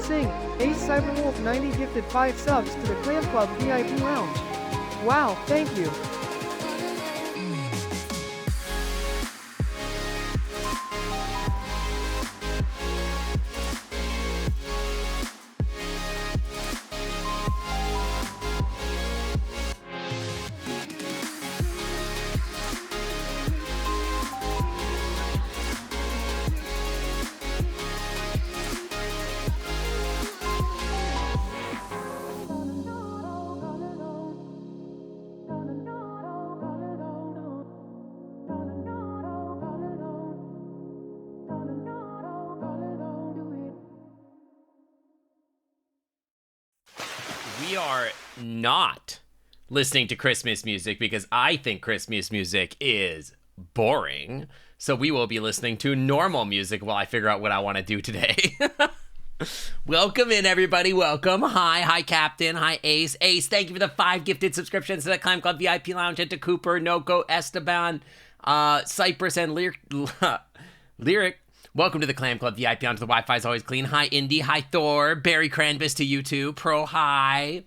Sing, Ace Cyberwolf 90 gifted 5 subs to the Clam Club VIP Lounge. Wow, thank you. We are not listening to Christmas music because I think Christmas music is boring. So we will be listening to normal music while I figure out what I want to do today. Welcome in, everybody. Welcome. Hi, Captain. Hi, Ace. Ace, thank you for the 5 gifted subscriptions to the Clam Club VIP Lounge, and to Cooper, Noko, Esteban, Cypress, and Lyric. Welcome to the Clam Club VIP Lounge. The Wi-Fi is always clean. Hi, Indy. Hi, Thor. Barry Cranbis to you too. Pro, hi.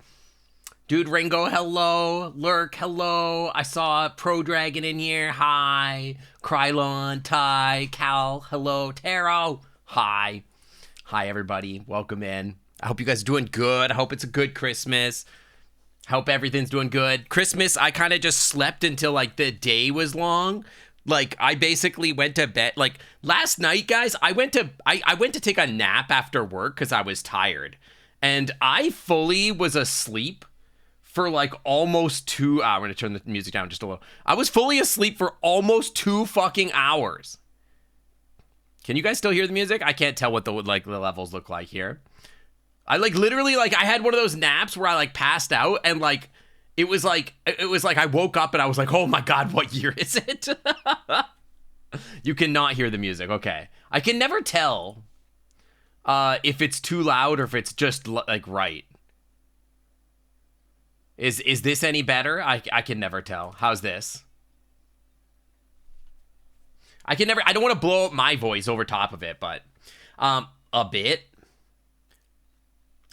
Dude Ringo, hello. Lurk, hello. I saw Pro Dragon in here. Hi. Krylon, Ty, Cal, hello. Taro, hi. Hi, everybody. Welcome in. I hope you guys are doing good. I hope it's a good Christmas. I hope everything's doing good. Christmas, I kind of just slept until, like, the day was long. Like, I basically went to bed. Like, last night, guys, I went to take a nap after work because I was tired. And I fully was asleep for, like, almost 2 hours. I'm going to turn the music down just a little. I was fully asleep for almost 2 fucking hours. Can you guys still hear the music? I can't tell what the levels look like here. I, like, literally, like, I had one of those naps where I, like, passed out and, like, It was like I woke up and I was like, oh my God, what year is it? You cannot hear the music. Okay. I can never tell if it's too loud or if it's just like right. Is this any better? I can never tell. How's this? I don't want to blow up my voice over top of it, but a bit.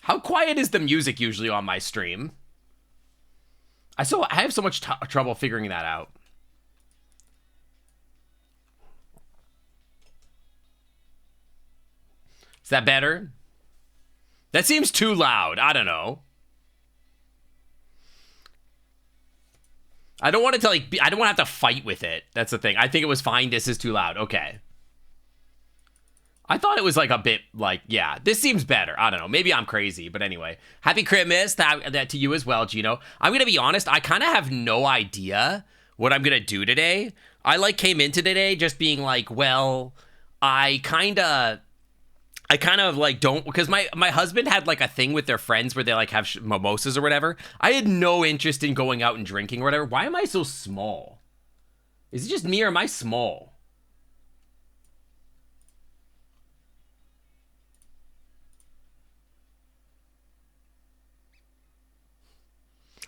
How quiet is the music usually on my stream? I have so much trouble figuring that out. Is that better? That seems too loud. I don't know. I don't want it to I don't want to have to fight with it. That's the thing. I think it was fine. This is too loud. Okay. I thought it was like a bit like, yeah, this seems better. I don't know. Maybe I'm crazy, but anyway. Happy Christmas that to you as well, Gino. I'm going to be honest. I kind of have no idea what I'm going to do today. I like came into today just being like, well, I kind of like don't, because my husband had like a thing with their friends where they like have mimosas or whatever. I had no interest in going out and drinking or whatever. Why am I so small? Is it just me or am I small?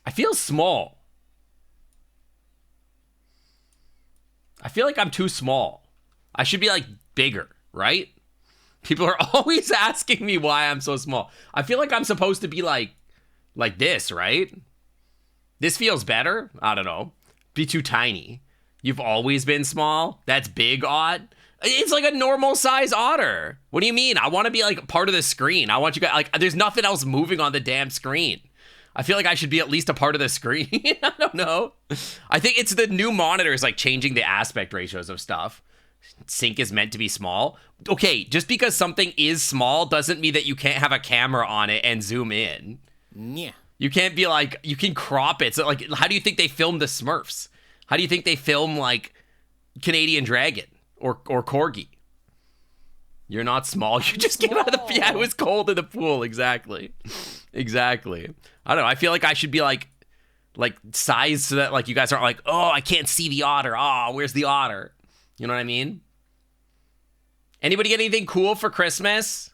I feel small. I feel like I'm too small. I should be like bigger, right? People are always asking me why I'm so small. I feel like I'm supposed to be like this, right? This feels better? I don't know. Be too tiny. You've always been small? That's big, Ott. It's like a normal size otter. What do you mean? I want to be like part of the screen. I want you guys, like, there's nothing else moving on the damn screen. I feel like I should be at least a part of the screen. I don't know. I think it's the new monitors like changing the aspect ratios of stuff. Sync is meant to be small. Okay, just because something is small doesn't mean that you can't have a camera on it and zoom in. Yeah. You can't be like, you can crop it. So like, how do you think they filmed the Smurfs? How do you think they film like Canadian Dragon or Corgi? You're not small. You just came out of the, yeah, it was cold in the pool. Exactly. Exactly. I don't know. I feel like I should be like size so that like you guys aren't like, oh, I can't see the otter. Oh, where's the otter? You know what I mean? Anybody get anything cool for Christmas?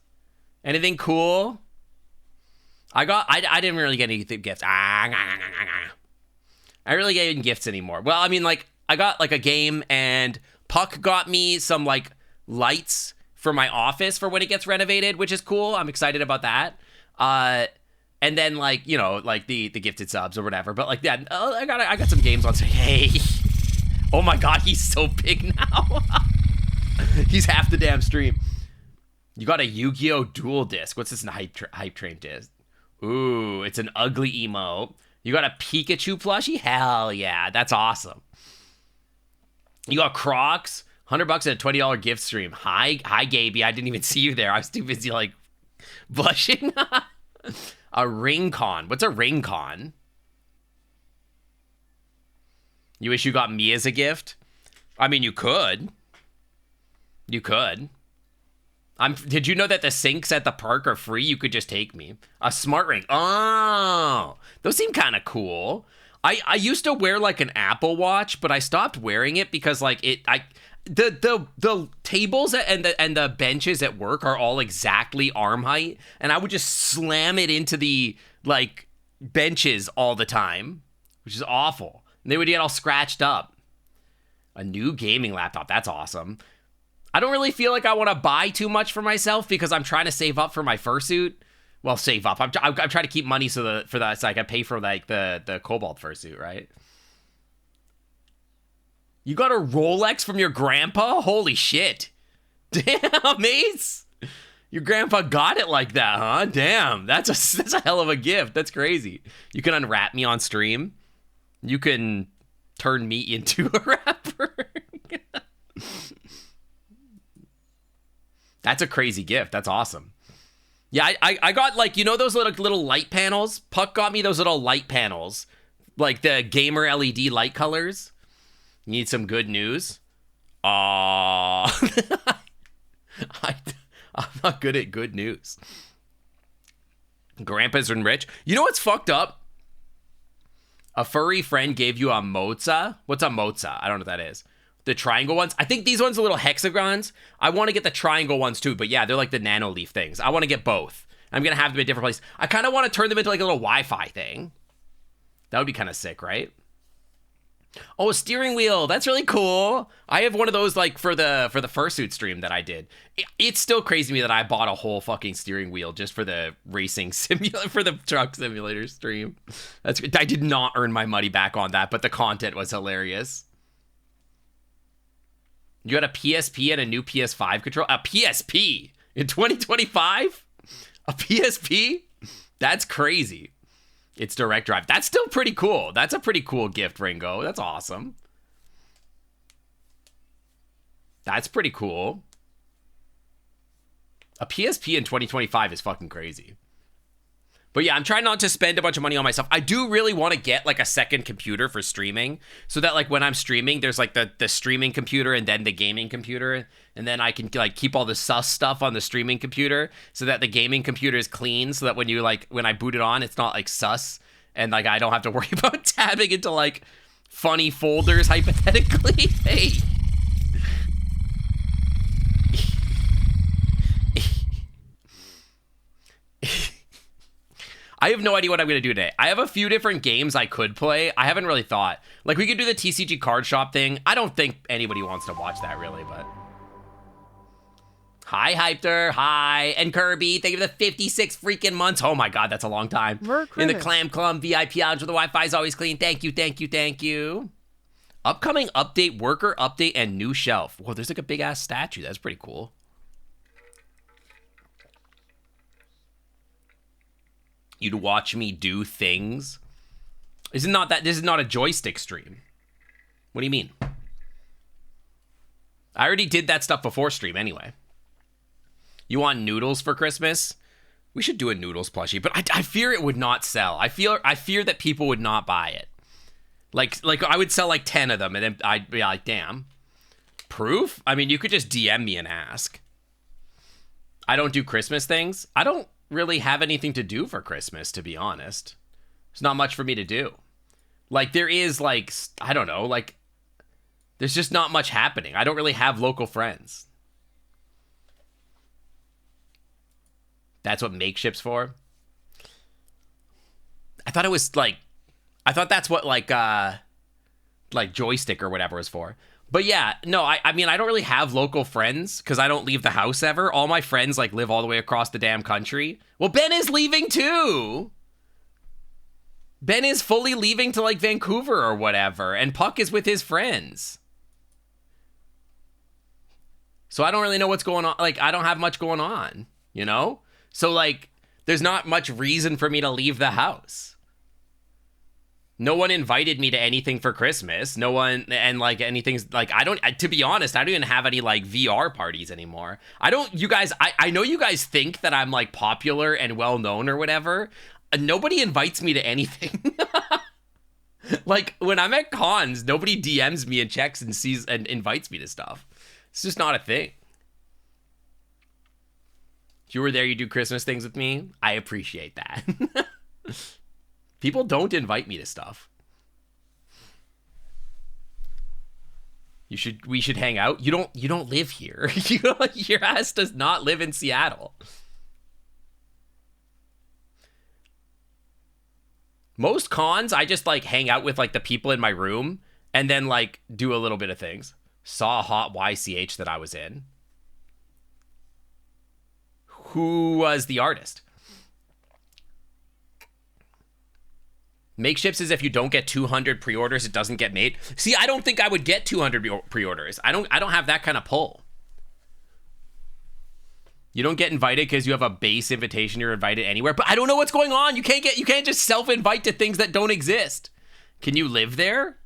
Anything cool? I didn't really get anything gifts. I really get any gifts anymore. Well, I mean, like I got like a game and Puck got me some like lights for my office for when it gets renovated, which is cool. I'm excited about that. And then like, you know, like the gifted subs or whatever. But like, yeah, I got some games on. Hey, oh my God, he's so big now. He's half the damn stream. You got a Yu-Gi-Oh! Dual disc. What's this hype train disc? Ooh, it's an ugly emo. You got a Pikachu plushie? Hell yeah, that's awesome. You got Crocs, $100 and a $20 gift stream. Hi, Gaby. I didn't even see you there. I was too busy like blushing. A ring con. What's a ring con? You wish you got me as a gift? I mean, you could. You could. Did you know that the sinks at the park are free? You could just take me. A smart ring. Oh, those seem kind of cool. I used to wear like an Apple Watch, but I stopped wearing it because like the tables and the benches at work are all exactly arm height, and I would just slam it into the like benches all the time, which is awful. And they would get all scratched up. A new gaming laptop. That's awesome. I don't really feel like I want to buy too much for myself because I'm trying to save up for my fursuit. Well, save up. I'm trying to keep money for that so I can pay for like the Cobalt fursuit, right? You got a Rolex from your grandpa? Holy shit. Damn, Ace. Your grandpa got it like that, huh? Damn, that's a hell of a gift. That's crazy. You can unwrap me on stream. You can turn me into a rapper. That's a crazy gift. That's awesome. Yeah, I got like, you know those little light panels? Puck got me those little light panels. Like the gamer LED light colors. You need some good news? I'm not good at good news. Grandpa's rich. You know what's fucked up? A furry friend gave you a moza. What's a moza? I don't know what that is. The triangle ones. I think these ones are little hexagons. I want to get the triangle ones too, but yeah, they're like the nano leaf things. I want to get both. I'm going to have them in different places. I kind of want to turn them into like a little Wi-Fi thing. That would be kind of sick, right? Oh, a steering wheel. That's really cool. I have one of those like for the fursuit stream that I did. It's still crazy to me that I bought a whole fucking steering wheel just for the racing simulator, for the truck simulator stream. I did not earn my money back on that, but the content was hilarious. You got a PSP and a new PS5 control? A PSP in 2025? A PSP? That's crazy. It's direct drive. That's still pretty cool. That's a pretty cool gift, Ringo. That's awesome. That's pretty cool. A PSP in 2025 is fucking crazy. But yeah, I'm trying not to spend a bunch of money on myself. I do really want to get like a second computer for streaming so that like when I'm streaming, there's like the streaming computer and then the gaming computer. And then I can like keep all the sus stuff on the streaming computer so that the gaming computer is clean. So that when I boot it on, it's not like sus. And like I don't have to worry about tabbing into like funny folders hypothetically. Hey. I have no idea what I'm going to do today. I have a few different games I could play. I haven't really thought. Like, we could do the TCG card shop thing. I don't think anybody wants to watch that, really, but... Hi, Hypter. Hi. And Kirby, thank you for the 56 freaking months. Oh, my God, that's a long time. In the Clam Clum VIP lounge where the Wi-Fi is always clean. Thank you, thank you, thank you. Upcoming update, worker update, and new shelf. Whoa, there's like a big-ass statue. That's pretty cool. You'd watch me do things. This is not a joystick stream. What do you mean? I already did that stuff before stream anyway. You want noodles for Christmas? We should do a noodles plushie, but I fear it would not sell. I fear that people would not buy it. Like I would sell like 10 of them and then I'd be like, damn. Proof? I mean, you could just DM me and ask. I don't do Christmas things. I don't really have anything to do for Christmas, to be honest. There's not much for me to do. Like, there is, like, I don't know, like, there's just not much happening. I don't really have local friends. That's what Makeship's for? I thought that's what, like joystick or whatever is for. But yeah, no, I mean, I don't really have local friends because I don't leave the house ever. All my friends like live all the way across the damn country. Well, Ben is leaving too. Ben is fully leaving to like Vancouver or whatever, and Puck is with his friends. So I don't really know what's going on. Like, I don't have much going on, you know? So like, there's not much reason for me to leave the house. No one invited me to anything for Christmas. No one, and like anything's like, to be honest, I don't even have any like VR parties anymore. You guys, I know you guys think that I'm like popular and well known or whatever. Nobody invites me to anything. Like when I'm at cons, nobody DMs me and checks and sees and invites me to stuff. It's just not a thing. If you were there, you do Christmas things with me. I appreciate that. People don't invite me to stuff. We should hang out. You don't live here. Your ass does not live in Seattle. Most cons, I just like hang out with like the people in my room and then like do a little bit of things. Saw a hot YCH that I was in. Who was the artist? Makeships is if you don't get 200 pre-orders, it doesn't get made. See, I don't think I would get 200 pre-orders. I don't have that kind of pull. You don't get invited because you have a base invitation. You're invited anywhere, but I don't know what's going on. You can't just self-invite to things that don't exist. Can you live there?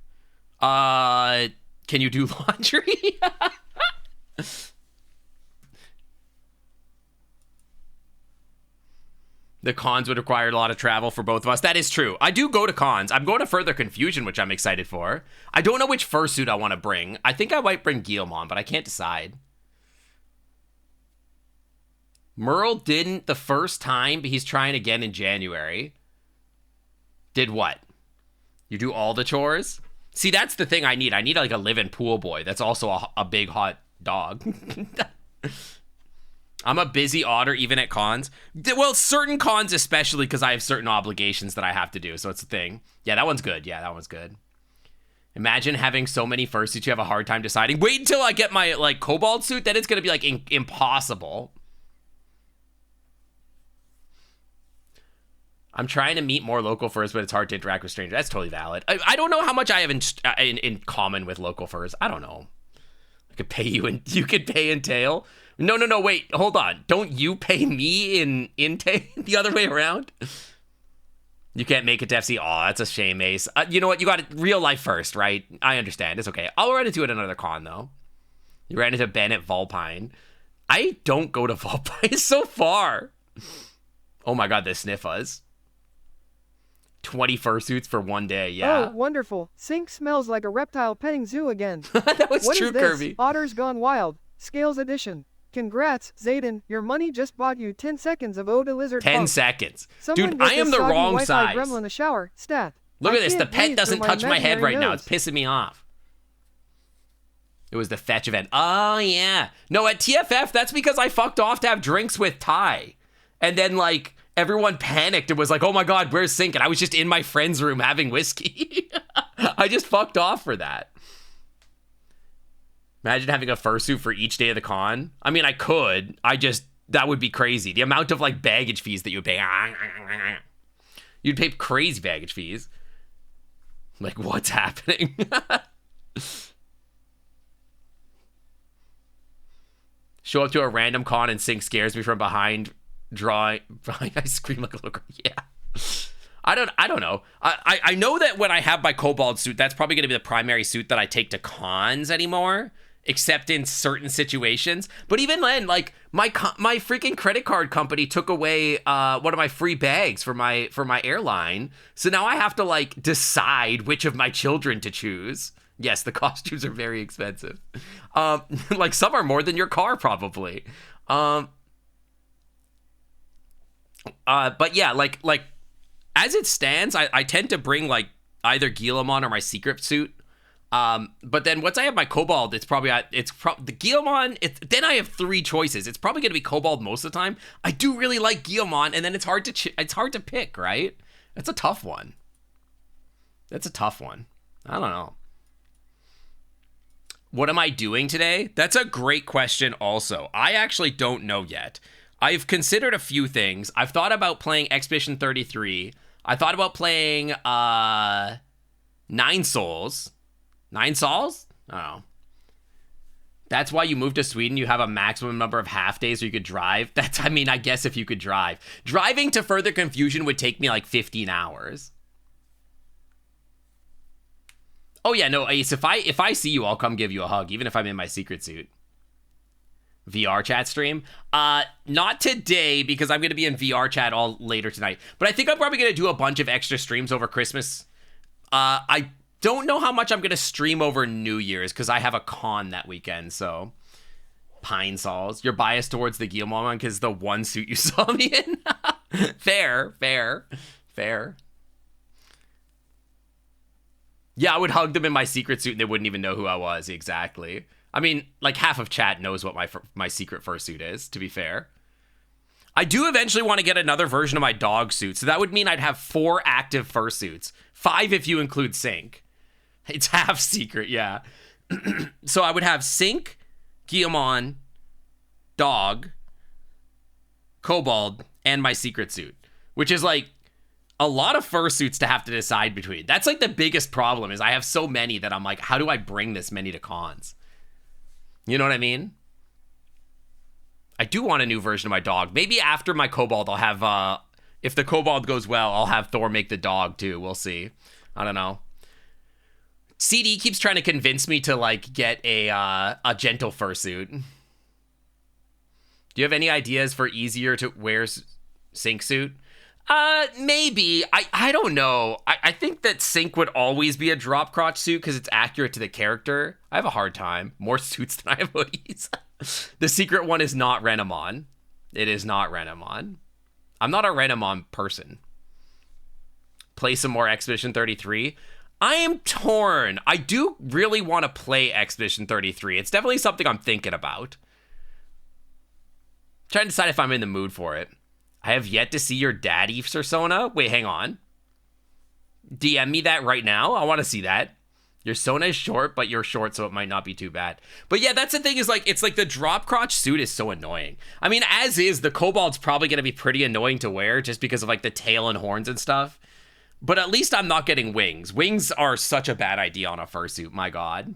Can you do laundry? The cons would require a lot of travel for both of us. That is true. I do go to cons. I'm going to Further Confusion, which I'm excited for. I don't know which fursuit I want to bring. I think I might bring Guillemon, but I can't decide. Merle didn't the first time, but he's trying again in January. Did what? You do all the chores? See, that's the thing I need. I need like a live-in pool boy that's also a big hot dog. I'm a busy otter even at cons. Well, certain cons especially because I have certain obligations that I have to do. So it's a thing. Yeah, that one's good. Yeah, that one's good. Imagine having so many fursuits you have a hard time deciding. Wait until I get my like Cobalt suit. Then it's going to be like impossible. I'm trying to meet more local furs, but it's hard to interact with strangers. That's totally valid. I don't know how much I have in common with local furs. I don't know. I could pay you and you could pay in tail. No, wait, hold on. Don't you pay me in tail the other way around? You can't make it to FC. Oh, that's a shame, Ace. You know what? You got it real life first, right? I understand. It's okay. I'll run into it at another con, though. You ran into Ben at Vulpine. I don't go to Vulpine. It's so far. Oh my god, the Sniffas. 20 fursuits for one day, yeah. Oh, wonderful. Sink smells like a reptile petting zoo again. That was what true, is this? Kirby. Otters Gone Wild. Scales Edition. Congrats, Zayden. Your money just bought you 10 seconds of Ode to Lizard 10 Funk. seconds. Someone Dude, get I am this the soggy wrong Wi-Fi size. gremlin a shower. Stat. Look I at this. The can't pet breathe doesn't through touch my head imaginary right now. nose. It's pissing me off. It was the fetch event. Oh, yeah. No, at TFF, that's because I fucked off to have drinks with Ty. And then, like, everyone panicked and was like, oh my god, where's Sink? And I was just in my friend's room having whiskey. I just fucked off for that. Imagine having a fursuit for each day of the con. I mean, I could. That would be crazy. The amount of, like, baggage fees that you would pay. You'd pay crazy baggage fees. Like, what's happening? Show up to a random con and Sink scares me from behind. I scream like a little girl. Yeah. I don't know. I know that when I have my Cobalt suit, that's probably going to be the primary suit that I take to cons anymore, except in certain situations. But even then, like, my freaking credit card company took away one of my free bags for my airline. So now I have to, like, decide which of my children to choose. Yes, the costumes are very expensive. Like, some are more than your car, probably. But yeah, like as it stands, I tend to bring like either Guillemon or my secret suit. But then once I have my Cobalt, the Guillemon. Then I have three choices. It's probably gonna be Cobalt most of the time. I do really like Guillemon, and then it's hard to pick, right? That's a tough one. I don't know. What am I doing today? That's a great question also. I actually don't know yet. I've considered a few things. I've thought about playing Expedition 33. I thought about playing Nine Souls. Nine Souls? Oh. That's why you move to Sweden. You have a maximum number of half days where you could drive. I mean, I guess if you could drive. Driving to Further Confusion would take me like 15 hours. Oh yeah, no, Ace, if I see you, I'll come give you a hug, even if I'm in my secret suit. VR chat stream? Not today, because I'm going to be in VR chat all later tonight. But I think I'm probably going to do a bunch of extra streams over Christmas. I don't know how much I'm going to stream over New Year's, because I have a con that weekend, so... Pine Sauls. You're biased towards the Guillemot one, because the one suit you saw me in? Fair. Yeah, I would hug them in my secret suit, and they wouldn't even know who I was, exactly. I mean, like, half of chat knows what my secret fursuit is, to be fair. I do eventually want to get another version of my dog suit, so that would mean I'd have 4 active fursuits. 5 if you include Sync. It's half secret, yeah. So I would have Sync, Guillemon, Dog, Kobold, and my secret suit. Which is, like, a lot of fursuits to have to decide between. That's, like, the biggest problem, is I have so many that I'm like, how do I bring this many to cons? You know what I mean? I do want a new version of my dog. Maybe after my Kobold, I'll have, if the Kobold goes well, I'll have Thor make the dog, too. We'll see. I don't know. CD keeps trying to convince me to, like, get a gentle fursuit. Do you have any ideas for easier to wear Sync suit? Maybe. I don't know. I think that Sync would always be a drop crotch suit because it's accurate to the character. I have a hard time. More suits than I have hoodies. The secret one is not Renamon. It is not Renamon. I'm not a Renamon person. Play some more Expedition 33. I am torn. I do really want to play Expedition 33. It's definitely something I'm thinking about. Trying to decide if I'm in the mood for it. I have yet to see your daddy persona. Wait, hang on. DM me that right now. I want to see that. Your Sona is short, but you're short, so it might not be too bad. But yeah, that's the thing is, like, it's like the drop crotch suit is so annoying. I mean, as is, the Kobold's probably going to be pretty annoying to wear just because of, like, the tail and horns and stuff. But at least I'm not getting wings. Wings are such a bad idea on a fursuit, my god.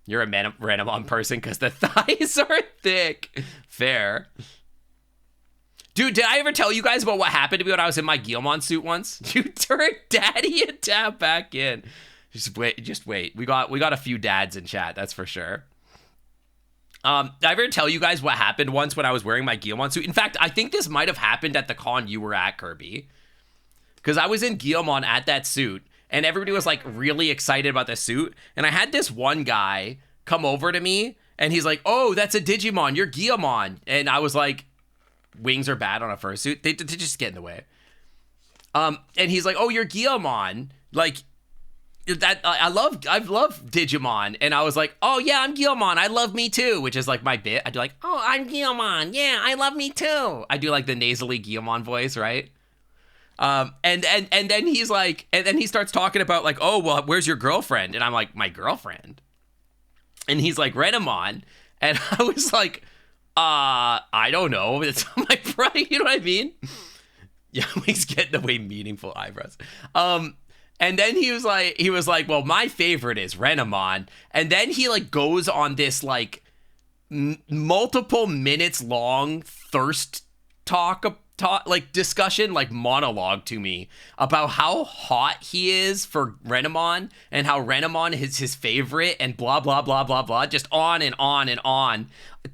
You're a Renamon person because the thighs are thick. Fair. Dude, did I ever tell you guys about what happened to me when I was in my Guillemon suit once? You turned daddy and tap back in. Just wait. We got a few dads in chat, that's for sure. Did I ever tell you guys what happened once when I was wearing my Guillemon suit? In fact, I think this might have happened at the con you were at, Kirby. Because I was in Guillemon at that suit, and everybody was, like, really excited about the suit. And I had this one guy come over to me, and he's like, oh, that's a Digimon, you're Guillemon. And I was like, wings are bad on a fursuit. They just get in the way. And he's like, oh, you're Guillemon. Like, that I've loved Digimon. And I was like, oh, yeah, I'm Guillemon. I love me too, which is, like, my bit. I do, like, oh, I'm Guillemon. Yeah, I love me too. I do, like, the nasally Guillemon voice, right? And then he's like, and then he starts talking about, like, oh, well, where's your girlfriend? And I'm like, my girlfriend? And he's like, Renamon. And I was like, I don't know. It's my brother, you know what I mean? Yeah, he's getting away meaningful eyebrows. And then he was like, well, my favorite is Renamon. And then he, like, goes on this, like, multiple minutes long thirst like discussion, like monologue to me about how hot he is for Renamon and how Renamon is his favorite and blah, blah, blah, blah, blah, just on and on and on.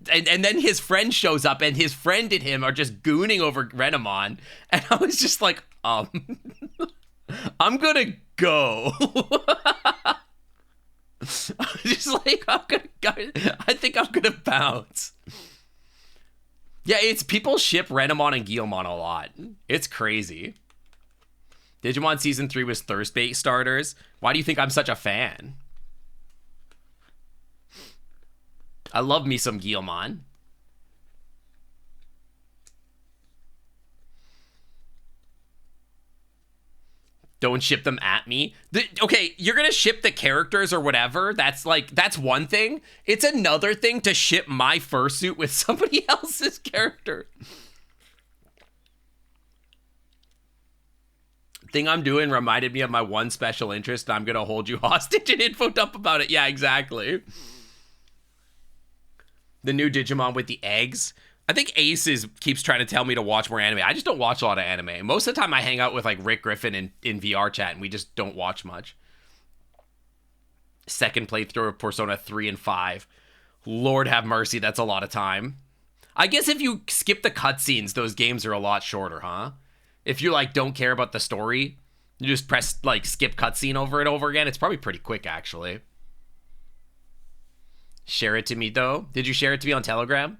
And then his friend shows up and his friend and him are just gooning over Renamon. And I was just like, I'm gonna go. I'm just like, I think I'm gonna bounce. Yeah, it's people ship Renamon and Guillemon a lot. It's crazy. Digimon Season 3 was thirst bait starters. Why do you think I'm such a fan? I love me some Guillemon. Don't ship them at me. Okay, you're gonna ship the characters or whatever. That's one thing. It's another thing to ship my fursuit with somebody else's character. Thing I'm doing reminded me of my one special interest. I'm gonna hold you hostage and info dump about it. Yeah, exactly. The new Digimon with the eggs. I think Ace keeps trying to tell me to watch more anime. I just don't watch a lot of anime. Most of the time I hang out with like Rick Griffin in VR chat and we just don't watch much. Second playthrough of Persona 3 and 5. Lord have mercy, that's a lot of time. I guess if you skip the cutscenes, those games are a lot shorter, huh? If you like don't care about the story, you just press like skip cutscene over and over again, it's probably pretty quick actually. Share it to me though. Did you share it to me on Telegram?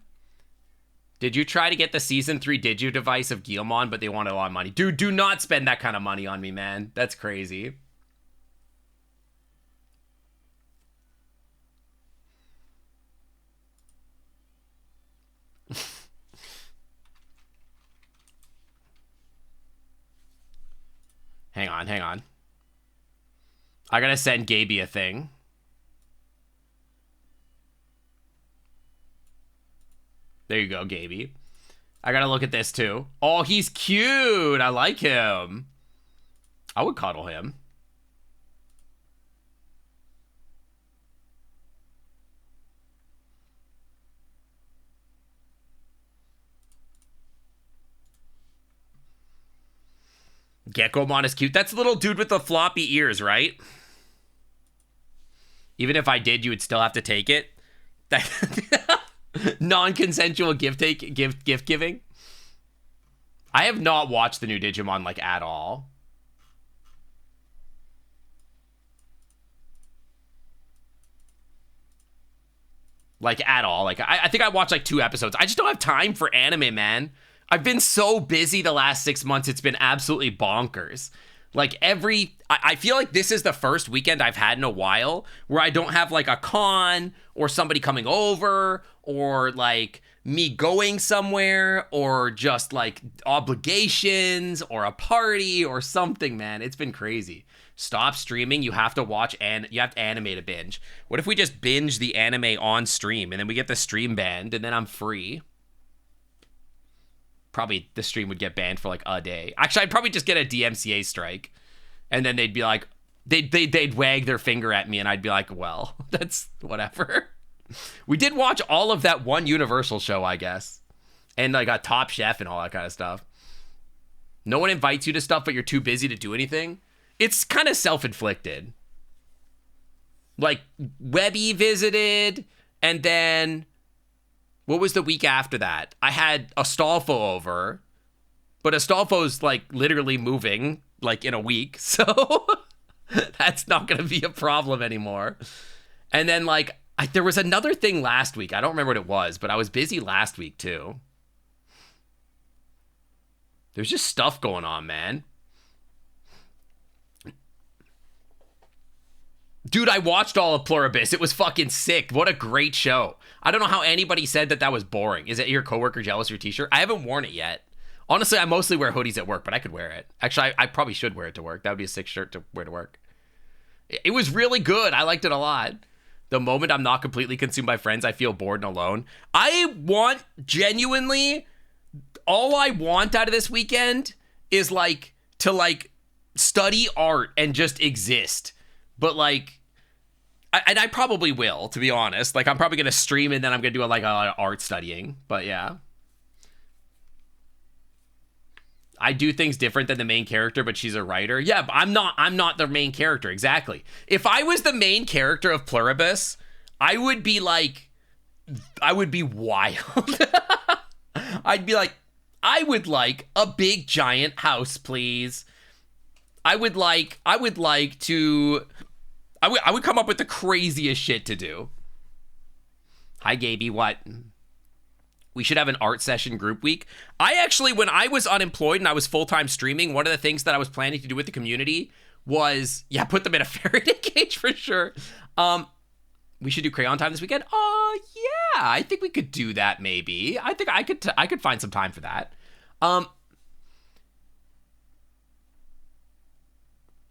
Did you try to get the Season 3 Digi device of Guilmon, but they wanted a lot of money? Dude, do not spend that kind of money on me, man. That's crazy. Hang on. I gotta send Gaby a thing. There you go, Gaby. I gotta look at this too. Oh, he's cute. I like him. I would cuddle him. Gekomon is cute. That's the little dude with the floppy ears, right? Even if I did, you would still have to take it. Non-consensual gift giving. I have not watched the new Digimon like at all. Like at all. Like I think I watched like 2 episodes. I just don't have time for anime, man. I've been so busy the last 6 months. It's been absolutely bonkers. Like I feel like this is the first weekend I've had in a while where I don't have like a con or somebody coming over or like me going somewhere or just like obligations or a party or something, man. It's been crazy. Stop streaming. You have to watch and you have to animate a binge. What if we just binge the anime on stream and then we get the stream banned and then I'm free? Probably the stream would get banned for like a day. Actually, I'd probably just get a DMCA strike. And then they'd be like, they'd wag their finger at me and I'd be like, well, that's whatever. We did watch all of that one Universal show, I guess. And like a Top Chef and all that kind of stuff. No one invites you to stuff, but you're too busy to do anything. It's kind of self-inflicted. Like, Webby visited, and then what was the week after that? I had Astolfo over, but Astolfo's like literally moving like in a week, so that's not going to be a problem anymore. And then like there was another thing last week. I don't remember what it was, but I was busy last week too. There's just stuff going on, man. Dude, I watched all of Pluribus. It was fucking sick. What a great show. I don't know how anybody said that was boring. Is it your coworker jealous of your t-shirt? I haven't worn it yet. Honestly, I mostly wear hoodies at work, but I could wear it. Actually, I probably should wear it to work. That would be a sick shirt to wear to work. It was really good. I liked it a lot. The moment I'm not completely consumed by friends, I feel bored and alone. I want, genuinely, all I want out of this weekend is like to like study art and just exist. But like, and I probably will, to be honest. Like, I'm probably gonna stream and then I'm gonna do a lot of art studying. But yeah, I do things different than the main character, but she's a writer. Yeah, but I'm not the main character, exactly. If I was the main character of Pluribus, I would be wild. I'd be like, I would like a big giant house, please. I would come up with the craziest shit to do. Hi, Gaby, what? We should have an art session group week. I actually, when I was unemployed and I was full-time streaming, one of the things that I was planning to do with the community was, yeah, put them in a Faraday cage for sure. We should do crayon time this weekend. Oh, yeah, I think we could do that maybe. I think I could find some time for that.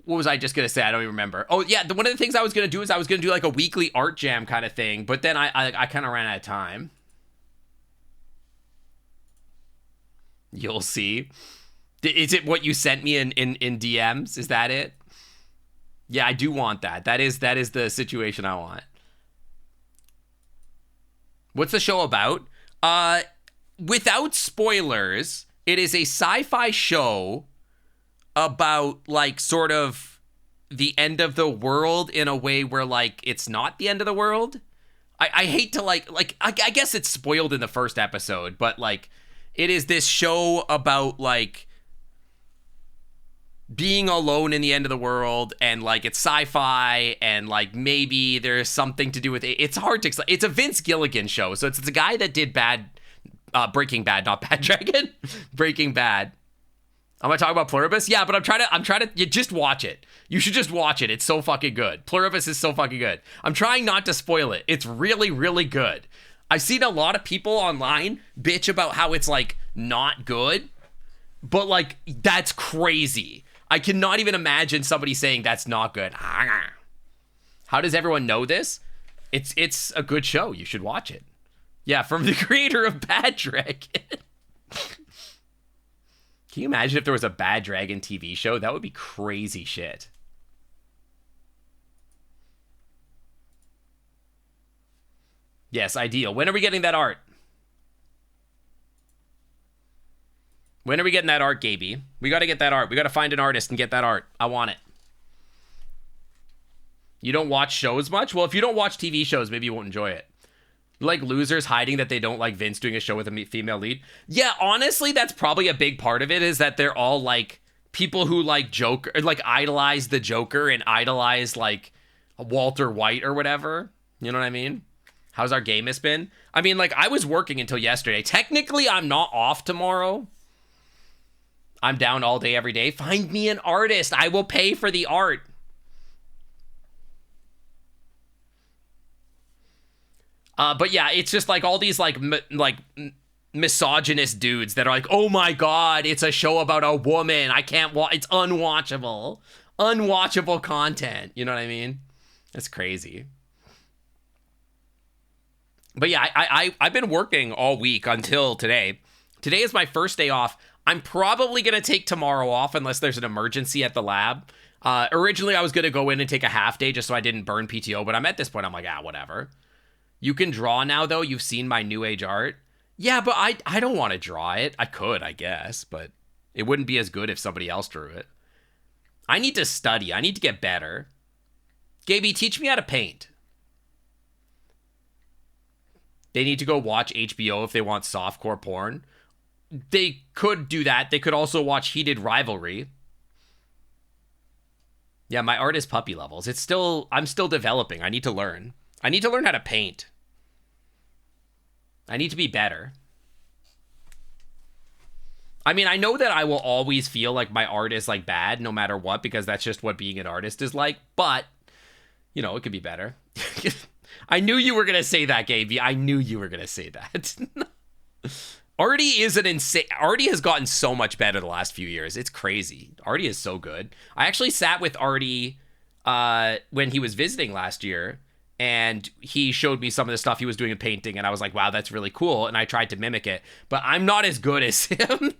what was I just gonna say? I don't even remember. Oh yeah, one of the things I was gonna do is I was gonna do like a weekly art jam kind of thing, but then I kind of ran out of time. You'll see. Is it what you sent me in DMs? Is that it? Yeah, I do want that. That is the situation I want. What's the show about? Without spoilers, it is a sci-fi show about like sort of the end of the world in a way where like it's not the end of the world. I hate to I guess it's spoiled in the first episode, but like it is this show about like being alone in the end of the world, and like it's sci-fi, and like maybe there's something to do with it. It's hard to explain. It's a Vince Gilligan show, so it's a guy that did Breaking Bad, not Bad Dragon. Breaking Bad. I'm gonna talk about Pluribus. Yeah, but I'm trying to. You just watch it. You should just watch it. It's so fucking good. Pluribus is so fucking good. I'm trying not to spoil it. It's really, really good. I've seen a lot of people online bitch about how it's like not good, but like that's crazy. I cannot even imagine somebody saying that's not good. How does everyone know this? It's a good show. You should watch it. Yeah, from the creator of Bad Dragon. Can you imagine if there was a Bad Dragon TV show? That would be crazy shit. Yes, ideal. When are we getting that art? When are we getting that art, Gaby? We got to get that art. We got to find an artist and get that art. I want it. You don't watch shows much? Well, if you don't watch TV shows, maybe you won't enjoy it. Like losers hiding that they don't like Vince doing a show with a female lead. Yeah, honestly, that's probably a big part of it, is that they're all like people who like Joker, like idolize the Joker and idolize like Walter White or whatever. You know what I mean? How's our game has been? I mean, like I was working until yesterday. Technically, I'm not off tomorrow. I'm down all day, every day. Find me an artist. I will pay for the art. But yeah, it's just like all these like misogynist dudes that are like, oh my God, it's a show about a woman. I can't watch. It's unwatchable. Unwatchable content. You know what I mean? That's crazy. But yeah, I've been working all week until today. Today is my first day off. I'm probably going to take tomorrow off unless there's an emergency at the lab. Originally, I was going to go in and take a half day just so I didn't burn PTO. But I'm at this point, I'm like, whatever. You can draw now, though. You've seen my new age art. Yeah, but I don't want to draw it. I could, I guess. But it wouldn't be as good if somebody else drew it. I need to study. I need to get better. Gaby, teach me how to paint. They need to go watch HBO if they want softcore porn. They could do that. They could also watch Heated Rivalry. Yeah, my art is puppy levels. I'm still developing. I need to learn. I need to learn how to paint. I need to be better. I mean, I know that I will always feel like my art is like bad no matter what, because that's just what being an artist is like. But, you know, it could be better. I knew you were going to say that, Gaby. I knew you were going to say that. Artie is an insane... Artie has gotten so much better the last few years. It's crazy. Artie is so good. I actually sat with Artie when he was visiting last year, and he showed me some of the stuff he was doing in painting, and I was like, wow, that's really cool, and I tried to mimic it, but I'm not as good as him.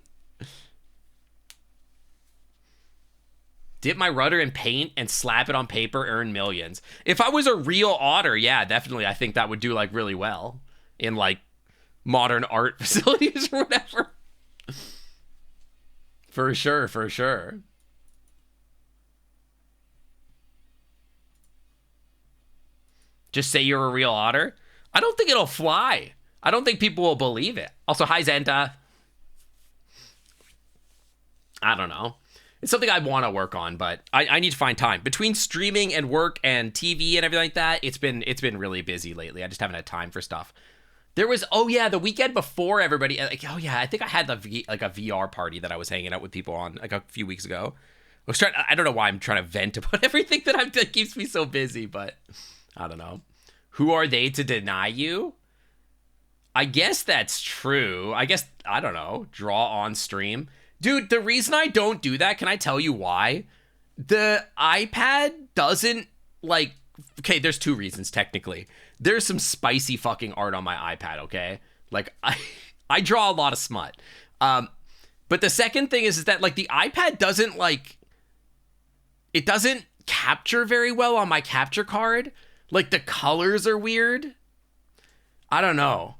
Dip my rudder in paint and slap it on paper, earn millions. If I was a real otter, yeah, definitely, I think that would do, like, really well in, like, modern art facilities or whatever. For sure, for sure. Just say you're a real otter? I don't think it'll fly. I don't think people will believe it. Also, hi, Zenta. I don't know. It's something I want to work on, but I need to find time. Between streaming and work and TV and everything like that, it's been really busy lately. I just haven't had time for stuff. There was, the weekend before everybody, I think I had a VR party that I was hanging out with people on like a few weeks ago. I don't know why I'm trying to vent about everything that keeps me so busy, but I don't know. Who are they to deny you? I guess that's true. I don't know, draw on stream. Dude, the reason I don't do that, can I tell you why? The iPad doesn't, like, okay, there's two reasons, technically. There's some spicy fucking art on my iPad, okay? Like, I draw a lot of smut. But the second thing is that, like, the iPad doesn't, like, it doesn't capture very well on my capture card. Like, the colors are weird. I don't know.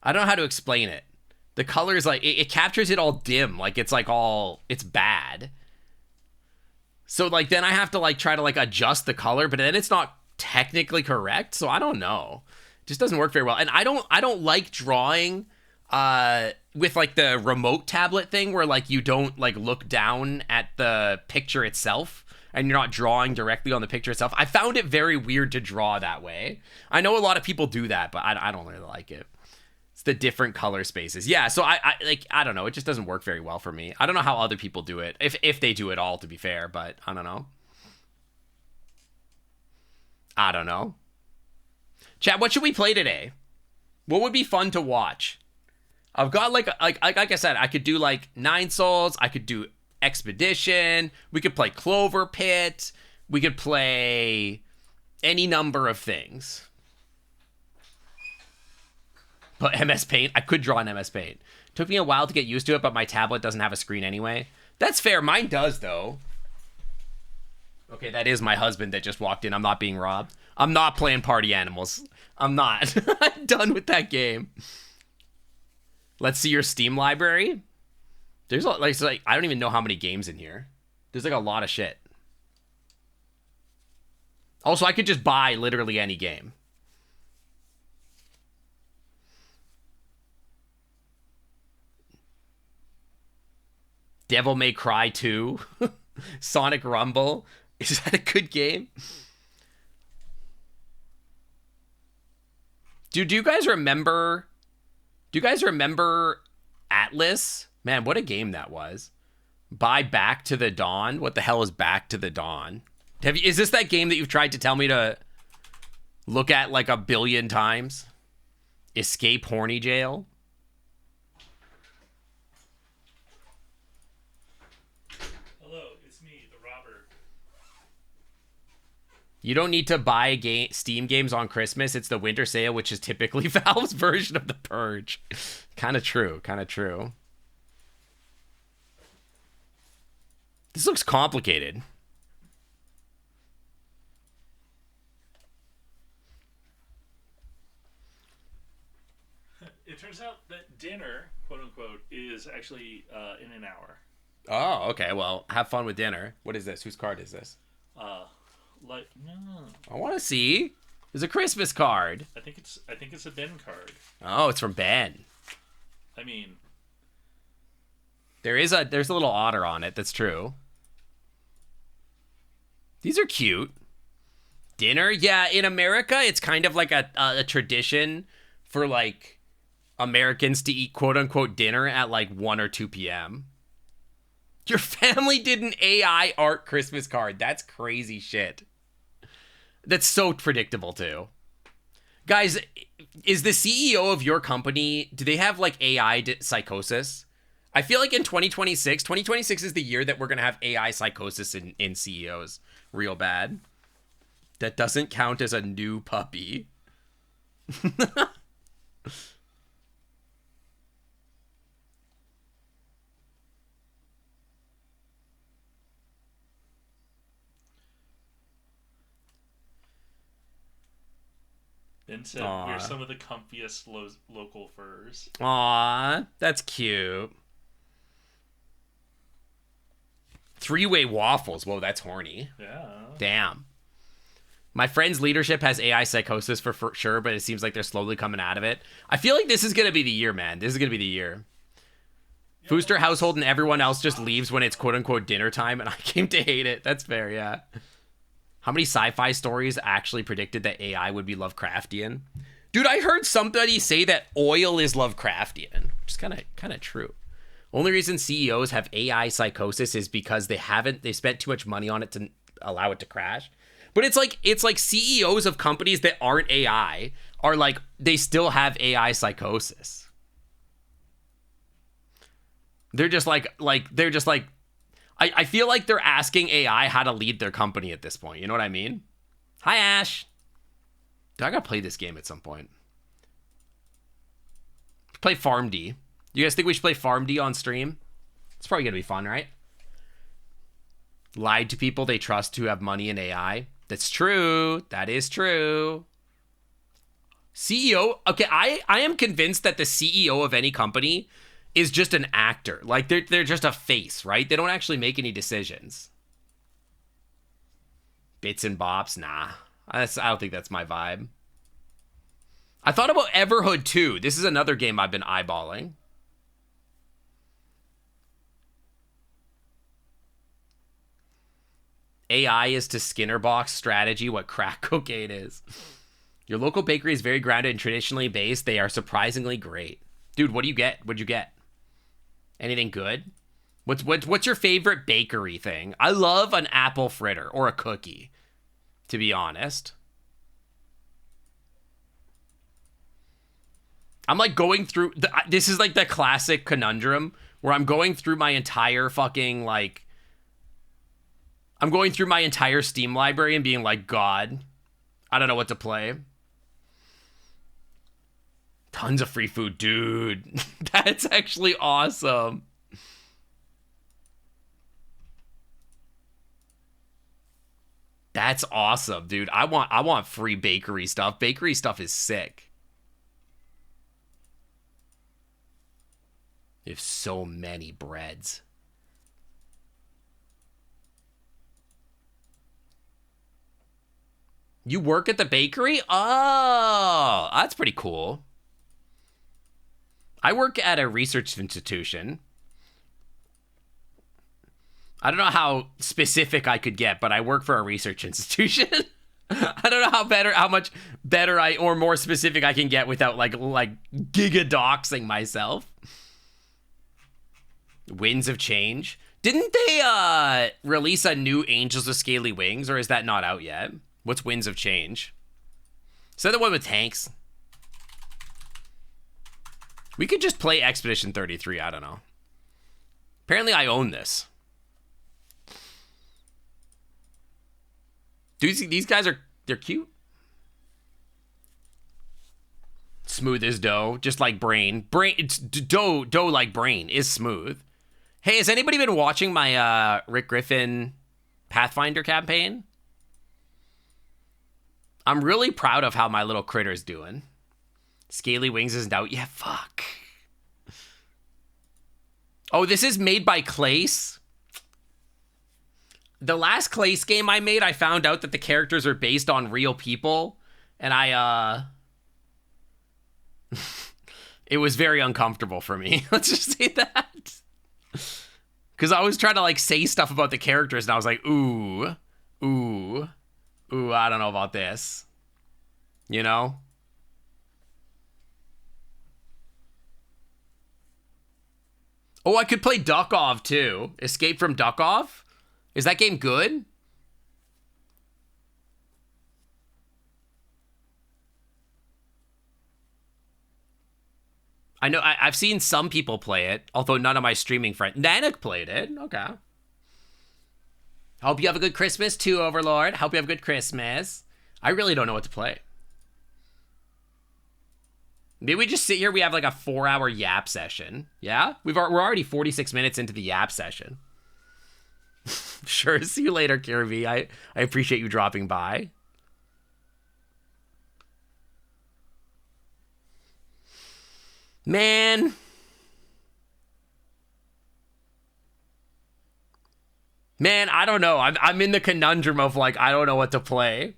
I don't know how to explain it. The colors, like, it captures it all dim. Like, it's, like, all, it's bad. So, like, then I have to, like, try to, like, adjust the color, but then it's not technically correct. So I don't know. It just doesn't work very well. And I don't like drawing with, like, the remote tablet thing where, like, you don't, like, look down at the picture itself and you're not drawing directly on the picture itself. I found it very weird to draw that way. I know a lot of people do that, but I don't really like it. It's the different color spaces. Yeah, so I don't know. It just doesn't work very well for me. I don't know how other people do it, if they do it all, to be fair, but I don't know. I don't know. Chat, what should we play today? What would be fun to watch? I've got, like I said, I could do, like, 9 Souls. I could do Expedition. We could play Clover Pit. We could play any number of things. But MS Paint, I could draw in MS Paint. Took me a while to get used to it, but my tablet doesn't have a screen anyway. That's fair. Mine does, though. Okay, that is my husband that just walked in. I'm not being robbed. I'm not playing Party Animals. I'm not. I'm done with that game. Let's see your Steam library. There's like I don't even know how many games in here. There's like a lot of shit. Also, I could just buy literally any game. Devil May Cry 2. Sonic Rumble. Is that a good game? Do you guys remember? Do you guys remember Atlas? Man, what a game that was. Buy Back to the Dawn. What the hell is Back to the Dawn? Is this that game that you've tried to tell me to look at like 1 billion times? Escape Horny Jail? Hello, it's me, the robber. You don't need to buy Steam games on Christmas. It's the winter sale, which is typically Valve's version of The Purge. Kind of true. Kind of true. This looks complicated. It turns out that dinner, quote unquote, is actually in an hour. Oh, okay. Well, have fun with dinner. What is this? Whose card is this? No. I want to see. There's a Christmas card. I think it's a Ben card. Oh, it's from Ben. I mean, there's a little otter on it. That's true. These are cute. Dinner, yeah. In America, it's kind of like a tradition for like Americans to eat quote unquote dinner at like 1 or 2 p.m. Your family did an AI art Christmas card. That's crazy shit. That's so predictable too. Guys, is the CEO of your company, do they have like AI psychosis? I feel like in 2026 is the year that we're going to have AI psychosis in CEOs real bad. That doesn't count as a new puppy. Ben said we're some of the comfiest local furs. Aw, that's cute. 3-way waffles. Whoa, that's horny. Yeah. Damn. My friend's leadership has AI psychosis for sure, but it seems like they're slowly coming out of it. I feel like this is going to be the year, man. This is going to be the year. Yeah, Fooster household and everyone else just leaves when it's quote-unquote dinner time, and I came to hate it. That's fair, yeah. How many sci-fi stories actually predicted that AI would be Lovecraftian? Dude, I heard somebody say that oil is Lovecraftian, which is kind of true. Only reason CEOs have AI psychosis is because they spent too much money on it to allow it to crash. But it's like CEOs of companies that aren't AI are like, they still have AI psychosis. They're just like, I feel like they're asking AI how to lead their company at this point. You know what I mean? Hi, Ash. Dude, I gotta play this game at some point. Play Farm D. You guys think we should play Farm D on stream? It's probably gonna be fun, right? Lied to people they trust who have money in AI. That's true. That is true. CEO. Okay, I am convinced that the CEO of any company is just an actor. Like, they're just a face, right? They don't actually make any decisions. Bits and bops? Nah. I don't think that's my vibe. I thought about Everhood 2. This is another game I've been eyeballing. AI is to Skinner box strategy what crack cocaine is. Your local bakery is very grounded and traditionally based. They are surprisingly great. Dude, what do you get? What'd you get? Anything good? What's your favorite bakery thing? I love an apple fritter or a cookie, to be honest. I'm like going through this is like the classic conundrum where I'm going through my entire fucking like I'm going through my entire Steam library and being like, God, I don't know what to play. Tons of free food, dude. That's actually awesome. That's awesome, dude. I want free bakery stuff. Bakery stuff is sick. You have so many breads. You work at the bakery? Oh, that's pretty cool. I work at a research institution. I don't know how specific I could get, but I work for a research institution. I don't know how much better or more specific I can get without like giga-doxing myself. Winds of Change. Didn't they release a new Angels with Scaly Wings, or is that not out yet? What's Winds of Change? Is that the one with tanks? We could just play Expedition 33, I don't know. Apparently I own this. Dude, these guys they're cute. Smooth as dough, just like Brain. It's dough like Brain is smooth. Hey, has anybody been watching my Rick Griffin Pathfinder campaign? I'm really proud of how my little critter's doing. Scaly Wings isn't out. Yeah, fuck. Oh, this is made by Clace. The last Clace game I made, I found out that the characters are based on real people. And it was very uncomfortable for me. Let's just say that. Because I was trying to, like, say stuff about the characters, and I was like, ooh, I don't know about this. You know? Oh, I could play Duckov, too. Escape from Duckov? Is that game good? I know, I've seen some people play it, although none of my streaming friends. Nanak played it. Okay. Hope you have a good Christmas, too, Overlord. Hope you have a good Christmas. I really don't know what to play. Maybe we just sit here, we have like a 4-hour yap session. Yeah? We're already 46 minutes into the yap session. Sure, see you later, Kirby. I appreciate you dropping by. Man. I don't know. I'm in the conundrum of like, I don't know what to play.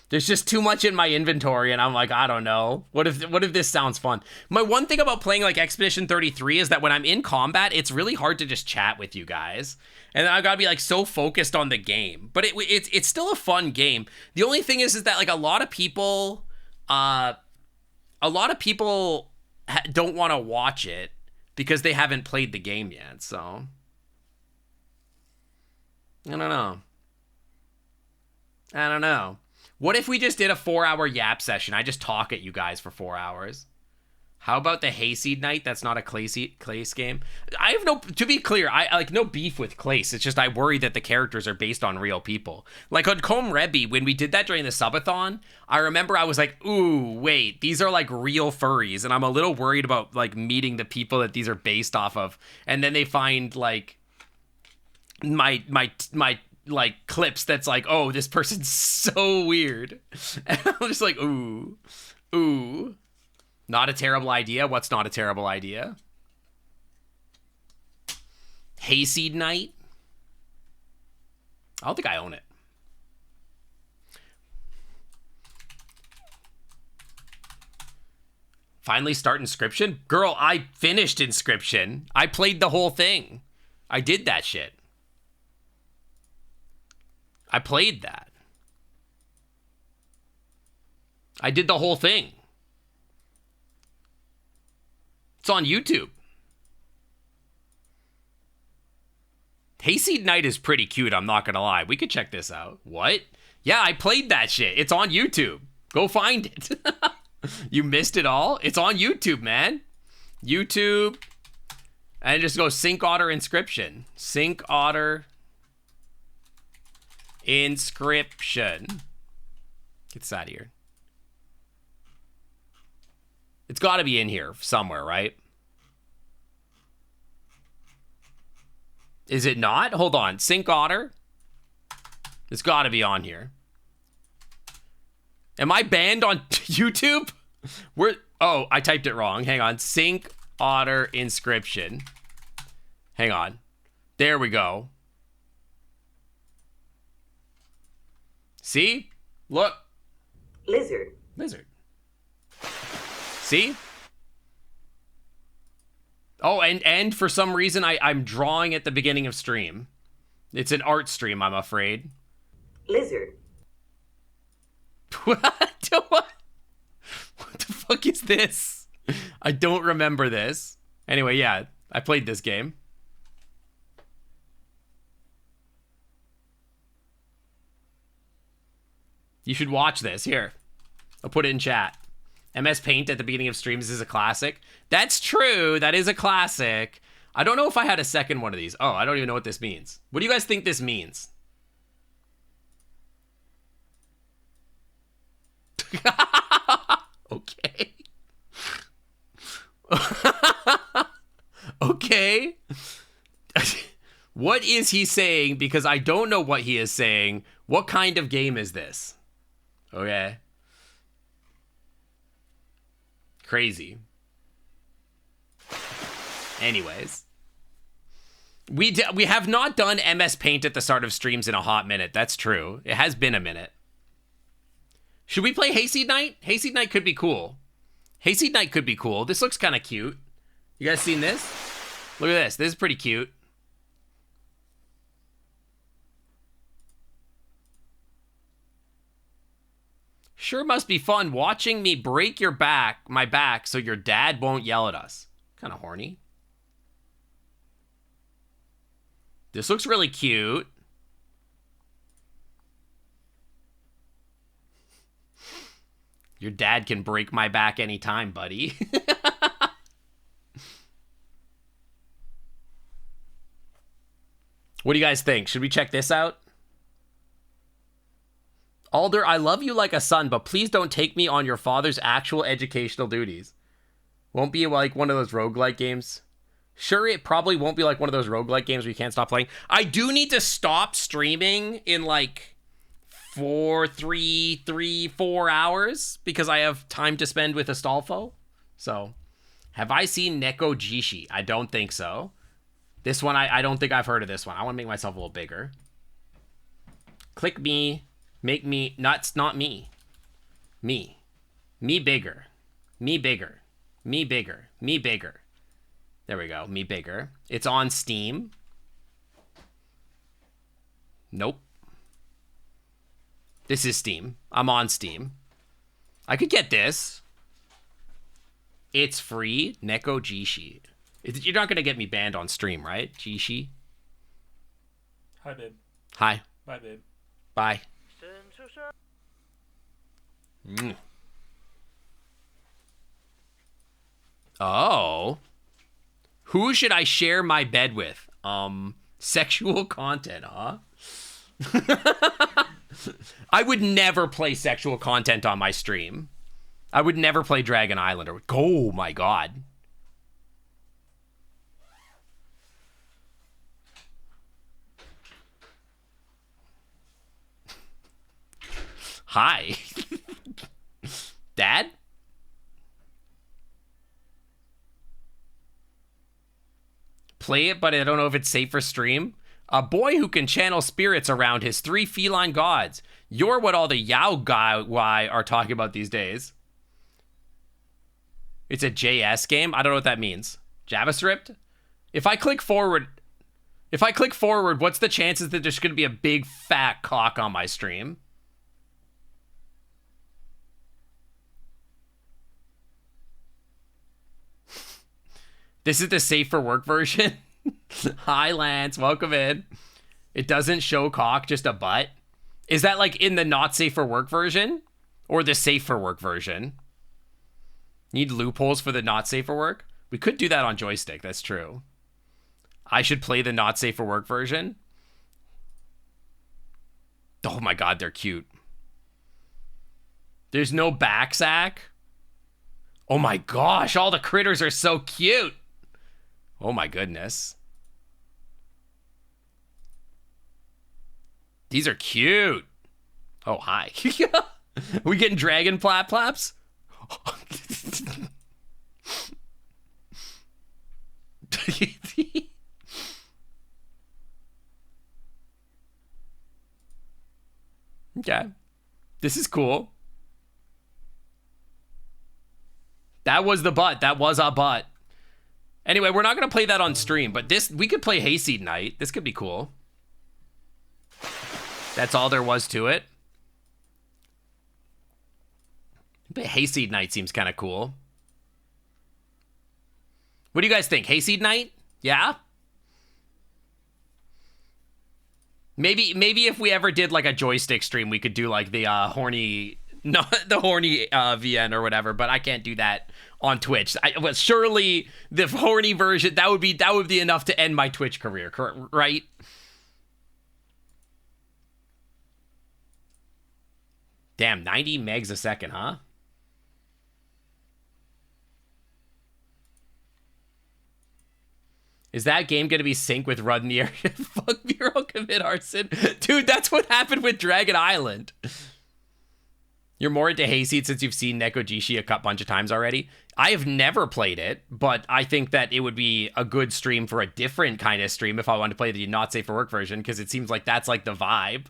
There's just too much in my inventory, and I'm like, I don't know. What if this sounds fun? My one thing about playing like Expedition 33 is that when I'm in combat, it's really hard to just chat with you guys, and I've got to be like so focused on the game. But it's still a fun game. The only thing is that like a lot of people don't want to watch it because they haven't played the game yet. So I don't know. What if we just did a 4-hour yap session? I just talk at you guys for 4 hours. How about the Hayseed Knight? That's not a Clace game. I have no, to be clear, I like no beef with Clace. It's just I worry that the characters are based on real people. Like on Comb Rebby, when we did that during the subathon, I remember I was like, ooh, wait, these are like real furries. And I'm a little worried about like meeting the people that these are based off of. And then they find like my like clips that's like, oh, this person's so weird. And I'm just like, ooh. Not a terrible idea. What's not a terrible idea? Hayseed Knight. I don't think I own it. Finally start Inscription? Girl, I finished Inscription. I played the whole thing. I did that shit. I played that. I did the whole thing. It's on YouTube. Hayseed Knight is pretty cute, I'm not gonna lie. We could check this out. What? Yeah, I played that shit. It's on YouTube. Go find it. You missed it all? It's on YouTube, man. YouTube. And just go Sync Otter Inscription. Sync Otter Inscription. Get this out of here. It's got to be in here somewhere, right? Is it not? Hold on. Sync Otter. It's got to be on here. Am I banned on YouTube? Oh, I typed it wrong. Hang on. Sync Otter Inscription. Hang on. There we go. See? Look. Lizard. See? Oh, and for some reason, I'm drawing at the beginning of stream. It's an art stream, I'm afraid. Lizard. What? What the fuck is this? I don't remember this. Anyway, yeah, I played this game. You should watch this. Here, I'll put it in chat. MS Paint at the beginning of streams is a classic. That's true. That is a classic. I don't know if I had a second one of these. Oh, I don't even know what this means. What do you guys think this means? Okay. Okay. What is he saying? Because I don't know what he is saying. What kind of game is this? Okay. Crazy. Anyways. We have not done MS Paint at the start of streams in a hot minute. That's true. It has been a minute. Should we play Hayseed Knight? Hayseed Knight could be cool. Hayseed Knight could be cool. This looks kind of cute. You guys seen this? Look at this. This is pretty cute. Sure must be fun watching me break my back so your dad won't yell at us. Kind of horny. This looks really cute. Your dad can break my back anytime, buddy. What do you guys think? Should we check this out? Alder, I love you like a son, but please don't take me on your father's actual educational duties. Won't be like one of those roguelike games. Sure, it probably won't be like one of those roguelike games where you can't stop playing. I do need to stop streaming in like 4 hours because I have time to spend with Astolfo. So, have I seen Neko Jishi? I don't think so. This one, I don't think I've heard of this one. I want to make myself a little bigger. Click me. Make me, not me. Me bigger. Me bigger. Me bigger. Me bigger. There we go. Me bigger. It's on Steam. Nope. This is Steam. I'm on Steam. I could get this. It's free. Neko Jishi. You're not going to get me banned on stream, right? Jishi? Hi, babe. Hi. Bye, babe. Bye. Mm. Oh. Who should I share my bed with? Sexual content, huh? I would never play sexual content on my stream. I would never play Dragon Island or... Oh my god. Hi. Dad? Play it, but I don't know if it's safe for stream. A boy who can channel spirits around his 3 feline gods. You're what all the Yao guy are talking about these days. It's a JS game? I don't know what that means. JavaScript? If I click forward, what's the chances that there's going to be a big fat cock on my stream? This is the safe for work version. Hi, Lance. Welcome in. It doesn't show cock, just a butt. Is that like in the not safe for work version or the safe for work version? Need loopholes for the not safe for work? We could do that on joystick. That's true. I should play the not safe for work version. Oh my god, they're cute. There's no back sack. Oh my gosh, all the critters are so cute. Oh my goodness. These are cute. Oh, hi. We getting dragon plaps? Okay. This is cool. That was the butt. That was a butt. Anyway, we're not going to play that on stream, but we could play Hayseed Night. This could be cool. That's all there was to it. But Hayseed Night seems kind of cool. What do you guys think? Hayseed Night? Yeah? Maybe if we ever did like a joystick stream, we could do like the horny VN or whatever, but I can't do that on Twitch. Well, surely the horny version, that would be enough to end my Twitch career, right? Damn, 90 megs a second, huh? Is that game going to be sync with Run the Area? Fuck Bureau, commit arson. Dude, that's what happened with Dragon Island. You're more into Hayseed since you've seen Nekojishi a bunch of times already. I have never played it, but I think that it would be a good stream for a different kind of stream if I wanted to play the not safe for work version, because it seems like that's like the vibe.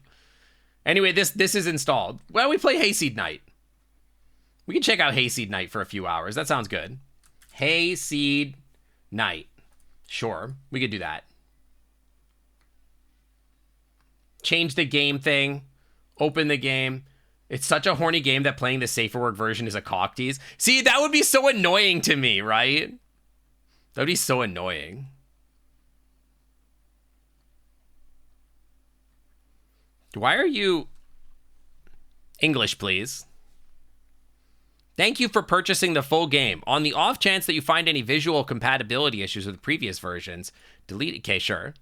Anyway, this is installed. Why don't we play Hayseed Night? We can check out Hayseed Night for a few hours. That sounds good. Hayseed Night. Sure, we could do that. Change the game thing. Open the game. It's such a horny game that playing the safer work version is a cock tease. See, that would be so annoying to me, right? That would be so annoying. Why are you... English, please. Thank you for purchasing the full game. On the off chance that you find any visual compatibility issues with previous versions, delete it. Okay, sure.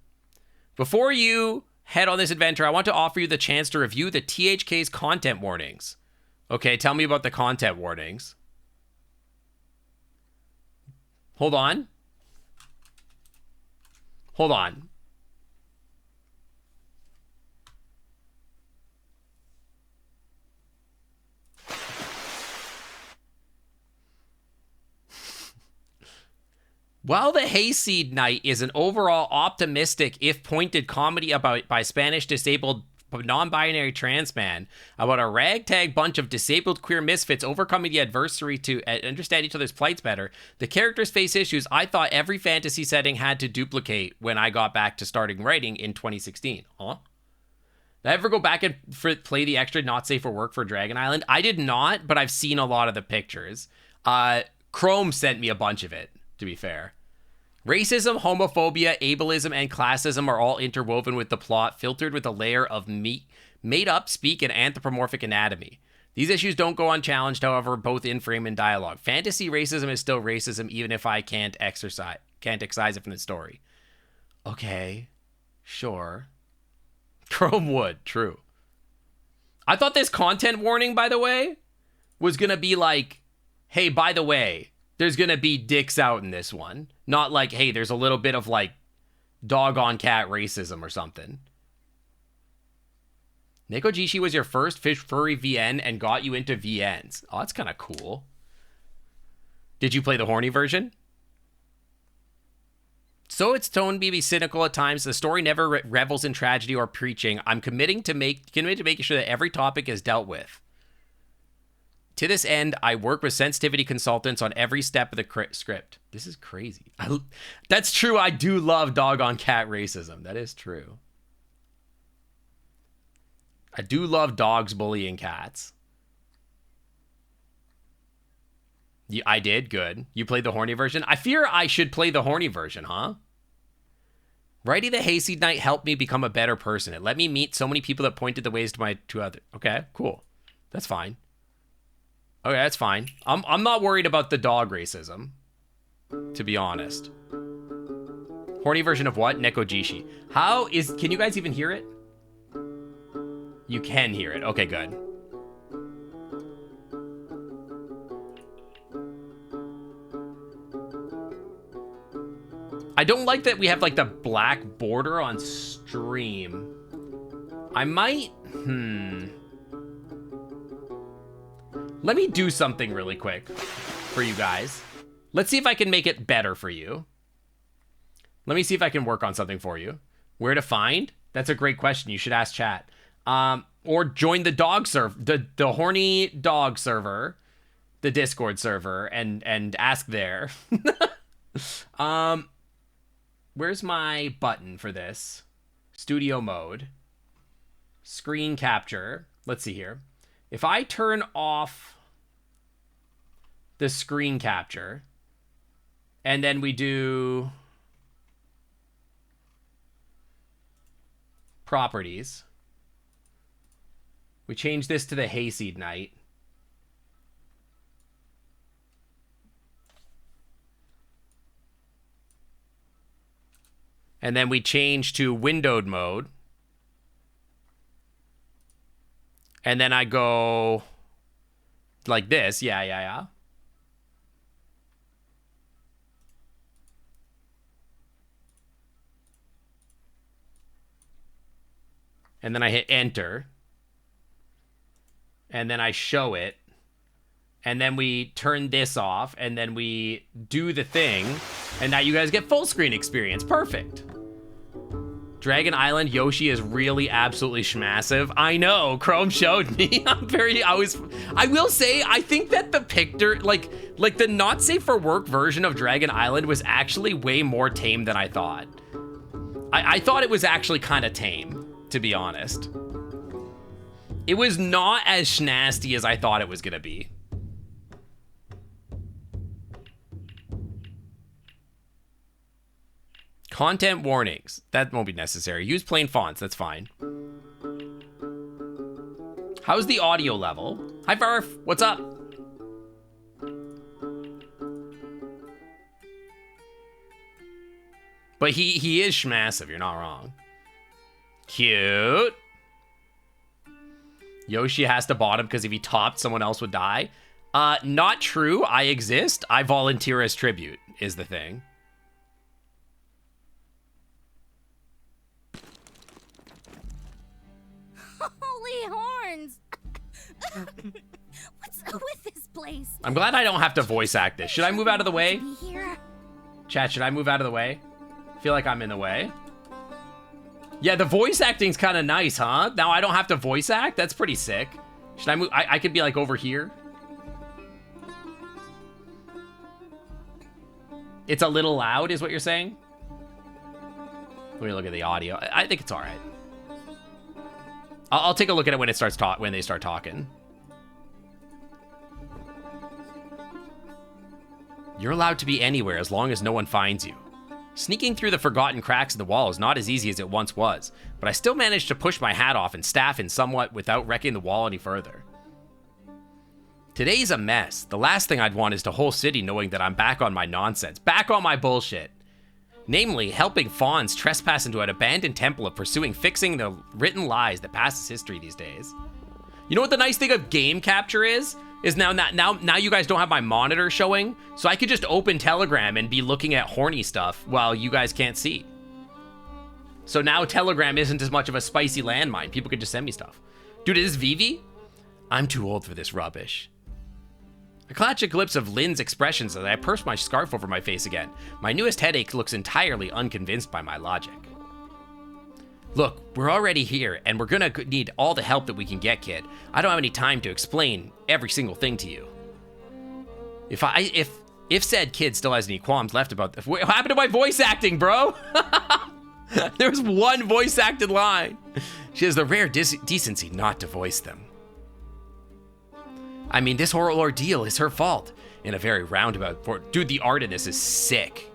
Before you head on this adventure, I want to offer you the chance to review the THK's content warnings. Okay, tell me about the content warnings. Hold on. Hold on. While the Hayseed Night is an overall optimistic, if pointed, comedy by Spanish disabled non-binary trans man about a ragtag bunch of disabled queer misfits overcoming the adversity to understand each other's plights better, the characters face issues I thought every fantasy setting had to duplicate when I got back to starting writing in 2016. Huh? Did I ever go back and play the extra not safe for work for Dragon Island? I did not, but I've seen a lot of the pictures. Chrome sent me a bunch of it, to be fair. Racism, homophobia, ableism, and classism are all interwoven with the plot, filtered with a layer of made-up speak and anthropomorphic anatomy. These issues don't go unchallenged, however, both in frame and dialogue. Fantasy racism is still racism, even if I can't excise it from the story. Okay, sure. Chrome wood, true. I thought this content warning, by the way, was gonna be like, hey, by the way, there's gonna be dicks out in this one. Not like, hey, there's a little bit of like dog on cat racism or something. Nekojishi was your first fish furry VN and got you into VNs. Oh, that's kind of cool. Did you play the horny version? So its tone may be cynical at times. The story never revels in tragedy or preaching. I'm committed to making sure that every topic is dealt with. To this end, I work with sensitivity consultants on every step of the script. This is crazy. That's true. I do love dog on cat racism. That is true. I do love dogs bullying cats. I did? Good. You played the horny version? I fear I should play the horny version, huh? Writing the Hayseed Night helped me become a better person. It let me meet so many people that pointed the ways to my two other... Okay, cool. That's fine. Okay, that's fine. I'm not worried about the dog racism, to be honest. Horny version of what? Nekojishi. Can you guys even hear it? You can hear it. Okay, good. I don't like that we have like the black border on stream. I might... Let me do something really quick for you guys. Let's see if I can make it better for you. Let me see if I can work on something for you. Where to find? That's a great question. You should ask chat. Or join the dog server, the horny dog server, the Discord server, and ask there. Where's my button for this? Studio mode. Screen capture. Let's see here. If I turn off the screen capture, and then we do properties, we change this to the Hayseed Night. And then we change to windowed mode. And then I go like this. Yeah. And then I hit enter. And then I show it. And then we turn this off. And then we do the thing. And now you guys get full screen experience. Perfect. Dragon Island Yoshi is really absolutely schmassive. I know, Chrome showed me. I will say, I think that the picture, like the not safe for work version of Dragon Island was actually way more tame than I thought. I thought it was actually kind of tame, to be honest. It was not as schnasty as I thought it was gonna be. Content warnings. That won't be necessary. Use plain fonts. That's fine. How's the audio level? Hi, Farf. What's up? But he is schmassive. You're not wrong. Cute. Yoshi has to bottom because if he topped, someone else would die. Not true. I exist. I volunteer as tribute is the thing. Holy horns! What's with this place? I'm glad I don't have to voice act this. Should I move out of the way? Here. Chat, should I move out of the way? I feel like I'm in the way. Yeah, the voice acting's kind of nice, huh? Now I don't have to voice act? That's pretty sick. Should I move? I could be like over here. It's a little loud, is what you're saying? Let me look at the audio. I think it's all right. I'll take a look at it when it starts when they start talking. You're allowed to be anywhere as long as no one finds you. Sneaking through the forgotten cracks of the wall is not as easy as it once was, but I still managed to push my hat off and staff in somewhat without wrecking the wall any further. Today's a mess. The last thing I'd want is the whole city knowing that I'm back on my nonsense. Back on my bullshit. Namely, helping fawns trespass into an abandoned temple of fixing the written lies that passes history these days. You know what the nice thing of game capture is? Is now you guys don't have my monitor showing, so I could just open Telegram and be looking at horny stuff while you guys can't see. So now Telegram isn't as much of a spicy landmine. People could just send me stuff. Dude, is this Vivi? I'm too old for this rubbish. I catch a glimpse of Lynn's expressions as I purse my scarf over my face again. My newest headache looks entirely unconvinced by my logic. Look, we're already here, and we're gonna need all the help that we can get, kid. I don't have any time to explain every single thing to you. If said kid still has any qualms left about what happened to my voice acting, bro? There's one voice acted line. She has the rare decency not to voice them. I mean, this whole ordeal is her fault. In a very roundabout form. Dude, the art in this is sick.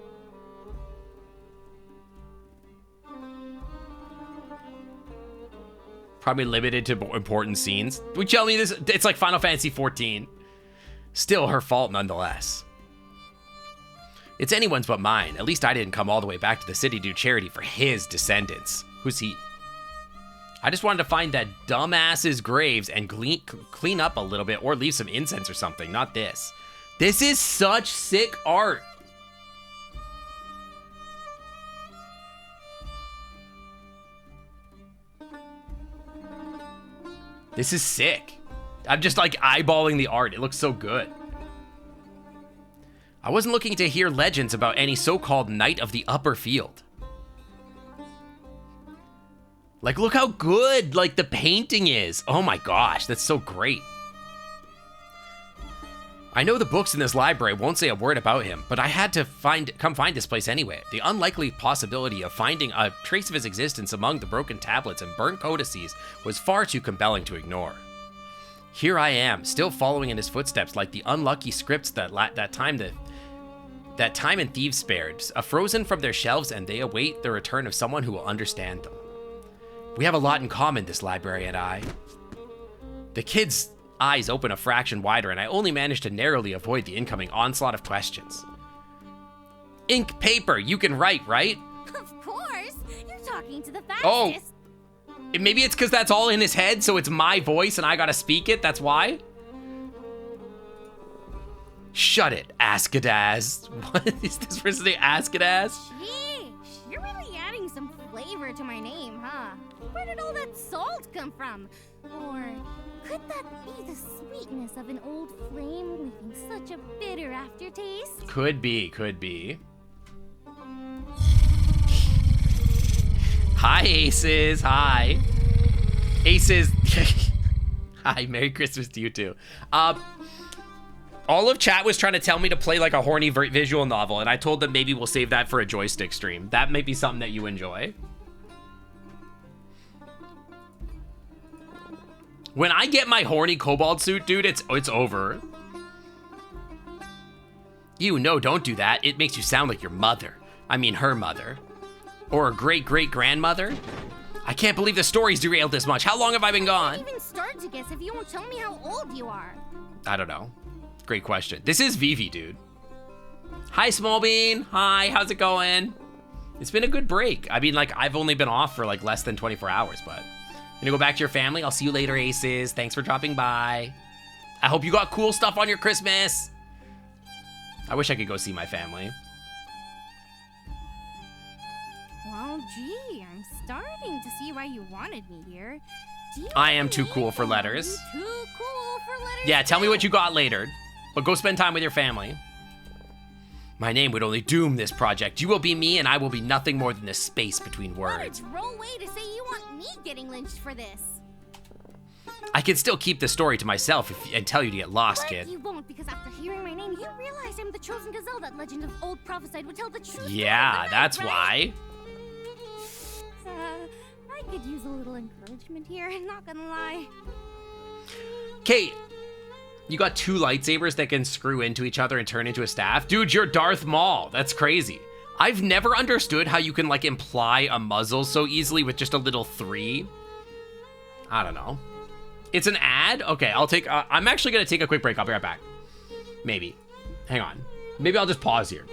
Probably limited to important scenes. We tell me this, it's like Final Fantasy 14. Still her fault nonetheless. It's anyone's but mine. At least I didn't come all the way back to the city to do charity for his descendants. Who's he? I just wanted to find that dumbass's graves and clean up a little bit or leave some incense or something, not this. This is such sick art. This is sick. I'm just like eyeballing the art. It looks so good. I wasn't looking to hear legends about any so-called Knight of the Upper Field. Like, look how good, like, the painting is. Oh my gosh, that's so great. I know the books in this library won't say a word about him, but I had to come find this place anyway. The unlikely possibility of finding a trace of his existence among the broken tablets and burnt codices was far too compelling to ignore. Here I am, still following in his footsteps like the unlucky scripts that time and thieves spared, frozen from their shelves, and they await the return of someone who will understand them. We have a lot in common, this library and I. The kid's eyes open a fraction wider, and I only managed to narrowly avoid the incoming onslaught of questions. Ink, paper, you can write, right? Of course! You're talking to the fastest! Oh! Maybe it's because that's all in his head, so it's my voice and I gotta speak it, that's why? Shut it, Askadaz. What is this person saying, Askadaz? Sheesh, you're really adding some flavor to my name, huh? Where did all that salt come from? Or could that be the sweetness of an old flame leaving such a bitter aftertaste? Could be, could be. Hi, Aces, hi. Aces, hi, Merry Christmas to you too. All of chat was trying to tell me to play like a horny visual novel, and I told them maybe we'll save that for a joystick stream. That might be something that you enjoy. When I get my horny kobold suit, dude, it's over. No, don't do that. It makes you sound like your mother. I mean, her mother. Or a great-great-grandmother. I can't believe the story's derailed this much. How long have I been gone? I can't even start to guess if you won't tell me how old you are. I don't know. Great question. This is Vivi, dude. Hi, Smallbean. Hi, how's it going? It's been a good break. I mean, like, I've only been off for like less than 24 hours, but I'm gonna go back to your family. I'll see you later, Aces. Thanks for dropping by. I hope you got cool stuff on your Christmas. I wish I could go see my family. Well, gee, I'm starting to see why you wanted me here. I am too cool for letters. Too cool for letters. Yeah, tell me what you got later. But go spend time with your family. My name would only doom this project. You will be me, and I will be nothing more than the space between words. What a droll way to say you want me getting lynched for this. I can still keep the story to myself and tell you to get lost, But kid. you won't, because after hearing my name, you realize I'm the chosen gazelle that legend of old prophesied would tell the truth. Yeah, that's right? why. I could use a little encouragement here, not gonna lie. Kate, you got two lightsabers that can screw into each other and turn into a staff? Dude, you're Darth Maul. That's crazy. I've never understood how you can, like, imply a muzzle so easily with just a little 3. I don't know. It's an ad? Okay, I'll take... I'm actually going to take a quick break. I'll be right back. Maybe. Hang on. Maybe I'll just pause here.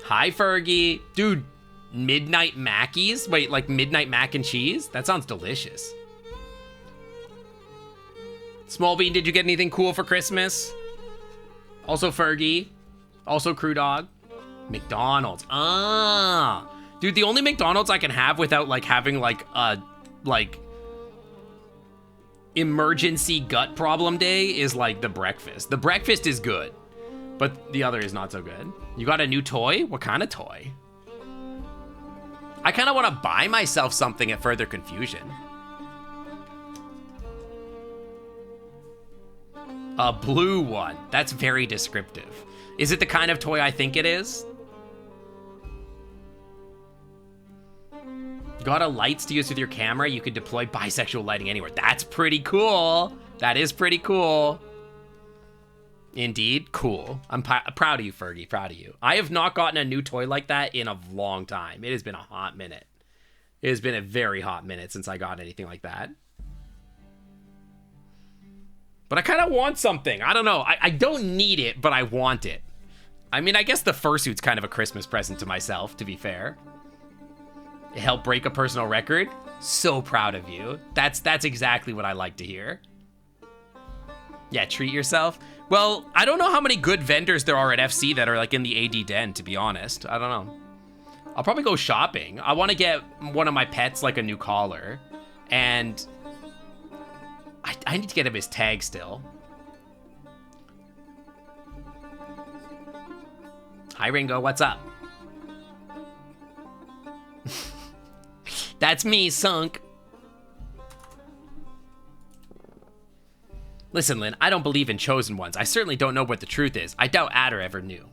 Hi, Fergie. Dude, Midnight Mackies? Wait, like Midnight Mac and Cheese? That sounds delicious. Smallbean, did you get anything cool for Christmas? Also Fergie. Also Crew Dog. McDonald's. Ah. Dude, the only McDonald's I can have without like having like a emergency gut problem day is like the breakfast. The breakfast is good, but the other is not so good. You got a new toy? What kind of toy? I kind of want to buy myself something at further confusion. A blue one. That's very descriptive. Is it the kind of toy I think it is? Got a lights to use with your camera. You could deploy bisexual lighting anywhere. That's pretty cool. That is pretty cool. Indeed, cool. I'm proud of you, Fergie. Proud of you. I have not gotten a new toy like that in a long time. It has been a hot minute. It has been a very hot minute since I got anything like that. But I kind of want something. I don't know. I don't need it, but I want it. I mean, I guess the fursuit's kind of a Christmas present to myself, to be fair. It helped break a personal record. So proud of you. That's exactly what I like to hear. Yeah, treat yourself. Well, I don't know how many good vendors there are at FC that are like in the AD den, to be honest. I don't know. I'll probably go shopping. I want to get one of my pets like a new collar. And I need to get him his tag still. Hi, Ringo. What's up? That's me, Sunk. Listen, Lynn, I don't believe in chosen ones. I certainly don't know what the truth is. I doubt Adder ever knew.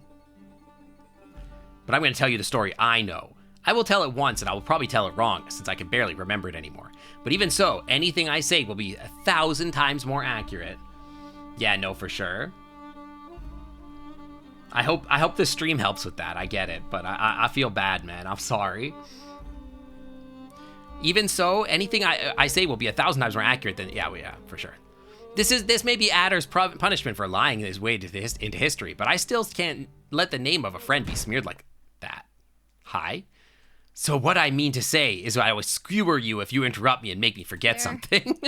But I'm going to tell you the story I know. I will tell it once, and I will probably tell it wrong, since I can barely remember it anymore. But even so, anything I say will be 1,000 times more accurate. Yeah, no, for sure. I hope the stream helps with that. I get it, but I feel bad, man. I'm sorry. Even so, anything I say will be 1,000 times more accurate than... Yeah, for sure. This may be Adder's punishment for lying his way into history, but I still can't let the name of a friend be smeared like that. Hi? So what I mean to say is I will skewer you if you interrupt me and make me forget something.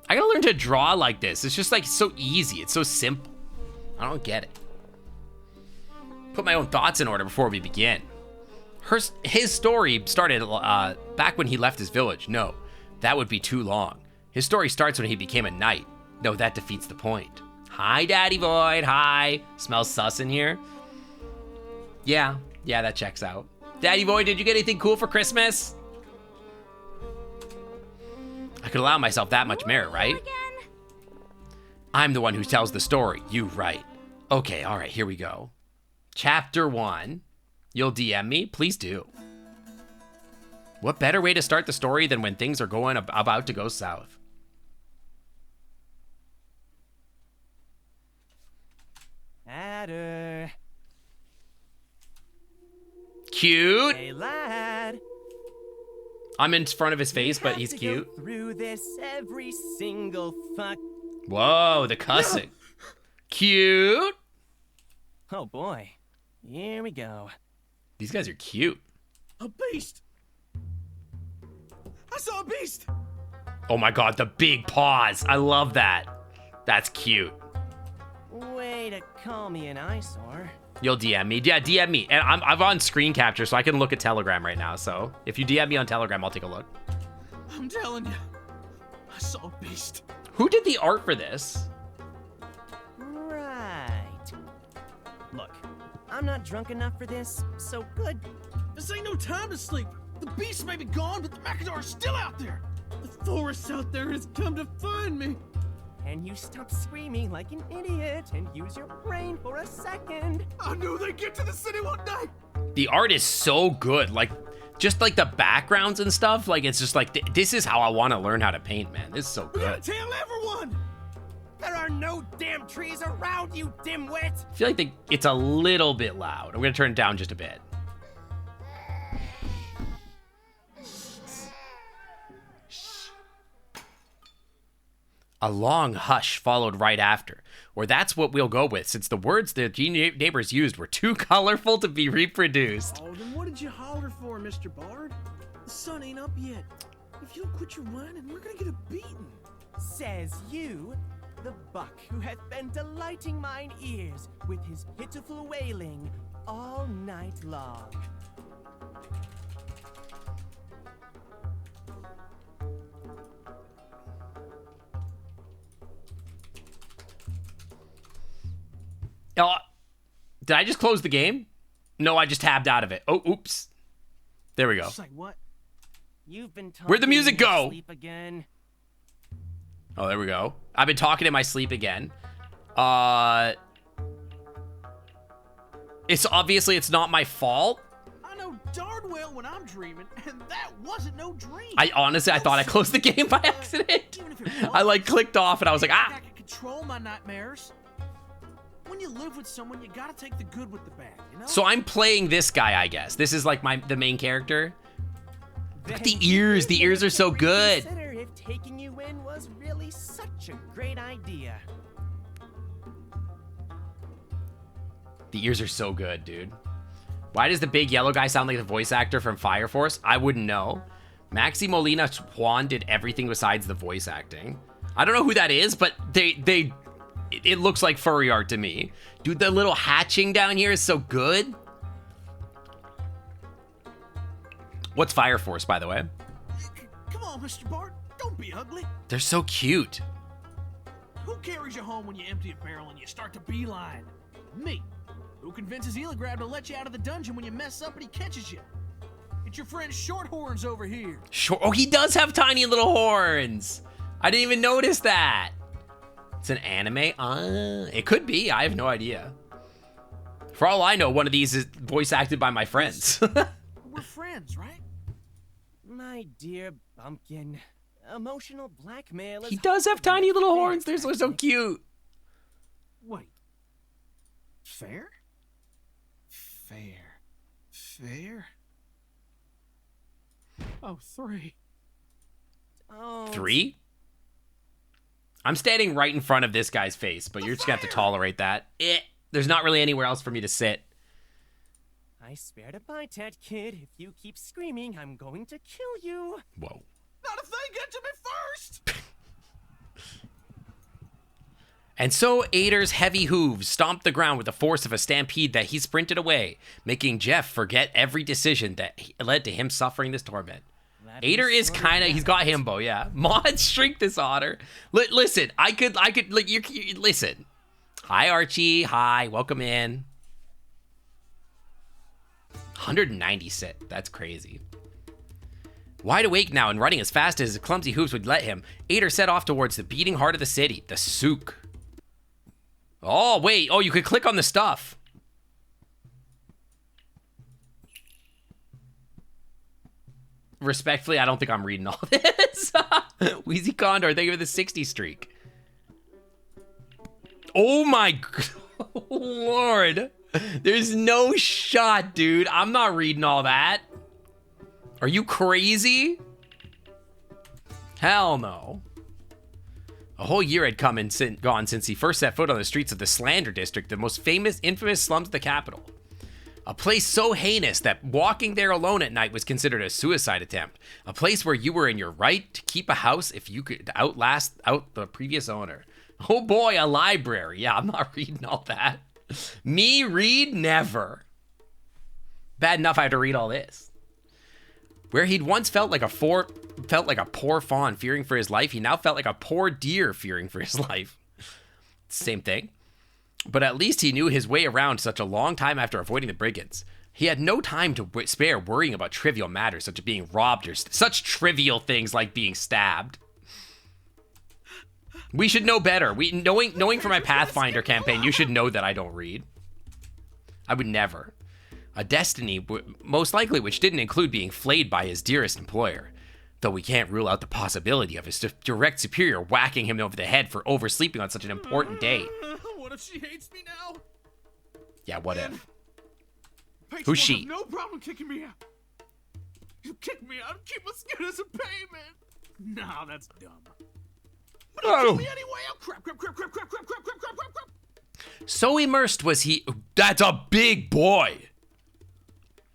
I gotta learn to draw like this. It's just like so easy. It's so simple. I don't get it. Put my own thoughts in order before we begin. His story started back when he left his village. No, that would be too long. His story starts when he became a knight. No, that defeats the point. Hi, Daddy Void. Hi. Smells sus in here. Yeah, that checks out. Daddy Void, did you get anything cool for Christmas? I could allow myself that much merit, right? I'm the one who tells the story. You right. Okay, all right, here we go. Chapter 1. You'll DM me? Please do. What better way to start the story than when things are about to go south? Adder. Cute. Hey, lad. I'm in front of his face, but he's cute. Go through this every single fuck. Whoa, the cussing. Cute. Oh boy. Here we go. These guys are cute. A beast! I saw a beast! Oh my god, the big paws. I love that. That's cute. Way to call me an eyesore. You'll DM me. Yeah, DM me. And I'm on screen capture, so I can look at Telegram right now. So if you DM me on Telegram, I'll take a look. I'm telling you, I saw a beast. Who did the art for this? Right. Look, I'm not drunk enough for this, so good. This ain't no time to sleep. The beast may be gone, but the Macadar is still out there. The forest out there has come to find me. Can you stop screaming like an idiot and use your brain for a second? I knew they'd get to the city one day. The art is so good. Like, just like the backgrounds and stuff. Like, it's just like, this is how I want to learn how to paint, man. This is so We good. gotta tell everyone. There are no damn trees around you, dimwit! I feel like it's a little bit loud. I'm going to turn it down just a bit. A long hush followed right after, or that's what we'll go with, since the words the neighbors used were too colorful to be reproduced. Oh, then what did you holler for, Mr. Bard? The sun ain't up yet. If you don't quit your whining, we're gonna get a beating. Says you, the buck who hath been delighting mine ears with his pitiful wailing all night long. Oh, did I just close the game? No, I just tabbed out of it. Oh, oops. There we go. It's like what? You've been talking Where'd the music in your go? sleep again. Oh, there we go. I've been talking in my sleep again. It's not my fault. I know darn well when I'm dreaming, and that wasn't no dream. I thought I closed the game by accident. Even if it was, I like clicked off and I was like, I ah. can control my nightmares. When you live with someone, you gotta take the good with the bad, you know? So I'm playing this guy, I guess. This is like the main character. Look at the ears. The ears are so good. Consider if taking you in was really such a great idea. The ears are so good, dude. Why does the big yellow guy sound like the voice actor from Fire Force? I wouldn't know. Maxi Molina Juan did everything besides the voice acting. I don't know who that is, but it looks like furry art to me. Dude, the little hatching down here is so good. What's Fire Force, by the way? Come on, Mr. Bart. Don't be ugly. They're so cute. Who carries you home when you empty a barrel and you start to beeline? Me. Who convinces Eligrab to let you out of the dungeon when you mess up and he catches you? It's your friend Shorthorns over here. Oh, he does have tiny little horns. I didn't even notice that. It's an anime? It could be. I have no idea. For all I know, one of these is voice acted by my friends. We're friends, right? My dear bumpkin, emotional blackmail is He does have hardly tiny a little fair horns. They're so tactic. cute. Wait. Fair? Fair? Oh, 3. Oh, 3? I'm standing right in front of this guy's face, but you're just gonna have to tolerate that. There's not really anywhere else for me to sit. I spared a bite at, kid. If you keep screaming, I'm going to kill you. Whoa. Not if they get to me first! And so Ader's heavy hooves stomped the ground with the force of a stampede that he sprinted away, making Jeff forget every decision that led to him suffering this torment. Ader is kind of, he's got himbo, yeah. Mods shrink this otter. Listen, I could, like, you listen. Hi, Archie. Hi, welcome in. 190 sit. That's crazy. Wide awake now and running as fast as his clumsy hooves would let him, Ader set off towards the beating heart of the city, the souk. Oh, wait. Oh, you could click on the stuff. Respectfully, I don't think I'm reading all this. Wheezy Condor, thank you for the 60 streak. Oh my Lord. There's no shot, dude. I'm not reading all that. Are you crazy? Hell no. A whole year had come and gone since he first set foot on the streets of the Slander District, the most infamous slums of the capital. A place so heinous that walking there alone at night was considered a suicide attempt. A place where you were in your right to keep a house if you could outlast the previous owner. Oh boy, a library. Yeah, I'm not reading all that. Me read? Never. Bad enough I had to read all this. Where he'd once felt like a poor fawn fearing for his life, he now felt like a poor deer fearing for his life. Same thing. But at least he knew his way around such a long time after avoiding the brigands. He had no time to spare worrying about trivial matters such as being robbed or such trivial things like being stabbed. We should know better. Knowing from my Pathfinder campaign, you should know that I don't read. I would never. A destiny, most likely, which didn't include being flayed by his dearest employer. Though we can't rule out the possibility of his direct superior whacking him over the head for oversleeping on such an important day. What if she hates me now? Yeah, what if? Paige Who's won't she? have no problem kicking me out. You kick me out and keep my skin as a payment. Nah, that's dumb. But you killed me anyway. Oh, crap. So immersed was he. That's a big boy.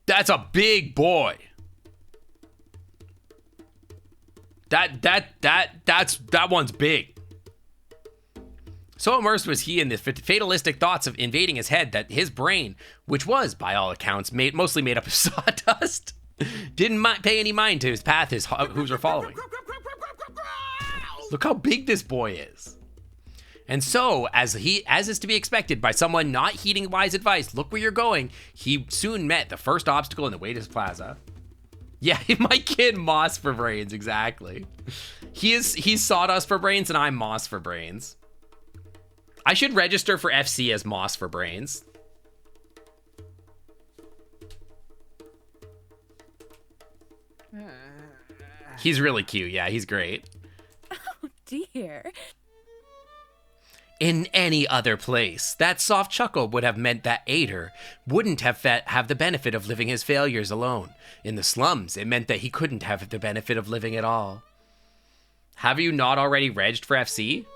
That's a big boy. That one's big. So immersed was he in the fatalistic thoughts of invading his head that his brain, which was, by all accounts, mostly made up of sawdust, didn't pay any mind to his path his hooves were following. Look how big this boy is. And so, as is to be expected by someone not heeding wise advice, look where you're going, he soon met the first obstacle in the way to his plaza. Yeah, my kid Moss for brains, exactly. He's sawdust for brains and I'm Moss for brains. I should register for FC as Moss for brains. He's really cute, yeah, he's great. Oh dear. In any other place, that soft chuckle would have meant that Ader wouldn't have the benefit of living his failures alone. In the slums, it meant that he couldn't have the benefit of living at all. Have you not already regged for FC?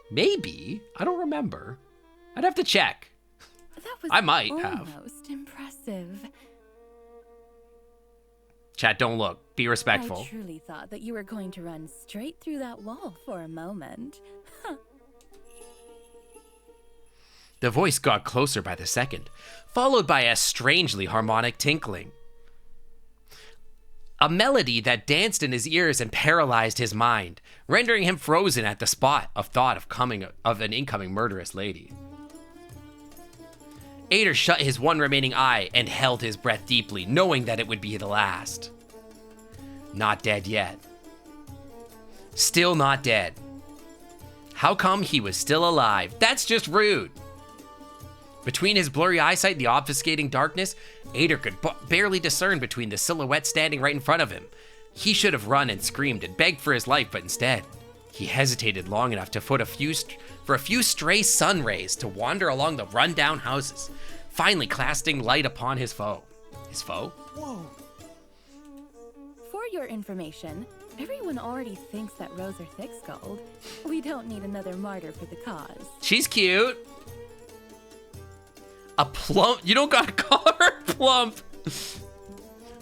Maybe. I don't remember. I'd have to check. That was I might have. Almost impressive. Chat, don't look. Be respectful. I truly thought that you were going to run straight through that wall for a moment. The voice got closer by the second, followed by a strangely harmonic tinkling. A melody that danced in his ears and paralyzed his mind, rendering him frozen at the spot of thought of an incoming murderous lady. Ader shut his one remaining eye and held his breath deeply, knowing that it would be the last. Not dead yet. Still not dead. How come he was still alive? That's just rude. Between his blurry eyesight and the obfuscating darkness, Ader could barely discern between the silhouette standing right in front of him. He should have run and screamed and begged for his life, but instead, he hesitated long enough for a few stray sun rays to wander along the run-down houses, finally casting light upon his foe. His foe? Whoa. For your information, everyone already thinks that Rose are thick-skulled. We don't need another martyr for the cause. She's cute. A plump, you don't gotta call her plump.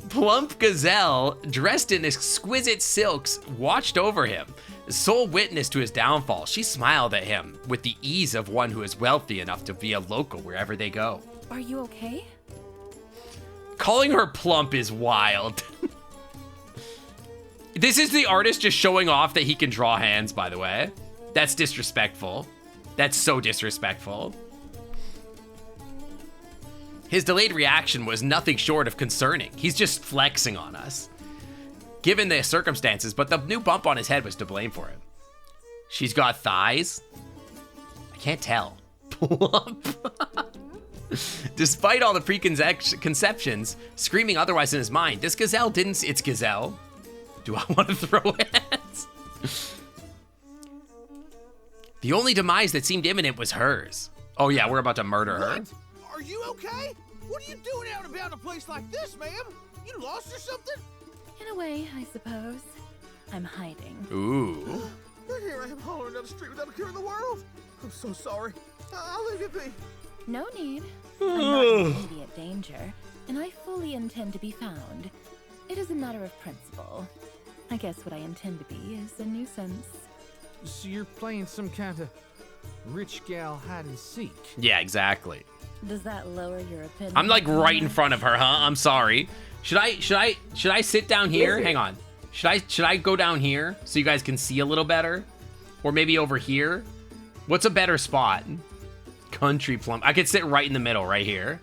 Plump gazelle, dressed in exquisite silks, watched over him, sole witness to his downfall. She smiled at him with the ease of one who is wealthy enough to be a local wherever they go. Are you okay? Calling her plump is wild. This is the artist just showing off that he can draw hands, by the way. That's disrespectful. That's so disrespectful. His delayed reaction was nothing short of concerning. He's just flexing on us, given the circumstances, but the new bump on his head was to blame for it. She's got thighs? I can't tell. Plump. Despite all the preconceptions screaming otherwise in his mind, this gazelle didn't. It's gazelle. Do I want to throw hands? The only demise that seemed imminent was hers. Oh yeah, we're about to murder her. What? Are you okay? What are you doing out and about in a place like this, ma'am? You lost or something? In a way, I suppose. I'm hiding. Ooh. Here I am hollering down the street without a care in the world. I'm so sorry. I'll leave you be. No need. I'm not in immediate danger, and I fully intend to be found. It is a matter of principle. I guess what I intend to be is a nuisance. So you're playing some kind of rich gal hide and seek. Yeah, exactly. Does that lower your opinion? I'm like right in front of her, huh? I'm sorry. Should I sit down here? Hang on. Should I go down here so you guys can see a little better? Or maybe over here? What's a better spot? Country plum. I could sit right in the middle, right here.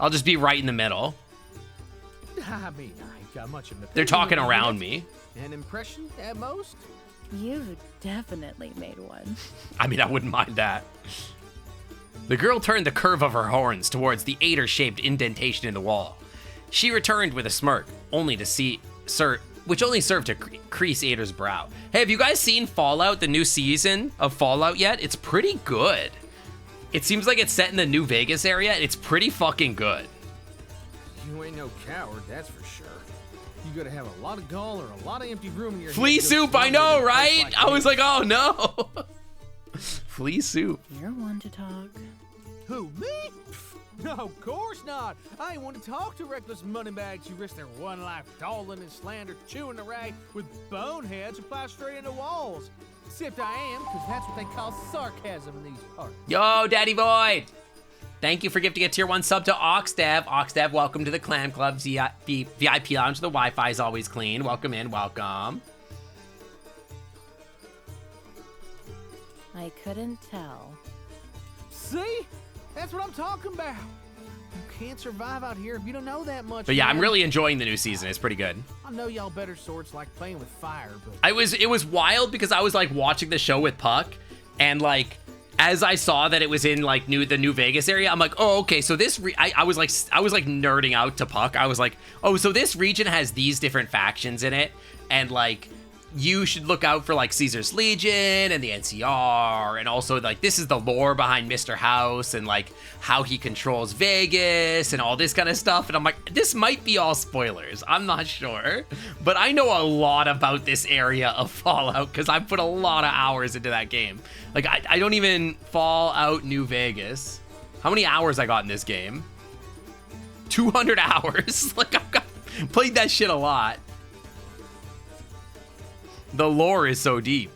I'll just be right in the middle. I mean, I ain't got much of an opinion. They're talking around me. An impression at most? You've definitely made one. I mean, I wouldn't mind that. The girl turned the curve of her horns towards the Ader-shaped indentation in the wall. She returned with a smirk, which only served to crease Ader's brow. Hey, have you guys seen Fallout, the new season of Fallout yet? It's pretty good. It seems like it's set in the New Vegas area. It's pretty fucking good. You ain't no no coward, that's for sure. You gotta have a lot of gall or a lot of empty room in your Flea head to soup, I slum know, in a place right? like I was this. like, oh no. Flea soup. You're one to talk. Who, me? No, of course not. I ain't want to talk to reckless moneybags who risk their one life dawdling and slander, chewing the rag with boneheads who plow straight into walls. Except I am, because that's what they call sarcasm in these parts. Yo, Daddy Void. Thank you for gifting a tier 1 sub to Oxdev. Oxdev, welcome to the Clan Club VIP Lounge. The Wi-Fi is always clean. Welcome in, welcome. I couldn't tell. See? That's what I'm talking about. You can't survive out here if you don't know that much. But yeah, I'm man. really enjoying the new season. It's pretty good. I know y'all better sorts like playing with fire, but It was wild because I was like watching the show with Puck, and like as I saw that it was in like the New Vegas area, I'm like, oh, okay. So this I was like nerding out to Puck. I was like, oh, so this region has these different factions in it, and like you should look out for like Caesar's Legion and the NCR, and also like this is the lore behind Mr. House and like how he controls Vegas and all this kind of stuff. And I'm like, this might be all spoilers. I'm not sure, but I know a lot about this area of Fallout because I put a lot of hours into that game. Like I don't even Fallout New Vegas. How many hours I got in this game? 200 hours. Like I've played that shit a lot. The lore is so deep.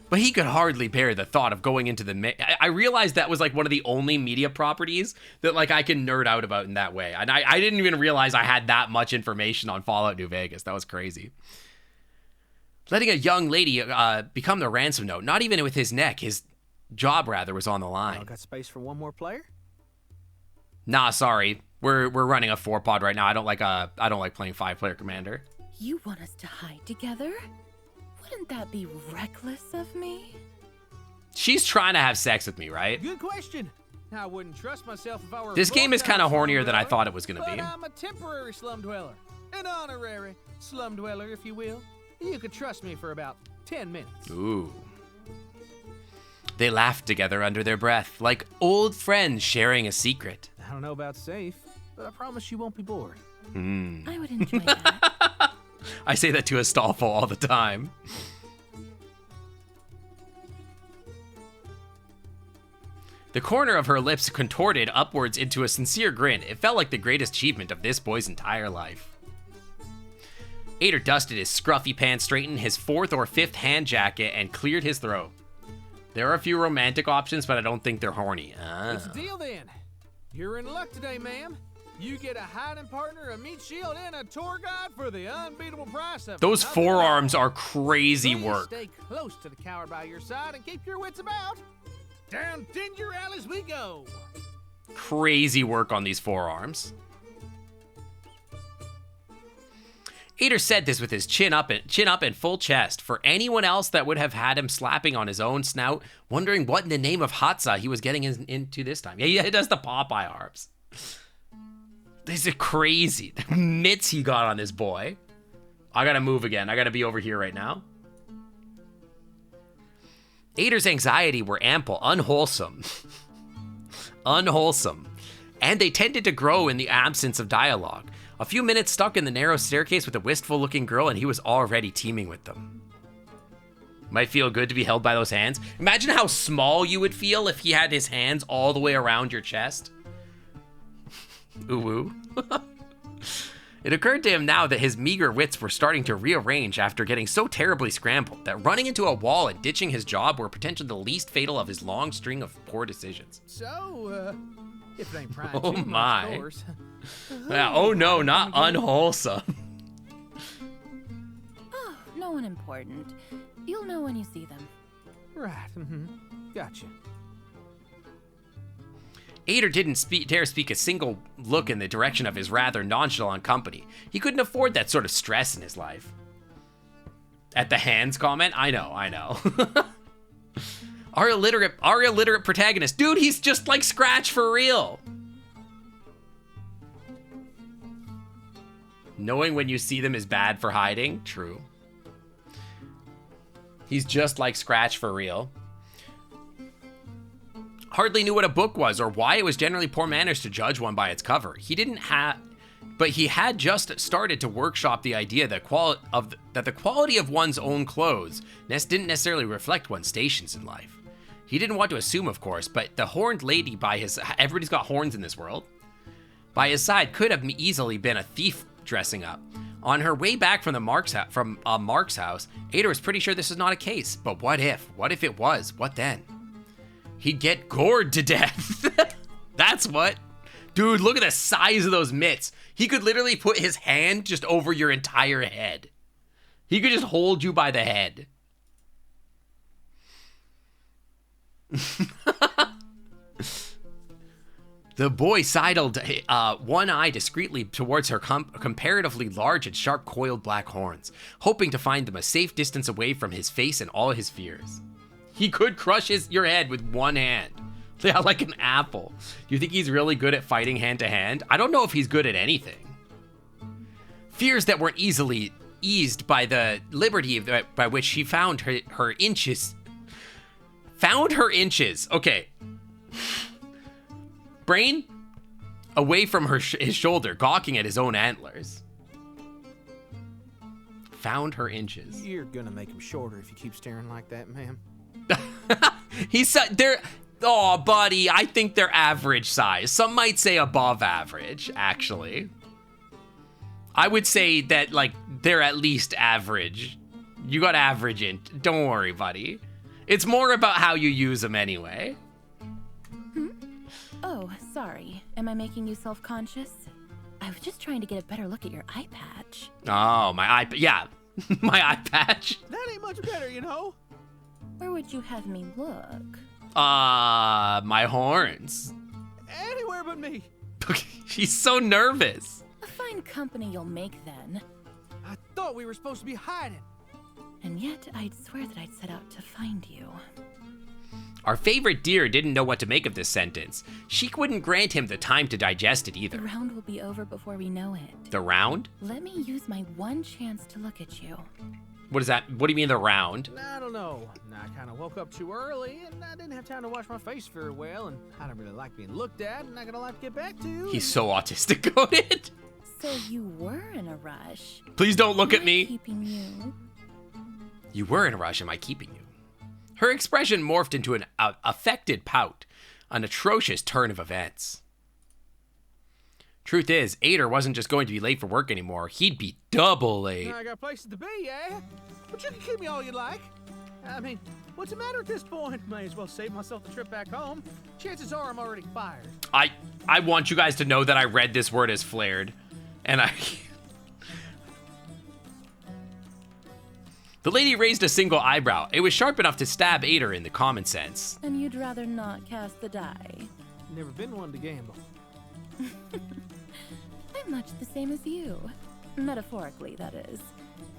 But he could hardly bear the thought of going into the... I realized that was like one of the only media properties that like I can nerd out about in that way. And I didn't even realize I had that much information on Fallout New Vegas. That was crazy. Letting a young lady become the ransom note, not even with his neck, his job rather, was on the line. y'all got space for one more player? Nah, sorry. We're running a 4-pod right now. I don't like playing 5-player commander. You want us to hide together? Wouldn't that be reckless of me? She's trying to have sex with me, right? Good question. I wouldn't trust myself if I were. This a game is full-time kind of slum hornier than I dweller, thought it was going to but be. I'm a temporary slum dweller, an honorary slum dweller, if you will. You could trust me for about 10 minutes. Ooh. They laughed together under their breath, like old friends sharing a secret. I don't know about safe, but I promise you won't be bored. I would enjoy that. I say that to Astolfo all the time. The corner of her lips contorted upwards into a sincere grin. It felt like the greatest achievement of this boy's entire life. Ader dusted his scruffy pants, straightened his 4th or 5th hand jacket, and cleared his throat. There are a few romantic options, but I don't think they're horny. What's the deal then? You're in luck today, ma'am. You get a hiding partner, a meat shield, and a tour guide for the unbeatable price of Those nothing. forearms are crazy So you work. Stay close to the coward by your side and keep your wits about. Down danger alleys we go. Crazy work on these forearms. Ader said this with his chin up and full chest. For anyone else, that would have had him slapping on his own snout, wondering what in the name of Hatsa he was getting into this time. Yeah, it does the Popeye arms. These are crazy. The mitts he got on this boy. I gotta move again. I gotta be over here right now. Ader's anxiety were ample, unwholesome. Unwholesome. And they tended to grow in the absence of dialogue. A few minutes stuck in the narrow staircase with a wistful-looking girl, and he was already teeming with them. Might feel good to be held by those hands. Imagine how small you would feel if he had his hands all the way around your chest. Ooh. It occurred to him now that his meager wits were starting to rearrange after getting so terribly scrambled that running into a wall and ditching his job were potentially the least fatal of his long string of poor decisions. So, if it ain't prime Oh too much, my. of course. Yeah, oh no, not unwholesome. Oh, no one important. You'll know when you see them. Right, gotcha. Ader didn't dare speak a single look in the direction of his rather nonchalant company. He couldn't afford that sort of stress in his life. At the hands comment? I know. Our illiterate protagonist. Dude, he's just like Scratch for real. Knowing when you see them is bad for hiding. True. He's just like Scratch for real. Hardly knew what a book was or why it was generally poor manners to judge one by its cover. He didn't But he had just started to workshop the idea that the quality of one's own clothes didn't necessarily reflect one's stations in life. He didn't want to assume, of course, but the horned lady everybody's got horns in this world, by his side could have easily been a thief dressing up. On her way back from Mark's house, Ada was pretty sure this is not a case. But what if? What if it was? What then? He'd get gored to death. That's what. Dude, look at the size of those mitts. He could literally put his hand just over your entire head. He could just hold you by the head. The boy sidled one eye discreetly towards her comparatively large and sharp coiled black horns, hoping to find them a safe distance away from his face and all his fears. He could crush your head with one hand. Yeah, like an apple. Do you think he's really good at fighting hand to hand? I don't know if he's good at anything. Fears that weren't easily eased by the liberty by which she found her inches. Found her inches. Okay. Brain away from his shoulder, gawking at his own antlers. Found her inches. You're gonna make him shorter if you keep staring like that, ma'am. They're, oh, buddy, I think they're average size. Some might say above average, actually. I would say that, like, they're at least average. You got average in. Don't worry, buddy. It's more about how you use them anyway. Oh, sorry. Am I making you self-conscious? I was just trying to get a better look at your eye patch. Oh, my eye... Yeah, my eye patch. That ain't much better, you know? Where would you have me look? My horns. Anywhere but me. She's so nervous. A fine company you'll make, then. I thought we were supposed to be hiding. And yet, I'd swear that I'd set out to find you. Our favorite deer didn't know what to make of this sentence. She wouldn't grant him the time to digest it either. The round will be over before we know it. The round? Let me use my one chance to look at you. What is that? What do you mean the round? I don't know. I kind of woke up too early, and I didn't have time to wash my face very well, and I don't really like being looked at, and I got a lot to get back to. He's so autistic on it. So you were in a rush. Please don't look at me. Keeping you. You were in a rush. Am I keeping you? Her expression morphed into an affected pout, an atrocious turn of events. Truth is, Ader wasn't just going to be late for work anymore. He'd be double late. I got places to be, yeah? But you can keep me all you like. I mean, what's the matter at this point? May as well save myself the trip back home. Chances are I'm already fired. I want you guys to know that I read this word as flared. And The lady raised a single eyebrow. It was sharp enough to stab Ader in the common sense. And you'd rather not cast the die. Never been one to gamble. I'm much the same as you. Metaphorically, that is.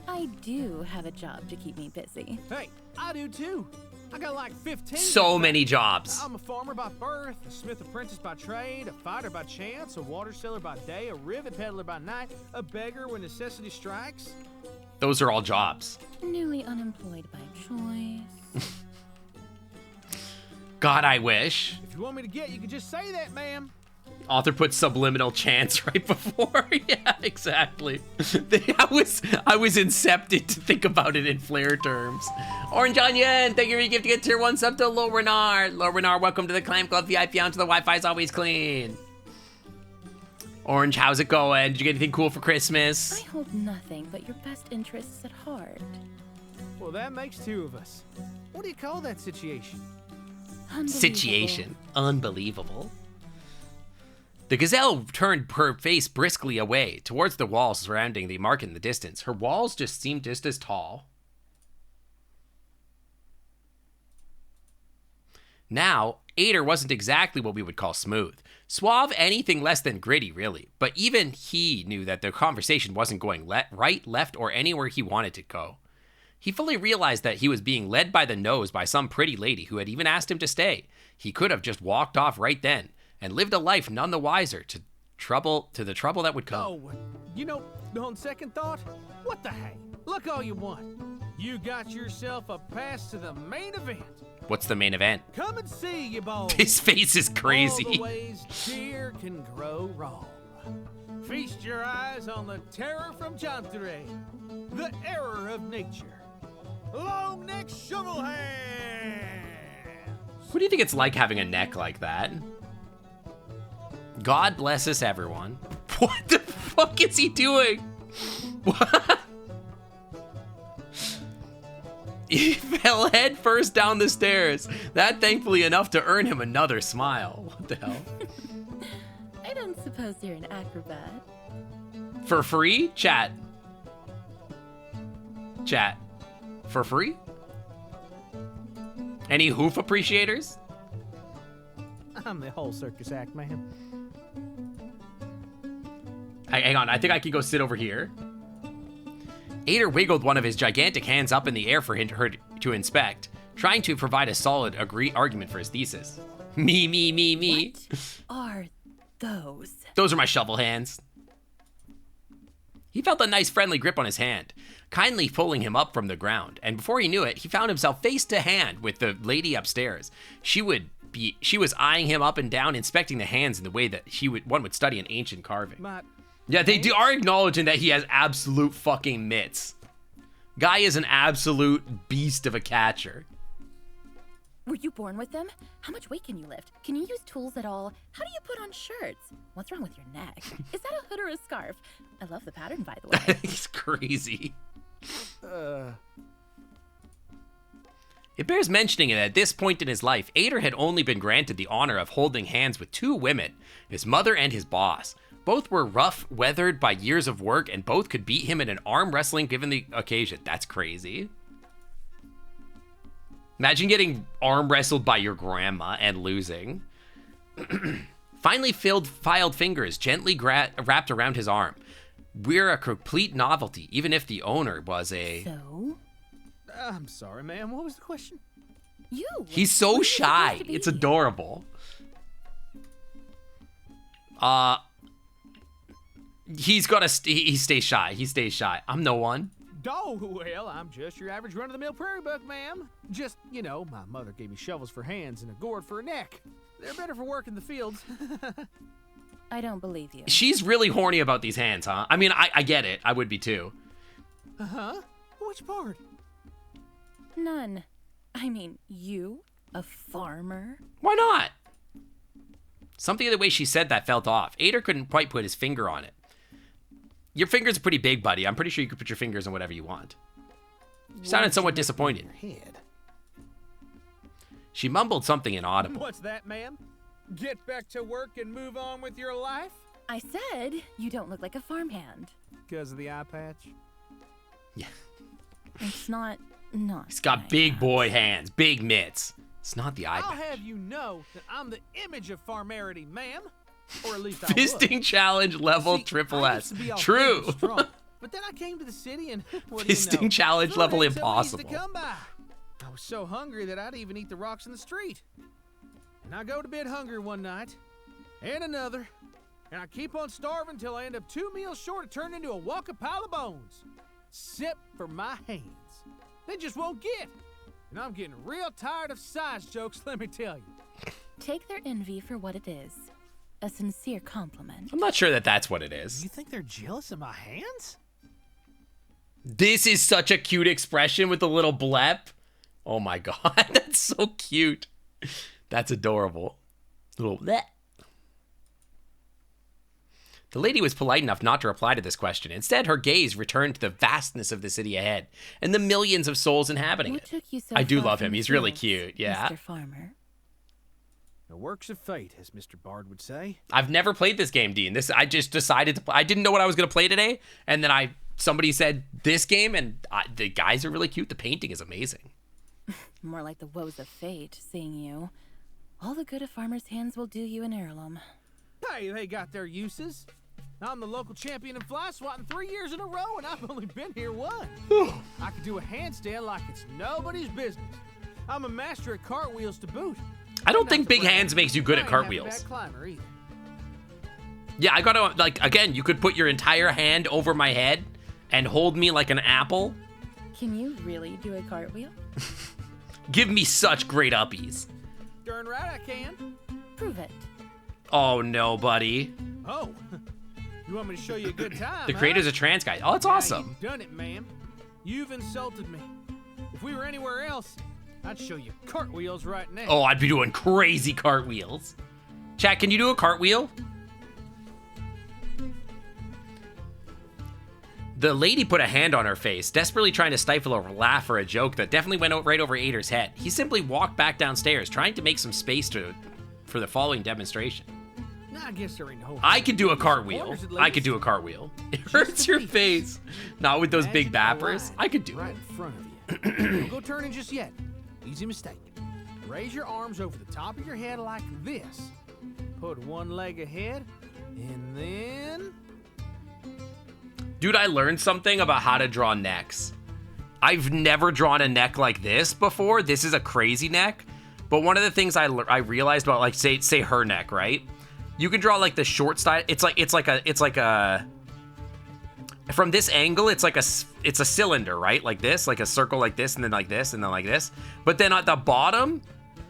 I do have a job to keep me busy. Hey, I do too. I got like 15. So many jobs. I'm a farmer by birth, a smith apprentice by trade, a fighter by chance, a water seller by day, a rivet peddler by night, a beggar when necessity strikes. Those are all jobs. Newly unemployed by choice. God, I wish. If you want me to get, you can just say that, ma'am. Author put subliminal chance right before. Yeah, exactly. I was incepted to think about it in flair terms. Orange Onion, thank you for your gift to get tier 1 sub to Lo Renard. Lo Renard, welcome to the Clam Club VIP Lounge. The Wi-Fi's always clean. Orange, how's it going? Did you get anything cool for Christmas? I hold nothing but your best interests at heart. Well, that makes two of us. What do you call that situation? Situation. Unbelievable. The gazelle turned her face briskly away towards the walls surrounding the market in the distance. Her walls just seemed just as tall. Now, Ader wasn't exactly what we would call smooth. Suave, anything less than gritty, really. But even he knew that the conversation wasn't going right, left, or anywhere he wanted to go. He fully realized that he was being led by the nose by some pretty lady who had even asked him to stay. He could have just walked off right then and lived a life none the wiser to the trouble that would come. Oh, you know, on second thought, what the heck? Look all you want. You got yourself a pass to the main event. What's the main event? Come and see, you boys. His face is crazy. All the ways deer can grow wrong. Feast your eyes on the terror from Chantre, the error of nature. Long neck shovel hands! What do you think it's like having a neck like that? God bless us, everyone. What the fuck is he doing? What? He fell head first down the stairs. That thankfully enough to earn him another smile. What the hell? I don't suppose you're an acrobat. For free? Chat. Chat. For free? Any hoof appreciators? I'm the whole circus act, man. Hang on, I think I can go sit over here. Ader wiggled one of his gigantic hands up in the air for her to inspect, trying to provide a solid argument for his thesis. Me. What are those? Those are my shovel hands. He felt a nice friendly grip on his hand, kindly pulling him up from the ground, and before he knew it, he found himself face to hand with the lady upstairs. She was eyeing him up and down, inspecting the hands in the way that one would study an ancient carving. Yeah, they are acknowledging that he has absolute fucking mitts. Guy is an absolute beast of a catcher. Were you born with them? How much weight can you lift? Can you use tools at all? How do you put on shirts? What's wrong with your neck? Is that a hood or a scarf? I love the pattern, by the way. He's crazy. It bears mentioning that at this point in his life, Ader had only been granted the honor of holding hands with two women, his mother and his boss. Both were rough, weathered by years of work, and both could beat him in an arm wrestling given the occasion. That's crazy. Imagine getting arm wrestled by your grandma and losing. Finally filed fingers gently wrapped around his arm. We're a complete novelty, even if the owner was a... So? I'm sorry, ma'am. What was the question? You. He's so shy. It's adorable. He stays shy. He stays shy. I'm no one. Oh, well, I'm just your average run-of-the-mill prairie buck, ma'am. Just, my mother gave me shovels for hands and a gourd for a neck. They're better for work in the fields. I don't believe you. She's really horny about these hands, huh? I mean, I get it. I would be too. Uh-huh. Which part? None. I mean, you? A farmer? Why not? Something in the way she said that felt off. Ader couldn't quite put his finger on it. Your fingers are pretty big, buddy. I'm pretty sure you could put your fingers on whatever you want. She sounded somewhat disappointed. She mumbled something inaudible. What's that, ma'am? Get back to work and move on with your life? I said you don't look like a farmhand. Because of the eye patch? Yeah. It's not He's got big boy hands, big mitts. It's not the eye patch. I'll have you know that I'm the image of farmarity, ma'am. Or at least I Fisting was. challenge level triple S. True. Strong, but then I came to the city and Fisting challenge level impossible. To come by. I was so hungry that I'd even eat the rocks in the street. And I go to bed hungry one night, and another, and I keep on starving till I end up 2 meals short of turning into a walking pile of bones. Except for my hands. They just won't get. And I'm getting real tired of size jokes, let me tell you. Take their envy for what it is. A sincere compliment. I'm not sure that that's what it is. You think they're jealous of my hands? This is such a cute expression with the little blep. Oh my god, that's so cute. That's adorable. Little bleh. The lady was polite enough not to reply to this question. Instead, her gaze returned to the vastness of the city ahead and the millions of souls inhabiting it. Took you so I do far love from him. the He's really fields, cute. Yeah. Mr. Farmer. The works of fate, as Mr. Bard would say. I've never played this game, Dean. I just decided to play. I didn't know what I was going to play today, and then somebody said this game, and the guys are really cute. The painting is amazing. More like the woes of fate, seeing you. All the good a farmer's hands will do you an heirloom. Hey, they got their uses. I'm the local champion in fly swatting 3 years in a row, and I've only been here one. I can do a handstand like it's nobody's business. I'm a master at cartwheels to boot. I don't think big hands makes you good at cartwheels. Yeah, I gotta, again, you could put your entire hand over my head and hold me like an apple. Can you really do a cartwheel? Give me such great uppies. Darn right I can. Prove it. Oh no, buddy. Oh, You want me to show you a good time? The creator's a trans guy. Oh, that's awesome. You've done it, ma'am. You've insulted me. If we were anywhere else, I'd show you cartwheels right now. Oh, I'd be doing crazy cartwheels. Chat, can you do a cartwheel? The lady put a hand on her face, desperately trying to stifle a laugh or a joke that definitely went right over Ader's head. He simply walked back downstairs, trying to make some space for the following demonstration. I guess there ain't no. I could do a cartwheel. I could do a cartwheel. It hurts your face. Not with those big bappers. I could do right it. in front of you. Don't go turning just yet. Easy mistake. Raise your arms over the top of your head like this. Put one leg ahead, and then... Dude, I learned something about how to draw necks. I've never drawn a neck like this before. This is a crazy neck. But one of the things I realized about, like, say her neck, right? You can draw like the short style. It's like a. From this angle, it's a cylinder, right? Like this, like a circle, like this, and then like this, and then like this. But then at the bottom,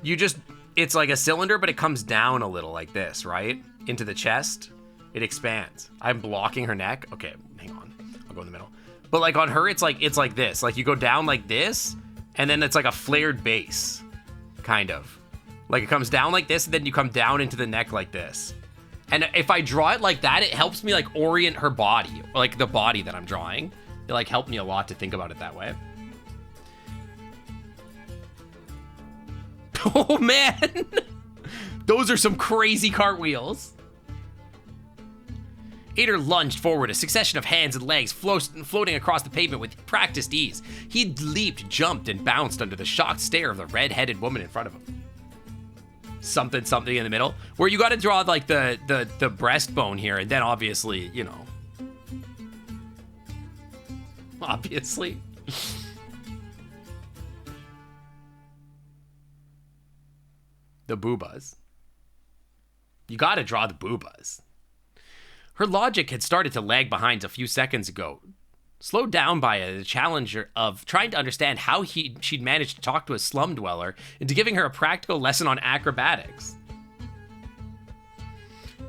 it's like a cylinder, but it comes down a little like this, right? Into the chest, it expands. I'm blocking her neck. Okay, hang on. I'll go in the middle. But like on her, it's like this. Like you go down like this, and then it's like a flared base, kind of. Like it comes down like this, and then you come down into the neck like this. And if I draw it like that, it helps me like orient her body, like the body that I'm drawing. It like helped me a lot to think about it that way. Oh man, those are some crazy cartwheels. Ader lunged forward, a succession of hands and legs floating across the pavement with practiced ease. He leaped, jumped, and bounced under the shocked stare of the red-headed woman in front of him. Something in the middle, where you got to draw like the breastbone here, and then obviously, you know, obviously. The boobas. You got to draw the boobas. Her logic had started to lag behind a few seconds ago, slowed down by the challenger of trying to understand how she'd managed to talk to a slum dweller into giving her a practical lesson on acrobatics.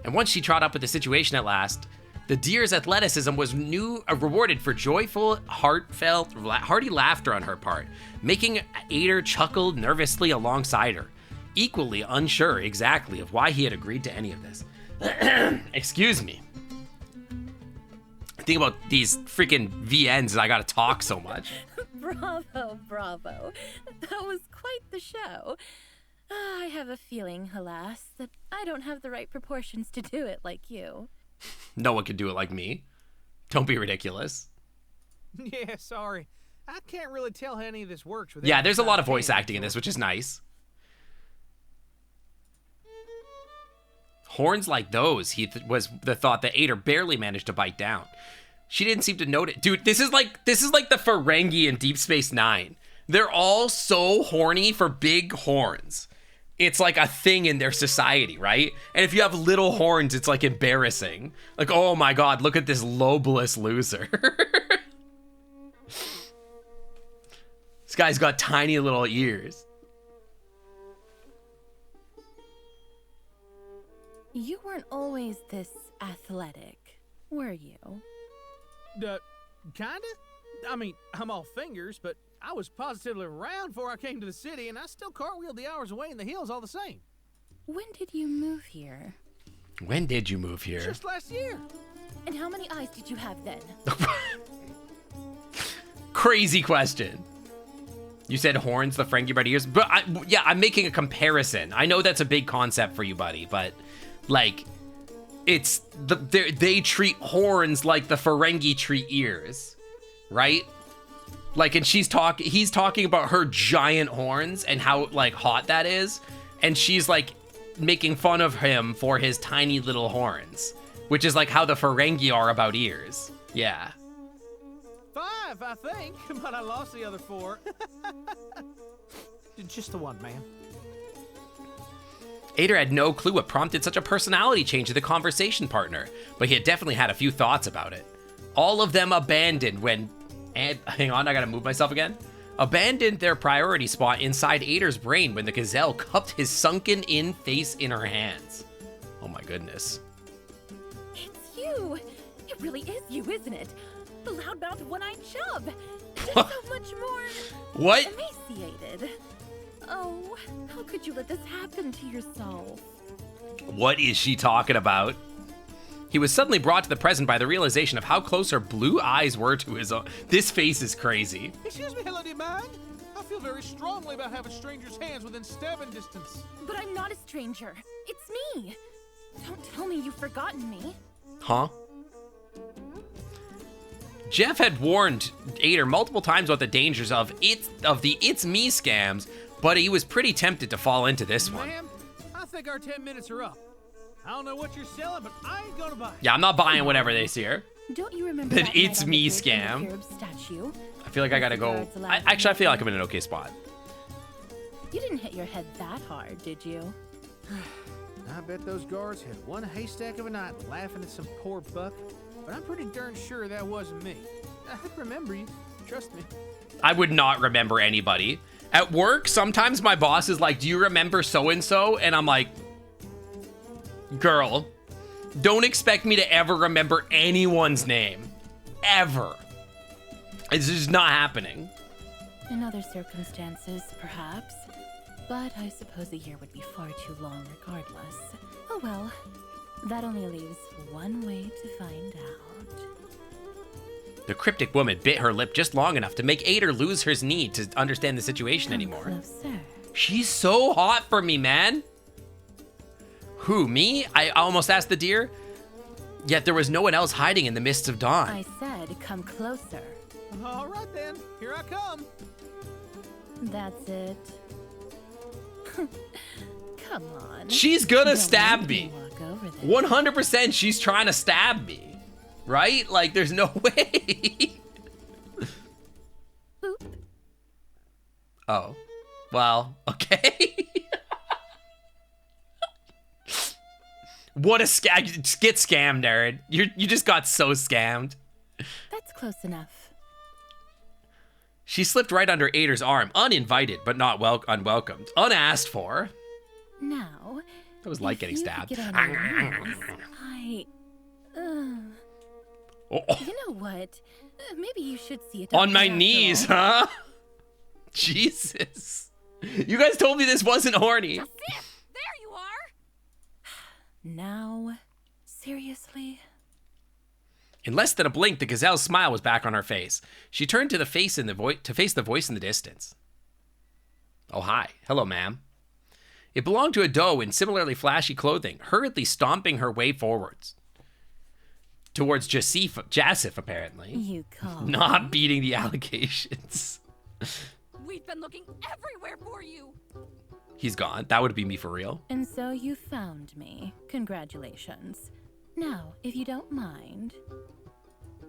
And once she trod up with the situation at last, the deer's athleticism was rewarded for joyful, heartfelt, hearty laughter on her part, making Ader chuckle nervously alongside her, equally unsure exactly of why he had agreed to any of this. Excuse me. Think about these freaking VNs and I gotta talk so much. Bravo, bravo. That was quite the show. I have a feeling, alas, that I don't have the right proportions to do it like you. No one can do it like me. Don't be ridiculous. Yeah, sorry. I can't really tell how any of this works with. Yeah, there's a lot of voice acting in this, which is nice. Horns like those, was the thought that Ader barely managed to bite down. She didn't seem to notice. Dude, this is like the Ferengi in Deep Space Nine. They're all so horny for big horns. It's like a thing in their society, right? And if you have little horns, it's like embarrassing. Like, oh my god, look at this lobeless loser. This guy's got tiny little ears. You weren't always this athletic, were you? Kinda? I mean, I'm all fingers, but I was positively around before I came to the city, and I still cartwheeled the hours away in the hills all the same. When did you move here? When did you move here? Just last year. And how many eyes did you have then? Crazy question. You said horns, the Ferengi red ears, but I'm making a comparison. I know that's a big concept for you, buddy, but like, it's they treat horns like the Ferengi treat ears, right? Like, and he's talking about her giant horns and how like hot that is, and she's like making fun of him for his tiny little horns, which is like how the Ferengi are about ears. Yeah. 5, I think, but I lost the other 4. Just the one, man. Ader had no clue what prompted such a personality change in the conversation partner, but he had definitely had a few thoughts about it. All of them abandoned hang on, I gotta move myself again. Abandoned their priority spot inside Ader's brain when the gazelle cupped his sunken-in face in her hands. Oh my goodness. It's you! It really is you, isn't it? The loudmouth one-eyed chub. Just so much more What? emaciated. Oh, how could you let this happen to yourself? What is she talking about? He was suddenly brought to the present by the realization of how close her blue eyes were to his own. This face is crazy. Excuse me, hello, dear man. I feel very strongly about having strangers' hands within stabbing distance. But I'm not a stranger. It's me. Don't tell me you've forgotten me. Huh? Jeff had warned Ader multiple times about the dangers of the It's Me scams, but he was pretty tempted to fall into this one. Ma'am, I think our 10 minutes are up. I don't know what you're selling, but I ain't gonna buy it. Yeah, I'm not buying whatever they see here. Don't you remember That that It's night on Me the bridge scam. under the Cherub statue? I feel like I gotta go. Actually, I feel like I'm in an okay spot. You didn't hit your head that hard, did you? I bet those guards had one haystack of a night laughing at some poor buck, but I'm pretty darn sure that wasn't me. I remember you. Trust me. I would not remember anybody. At work, sometimes my boss is like, do you remember so-and-so? And I'm like, girl, don't expect me to ever remember anyone's name. Ever. It's just not happening. In other circumstances, perhaps. But I suppose a year would be far too long regardless. Oh well. That only leaves one way to find out. The cryptic woman bit her lip just long enough to make Ader lose his need to understand the situation anymore. Closer. She's so hot for me, man. Who, me? I almost asked the deer. Yet there was no one else hiding in the mists of dawn. I said come closer. All right then, here I come. That's it. Come on. She's gonna Don't stab make me. Walk over there. 100% she's trying to stab me. Right? Like, there's no way. Boop. Oh. Well, okay. What a scam. Get scammed, Aaron. You just got so scammed. That's close enough. She slipped right under Ader's arm, uninvited, but not unwelcomed. Unasked for. Now. That was like if getting you stabbed. could get on your knees, Oh. You know what? Maybe you should see a doctor On my after knees, all. huh? Jesus. You guys told me this wasn't horny. Just sit. There you are. Now, seriously? In less than a blink, the gazelle's smile was back on her face. She turned to face the voice in the distance. Oh, hi. Hello, ma'am. It belonged to a doe in similarly flashy clothing, hurriedly stomping her way forwards. Towards Jasif, apparently. You call. Not beating the allegations. We've been looking everywhere for you. He's gone. That would be me for real. And so you found me. Congratulations. Now, if you don't mind.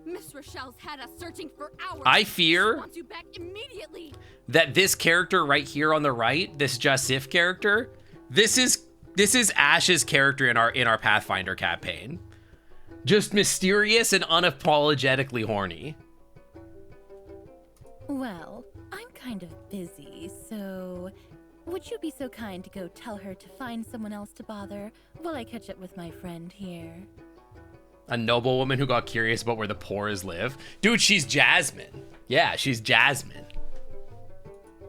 Miss Rochelle's had us searching for hours. I fear She wants you back immediately. that this character right here on the right, this Jasif character, this is Ash's character in our Pathfinder campaign. Just mysterious and unapologetically horny. Well, I'm kind of busy, so would you be so kind to go tell her to find someone else to bother while I catch up with my friend here? A noble woman who got curious about where the poor's live. Dude, she's Jasmine. Yeah, she's Jasmine.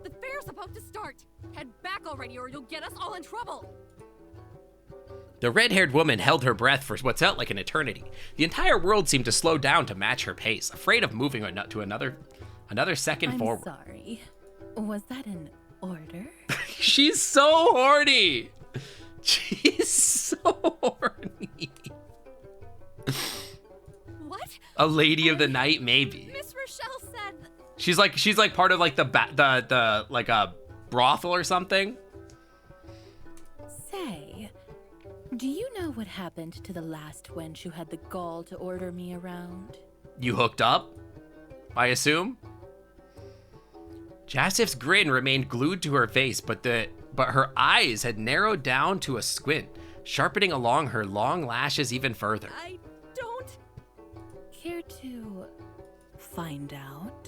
The fair's about to start. Head back already or you'll get us all in trouble. The red-haired woman held her breath for what felt like an eternity. The entire world seemed to slow down to match her pace, afraid of moving to another second I'm forward. sorry. Was that an order? She's so horny. She's so horny. What? A lady of the night, maybe. Miss Rochelle said. She's like part of like the like a brothel or something. Say, do you know what happened to the last wench who had the gall to order me around? You hooked up, I assume. Jasif's grin remained glued to her face, but her eyes had narrowed down to a squint, sharpening along her long lashes even further. I don't. Care to find out?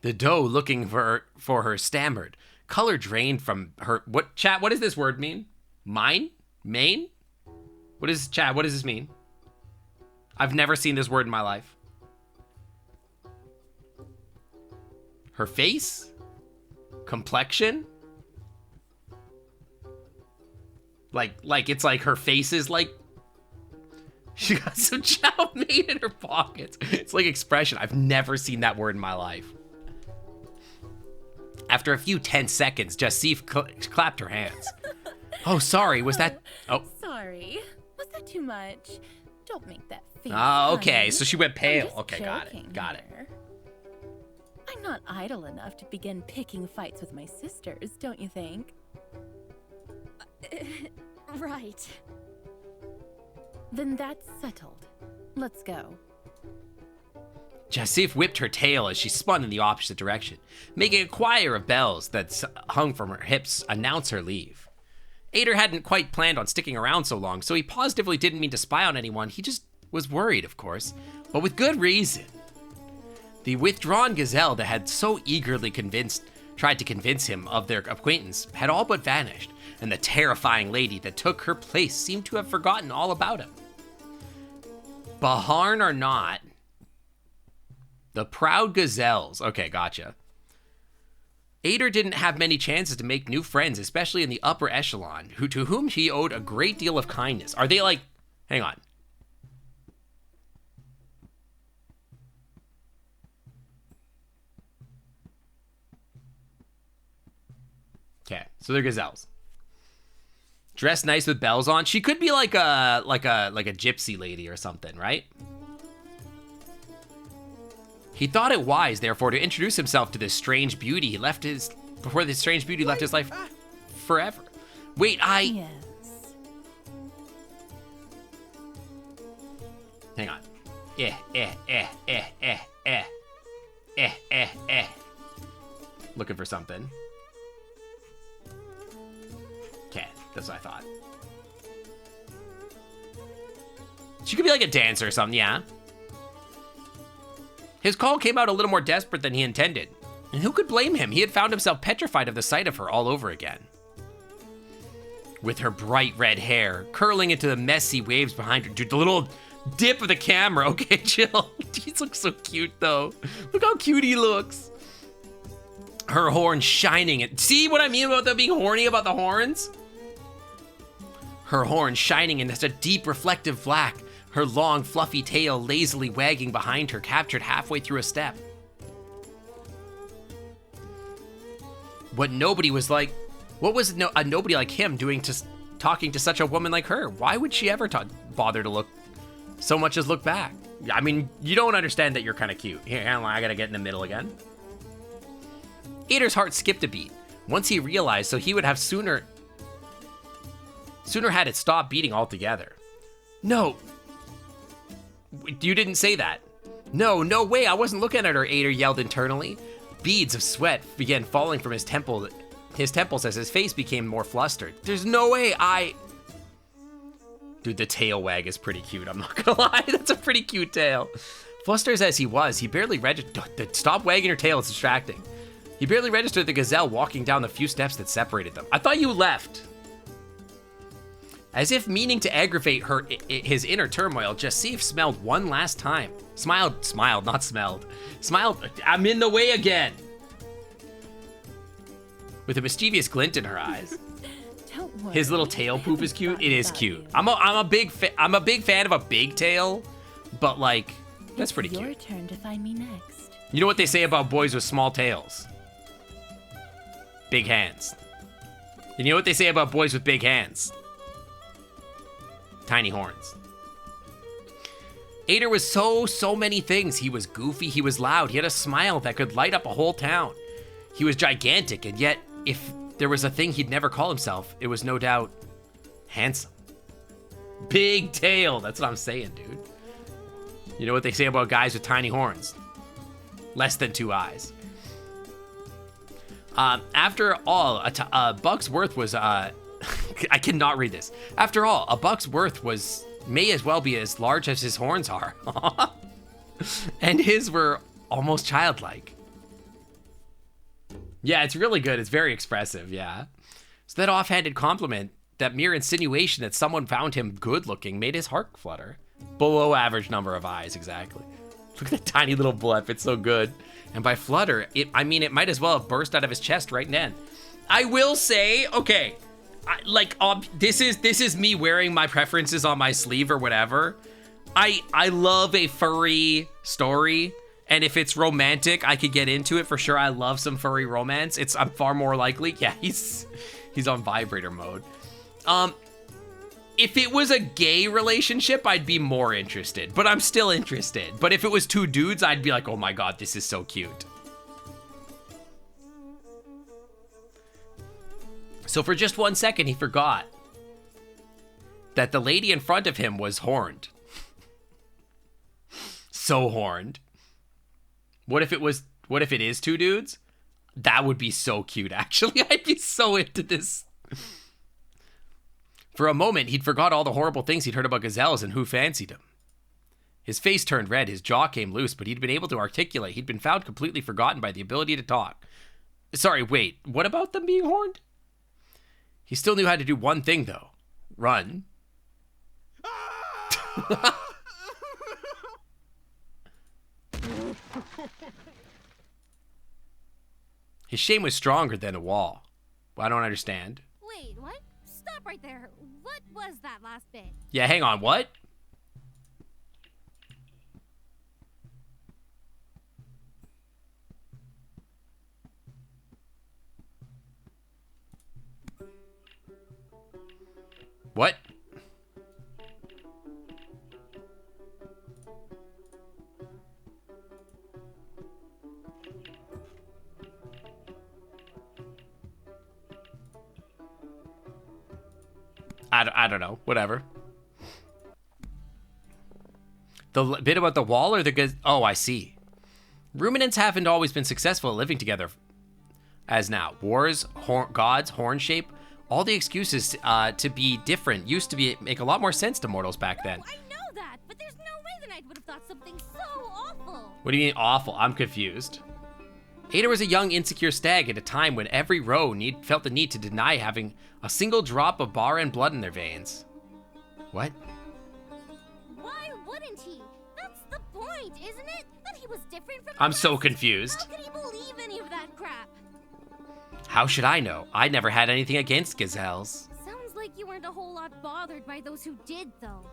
The doe, looking for her, stammered. Color drained from her. What does this word mean? Mine? Main? What does this mean? I've never seen this word in my life. Her face? Complexion? Like it's like her face is like she got some chow mein in her pockets. It's like expression. I've never seen that word in my life. After a few tense seconds, Jasif clapped her hands. Oh, sorry. Was that? Oh. Sorry. Was that too much? Don't make that face. Oh, okay. funny. So she went pale. I'm just Okay, got joking it. Got it. here. I'm not idle enough to begin picking fights with my sisters, don't you think? Right. Then that's settled. Let's go. Jasif whipped her tail as she spun in the opposite direction, making a choir of bells that hung from her hips announce her leave. Ader hadn't quite planned on sticking around so long, so he positively didn't mean to spy on anyone. He just was worried, of course, but with good reason. The withdrawn gazelle that had so eagerly tried to convince him of their acquaintance had all but vanished, and the terrifying lady that took her place seemed to have forgotten all about him. Baharn or not, the proud gazelles. Okay, gotcha. Ader didn't have many chances to make new friends, especially in the upper echelon, to whom he owed a great deal of kindness. Are they like... Hang on. Okay, so they're gazelles. Dressed nice with bells on. She could be like a gypsy lady or something, right? He thought it wise, therefore, to introduce himself to this strange beauty. Before this strange beauty left his life forever. Wait, Yes. Hang on. Looking for something. Okay, that's what I thought. She could be like a dancer or something, yeah. His call came out a little more desperate than he intended. And who could blame him? He had found himself petrified of the sight of her all over again. With her bright red hair curling into the messy waves behind her. Dude, the little dip of the camera. Okay, chill. He looks so cute, though. Look how cute he looks. Her horns shining. See what I mean about them being horny about the horns? Her horns shining in such a deep reflective black. Her long, fluffy tail lazily wagging behind her, captured halfway through a step. What nobody was like... What was a nobody like him doing talking to such a woman like her? Why would she ever bother to look so much as look back? I mean, you don't understand that you're kind of cute. Here, hang on, I gotta get in the middle again. Ader's heart skipped a beat. Once he realized, so he would have sooner had it stop beating altogether. No. You didn't say that. No way, I wasn't looking at her, Ader yelled internally. Beads of sweat began falling from his temples as his face became more flustered. There's no way Dude, the tail wag is pretty cute, I'm not gonna lie. That's a pretty cute tail. Flustered as he was, he barely registered. Stop wagging your tail, it's distracting. He barely registered the gazelle walking down the few steps that separated them. I thought you left. As if meaning to aggravate his inner turmoil, Jasif smelled one last time. Smiled, not smelled. Smiled, I'm in the way again. With a mischievous glint in her eyes. Don't worry. His little tail poop is cute. It is cute. I'm a big fan of a big tail, but like, that's pretty cute. Your turn to find me next. You know what they say about boys with small tails? Big hands. And you know what they say about boys with big hands? Tiny horns. Ader was so many things. He was goofy, he was loud, he had a smile that could light up a whole town. He was gigantic, and yet, if there was a thing he'd never call himself, it was no doubt handsome. Big tail, that's what I'm saying, dude. You know what they say about guys with tiny horns? Less than 2 eyes. After all, a buck's worth was, I cannot read this. After all, a buck's worth may as well be as large as his horns are. And his were almost childlike. Yeah, it's really good. It's very expressive, yeah. So that offhanded compliment, that mere insinuation that someone found him good looking, made his heart flutter. Below average number of eyes, exactly. Look at that tiny little blip, it's so good. And by flutter, it might as well have burst out of his chest right then. I will say, okay, this is me wearing my preferences on my sleeve or whatever. I love a furry story, and if it's romantic, I could get into it for sure. I love some furry romance. I'm far more likely. Yeah, he's on vibrator mode. If it was a gay relationship, I'd be more interested, but I'm still interested. But if it was two dudes, I'd be like, oh my god, this is so cute. So for just 1 second, he forgot that the lady in front of him was horned. So horned. What if it is two dudes? That would be so cute, actually. I'd be so into this. For a moment, he'd forgot all the horrible things he'd heard about gazelles and who fancied him. His face turned red, his jaw came loose, but he'd been able to articulate. He'd been found completely forgotten by the ability to talk. Sorry, wait, what about them being horned? He still knew how to do one thing, though. Run. His shame was stronger than a wall. I don't understand. Wait, what? Stop right there. What was that last bit? Yeah, hang on, what? What? I don't know. Whatever. The bit about the wall or the... Oh, I see. Ruminants haven't always been successful at living together as now. Wars, gods, horn shape, all the excuses to be different used to make a lot more sense to mortals back then. I know that, but there's no way the knight would have thought something so awful. What do you mean awful? I'm confused. Ada was a young, insecure stag at a time when every roe felt the need to deny having a single drop of Baran blood in their veins. What? Why wouldn't he? That's the point, isn't it? That he was different from I'm the so rest. confused. How could he believe any of that crap? How should I know? I never had anything against gazelles. Sounds like you weren't a whole lot bothered by those who did, though.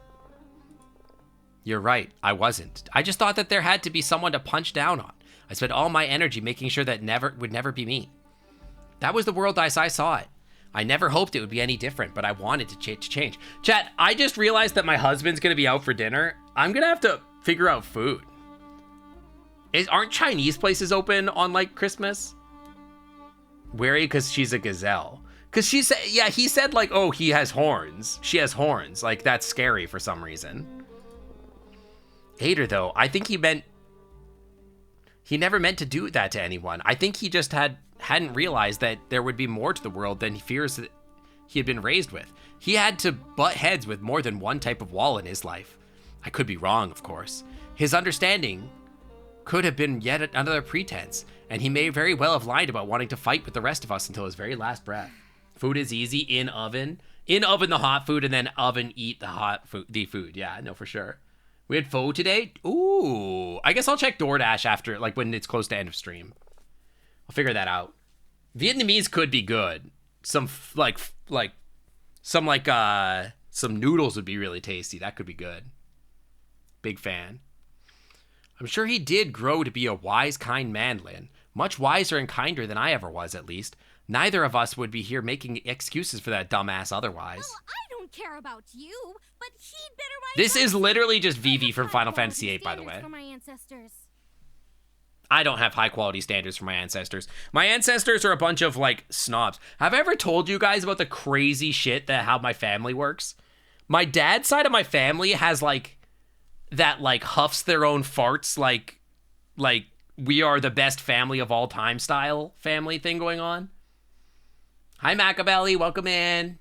You're right, I wasn't. I just thought that there had to be someone to punch down on. I spent all my energy making sure that would never be me. That was the world as I saw it. I never hoped it would be any different, but I wanted to change. Chat, I just realized that my husband's gonna be out for dinner. I'm gonna have to figure out food. Aren't Chinese places open on like Christmas? Wary because she's a gazelle. Because he said like, oh, he has horns. She has horns. Like, that's scary for some reason. Hater, though, I think he never meant to do that to anyone. I think he just hadn't realized that there would be more to the world than he fears that he had been raised with. He had to butt heads with more than one type of wall in his life. I could be wrong, of course. His understanding could have been yet another pretense, and he may very well have lied about wanting to fight with the rest of us until his very last breath. Food is easy, in oven the hot food, and then oven eat the food. Yeah, no, for sure. We had pho today. Ooh, I guess I'll check DoorDash after, like, when it's close to end of stream. I'll figure that out. Vietnamese could be good. Some noodles would be really tasty. That could be good. Big fan. I'm sure he did grow to be a wise, kind man, Lynn. Much wiser and kinder than I ever was, at least. Neither of us would be here making excuses for that dumbass otherwise. Well, I don't care about you, but he'd better mind. This is literally just Vivi from Final Fantasy VIII, by the way. For my ancestors. I don't have high quality standards for my ancestors. My ancestors are a bunch of, like, snobs. Have I ever told you guys about the crazy shit that how my family works? My dad's side of my family has, like, that, like, huffs their own farts, like we are the best family of all time style family thing going on. Hi, Macabelli. Welcome in.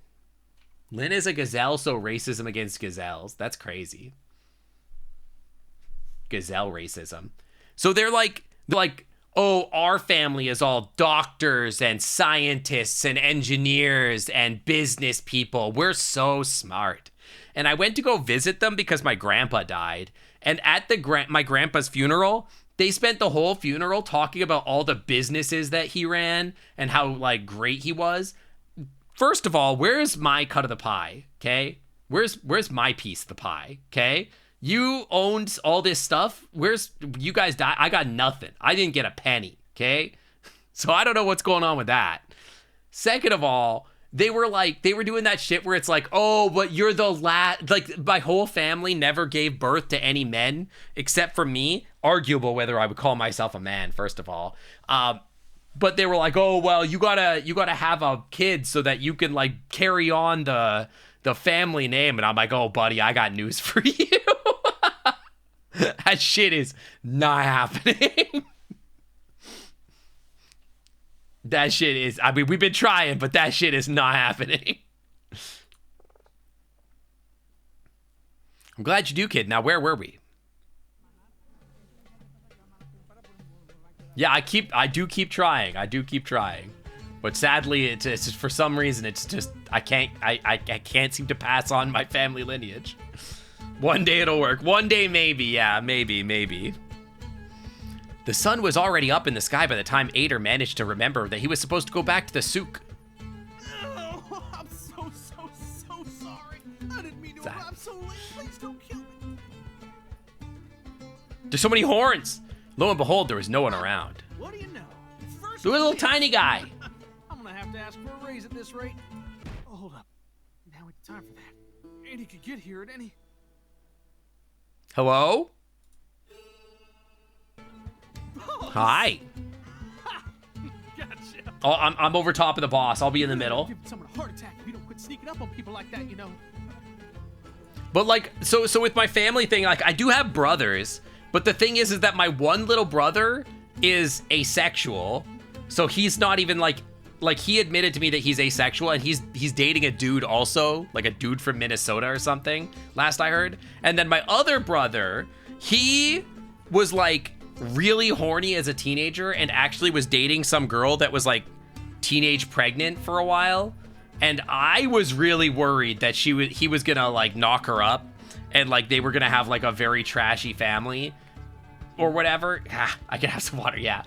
Lynn is a gazelle, so racism against gazelles. That's crazy. Gazelle racism. So they're like, oh, our family is all doctors and scientists and engineers and business people. We're so smart. and I went to go visit them because my grandpa died. And at my grandpa's funeral, they spent the whole funeral talking about all the businesses that he ran and how like great he was. First of all, where's my cut of the pie? Okay, where's my piece of the pie? Okay, you owned all this stuff. Where's you guys died? I got nothing. I didn't get a penny. Okay, so I don't know what's going on with that. Second of all, they were doing that shit where it's like, oh, but you're the last, like my whole family never gave birth to any men except for me. Arguable whether I would call myself a man, first of all. But they were like, oh, well, you gotta have a kid so that you can like carry on the family name. And I'm like, oh, buddy, I got news for you. That shit is not happening. That shit is, I mean, we've been trying, but that shit is not happening. I'm glad you do, kid. Now, where were we? Yeah, I do keep trying. But sadly, it's just, for some reason, it's just, I can't seem to pass on my family lineage. One day it'll work. One day, maybe. Yeah, maybe. The sun was already up in the sky by the time Ader managed to remember that he was supposed to go back to the souk. Oh, I'm so sorry. I didn't mean to arrive so late. Please don't kill me. There's so many horns. Lo and behold, there was no one around. What do you know? First The little tiny guy. I'm gonna have to ask for a raise at this rate. Oh, hold up. Now it's time for that. Andy could get here at any... Hello? Hi. Gotcha. Oh, I'm over top of the boss. I'll be in the middle. Give someone a heart attack if you don't quit sneaking up on people like that, you know. But like, so with my family thing, like I do have brothers, but the thing is that my one little brother is asexual, so he's not even like he admitted to me that he's asexual, and he's dating a dude also, like a dude from Minnesota or something, last I heard. And then my other brother, he was like really horny as a teenager and actually was dating some girl that was like teenage pregnant for a while. And I was really worried that he was gonna like knock her up and like they were gonna have like a very trashy family or whatever. I can have some water, yeah.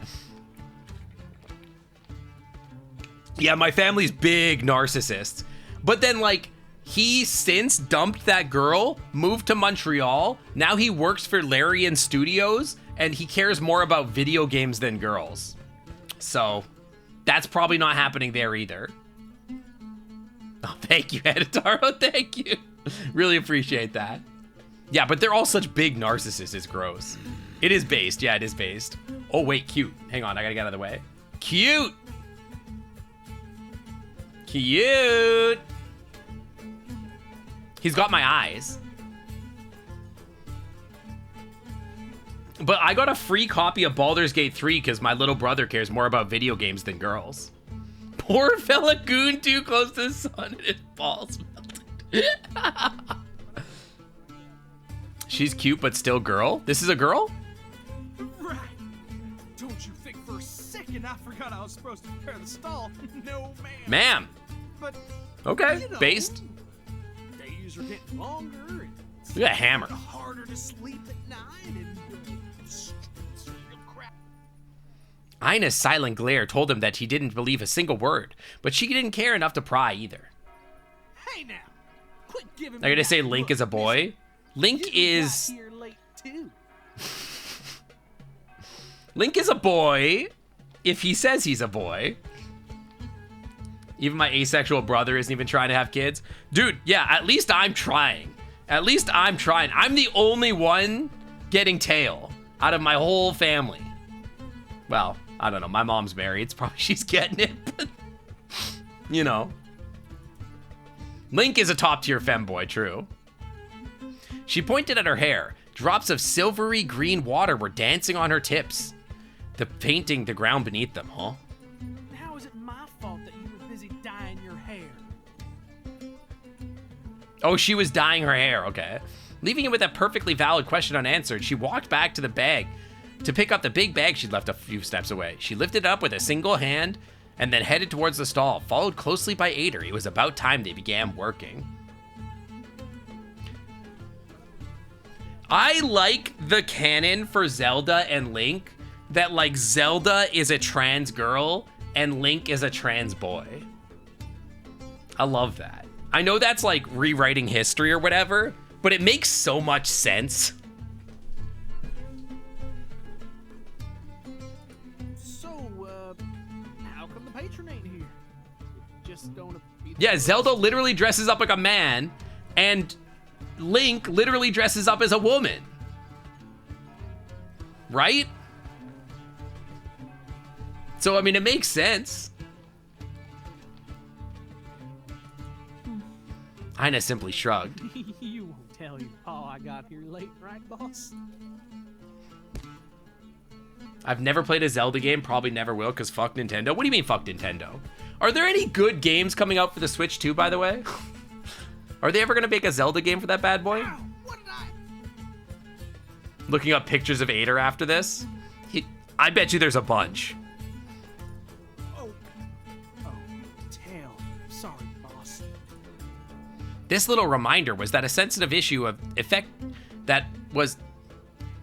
Yeah, my family's big narcissists. But then like he since dumped that girl, moved to Montreal. Now he works for Larian Studios and he cares more about video games than girls. So that's probably not happening there either. Oh, thank you, Editaro. Thank you. Really appreciate that. Yeah, but they're all such big narcissists. It's gross. It is based. Yeah, it is based. Oh, wait, cute. Hang on, I gotta get out of the way. Cute. Cute. He's got my eyes. But I got a free copy of Baldur's Gate 3 because my little brother cares more about video games than girls. Poor fella goon too close to the sun and his balls melted. She's cute but still girl? This is a girl? Right. Don't you think for a second I forgot I was supposed to prepare the stall. No, ma'am. Ma'am. But, okay, you know, based. Days are getting longer. And Look at that hammer. Harder to sleep at night and crap. Ina's silent glare told him that he didn't believe a single word, but she didn't care enough to pry either. Hey now, quit giving They're me gonna that say Link look. is a boy. Link is Got here late too. Link is a boy if he says he's a boy. Even my asexual brother isn't even trying to have kids. Dude, yeah, at least I'm trying. At least I'm trying. I'm the only one getting tail out of my whole family. Well, I don't know. My mom's married. It's probably she's getting it. But, you know. Link is a top-tier femboy, true. She pointed at her hair. Drops of silvery green water were dancing on her tips. The painting the ground beneath them, huh? How is it my fault that you were busy dyeing your hair? Oh, she was dyeing her hair, okay. Leaving it with a perfectly valid question unanswered, she walked back to the bag to pick up the big bag she'd left a few steps away. She lifted it up with a single hand and then headed towards the stall, followed closely by Ader. It was about time they began working. I like the canon for Zelda and Link that like Zelda is a trans girl and Link is a trans boy. I love that. I know that's like rewriting history or whatever, but it makes so much sense. So, how come the patron ain't here? Just gonna be Yeah, Zelda literally dresses up like a man, and Link literally dresses up as a woman. Right? So, I mean, it makes sense. Ina simply shrugged. You won't tell your pa I got here late, right, boss? I've never played a Zelda game, probably never will, because fuck Nintendo. What do you mean, fuck Nintendo? Are there any good games coming out for the Switch too, by the way? Are they ever going to make a Zelda game for that bad boy? Ow, what did I... Looking up pictures of Ader after this? I bet you there's a bunch. Oh, tail. Sorry, boss. This little reminder was that a sensitive issue of effect that was...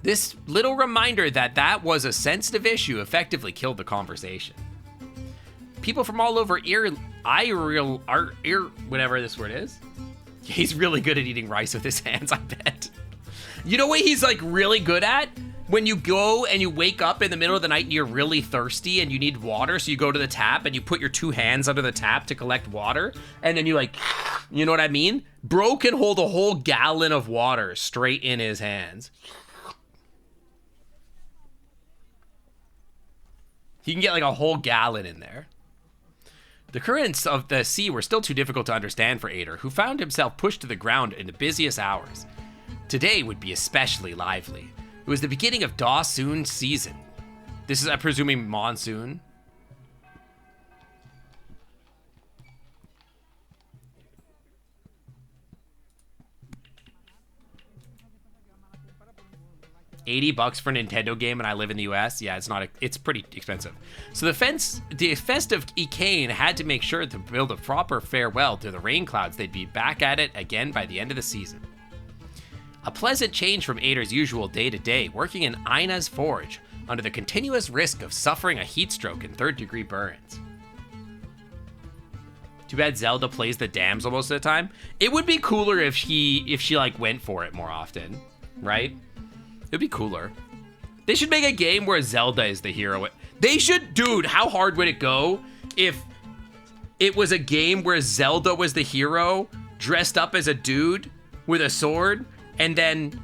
This little reminder that was a sensitive issue effectively killed the conversation. People from all over whatever this word is. He's really good at eating rice with his hands, I bet. You know what he's like really good at? When you go and you wake up in the middle of the night and you're really thirsty and you need water, so you go to the tap and you put your 2 hands under the tap to collect water, and then you like, you know what I mean? Bro can hold a whole gallon of water straight in his hands. He can get like a whole gallon in there. The currents of the sea were still too difficult to understand for Ader, who found himself pushed to the ground in the busiest hours. Today would be especially lively. It was the beginning of Daw-soon season. This is, I'm presuming, monsoon. $80 for a Nintendo game, and I live in the US. Yeah, it's pretty expensive. So the festive Ikane had to make sure to build a proper farewell to the rain clouds. They'd be back at it again by the end of the season. A pleasant change from Ader's usual day-to-day, working in Ina's forge, under the continuous risk of suffering a heat stroke and 3rd-degree burns. Too bad Zelda plays the damsel most of the time. It would be cooler if she like went for it more often, right? It'd be cooler. They should make a game where Zelda is the hero. They should, dude, how hard would it go if it was a game where Zelda was the hero, dressed up as a dude with a sword, and then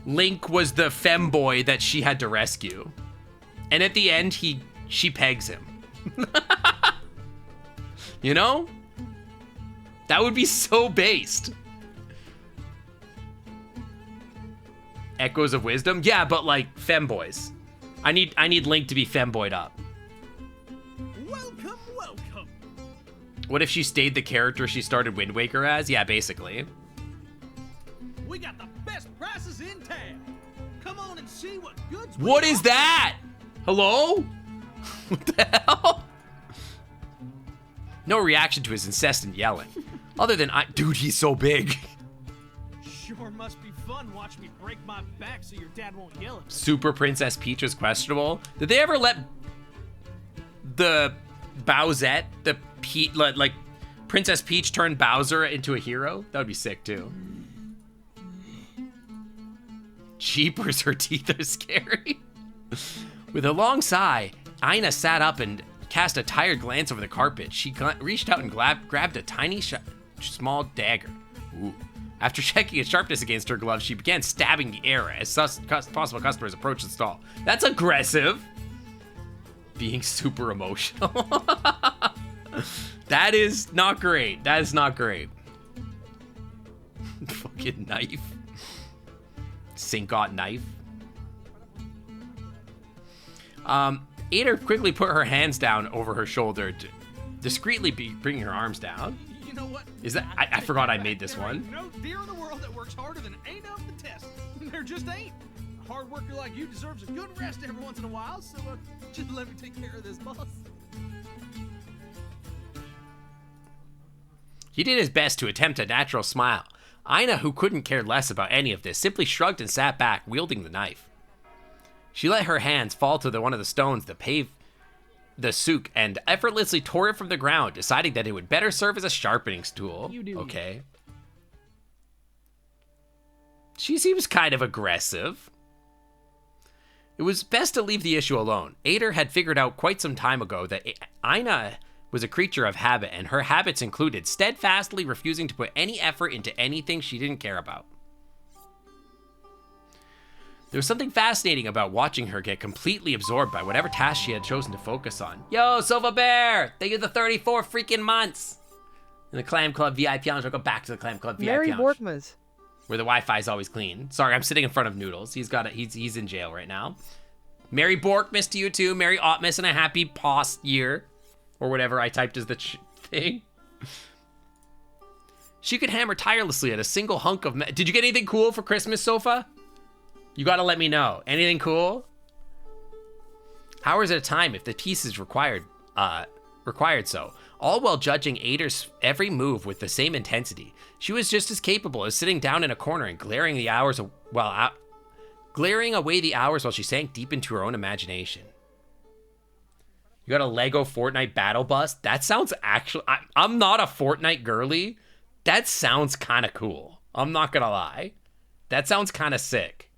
Link was the femboy that she had to rescue. And at the end, she pegs him. You know? That would be so based. Echoes of Wisdom? Yeah, but like femboys. I need Link to be femboyed up. Welcome, welcome. What if she stayed the character she started Wind Waker as? Yeah, basically. We got the best prices in town. Come on and see what goods. What is that? Hello? What the hell? No reaction to his incessant yelling. Other than, dude, he's so big. Sure must be fun watching me break my back so your dad won't yell at me. Super Princess Peach was questionable. Did they ever let the Bowsette, like Princess Peach turn Bowser into a hero? That would be sick too. Jeepers, her teeth are scary. With a long sigh, Ina sat up and cast a tired glance over the carpet. She reached out and grabbed a tiny, small dagger. Ooh. After checking its sharpness against her glove, she began stabbing the air as possible customers approached the stall. That's aggressive. Being super emotional. That is not great. That is not great. Fucking knife. Sink-got knife. Ader quickly put her hands down over her shoulder to discreetly bring her arms down. You know what? Is that I forgot I made this one. No deer in the world that works harder than ain't up the test. There just ain't. A hard worker like you deserves a good rest every once in a while, so just let me take care of this, boss. He did his best to attempt a natural smile. Aina, who couldn't care less about any of this, simply shrugged and sat back, wielding the knife. She let her hands fall to one of the stones that paved the souk and effortlessly tore it from the ground, deciding that it would better serve as a sharpening tool. Okay. She seems kind of aggressive. It was best to leave the issue alone. Ader had figured out quite some time ago that Aina was a creature of habit, and her habits included steadfastly refusing to put any effort into anything she didn't care about. There was something fascinating about watching her get completely absorbed by whatever task she had chosen to focus on. Yo, Silver Bear! Thank you the 34 freaking months! In the Clam Club VIP lounge, I'll go back to the Clam Club VIP Mary lounge. Borkmas. Where the Wi-Fi is always clean. Sorry, I'm sitting in front of Noodles. He's in jail right now. Mary Borkmas to you too. Merry Ottmas and a happy past year. Or whatever I typed as the thing. She could hammer tirelessly at a single hunk of Did you get anything cool for Christmas, Sofa? You gotta let me know. Anything cool? Hours at a time if the piece is required so. All while judging Ader's every move with the same intensity. She was just as capable as sitting down in a corner and glaring away the hours while she sank deep into her own imagination. You got a Lego Fortnite battle bus? That sounds actually... I'm not a Fortnite girly. That sounds kind of cool. I'm not gonna lie. That sounds kind of sick.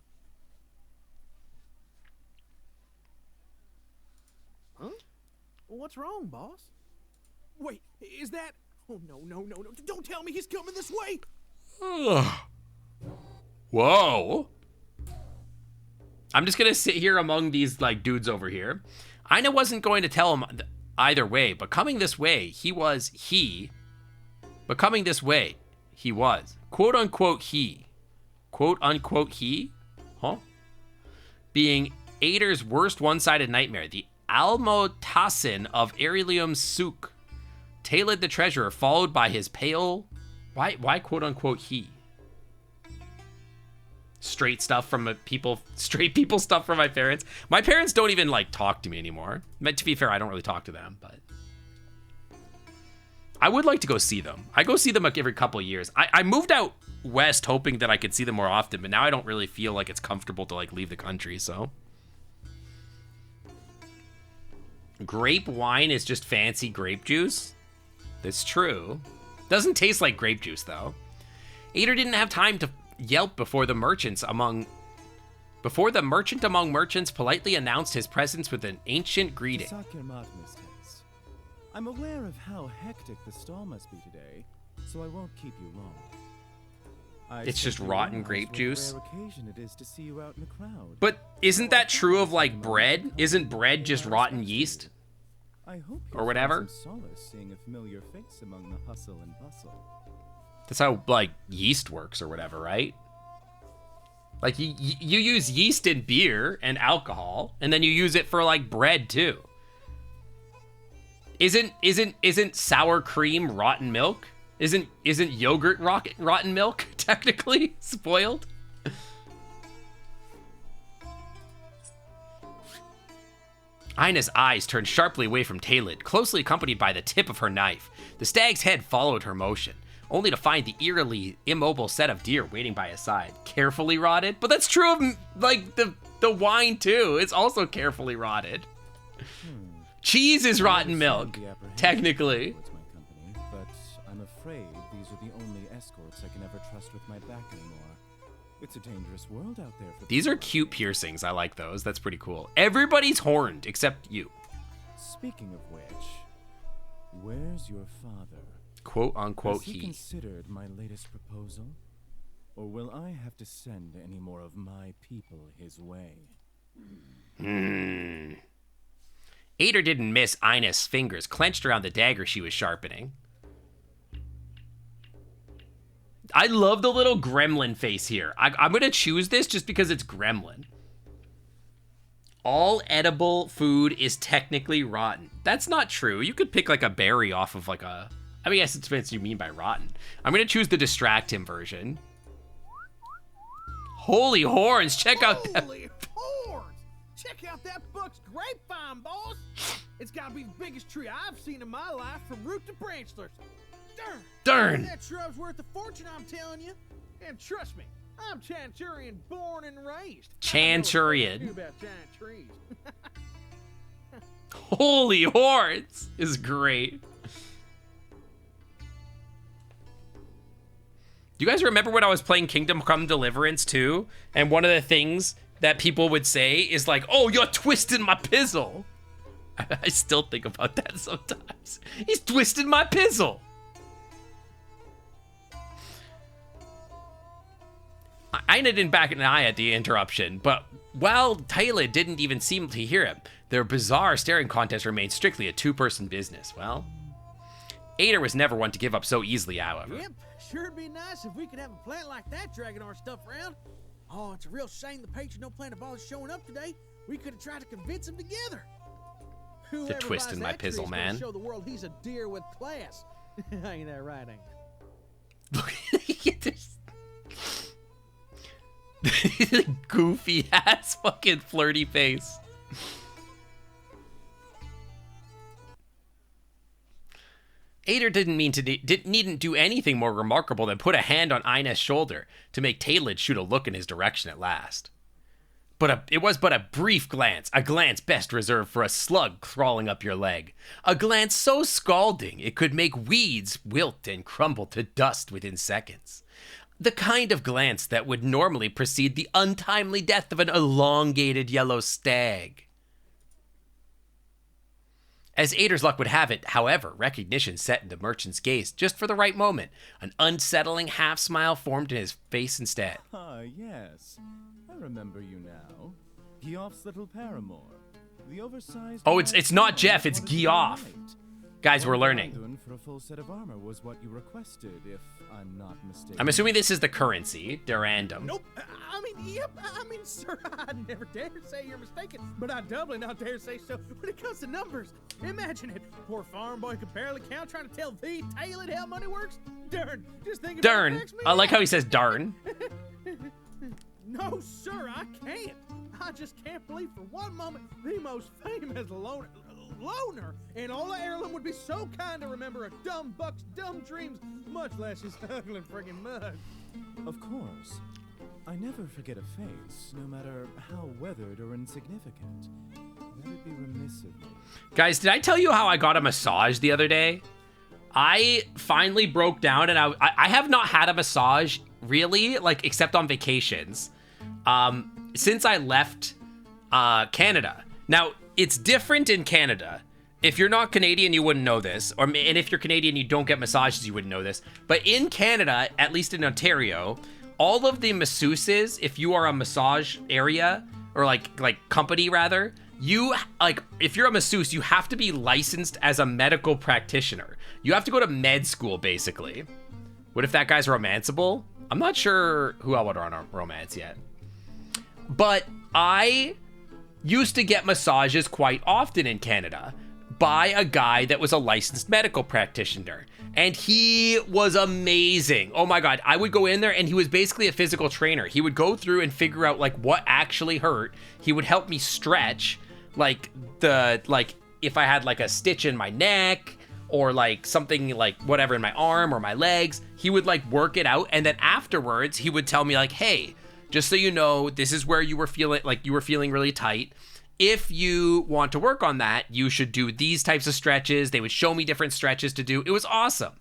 Huh? What's wrong, boss? Wait, is that... Oh, no. Don't tell me he's coming this way! Whoa. I'm just gonna sit here among these, like, dudes over here. Aina wasn't going to tell him either way, but coming this way, he was. Quote unquote he. Quote unquote he? Huh? Being Ader's worst one-sided nightmare, the Almotassin of Aurelium's souk. Taled the treasurer, followed by his pale... Why quote unquote he? Straight people stuff from my parents. My parents don't even, like, talk to me anymore. To be fair, I don't really talk to them, but... I would like to go see them. I go see them like every couple of years. I moved out west hoping that I could see them more often, but now I don't really feel like it's comfortable to, like, leave the country, so... Grape wine is just fancy grape juice? That's true. Doesn't taste like grape juice, though. Ader didn't have time to yelp before the merchant among merchants politely announced his presence with an ancient greeting. I'm aware of how hectic the stall must be today, so I won't keep you long. It's just rotten grape juice. Occasion it is to see you out in the crowd. But isn't that true of, like, bread? Isn't bread just rotten yeast? I hope or whatever. Some solace seeing a familiar face among the hustle and bustle. That's how, like, yeast works or whatever, right? Like, you use yeast in beer and alcohol, and then you use it for, like, bread too. Isn't sour cream rotten milk? Isn't yogurt rotten milk technically spoiled? Aina's eyes turned sharply away from Talid, closely accompanied by the tip of her knife. The stag's head followed her motion, only to find the eerily immobile set of deer waiting by his side. Carefully rotted? But that's true of, like, the wine too. It's also carefully rotted. Cheese is rotten milk, technically. My company, but I'm afraid these are the only escorts I can ever trust with my back anymore. It's a dangerous world out there. These are cute piercings. I like those. That's pretty cool. Everybody's horned except you. Speaking of which, where's your father? Quote unquote Has he considered my latest proposal? Or will I have to send any more of my people his way? Ader didn't miss Aina's fingers clenched around the dagger she was sharpening. I love the little gremlin face here. I'm going to choose this just because it's gremlin. All edible food is technically rotten. That's not true. You could pick, like, a berry off of, like, a... I mean, yes, it depends what you mean by rotten. I'm going to choose the distract him version. Holy horns, check out that... Holy horns! Check out that Buck's grapevine, boss! It's gotta be the biggest tree I've seen in my life from root to branchlets. Darn. That shrub's worth a fortune, I'm telling you. And trust me, I'm Chanturian born and raised. Chanturian. I know about giant trees. Holy hordes is great. Do you guys remember when I was playing Kingdom Come Deliverance 2? And one of the things that people would say is like, oh, you're twisting my pizzle. I still think about that sometimes. He's twisting my pizzle. Ina didn't bat an eye at the interruption, but while Taylor didn't even seem to hear him, their bizarre staring contest remained strictly a two-person business. Well, Ader was never one to give up so easily, however. Yep, sure'd be nice if we could have a plant like that dragging our stuff around. Oh, it's a real shame the patron don't plan to bother showing up today. We could have tried to convince him together. The twist in my pizzle, man. Show the world he's a deer with class. Ain't that right, ain't Look at this. Goofy ass fucking flirty face. Ader needn't do anything more remarkable than put a hand on Ina's shoulder to make Taylid shoot a look in his direction at last. But it was but a brief glance, a glance best reserved for a slug crawling up your leg. A glance so scalding it could make weeds wilt and crumble to dust within seconds. The kind of glance that would normally precede the untimely death of an elongated yellow stag. As Ader's luck would have it, however, recognition set into Merchant's gaze just for the right moment. An unsettling half-smile formed in his face instead. Ah, yes. I remember you now. Geoff's little paramour. The oversized... Oh, it's not Jeff, it's Geoff. Guys, we're learning. For a full set of armor was what you requested, if I'm not mistaken. I'm assuming this is the currency, Durandum. Nope. Sir, I never dare say you're mistaken, but I doubly not dare say so when it comes to numbers. Imagine it. Poor farm boy could barely count trying to tell thee, Taylor, how money works. Darn. Just think about it. Darn. I like how he says darn. No, sir, I can't. I just can't believe for one moment the most famous loner in all of Heirloom would be so kind to remember a dumb buck's dumb dreams, much less his ugly friggin' mug. Of course. I never forget a face, no matter how weathered or insignificant. That'd be remiss of me. Guys, did I tell you how I got a massage the other day? I finally broke down, and I have not had a massage, really, like, except on vacations, since I left Canada. Now, it's different in Canada. If you're not Canadian, you wouldn't know this. And if you're Canadian, you don't get massages, you wouldn't know this. But in Canada, at least in Ontario, all of the masseuses, if you are a massage area, or like company rather, you, like, if you're a masseuse, you have to be licensed as a medical practitioner. You have to go to med school, basically. What if that guy's romanceable? I'm not sure who I would run a romance yet. But I used to get massages quite often in Canada by a guy that was a licensed medical practitioner. And he was amazing. Oh my God. I would go in there and he was basically a physical trainer. He would go through and figure out like what actually hurt. He would help me stretch like if I had like a stitch in my neck or like something like whatever in my arm or my legs, he would like work it out. And then afterwards he would tell me like, hey, just so you know, this is where you were feeling really tight. If you want to work on that, you should do these types of stretches. They would show me different stretches to do. It was awesome.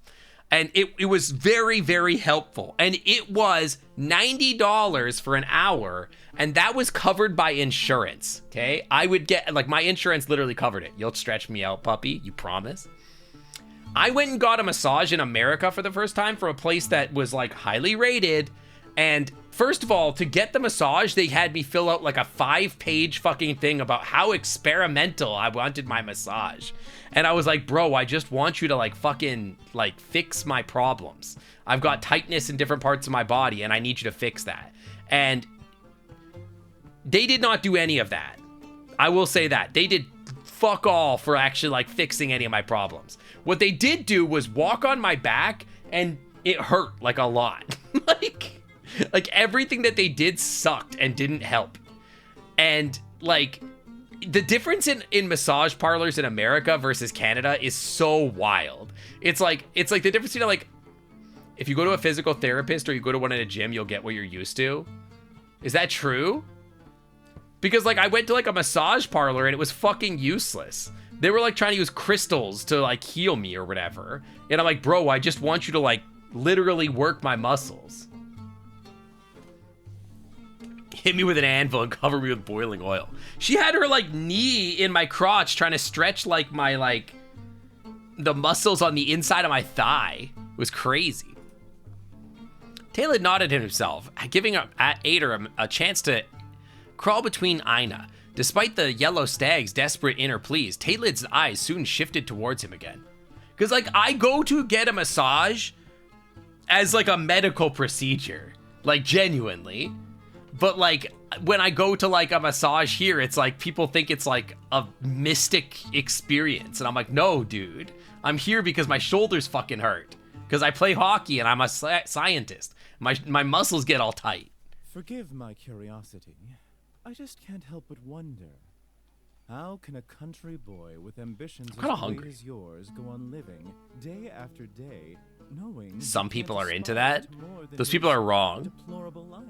And it was very, very helpful. And it was $90 for an hour. And that was covered by insurance. Okay. I would get, like, my insurance literally covered it. You'll stretch me out, puppy. You promise? I went and got a massage in America for the first time from a place that was like highly rated. And first of all, to get the massage, they had me fill out like a 5-page fucking thing about how experimental I wanted my massage. And I was like, bro, I just want you to like fucking like fix my problems. I've got tightness in different parts of my body and I need you to fix that. And they did not do any of that. I will say that. They did fuck all for actually like fixing any of my problems. What they did do was walk on my back and it hurt like a lot. Like everything that they did sucked and didn't help. And like the difference in massage parlors in America versus Canada is so wild. It's like the difference between like if you go to a physical therapist or you go to one in a gym, you'll get what you're used to. Is that true? Because like I went to like a massage parlor and it was fucking useless. They were like trying to use crystals to like heal me or whatever. And I'm like, bro, I just want you to like literally work my muscles. Hit me with an anvil and cover me with boiling oil. She had her like knee in my crotch trying to stretch like my like the muscles on the inside of my thigh. It was crazy. Taylor nodded at himself, giving Ader a chance to crawl between Ina. Despite the yellow stag's desperate inner pleas, Taylid's eyes soon shifted towards him again. Because, like, I go to get a massage as, like, a medical procedure. Like, genuinely. But, like, when I go to, like, a massage here, it's like, people think it's, like, a mystic experience. And I'm like, no, dude. I'm here because my shoulders fucking hurt. Because I play hockey and I'm a scientist. My muscles get all tight. Forgive my curiosity. I just can't help but wonder. How can a country boy with ambitions as great as yours go on living day after day, knowing some people are into that? Those people are wrong. Deplorable life.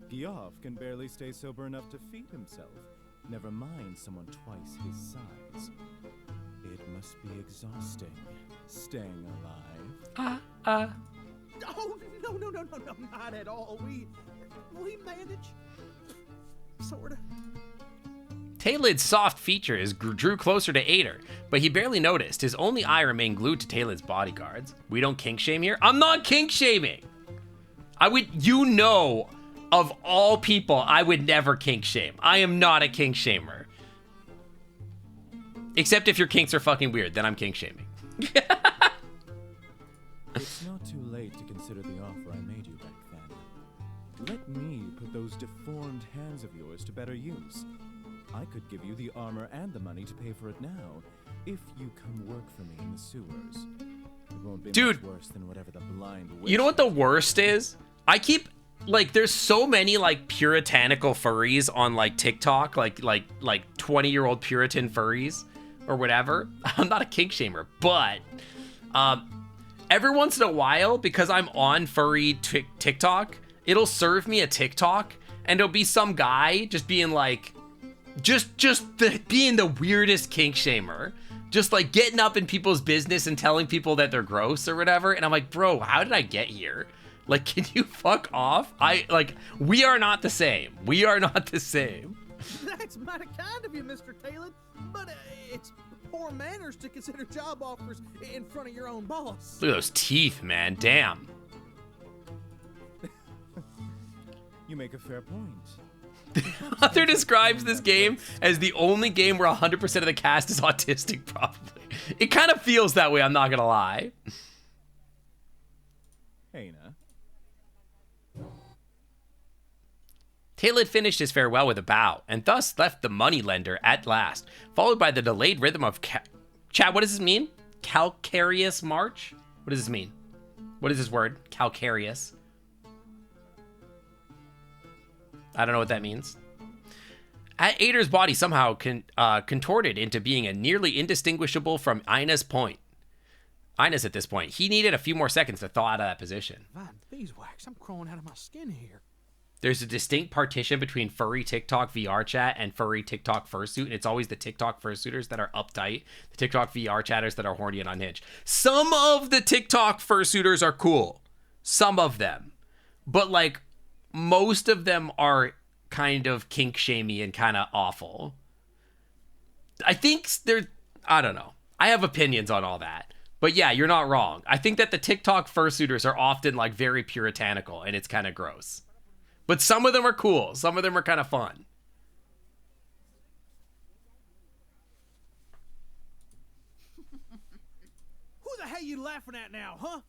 Piaf can barely stay sober enough to feed himself. Never mind someone twice his size. It must be exhausting, staying alive. Oh, no, not at all. We manage. Sorta. Taylid's soft features drew closer to Ader, but he barely noticed. His only eye remained glued to Taylid's bodyguards. We don't kink shame here? I'm not kink shaming! You know, of all people, I would never kink shame. I am not a kink shamer. Except if your kinks are fucking weird, then I'm kink shaming. It's not too late to consider the offer I made you back then. Let me put those deformed hands of yours to better use. I could give you the armor and the money to pay for it now, if you come work for me in the sewers. It won't be much worse than whatever the blind witch. You know what the worst is? I keep like there's so many like puritanical furries on like TikTok, like 20-year-old Puritan furries or whatever. I'm not a kink shamer, but every once in a while, because I'm on furry TikTok, it'll serve me a TikTok and it'll be some guy just being like, being the weirdest kink shamer. Just like getting up in people's business and telling people that they're gross or whatever. And I'm like, bro, how did I get here? Like, can you fuck off? We are not the same. We are not the same. That's mighty kind of you, Mr. Taylor. But it's poor manners to consider job offers in front of your own boss. Look at those teeth, man. Damn. You make a fair point. Author describes this game as the only game where 100% of the cast is autistic, probably. It kind of feels that way, I'm not gonna lie. Hey, now. Taylor finished his farewell with a bow, and thus left the moneylender at last, followed by the delayed rhythm of Chat, what does this mean? Calcareous march? What does this mean? What is this word? Calcareous. I don't know what that means. Ader's body somehow contorted into being a nearly indistinguishable from Ina's point. Ina's at this point. He needed a few more seconds to thaw out of that position. Man, beeswax, I'm crawling out of my skin here. There's a distinct partition between furry TikTok VR chat and furry TikTok fursuit, and it's always the TikTok fursuiters that are uptight, the TikTok VR chatters that are horny and unhinged. Some of the TikTok fursuiters are cool. Some of them. But, like, most of them are kind of kink shamey and kind of awful. I think I don't know. I have opinions on all that. But yeah, you're not wrong. I think that the TikTok fursuiters are often like very puritanical and it's kind of gross. But some of them are cool. Some of them are kind of fun. Who the hell you laughing at now, huh?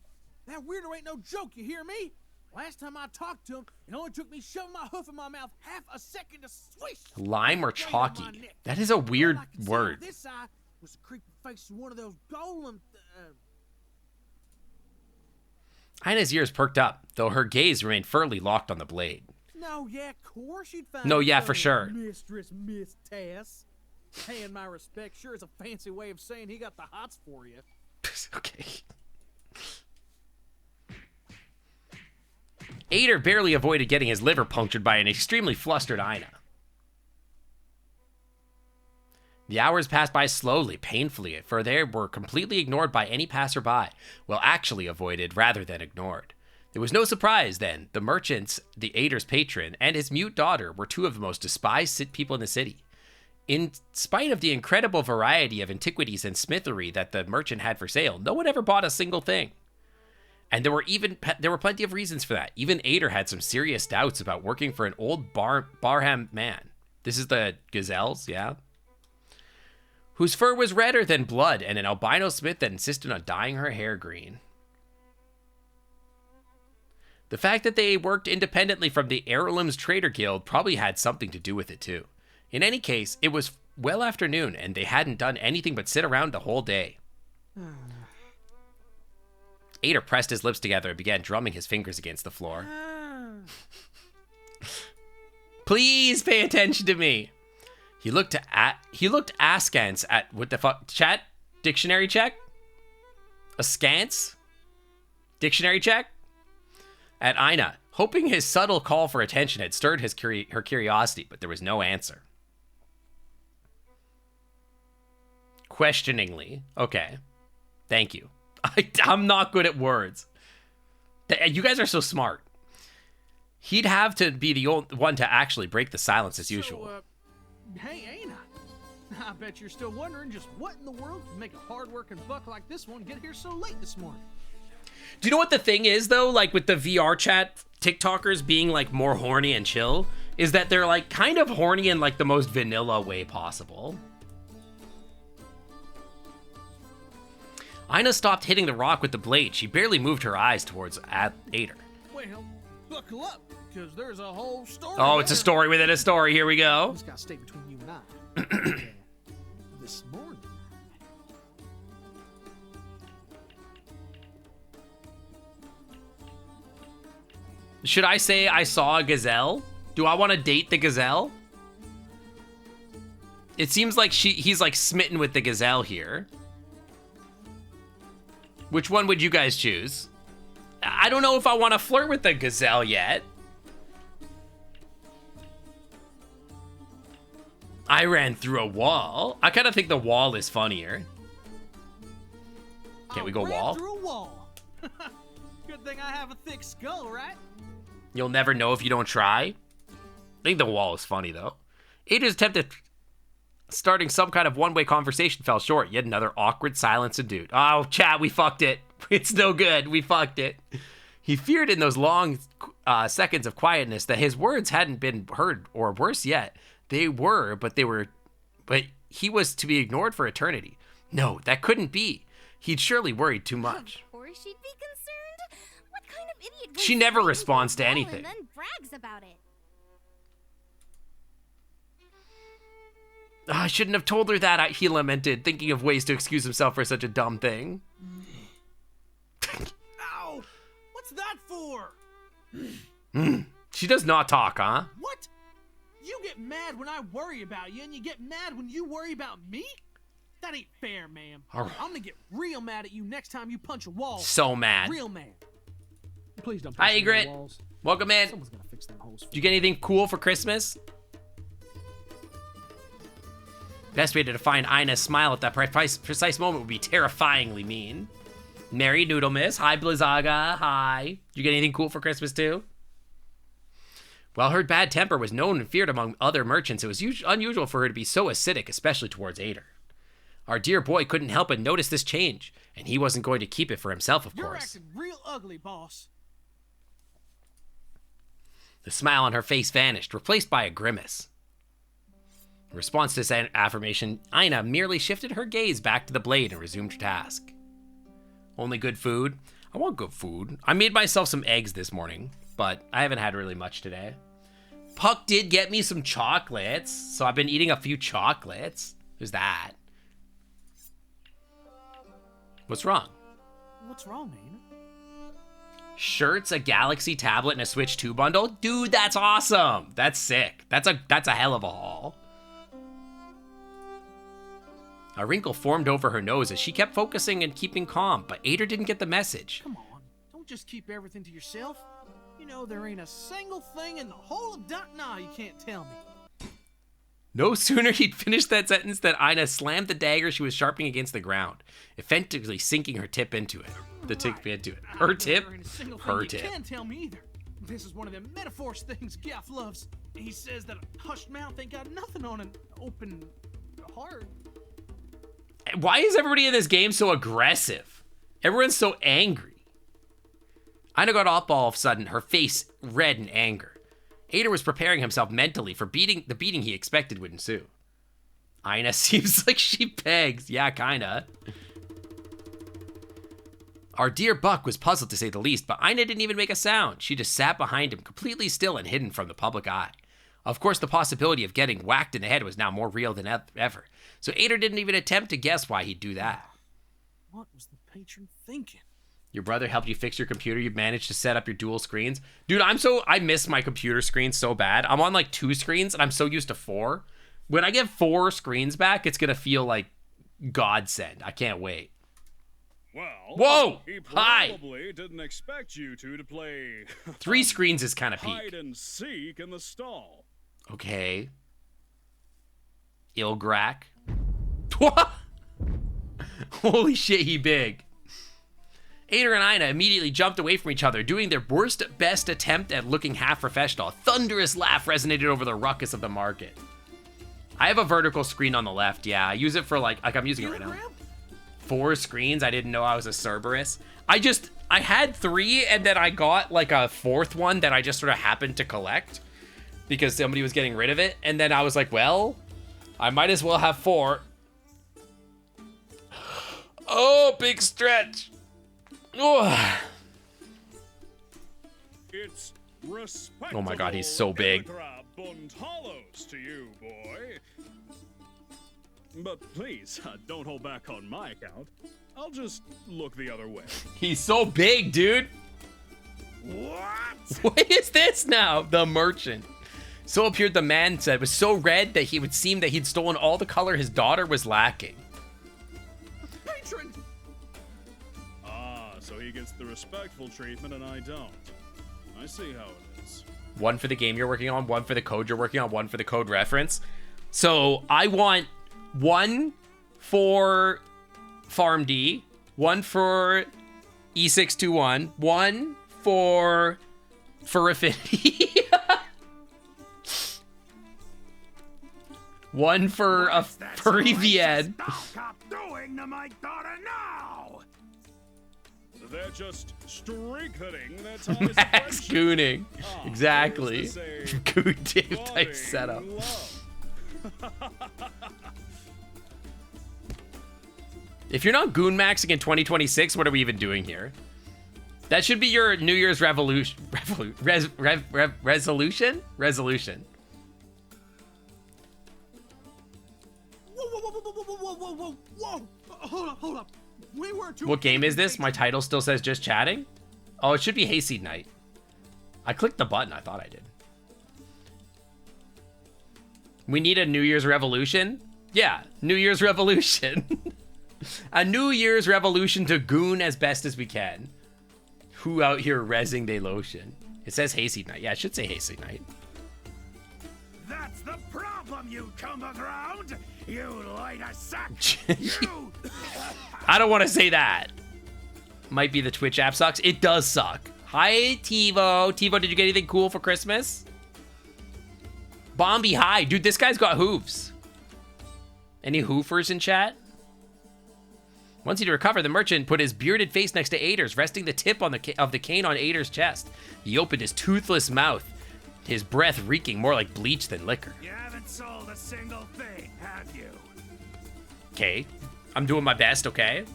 That weirdo ain't no joke, you hear me? Last time I talked to him, it only took me shoving my hoof in my mouth half a second to swish. Lime or chalky? That is a weird word. This eye was the creepy face of one of those golem. Ina's ears perked up, though her gaze remained firmly locked on the blade. No, yeah, of course you'd find. No, yeah, for sure. Mistress Miss Tess. Paying my respect sure is a fancy way of saying he got the hots for you. Okay. Ader barely avoided getting his liver punctured by an extremely flustered Ina. The hours passed by slowly, painfully, for they were completely ignored by any passerby. Well, actually avoided rather than ignored. It was no surprise, then, the merchants, the Ader's patron, and his mute daughter were two of the most despised people in the city. In spite of the incredible variety of antiquities and smithery that the merchant had for sale, no one ever bought a single thing. And there were plenty of reasons for that. Even Ader had some serious doubts about working for an old Barham man. This is the gazelles, yeah? Whose fur was redder than blood, and an albino smith that insisted on dyeing her hair green. The fact that they worked independently from the Heirlooms Trader Guild probably had something to do with it too. In any case, it was well after noon, and they hadn't done anything but sit around the whole day. Ader pressed his lips together and began drumming his fingers against the floor. Please pay attention to me. He looked askance at what the fuck? Chat? Dictionary check? Askance? Dictionary check? At Ina, hoping his subtle call for attention had stirred her curiosity, but there was no answer. Questioningly, okay, thank you. I'm not good at words. You guys are so smart. He'd have to be the only one to actually break the silence as usual. Hey, Aina. I bet you're still wondering just what in the world can make a hard-working buck like this one get here so late this morning. Do you know what the thing is, though? Like, with the VR chat TikTokers being, like, more horny and chill, is that they're, like, kind of horny in, like, the most vanilla way possible. Ina stopped hitting the rock with the blade. She barely moved her eyes towards Ader. Well, buckle up, because there's a whole story. Oh, it's a story within a story. Here we go. This got to stay between you and I. This morning. Should I say I saw a gazelle? Do I want to date the gazelle? It seems like he's like smitten with the gazelle here. Which one would you guys choose? I don't know if I want to flirt with the gazelle yet. I ran through a wall. I kind of think the wall is funnier. Can't we go wall? Through a wall. Good thing I have a thick skull, right? You'll never know if you don't try. I think the wall is funny, though. Ader's attempt at starting some kind of one-way conversation fell short. Yet another awkward silence ensued. Oh, chat, we fucked it. It's no good. We fucked it. He feared in those long seconds of quietness that his words hadn't been heard, or worse yet, they were, but he was to be ignored for eternity. No, that couldn't be. He'd surely worried too much. Of course she'd be concerned. What kind of idiot goes She never straight responds into a to wall anything. and then brags about it? I shouldn't have told her that, he lamented, thinking of ways to excuse himself for such a dumb thing. Ow! What's that for? She does not talk, huh? What? You get mad when I worry about you, and you get mad when you worry about me? That ain't fair, ma'am. I'm gonna get real mad at you next time you punch a wall. So mad. Real mad. Please don't Hi, punch Egret. the walls. Welcome in. Someone's gonna fix them holes. Did you get anything cool for Christmas? Best way to define Ina's smile at that precise moment would be terrifyingly mean. Merry Noodle Miss. Hi, Blizzaga. Hi. Did you get anything cool for Christmas, too? While her bad temper was known and feared among other merchants, it was unusual for her to be so acidic, especially towards Ader. Our dear boy couldn't help but notice this change, and he wasn't going to keep it for himself, of You're course. acting real ugly, boss. The smile on her face vanished, replaced by a grimace. In response to this affirmation, Ina merely shifted her gaze back to the blade and resumed her task. Only good food? I want good food. I made myself some eggs this morning, but I haven't had really much today. Puck did get me some chocolates, so I've been eating a few chocolates. Who's that? What's wrong? What's wrong, Aina? Shirts, a Galaxy tablet, and a Switch 2 bundle? Dude, that's awesome. That's sick. That's a hell of a haul. A wrinkle formed over her nose as she kept focusing and keeping calm, but Ader didn't get the message. Come on, don't just keep everything to yourself. You know there ain't a single thing in the whole of Nah you can't tell me. No sooner he'd finished that sentence than Ina slammed the dagger she was sharpening against the ground, effectively sinking her tip into it. The tip into it. Her tip? There ain't a single Her thing tip. You can't tell me either. This is one of them metaphors things Gaff loves. He says that a hushed mouth ain't got nothing on an open heart. Why is everybody in this game so aggressive? Everyone's so angry. Ina got up all of a sudden, her face red in anger. Ader was preparing himself mentally for the beating he expected would ensue. Ina seems like she begs. Yeah, kinda. Our dear Buck was puzzled to say the least, but Ina didn't even make a sound. She just sat behind him, completely still and hidden from the public eye. Of course, the possibility of getting whacked in the head was now more real than ever, so Ader didn't even attempt to guess why he'd do that. What was the patron thinking? Your brother helped you fix your computer. You managed to set up your dual screens. Dude, I miss my computer screen so bad. I'm on like 2 screens and I'm so used to 4. When I get 4 screens back, it's going to feel like godsend. I can't wait. Well, whoa! He Hi! probably didn't expect you two to play 3 screens is kind of peak. hide and seek in the stall. Okay. Ilgrak. Holy shit, he big. Ader and Ina immediately jumped away from each other, doing their worst best attempt at looking half professional. A thunderous laugh resonated over the ruckus of the market. I have a vertical screen on the left, yeah. I use it for like I'm using it right now. 4 screens, I didn't know I was a Cerberus. I had 3 and then I got like a 4th one that I just sort of happened to collect because somebody was getting rid of it. And then I was like, well, I might as well have 4. Oh, big stretch. Oh. It's Oh my god, he's so big. To you, boy. But please, don't hold back on my account. I'll just look the other way. He's so big, dude. What? What is this now? The merchant. So appeared the man said was so red that he would seem that he'd stolen all the color his daughter was lacking. Patron! Ah, so he gets the respectful treatment and I don't. I see how it is. 1 for the game you're working on, 1 for the code you're working on, 1 for the code reference. So I want 1 for Farm D, 1 for E621, 1 for Affinity, 1 for a furry VN. Stop doing to my daughter now! They're just strengthening their ties. Max gooning. Exactly. Goon Dave type setup. If you're not goon maxing in 2026, what are we even doing here? That should be your New Year's resolution. Resolution? Whoa! Hold up. We were too. What game is this? My title still says just chatting? Oh, it should be Hayseed Night. I clicked the button. I thought I did. We need a New Year's revolution? Yeah, New Year's revolution. A New Year's revolution to goon as best as we can. Who out here rezzing they lotion? It says Hayseed Night. Yeah, it should say Hayseed Night. That's the problem, you come around. You light a sack. You... I don't want to say that. Might be the Twitch app sucks. It does suck. Hi, Tivo. Tivo, did you get anything cool for Christmas? Bombi, hi. Dude, this guy's got hooves. Any hoofers in chat? Once he'd recovered, the merchant put his bearded face next to Ader's, resting the tip of the cane on Ader's chest. He opened his toothless mouth, his breath reeking more like bleach than liquor. You haven't sold a single thing, have you? Okay. I'm doing my best, okay?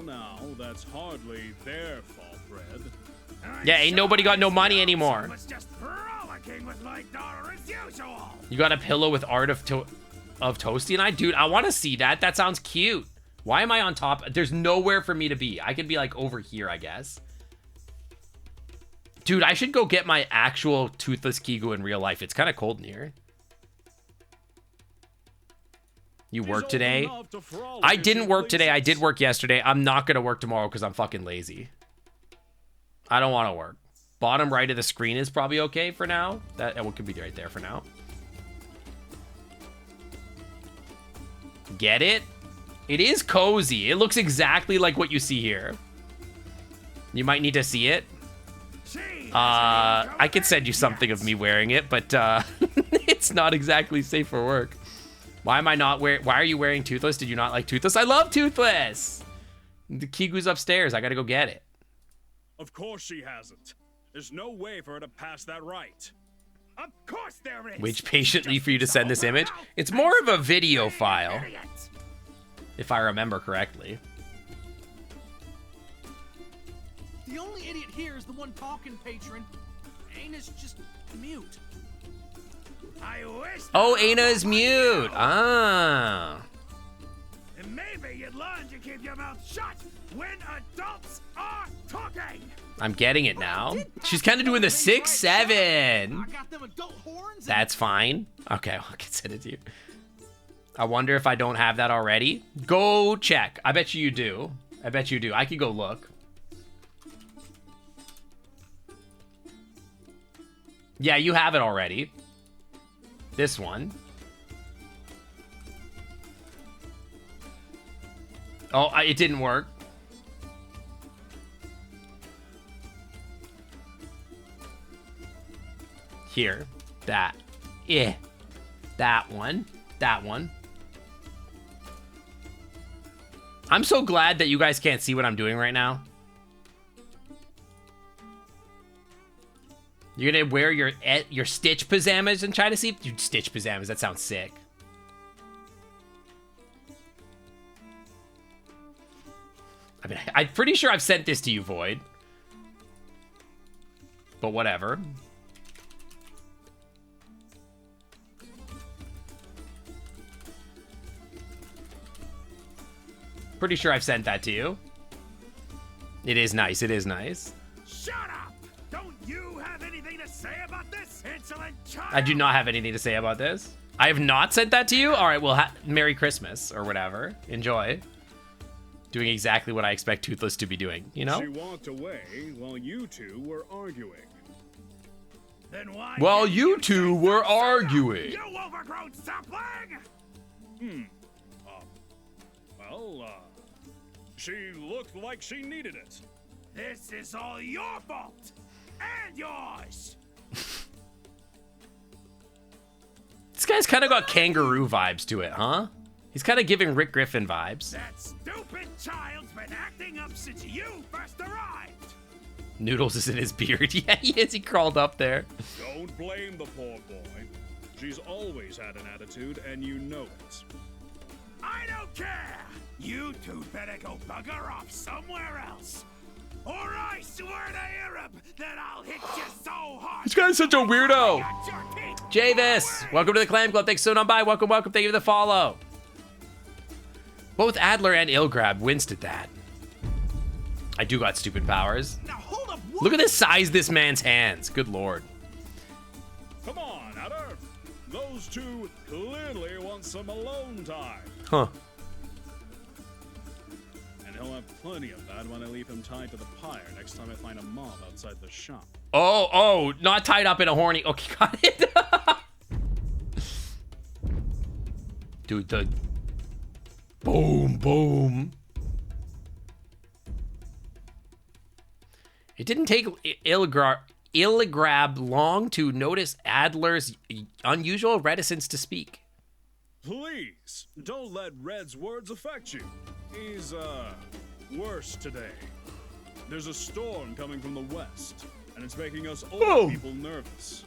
Now, that's hardly their fault, Red. Yeah, ain't nobody got no money anymore. Was just frolicking with my daughter as usual. You got a pillow with art of Toasty and I? Dude, I want to see that. That sounds cute. Why am I on top? There's nowhere for me to be. I could be like over here, I guess. Dude, I should go get my actual toothless Kigu in real life. It's kind of cold in here. You work today? I didn't work today. I did work yesterday. I'm not going to work tomorrow because I'm fucking lazy. I don't want to work. Bottom right of the screen is probably okay for now. That could be right there for now. Get it? It is cozy. It looks exactly like what you see here. You might need to see it. I could send you something of me wearing it, but it's not exactly safe for work. Why are you wearing Toothless? Did you not like Toothless? I love Toothless! The Kigu's upstairs. I gotta go get it. Of course she hasn't. There's no way for her to pass that right. Of course there is. Wait patiently for you to send this image. It's more of a video file, if I remember correctly. The only idiot here is the one talking, patron. Ana's just mute. I wish. Oh, Ana is mute. Ah. And maybe you'd learn to keep your mouth shut when adults are talking. I'm getting it now. She's kind of doing the 6-7. That's fine. Okay, I can send it to you. I wonder if I don't have that already. Go check. I bet you do. I bet you do. I could go look. Yeah, you have it already. This one. Oh, it didn't work. Here. That. Yeah. That one. That one. I'm so glad that you guys can't see what I'm doing right now. You're gonna wear your Stitch pajamas and try to see? Dude, Stitch pajamas, that sounds sick. I mean, I'm pretty sure I've sent this to you, Void. But whatever. Pretty sure I've sent that to you. It is nice, it is nice. Shut up! Don't you have anything to say about this, insolent child? I do not have anything to say about this. I have not sent that to you? All right, well, Merry Christmas or whatever. Enjoy. Doing exactly what I expect Toothless to be doing, you know? She walked away while you two were arguing. Then why? Well, you two were arguing. You overgrown sapling! She looked like she needed it. This is all your fault! And yours! This guy's kind of got kangaroo vibes to it, huh? He's kind of giving Rick Griffin vibes. That stupid child's been acting up since you first arrived! Noodles is in his beard. Yeah, he is. He crawled up there. Don't blame the poor boy. She's always had an attitude, and you know it. I don't care! You two better go bugger off somewhere else. Or I swear to Arab that I'll hit you so hard. This guy's such a weirdo. Javis, welcome to the Clan Club. Thanks so much. Bye. Welcome, welcome. Thank you for the follow. Both Adler and Ilgrab winced at that. I do got stupid powers. Now hold up. Look at the size of this man's hands. Good lord. Come on, Adder. Those two clearly want some alone time. Huh. And he'll have plenty of that when I leave him tied to the pyre next time I find a mob outside the shop. Oh, not tied up in a horny... Okay, got it. Dude, the... Boom, boom. It didn't take Illigrab long to notice Adler's unusual reticence to speak. Please, don't let Red's words affect you. He's, worse today. There's a storm coming from the west, and it's making us old people nervous.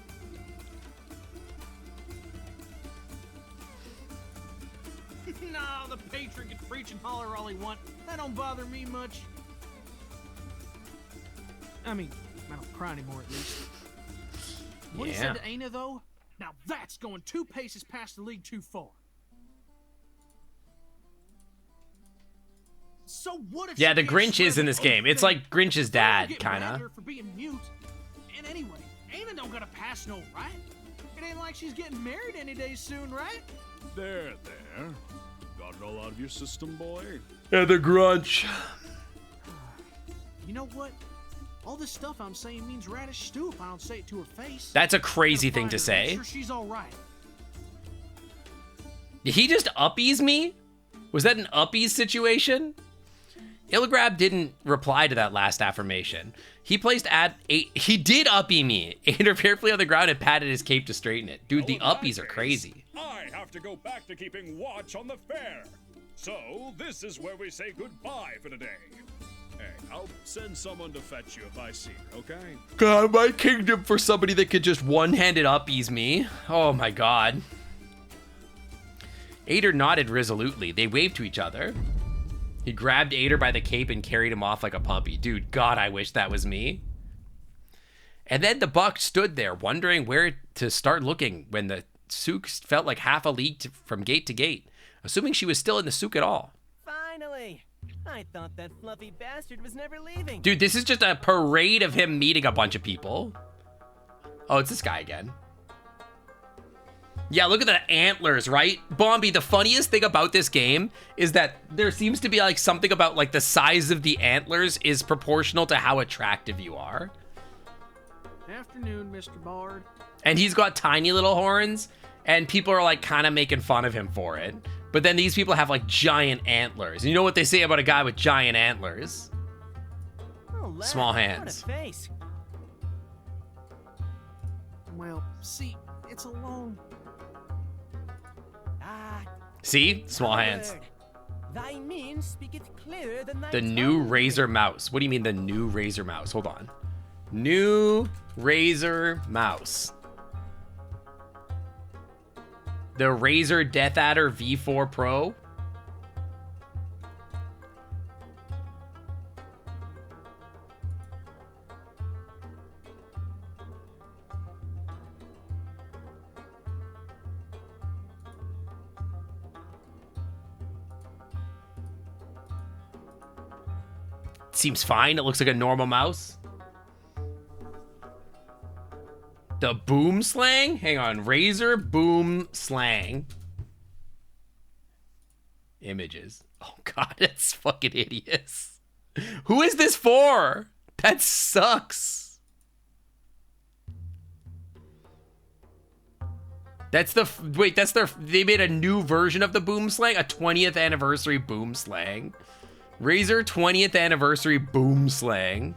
Nah, the patron can preach and holler all he want. That don't bother me much. I mean, I don't cry anymore at least. What he said to Ana, though, now that's going 2 paces past the league too far. So what if yeah, the Grinch is in this game. It's like Grinch's dad, kinda. For being mute. And anyway, Ana don't got a pass no right. It ain't like she's getting married any day soon, right? There. Got it all out of your system, boy? And the grunch. You know what? All this stuff I'm saying means radish stew if I don't say it to her face. That's a crazy thing to Make say. sure she's all right. Did he just uppies me? Was that an uppies situation? Illigrab didn't reply to that last affirmation. He placed he did uppie me. Ader carefully on the ground and patted his cape to straighten it. Dude, the uppies are crazy. I have to go back to keeping watch on the fair. So, this is where we say goodbye for today. Hey, I'll send someone to fetch you if I see her, okay? God, my kingdom for somebody that could just one-handed uppies me. Oh my god. Ader nodded resolutely. They waved to each other. He grabbed Ader by the cape and carried him off like a puppy. Dude, God, I wish that was me. And then the buck stood there, wondering where to start looking when the souk felt like half a league from gate to gate, assuming she was still in the souk at all. Finally! I thought that fluffy bastard was never leaving. Dude, this is just a parade of him meeting a bunch of people. Oh, it's this guy again. Yeah, look at the antlers, right? Bombi, the funniest thing about this game is that there seems to be like something about like the size of the antlers is proportional to how attractive you are. Afternoon, Mr. Bard. And he's got tiny little horns, and people are like kind of making fun of him for it. But then these people have like giant antlers. And you know what they say about a guy with giant antlers? Oh, lad, small hands. What a face. Well, see, it's a long... See? Small hands. Thy mean speaketh clearer than thy The new Razer mouse. What do you mean the new Razer mouse? Hold on. New Razer mouse. The Razer Death Adder V4 Pro. Seems fine. It looks like a normal mouse. The boom slang? Hang on. Razer boom slang. Images. Oh god, that's fucking hideous. Who is this for? That sucks. That's the... Wait, that's their... They made a new version of the boom slang? A 20th anniversary boom slang. Razer 20th anniversary boom slang.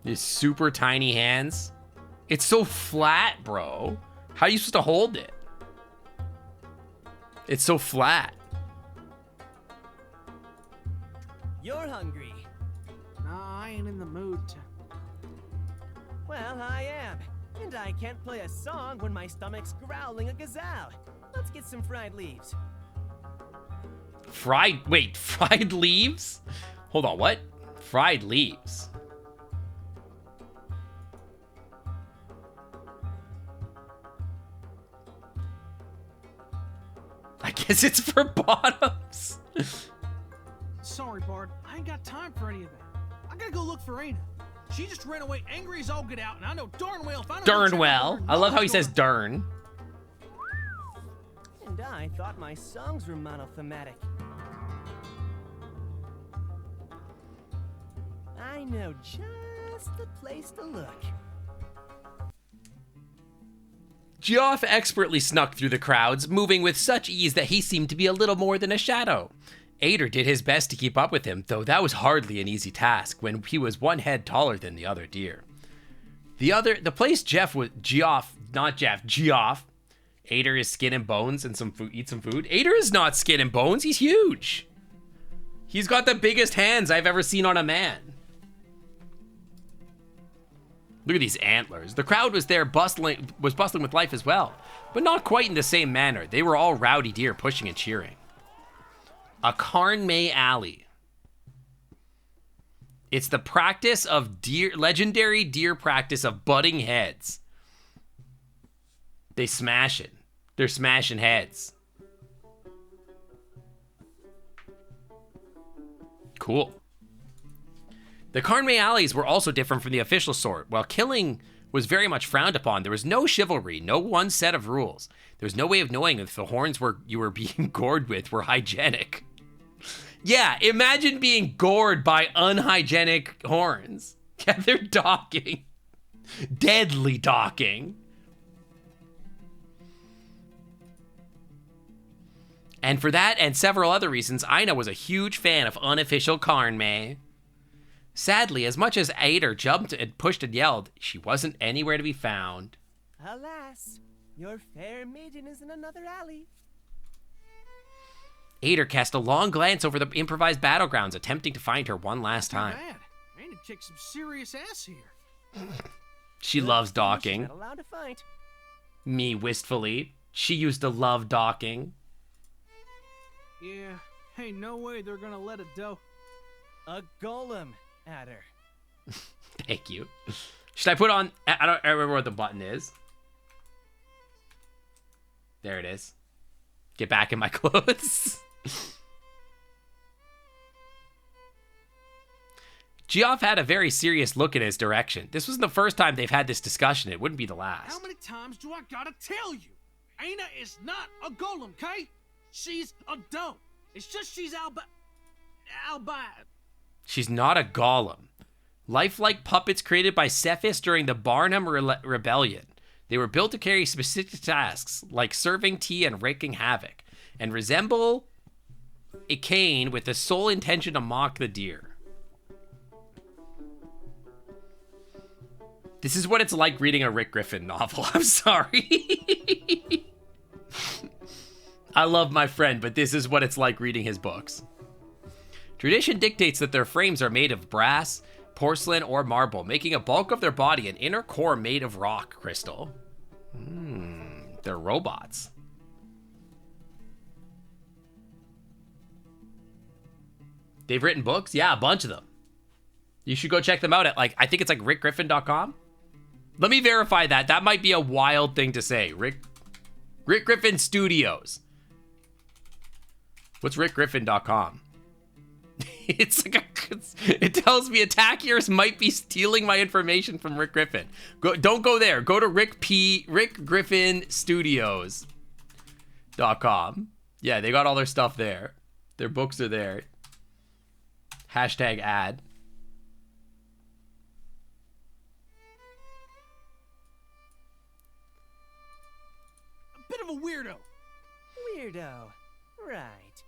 These super tiny hands. It's so flat, bro. How are you supposed to hold it? It's so flat. You're hungry. Nah, I ain't in the mood to... Well, I am. And I can't play a song when my stomach's growling a gazelle. Let's get some fried leaves. Fried leaves? Hold on, what? Fried leaves. I guess it's for bottoms. Sorry, Bard. I ain't got time for any of that. I gotta go look for Aina. She just ran away angry as all get out, and I know darn well if I don't... Darn well. I love how he says darn. And I thought my songs were monothematic. I know just the place to look. Geoff expertly snuck through the crowds, moving with such ease that he seemed to be a little more than a shadow. Ader did his best to keep up with him, though that was hardly an easy task when he was one head taller than the other deer. The place Geoff. Ader is skin and bones and eat some food. Ader is not skin and bones, he's huge. He's got the biggest hands I've ever seen on a man. Look at these antlers. The crowd was there bustling with life as well, but not quite in the same manner. They were all rowdy deer pushing and cheering. A Carn May Alley. It's the practice of legendary deer practice of butting heads. They smash it. They're smashing heads. Cool. The Carn May alleys were also different from the official sort. While killing was very much frowned upon. There was no chivalry, no one set of rules. There was no way of knowing if the horns you were being gored with were hygienic. Yeah, imagine being gored by unhygienic horns. Yeah, they're docking. Deadly docking. And for that and several other reasons, Ina was a huge fan of unofficial Karnmay. Sadly, as much as Ader jumped and pushed and yelled, she wasn't anywhere to be found. Alas, your fair maiden is in another alley. Ader cast a long glance over the improvised battlegrounds, attempting to find her one last time. Bad. Aina kicked some serious ass here. She loves She's docking. not allowed to fight. Me wistfully. She used to love docking. Yeah, ain't no way they're gonna let it go. A golem, Adder. Thank you. Should I put on... I don't remember what the button is. There it is. Get back in my clothes. Geoff had a very serious look in his direction. This wasn't the first time they've had this discussion. It wouldn't be the last. How many times do I gotta tell you? Aina is not a golem, okay? She's a doe. It's just she's She's not a golem. Lifelike puppets created by Cephas during the Barnum Rebellion. They were built to carry specific tasks, like serving tea and wreaking havoc, and resemble a cane with the sole intention to mock the deer. This is what it's like reading a Rick Griffin novel. I'm sorry. I love my friend, but this is what it's like reading his books. Tradition dictates that their frames are made of brass, porcelain, or marble, making a bulk of their body an inner core made of rock crystal. They're robots. They've written books? Yeah, a bunch of them. You should go check them out at, I think it's rickgriffin.com. Let me verify that. That might be a wild thing to say. Rick Griffin Studios. What's rickgriffin.com? It tells me attackers might be stealing my information from Rick Griffin. Don't go there. Go to rickgriffinstudios.com. Yeah, they got all their stuff there. Their books are there. Hashtag ad. a bit of a weirdo. Weirdo. Right.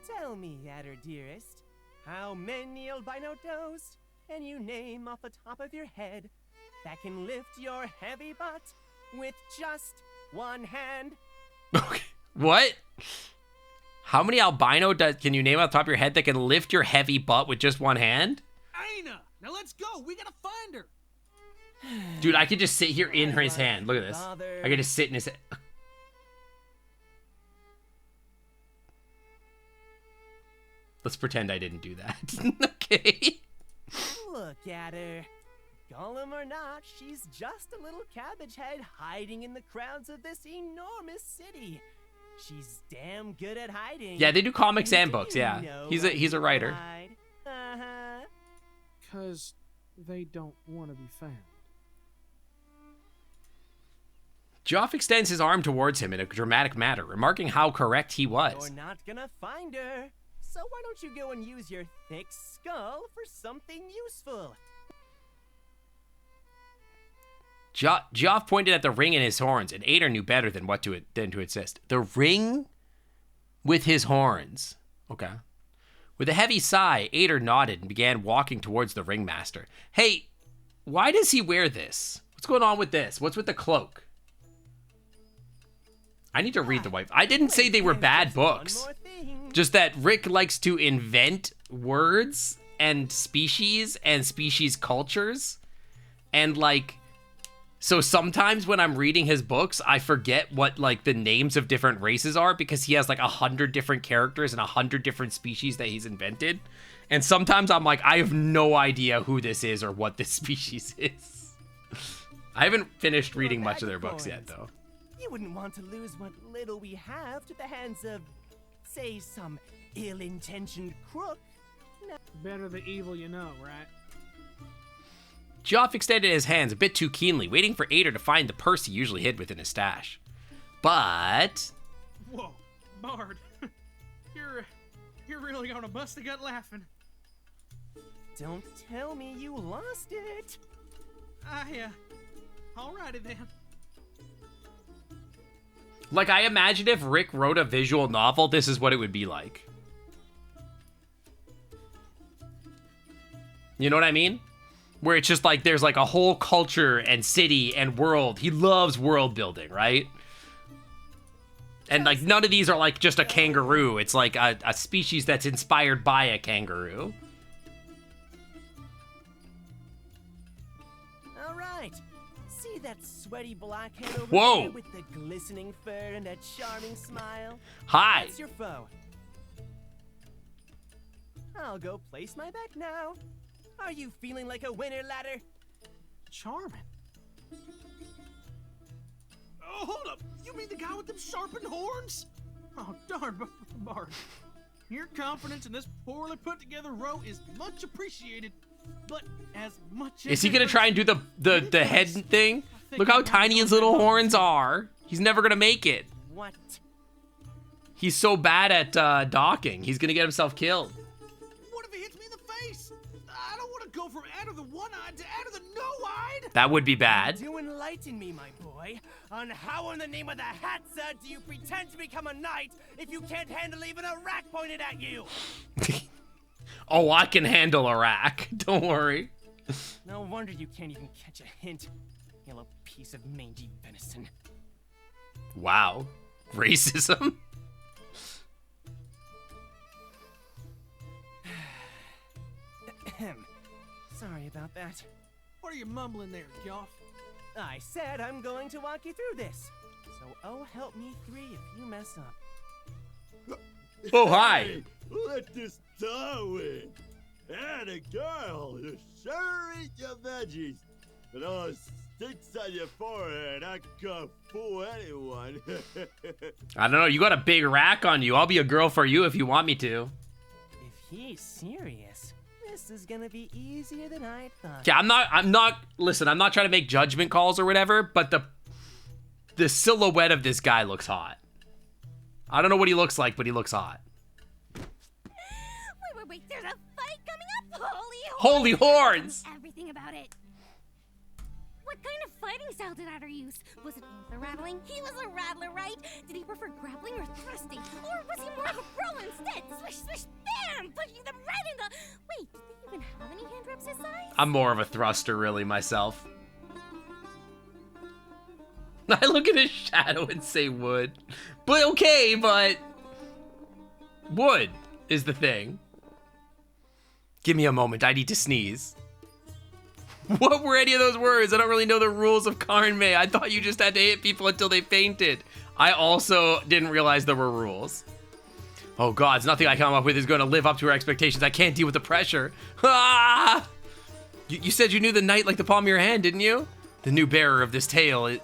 Tell me, Adder dearest, how many albino does can you name off the top of your head that can lift your heavy butt with just one hand? Okay. What? How many albino can you name off the top of your head that can lift your heavy butt with just one hand? Aina! Now let's go! We gotta find her! Dude, I could just sit here in his hand. Look at this. I could just sit in his hand. Let's pretend I didn't do that. Okay. Look at her. Golem or not, she's just a little cabbage head hiding in the crowds of this enormous city. She's damn good at hiding. Yeah, they do comics and books, yeah. He's a writer. Uh-huh. 'Cause they don't want to be found. Geoff extends his arm towards him in a dramatic manner, remarking how correct he was. You're not gonna find her. So why don't you go and use your thick skull for something useful? Geoff pointed at the ring in his horns, and Ader knew better than to insist. The ring with his horns. Okay. With a heavy sigh, Ader nodded and began walking towards the ringmaster. Hey, why does he wear this? What's going on with this? What's with the cloak? I need to read the white. I didn't say they were bad books. Just that Rick likes to invent words and species cultures. And so sometimes when I'm reading his books, I forget what the names of different races are because he has 100 different characters and 100 different species that he's invented. And sometimes I'm I have no idea who this is or what this species is. I haven't finished reading much of their books yet, though. You wouldn't want to lose what little we have to the hands of, say, some ill-intentioned crook. Better the evil you know, right? Geoff extended his hands a bit too keenly, waiting for Ader to find the purse he usually hid within his stash. But... Whoa, Bard. You're really gonna bust a gut laughing. Don't tell me you lost it. Alrighty then. Like, I imagine if Rick wrote a visual novel, this is what it would be like. You know what I mean? Where it's just like, there's like a whole culture and city and world. He loves world building, right? And like, none of these are like just a kangaroo. It's like a species that's inspired by a kangaroo. All right. See that sweaty blockhead over Whoa. there with the glistening fur and that charming smile? Hi. That's your foe. I'll go place my bet now. Are you feeling like a winner, ladder? Charming. Oh, hold up. You mean the guy with them sharpened horns? Oh, darn, Bard. Your confidence in this poorly put together row is much appreciated, but as much as... Is he gonna try and do the head thing? Look how tiny his little horns are. He's never gonna make it. What? He's so bad at docking. He's gonna get himself killed. What if he hits me in the face? I don't want to go from Adder the one-eyed to Adder the no-eyed. That would be bad. Do enlighten me, my boy, on how in the name of the Hatsa do you pretend to become a knight if you can't handle even a rack pointed at you? Oh, I can handle a rack. Don't worry. No wonder you can't even catch a hint, yellow piece of mangy venison. Wow. Racism? Sorry about that. What are you mumbling there, Geoff? I said I'm going to walk you through this. So, oh, help me three if you mess up. Oh, hi. Let this star win. And a girl, you sure eat your veggies. But all sticks on your forehead, I can't fool anyone. I don't know. You got a big rack on you. I'll be a girl for you if you want me to. If he's serious, this is gonna be easier than I thought. Yeah, listen, I'm not trying to make judgment calls or whatever, but the silhouette of this guy looks hot. I don't know what he looks like, but he looks hot. Wait, there's a fight coming up! Holy horns! Everything about it. What kind of fighting style did Adder use? Was it the rattling? He was a rattler, right? Did he prefer grappling or thrusting? Or was he more of a pro instead? Swish, swish, bam! Pushing them right in the... Wait, did they even have any hand reps his size? I'm more of a thruster, really, myself. I look at his shadow and say wood. But okay, but... wood is the thing. Give me a moment, I need to sneeze. What were any of those words? I don't really know the rules of Karnme. I thought you just had to hit people until they fainted. I also didn't realize there were rules. Oh gods, nothing I come up with is going to live up to our expectations. I can't deal with the pressure. Ah! You said you knew the knight like the palm of your hand, didn't you? The new bearer of this tale.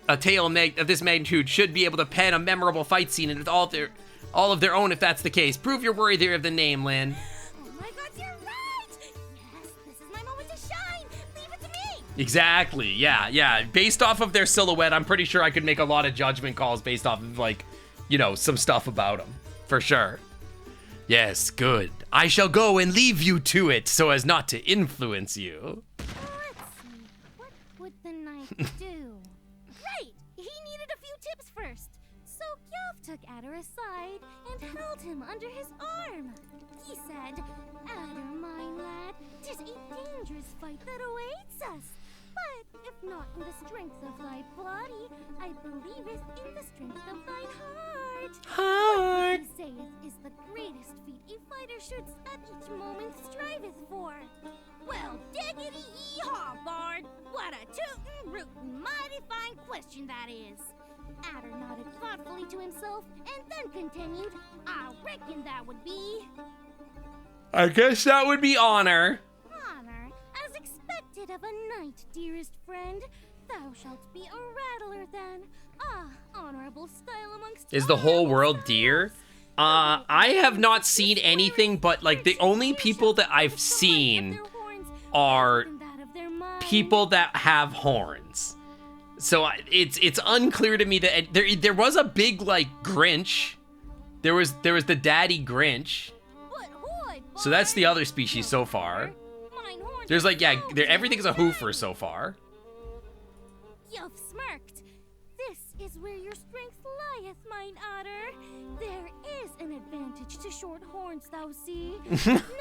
A tale of this magnitude should be able to pen a memorable fight scene and with all of their own if that's the case. Prove you're worthy of the name, Lynn. Oh my god, you're right! Yes, this is my moment to shine! Leave it to me! Exactly, yeah. Based off of their silhouette, I'm pretty sure I could make a lot of judgment calls based off of, like, you know, some stuff about them. For sure. Yes, good. I shall go and leave you to it so as not to influence you. Let's see. What would the knight do? Right! He needed a few tips first. So Geoff took Adder aside and held him under his arm. He said, Adder, my lad, 'tis a dangerous fight that awaits us. But if not in the strength of thy body, I believeth in the strength of thine heart. Heart. What he saith is the greatest feat a fighter should at each moment striveth for. Well, diggity yee-haw, Bard! What a tootin', rootin', mighty fine question that is. Adder nodded thoughtfully to himself and then continued, I reckon that would be... I guess that would be honor. Honor, as expected of a knight, dearest friend. Thou shalt be a rattler then. Ah, honorable style amongst... Is the whole world deer? I have not seen anything but, like, the only people that I've seen are that of their mind. people that have horns. So it's unclear to me that there was a big like Grinch. There was the daddy Grinch. So that's the other species so far. There's like everything's a hoofer so far. You've smirked. This is where your strength lieth, mine otter. There is an advantage to short horns, thou see.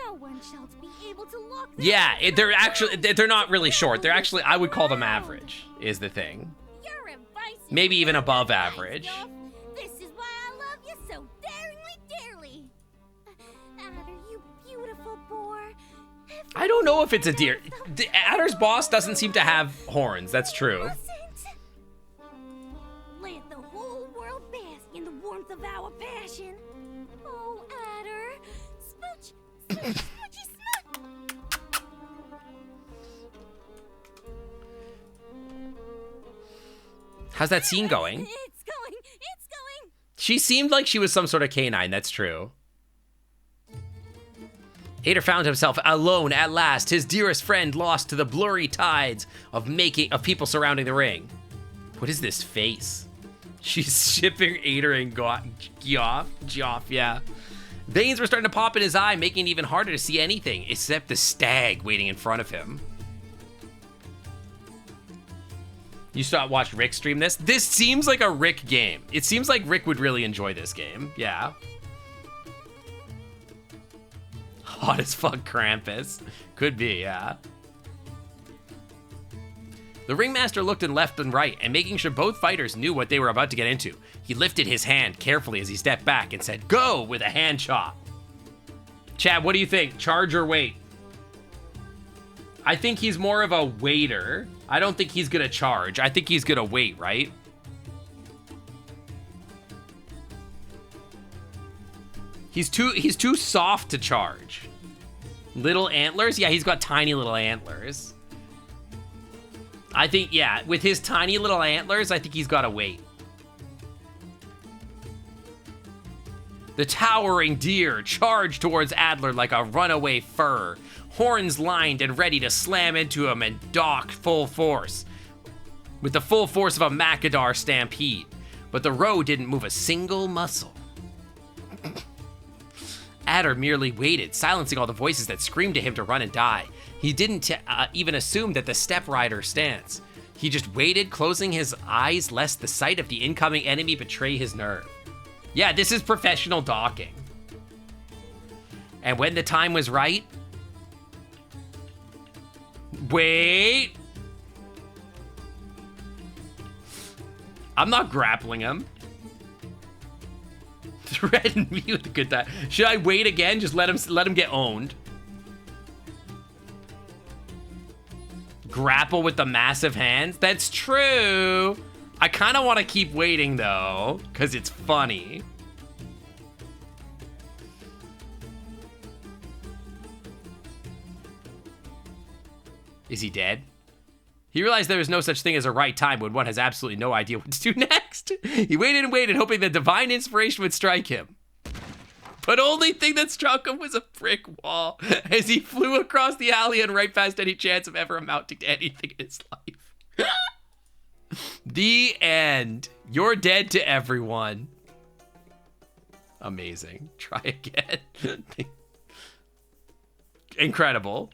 No one shall be able to lock them. Yeah, they're not really short. They're actually, I would call them average, is the thing. Your advice is Maybe even above average. This is why I love you so daringly dearly. Adder, you beautiful boar. I don't know if it's a deer. Adder's boss doesn't seem to have horns. That's true. Let the whole world bask in the warmth of our passion. Oh, Adder, smooch, smooch, smoochy smooch. How's that scene going? It's going. She seemed like she was some sort of canine. That's true. Ader found himself alone at last, his dearest friend lost to the blurry tides of people surrounding the ring. What is this face? She's shipping Ader and Geoff, yeah. Veins were starting to pop in his eye, making it even harder to see anything, except the stag waiting in front of him. You watched Rick stream this? This seems like a Rick game. It seems like Rick would really enjoy this game, yeah. Hot as fuck Krampus. Could be, yeah. The ringmaster looked in left and right, and making sure both fighters knew what they were about to get into, he lifted his hand carefully as he stepped back and said, "Go!" with a hand chop. Chad, what do you think? Charge or wait? I think he's more of a waiter. I don't think he's gonna charge. I think he's gonna wait, right? He's too soft to charge. Little antlers? Yeah, he's got tiny little antlers. I think, yeah, with his tiny little antlers, I think he's got to wait. The towering deer charged towards Adler like a runaway fur, horns lined and ready to slam into him and dock full force, with the full force of a Macadar stampede. But the row didn't move a single muscle. Adder merely waited, silencing all the voices that screamed to him to run and die. He didn't even assume that the step rider stance. He just waited, closing his eyes lest the sight of the incoming enemy betray his nerve. Yeah, this is professional docking. And when the time was right... Wait! I'm not grappling him. Threaten me with a good time. Should I wait again? Just let him get owned. Grapple with the massive hands? That's true. I kind of want to keep waiting though, because it's funny. Is he dead? He realized there was no such thing as a right time when one has absolutely no idea what to do next. He waited and waited, hoping that divine inspiration would strike him. But only thing that struck him was a brick wall as he flew across the alley and right past any chance of ever amounting to anything in his life. The end. You're dead to everyone. Amazing. Try again. Incredible.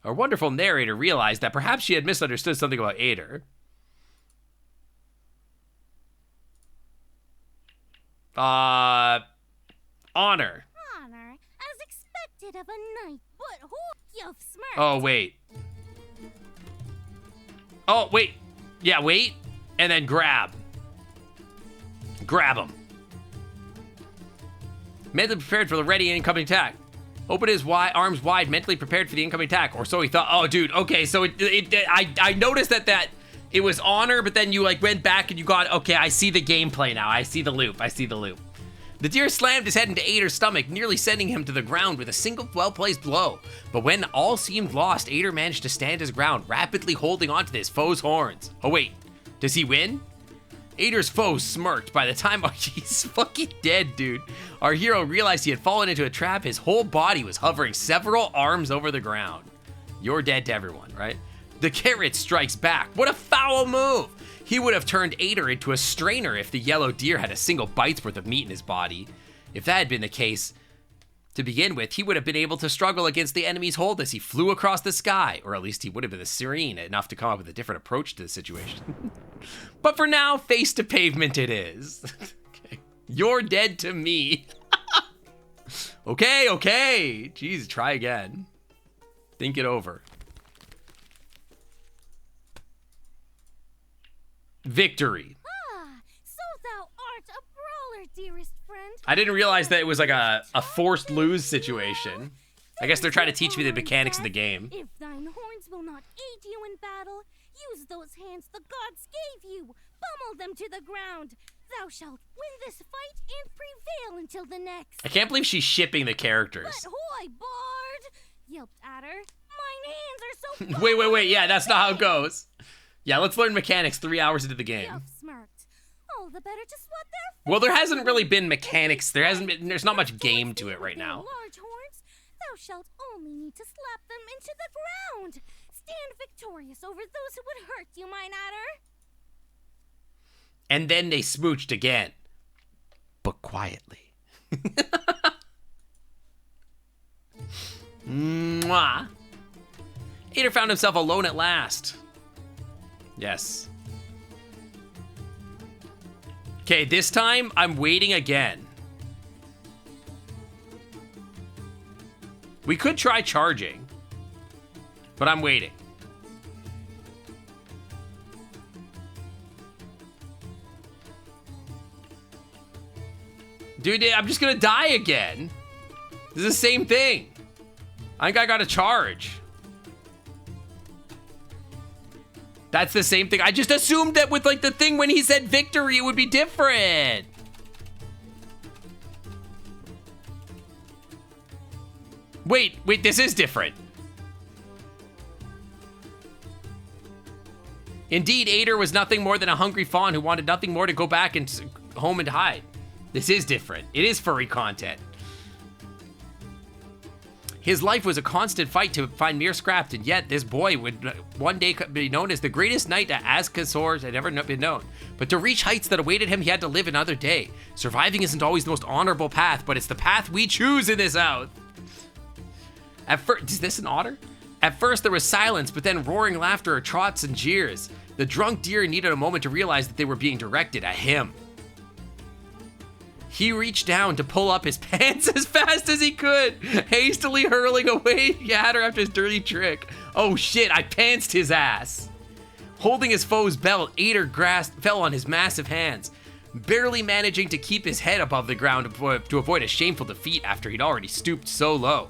Our wonderful narrator realized that perhaps she had misunderstood something about Ader. Honor. Honor, as expected of a knight, but you've smirked. Oh, wait. Oh, wait. Yeah, wait. And then grab. Grab him. Mentally prepared for the ready incoming attack. Open his arms wide, mentally prepared for the incoming attack. Or so he thought. Oh, dude. Okay, so I noticed that it was honor, but then you like went back and you got, okay, I see the gameplay now. I see the loop. The deer slammed his head into Ader's stomach, nearly sending him to the ground with a single well-placed blow. But when all seemed lost, Ader managed to stand his ground, rapidly holding onto his foe's horns. Oh, wait. Does he win? Ader's foe smirked. By the time he's fucking dead, dude. Our hero realized he had fallen into a trap. His whole body was hovering several arms over the ground. You're dead to everyone, right? The carrot strikes back. What a foul move! He would have turned Ader into a strainer if the yellow deer had a single bite's worth of meat in his body. If that had been the case, to begin with, he would have been able to struggle against the enemy's hold as he flew across the sky, or at least he would have been serene enough to come up with a different approach to the situation. But for now, face to pavement it is. Okay. You're dead to me. Okay. Jeez, try again. Think it over. Victory. So thou art a brawler, dearest friend. I didn't realize that it was like a forced lose situation. I guess they're trying to teach me the mechanics of the game. If thine horns will not aid you in battle, use those hands the gods gave you. Pummel them to the ground. Thou shalt win this fight and prevail until the next. I can't believe she's shipping the characters. But hoy, bard! Yelped Adder. Mine hands are so Wait. Yeah, that's not how it goes. Yeah, let's learn mechanics 3 hours into the game. Yelp smirked. All the better to swat their Well, there hasn't really been mechanics. There's not much game to it right now. Large horns, thou shalt only need to slap them into the ground. Stand victorious over those who would hurt you, mine Adder. And then they smooched again. But quietly. Mwah. Ader found himself alone at last. Yes. Okay, this time I'm waiting again. We could try charging, but I'm waiting. Dude, I'm just gonna die again. This is the same thing. I think I gotta charge. That's the same thing. I just assumed that with like the thing when he said victory, it would be different. Wait, this is different. Indeed, Ader was nothing more than a hungry fawn who wanted nothing more to go back and home and hide. This is different. It is furry content. His life was a constant fight to find mere scraps, and yet this boy would one day be known as the greatest knight that Azkasaurs had ever been known. But to reach heights that awaited him, he had to live another day. Surviving isn't always the most honorable path, but it's the path we choose in this house. At first, is this an otter? At first there was silence, but then roaring laughter, trots, and jeers. The drunk deer needed a moment to realize that they were being directed at him. He reached down to pull up his pants as fast as he could, hastily hurling away Adder after his dirty trick. Oh shit, I pantsed his ass. Holding his foe's belt, Ader fell on his massive hands, barely managing to keep his head above the ground to avoid a shameful defeat after he'd already stooped so low.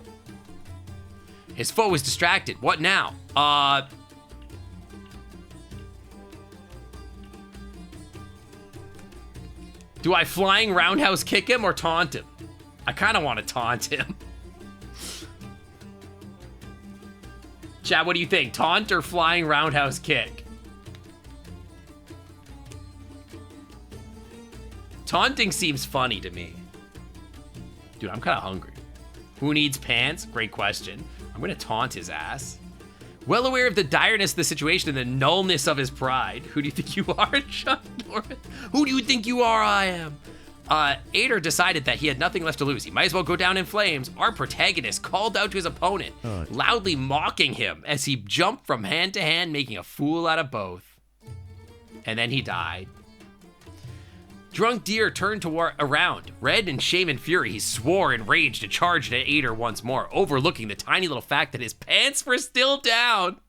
His foe was distracted. What now? Do I flying roundhouse kick him or taunt him? I kind of want to taunt him. Chad, what do you think? Taunt or flying roundhouse kick? Taunting seems funny to me. Dude, I'm kind of hungry. Who needs pants? Great question. I'm going to taunt his ass. Well aware of the direness of the situation and the nullness of his pride. Who do you think you are, John Norman? Who do you think you are? I am. Ader decided that he had nothing left to lose. He might as well go down in flames. Our protagonist called out to his opponent, loudly mocking him as he jumped from hand to hand, making a fool out of both. And then he died. Drunk Deer turned around. Red in shame and fury, he swore in rage to charge at Ader once more, overlooking the tiny little fact that his pants were still down.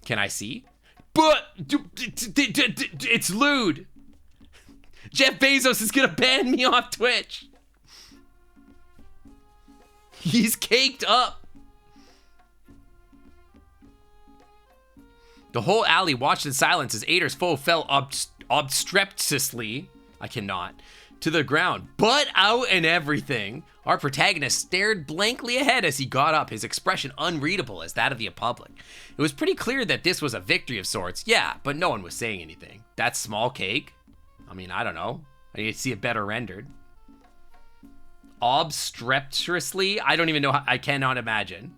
Can I see? But it's lewd. Jeff Bezos is gonna ban me off Twitch. He's caked up. The whole alley watched in silence as Ader's foe fell obstreperously I cannot. To the ground, butt out and everything. Our protagonist stared blankly ahead as he got up, his expression unreadable as that of the public. It was pretty clear that this was a victory of sorts, yeah, but no one was saying anything. That small cake? I mean, I don't know. I need to see it better rendered. Obstreperously? I don't even know how, I cannot imagine.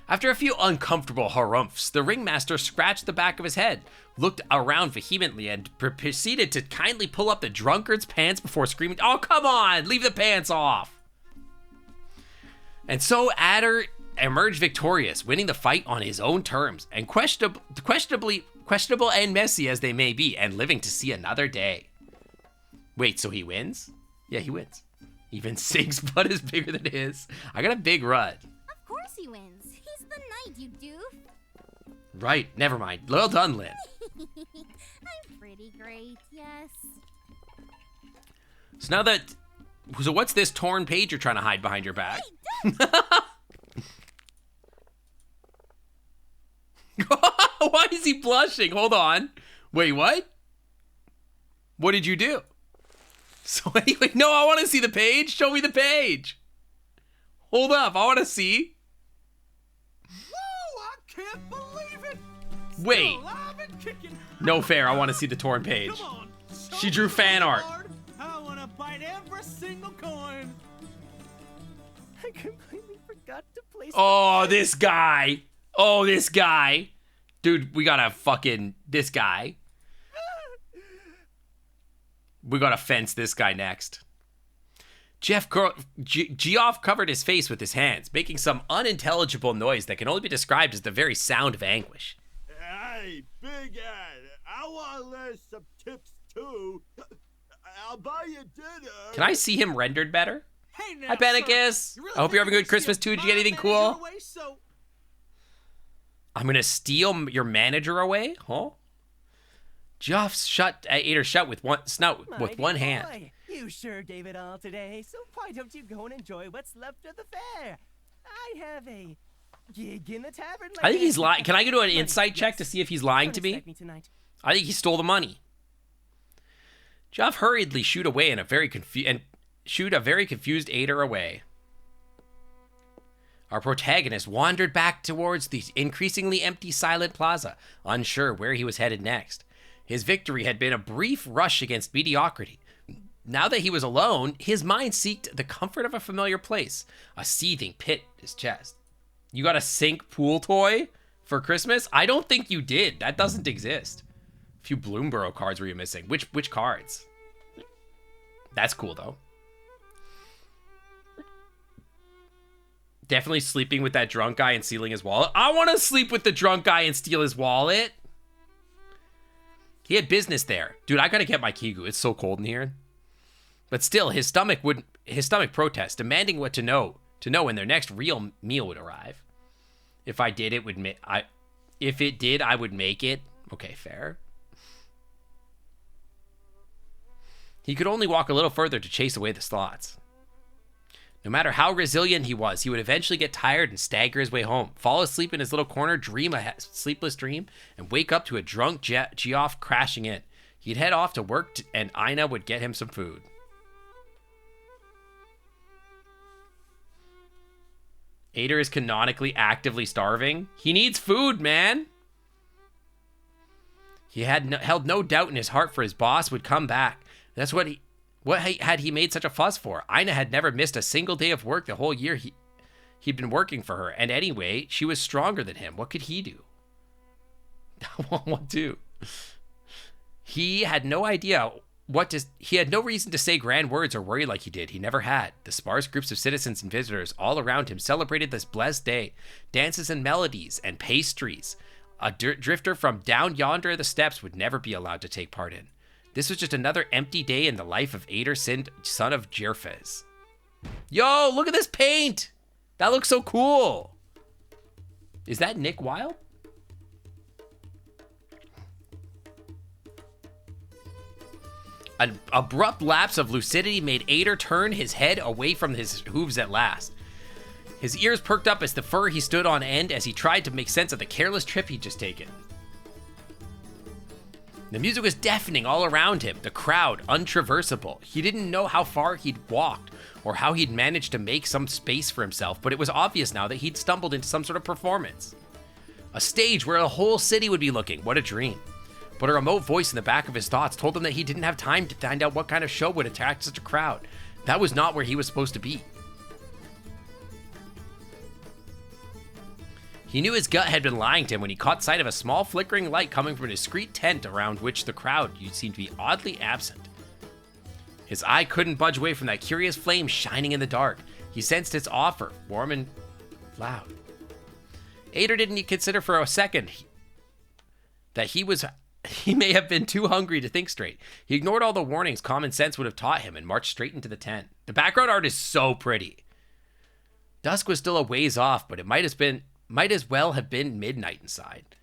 After a few uncomfortable harumphs, the ringmaster scratched the back of his head, looked around vehemently, and proceeded to kindly pull up the drunkard's pants before screaming, "Oh, come on, leave the pants off!" And so Adder emerged victorious, winning the fight on his own terms, and questionable and messy as they may be, and living to see another day. Wait, so he wins? Yeah, he wins. Even Sig's butt is bigger than his. I got a big rut. Of course he wins. He's the knight, you doof. Right, never mind. Well done, Lynn. I'm pretty great, yes. So what's this torn page you're trying to hide behind your back? Why is he blushing? Hold on. Wait, what? What did you do? So anyway, no, I want to see the page. Show me the page. Hold up, I want to see. Whoa, I can't believe it. Wait. Still alive and kicking. No fair, I want to see the torn page. Come on. She drew fan art. I want to bite every single coin. I completely forgot to place. Oh, this guy. Oh, this guy. Dude, we gotta fucking... This guy. We gotta fence this guy next. Geoff covered his face with his hands, making some unintelligible noise that can only be described as the very sound of anguish. Hey, Big Ed, I want to learn some tips too. I'll buy you dinner. Can I see him rendered better? Hey now, Hi, Benicus. really I hope you're having a good think Christmas too. Did you get anything cool? away, so... I'm gonna steal your manager away? Huh? Geoff shut Ader shut with one snout with one hand. Boy, you sure gave it all today, so why don't you go and enjoy what's left of the fair? I have a gig in the tavern. I think he's lying. Can I go to an Money, insight check to see if he's lying to Don't me? expect tonight. I think he stole the money. Geoff hurriedly shooed a very confused Ader away. Our protagonist wandered back towards the increasingly empty silent plaza, unsure where he was headed next. His victory had been a brief rush against mediocrity. Now that he was alone, his mind sought the comfort of a familiar place, a seething pit in his chest. You got a sink pool toy for Christmas? I don't think you did. That doesn't exist. A few Bloomborough cards were you missing? Which cards? That's cool, though. Definitely sleeping with that drunk guy and stealing his wallet. I want to sleep with the drunk guy and steal his wallet. He had business there. Dude, I gotta get my Kigu. It's so cold in here. But still, his stomach protests, demanding what to know when their next real meal would arrive. If I did, if it did, I would make it. Okay, fair. He could only walk a little further to chase away the thoughts. No matter how resilient he was, he would eventually get tired and stagger his way home, fall asleep in his little corner, dream a sleepless dream, and wake up to a drunk Geoff crashing in. He'd head off to work, and Ina would get him some food. Ader is canonically actively starving. He needs food, man. He held no doubt in his heart for his boss would come back. That's what had he made such a fuss for? Ina had never missed a single day of work the whole year he'd been working for her. And anyway, she was stronger than him. What could he do? What do? He had no idea he had no reason to say grand words or worry like he did. He never had. The sparse groups of citizens and visitors all around him celebrated this blessed day. Dances and melodies and pastries. A drifter from down yonder the steps would never be allowed to take part in. This was just another empty day in the life of Ader, son of Jerfez. Yo, look at this paint! That looks so cool! Is that Nick Wilde? An abrupt lapse of lucidity made Ader turn his head away from his hooves at last. His ears perked up as the fur he stood on end as he tried to make sense of the careless trip he'd just taken. The music was deafening all around him, the crowd untraversable. He didn't know how far he'd walked or how he'd managed to make some space for himself, but it was obvious now that he'd stumbled into some sort of performance. A stage where a whole city would be looking. What a dream. But a remote voice in the back of his thoughts told him that he didn't have time to find out what kind of show would attract such a crowd. That was not where he was supposed to be. He knew his gut had been lying to him when he caught sight of a small flickering light coming from a discreet tent around which the crowd seemed to be oddly absent. His eye couldn't budge away from that curious flame shining in the dark. He sensed its offer, warm and loud. Ader didn't consider for a second that he may have been too hungry to think straight. He ignored all the warnings common sense would have taught him and marched straight into the tent. The background art is so pretty. Dusk was still a ways off, but it might as well have been midnight inside.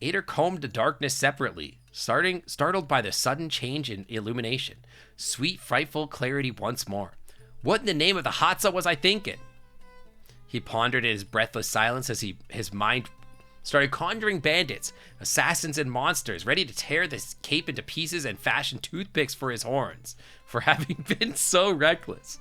Ader combed the darkness separately, startled by the sudden change in illumination. Sweet, frightful clarity once more. What in the name of the Hatsa was I thinking? He pondered in his breathless silence as his mind started conjuring bandits, assassins, and monsters ready to tear this cape into pieces and fashion toothpicks for his horns for having been so reckless.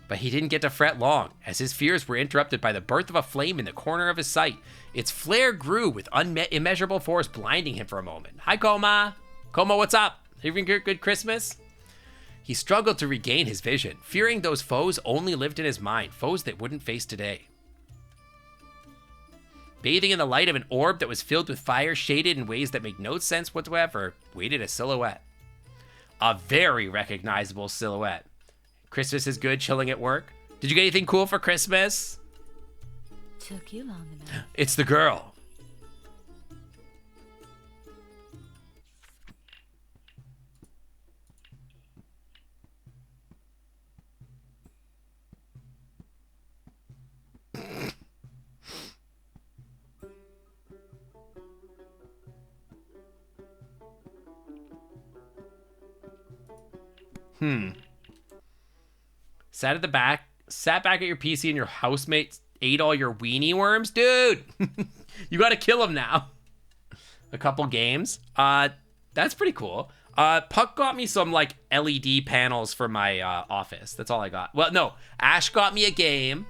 But he didn't get to fret long, as his fears were interrupted by the birth of a flame in the corner of his sight. Its flare grew with immeasurable force, blinding him for a moment. Hi, Koma. Koma, what's up? Having a good Christmas? He struggled to regain his vision, fearing those foes only lived in his mind, foes that wouldn't face today. Bathing in the light of an orb that was filled with fire, shaded in ways that make no sense whatsoever, waited a silhouette. A very recognizable silhouette. Christmas is good, chilling at work. Did you get anything cool for Christmas? Took you long enough. It's the girl. Sat back at your PC and your housemates ate all your weenie worms? Dude, you gotta kill them now. A couple games. That's pretty cool. Puck got me some like LED panels for my office. That's all I got. Well, no, Ash got me a game.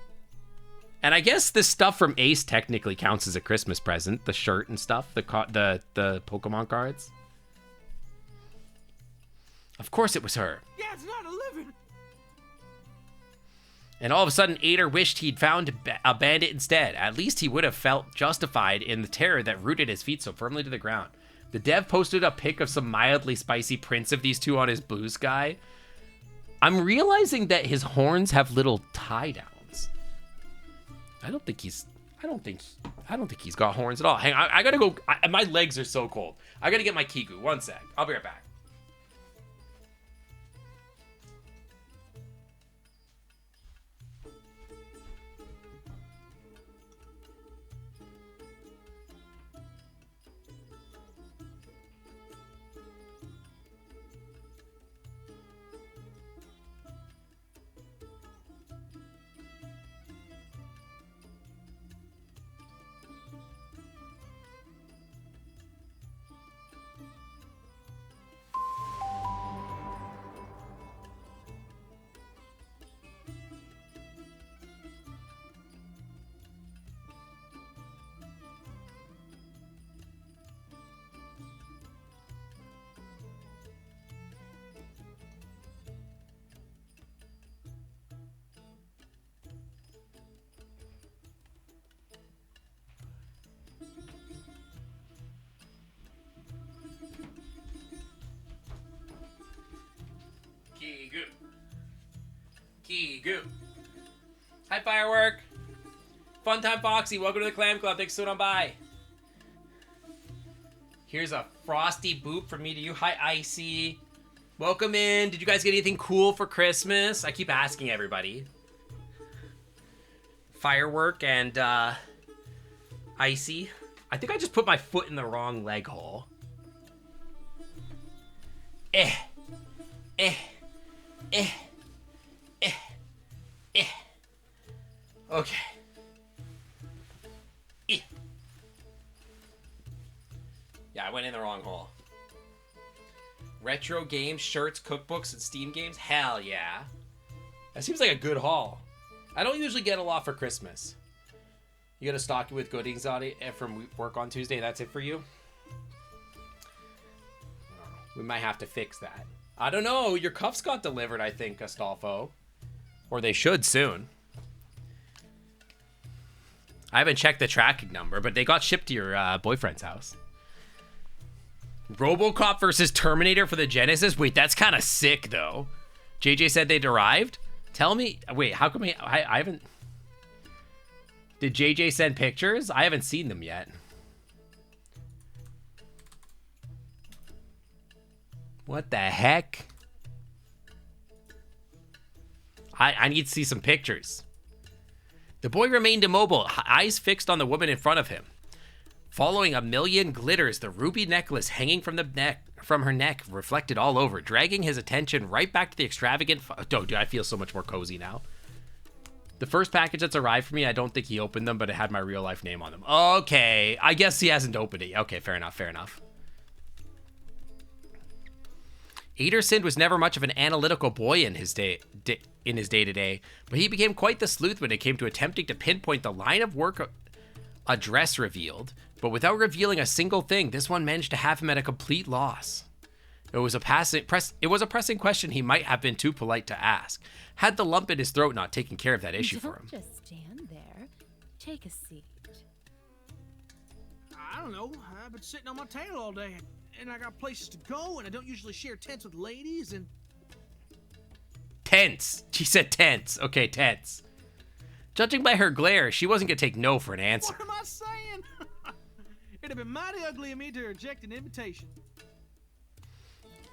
And I guess this stuff from Ace technically counts as a Christmas present. The shirt and stuff, the Pokemon cards. Of course it was her. Yeah, it's not a living. And all of a sudden, Ader wished he'd found a bandit instead. At least he would have felt justified in the terror that rooted his feet so firmly to the ground. The dev posted a pic of some mildly spicy prints of these two on his Blue Sky. I'm realizing that his horns have little tie downs. I don't think he's got horns at all. Hang on, I gotta go. My legs are so cold. I gotta get my Kiku. One sec. I'll be right back. Kigu. Hi, Firework. Funtime Foxy, welcome to the Clam Club. Thanks for coming on by. Here's a frosty boop from me to you. Hi, Icy. Welcome in. Did you guys get anything cool for Christmas? I keep asking everybody. Firework and Icy. I think I just put my foot in the wrong leg hole. Okay. Retro games, shirts, cookbooks, and Steam games? Hell yeah. That seems like a good haul. I don't usually get a lot for Christmas. You got to stock it with goodies on it from work on Tuesday. That's it for you? We might have to fix that. I don't know. Your cuffs got delivered, I think, Astolfo. Or they should soon. I haven't checked the tracking number, but they got shipped to your boyfriend's house. RoboCop versus Terminator for the Genesis? Wait, that's kind of sick, though. JJ said they'd arrived? Tell me... Wait, how come I haven't... Did JJ send pictures? I haven't seen them yet. What the heck? I need to see some pictures. The boy remained immobile, eyes fixed on the woman in front of him. Following a million glitters, the ruby necklace hanging from her neck reflected all over, dragging his attention right back to the extravagant... Oh, dude, I feel so much more cozy now. The first package that's arrived for me, I don't think he opened them, but it had my real life name on them. Okay, I guess he hasn't opened it. Okay, fair enough, fair enough. Aderson was never much of an analytical boy in his day-to-day, but he became quite the sleuth when it came to attempting to pinpoint the line of work a dress revealed. But without revealing a single thing, this one managed to have him at a complete loss. It was a pressing question he might have been too polite to ask, had the lump in his throat not taken care of that issue for him. Don't just stand there. Take a seat. I don't know. I've been sitting on my tail all day, and I got places to go, and I don't usually share tents with ladies, and... Tents. She said tents. Okay, tents. Judging by her glare, she wasn't going to take no for an answer. What am I saying? It'd have been mighty ugly of me to reject an invitation.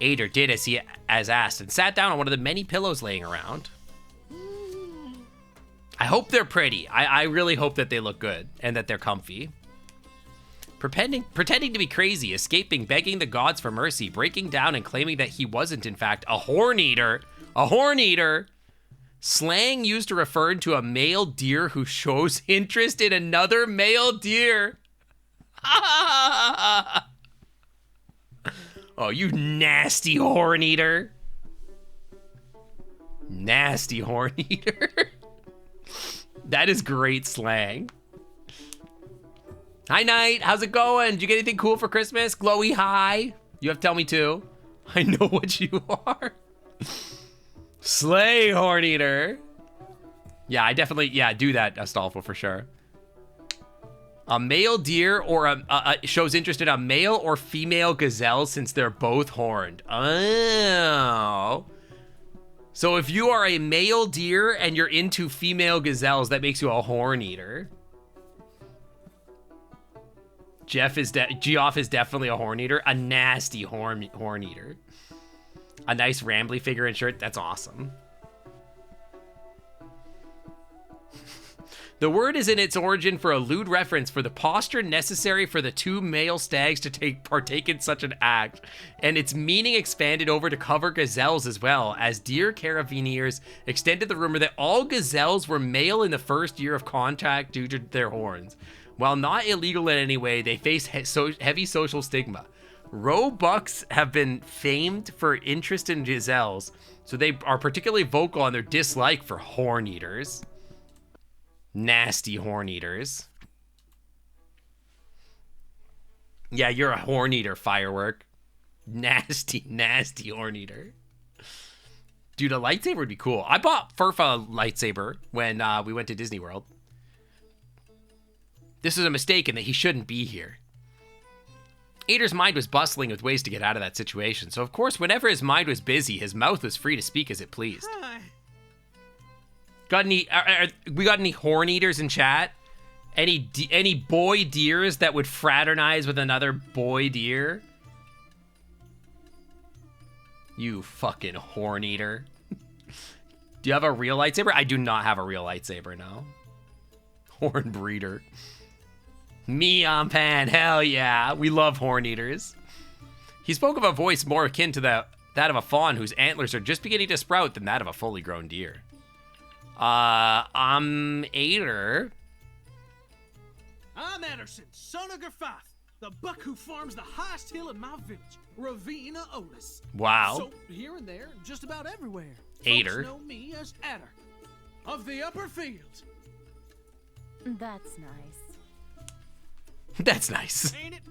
Ader did as asked and sat down on one of the many pillows laying around. I hope they're pretty. I really hope that they look good and that they're comfy. Pretending to be crazy, escaping, begging the gods for mercy, breaking down and claiming that he wasn't in fact a horn eater. A horn eater. Slang used to refer to a male deer who shows interest in another male deer. Oh, you nasty horn eater. Nasty horn eater. That is great slang. Hi, Knight. How's it going? Did you get anything cool for Christmas? Glowy hi. You have to tell me too. I know what you are. Slay, horn eater. Yeah, I definitely, do that, Astolfo, for sure. A male deer or shows interest in a male or female gazelle since they're both horned. Oh. So if you are a male deer and you're into female gazelles, that makes you a horn eater. Geoff is definitely a horn eater. A nasty horn eater. A nice rambly figure and shirt. That's awesome. The word is in its origin for a lewd reference for the posture necessary for the two male stags to partake in such an act, and its meaning expanded over to cover gazelles as well, as deer carabiniers extended the rumor that all gazelles were male in the first year of contact due to their horns. While not illegal in any way, they face heavy social stigma. Roebucks have been famed for interest in gazelles, so they are particularly vocal on their dislike for horn eaters. Nasty horn eaters. Yeah, you're a horn eater, Firework. Nasty, nasty horn eater. Dude, a lightsaber would be cool. I bought Furfa a lightsaber when we went to Disney World. This is a mistake in that he shouldn't be here. Ader's mind was bustling with ways to get out of that situation, so of course, whenever his mind was busy, his mouth was free to speak as it pleased. Hi. Got any? We got any horn eaters in chat? Any boy deers that would fraternize with another boy deer? You fucking horn eater. Do you have a real lightsaber? I do not have a real lightsaber, no. Horn breeder. Me on pan, hell yeah. We love horn eaters. He spoke of a voice more akin to that of a fawn whose antlers are just beginning to sprout than that of a fully grown deer. I'm Ader. I'm Anderson, son of Gerfath, The buck who farms the highest hill in my village, Ravina Otis. Wow. So here and there, just about everywhere. Ader. Folks know me as Adder of the Upper Fields. That's nice. That's nice. Ain't it?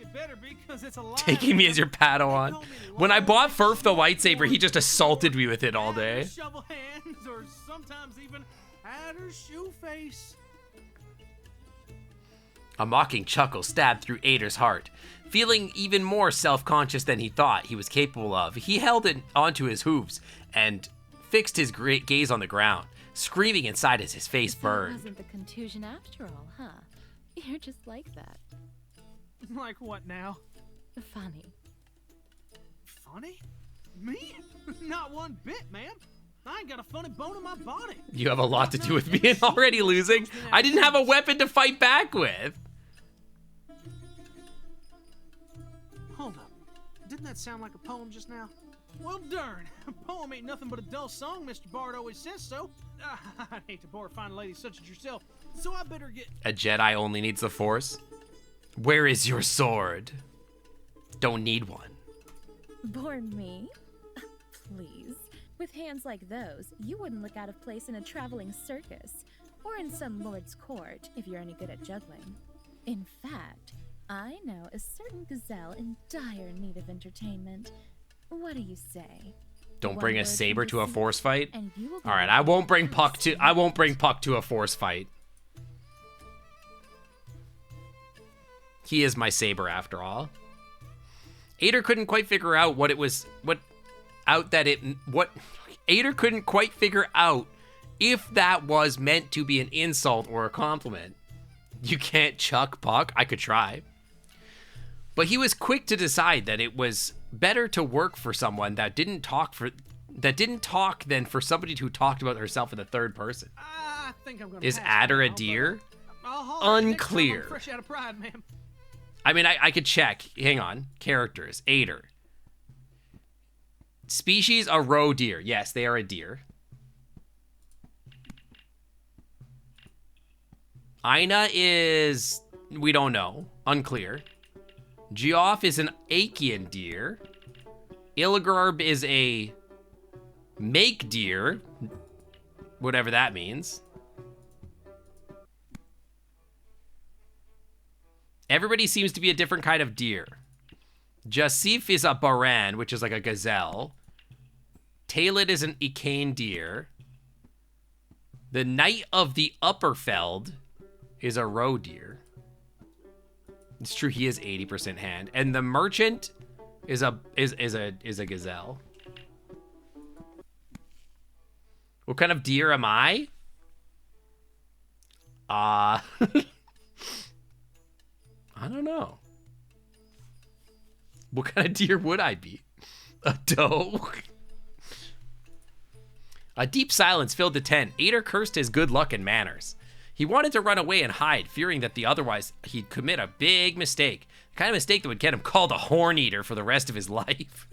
It better be, because it's a lie. Taking me as your Padawan. When I bought Furf the lightsaber, he just assaulted me with it all day. Shovel hands, or sometimes even Adder shoe face. A mocking chuckle stabbed through Ader's heart. Feeling even more self-conscious than he thought he was capable of, he held it onto his hooves and fixed his gaze on the ground, screaming inside as his face burned. It wasn't the contusion after all, huh? You're just like that. Like what now? Funny. Funny? Me? Not one bit, ma'am. I ain't got a funny bone in my body. You have a lot to do with me and already losing. I didn't have a weapon to fight back with. Hold up. Didn't that sound like a poem just now? Well, darn. A poem ain't nothing but a dull song, Mr. Bard always says so. I hate to bore a fine lady such as yourself, so I better get... A Jedi only needs the Force? Where is your sword? Don't need one. Bore me? Please. With hands like those, you wouldn't look out of place in a traveling circus, or in some lord's court, if you're any good at juggling. In fact, I know a certain gazelle in dire need of entertainment. What do you say? Don't bring a saber to a force fight? And you will All right, I won't bring Puck to a force fight. He is my saber after all. Ader couldn't quite figure out Ader couldn't quite figure out if that was meant to be an insult or a compliment. You can't chuck Puck? I could try. But he was quick to decide that it was better to work for someone that didn't talk than for somebody who talked about herself in the third person. I think I'm gonna Is pass Adder a now, deer? but I'll holler next time I'm Unclear. fresh out of pride, ma'am. I mean, I could check. Hang on. Characters. Ader. Species, a roe deer. Yes, they are a deer. Aina is... we don't know. Unclear. Geoff is an Achaean deer. Illigarb is a make deer. Whatever that means. Everybody seems to be a different kind of deer. Jasif is a Baran, which is like a gazelle. Talid is an Icane deer. The Knight of the Upperfeld is a roe deer. It's true, he is 80% hand. And the Merchant is a gazelle. What kind of deer am I? I don't know. What kind of deer would I be? A doe? A deep silence filled the tent. Ader cursed his good luck and manners. He wanted to run away and hide, fearing that otherwise he'd commit a big mistake. The kind of mistake that would get him called a horn eater for the rest of his life.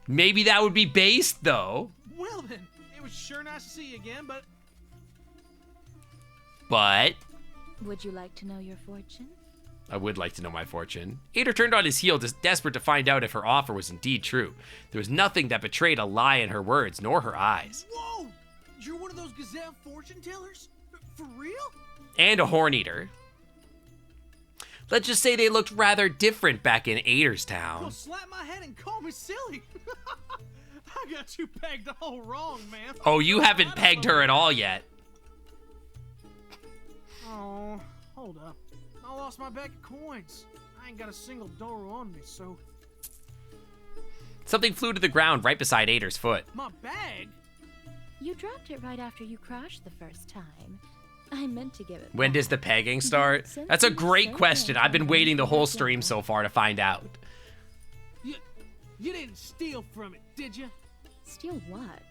Maybe that would be based, though. Well then, it was sure nice to see you again, but... Would you like to know your fortune? I would like to know my fortune. Ader turned on his heel, desperate to find out if her offer was indeed true. There was nothing that betrayed a lie in her words, nor her eyes. Whoa! You're one of those gazelle fortune tellers? For real? And a horn eater. Let's just say they looked rather different back in Aderstown. You'll slap my head and call me silly. I got you pegged all wrong, man. Oh, you haven't pegged her at all yet. Oh, hold up. I lost my bag of coins. I ain't got a single dollar on me, so... Something flew to the ground right beside Ader's foot. My bag? You dropped it right after you crashed the first time. I meant to give it When does the pegging start? That's a great question. I've been waiting the whole stream so far to find out. You didn't steal from it, did you? Steal what?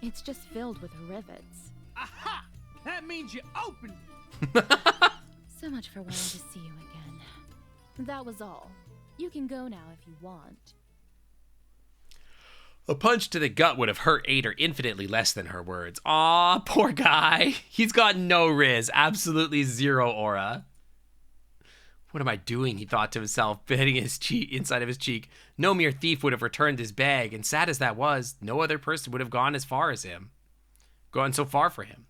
It's just filled with rivets. Aha! That means you opened it. So much for wanting to see you again. That was all. You can go now if you want. A punch to the gut would have hurt Ader infinitely less than her words. Aw, poor guy. He's got no riz, absolutely zero aura. What am I doing? He thought to himself, hitting his cheek inside of his cheek. No mere thief would have returned his bag, and sad as that was, no other person would have gone as far as him. Gone so far for him.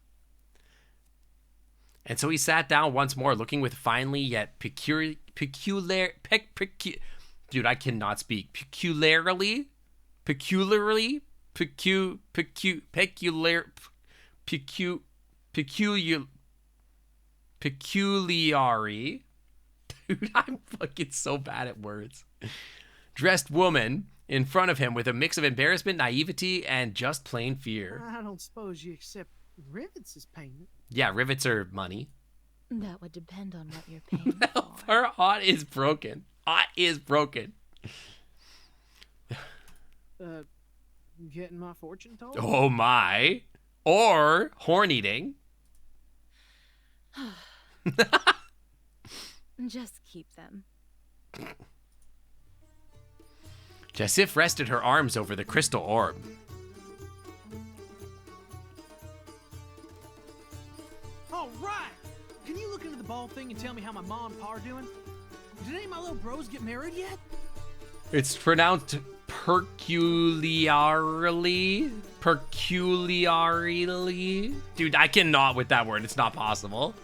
And so he sat down once more, looking with finely yet peculiar, dude, I cannot speak. Peculiarly, peculiar, peculiarly. Dude, I'm fucking so bad at words. Dressed woman in front of him with a mix of embarrassment, naivety, and just plain fear. I don't suppose you accept rivets as payment. Yeah, rivets are money. That would depend on what you're paying for. Her heart is broken. Heart is broken. Getting my fortune told? Oh my. Or horn eating. Just keep them. Jessif rested her arms over the crystal orb. All right! Can you look into the ball thing and tell me how my mom and pa are doing? Did any of my little bros get married yet? It's pronounced peculiarly. Peculiarly. Dude, I cannot with that word. It's not possible.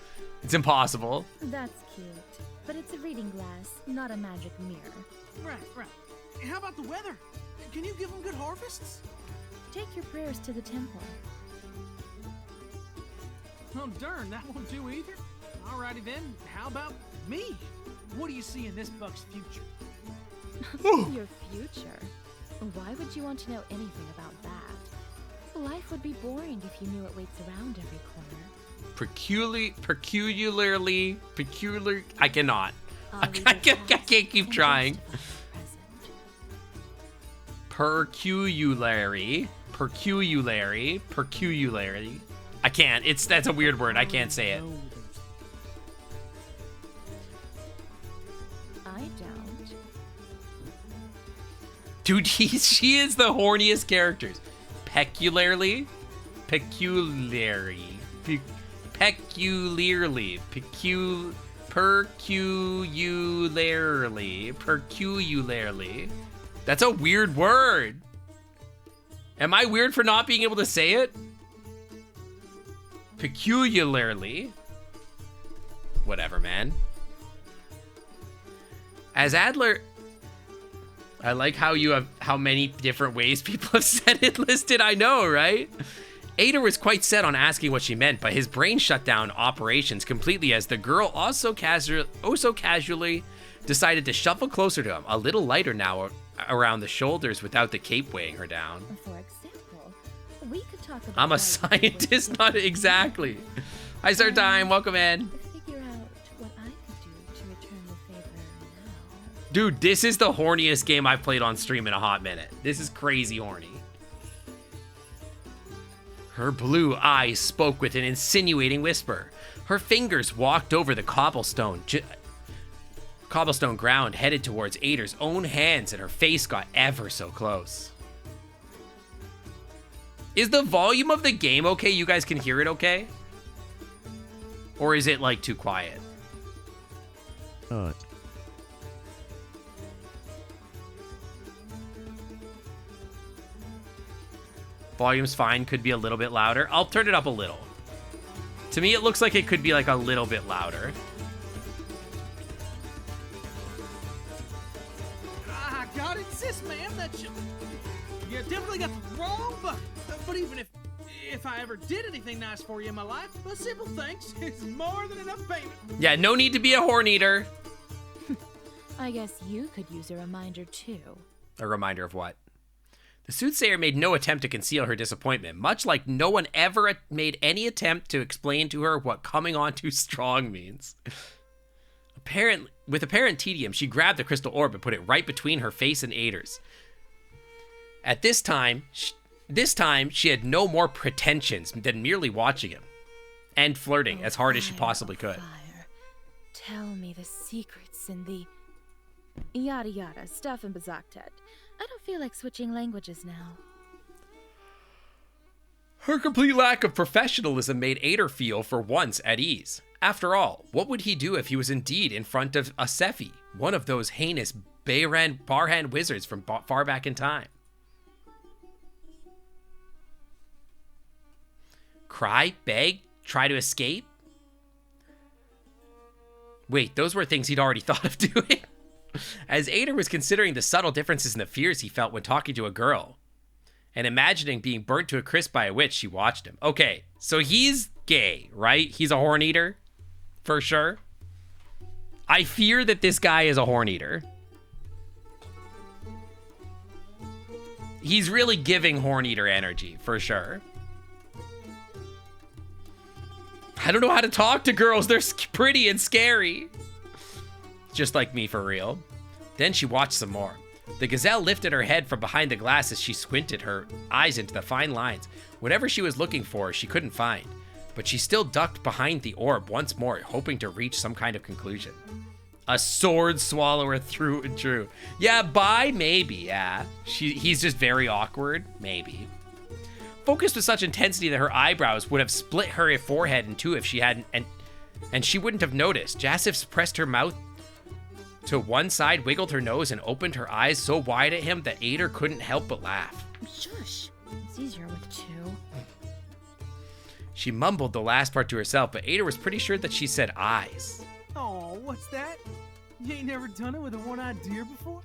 It's impossible. That's cute. But it's a reading glass, not a magic mirror. Right. And how about the weather? Can you give them good harvests? Take your prayers to the temple. Oh, darn, that won't do either. Alrighty then, how about me? What do you see in this buck's future? Your future? Why would you want to know anything about that? Life would be boring if you knew what waits around every corner. Peculiarly. I cannot. I can't keep trying. Peculiarly. I can't. That's a weird word. I can't say it. I don't. Dude, she is the horniest characters. Peculiarly. That's a weird word. Am I weird for not being able to say it? Peculiarly. Whatever, man. As Adler, I like how many different ways people have said it listed. I know, right? Ada was quite set on asking what she meant, but his brain shut down operations completely as the girl also casually decided to shuffle closer to him, a little lighter now around the shoulders without the cape weighing her down. For example, we could talk about I'm a scientist, not exactly. Hi, Sir Time, welcome in. Figure out what I could do to return the favor now. Dude, this is the horniest game I've played on stream in a hot minute. This is crazy horny. Her blue eyes spoke with an insinuating whisper. Her fingers walked over the cobblestone ground, headed towards Ader's own hands, and her face got ever so close. Is the volume of the game okay? You guys can hear it okay? Or is it, like, too quiet? Volume's fine, could be a little bit louder. I'll turn it up a little. To me, it looks like it could be like a little bit louder. I gotta insist, ma'am, that you definitely got the wrong bucket. But even if I ever did anything nice for you in my life, a simple thanks is more than enough payment. Yeah, no need to be a horn eater. I guess you could use a reminder too. A reminder of what? The soothsayer made no attempt to conceal her disappointment, much like no one ever made any attempt to explain to her what coming on too strong means. With apparent tedium, she grabbed the crystal orb and put it right between her face and Ader's. At this time, she had no more pretensions than merely watching him and flirting as hard as she possibly could. Fire. Tell me the secrets and the yada yada stuff in Bazaktet. I don't feel like switching languages now. Her complete lack of professionalism made Ader feel, for once, at ease. After all, what would he do if he was indeed in front of a Sephi, one of those heinous Barhand wizards from far back in time? Cry, beg, try to escape? Wait, those were things he'd already thought of doing. As Ader was considering the subtle differences in the fears he felt when talking to a girl, and imagining being burnt to a crisp by a witch, she watched him. Okay, so he's gay, right? He's a horn eater, for sure. I fear that this guy is a horn eater. He's really giving horn eater energy, for sure. I don't know how to talk to girls. They're pretty and scary. Just like me, for real. Then she watched some more. The gazelle lifted her head from behind the glass as she squinted her eyes into the fine lines. Whatever she was looking for, she couldn't find. But she still ducked behind the orb once more, hoping to reach some kind of conclusion. A sword swallower through and through. Yeah, bye, maybe, yeah. He's just very awkward, maybe. Focused with such intensity that her eyebrows would have split her forehead in two if she hadn't, and she wouldn't have noticed. Jasif pressed her mouth to one side, wiggled her nose, and opened her eyes so wide at him that Ader couldn't help but laugh. Shush. It's easier with two. She mumbled the last part to herself, but Ader was pretty sure that she said eyes. Oh, what's that? You ain't never done it with a one-eyed deer before?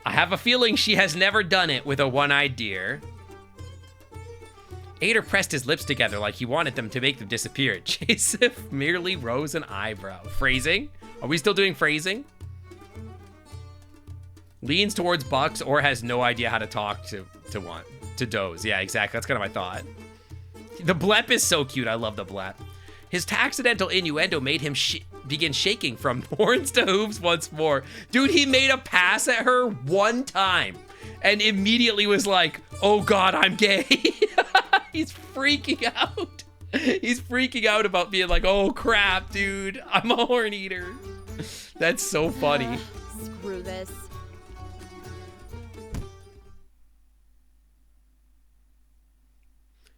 I have a feeling she has never done it with a one-eyed deer. Ader pressed his lips together like he wanted them to make them disappear. Jasif merely rose an eyebrow. Phrasing? Are we still doing phrasing? Leans towards Bucks or has no idea how to talk to Doze. Yeah, exactly. That's kind of my thought. The blep is so cute. I love the blep. His accidental innuendo made him begin shaking from horns to hooves once more. Dude, he made a pass at her one time and immediately was like, oh God, I'm gay. He's freaking out. He's freaking out about being like, oh crap, dude, I'm a horn eater. That's so funny. Screw this.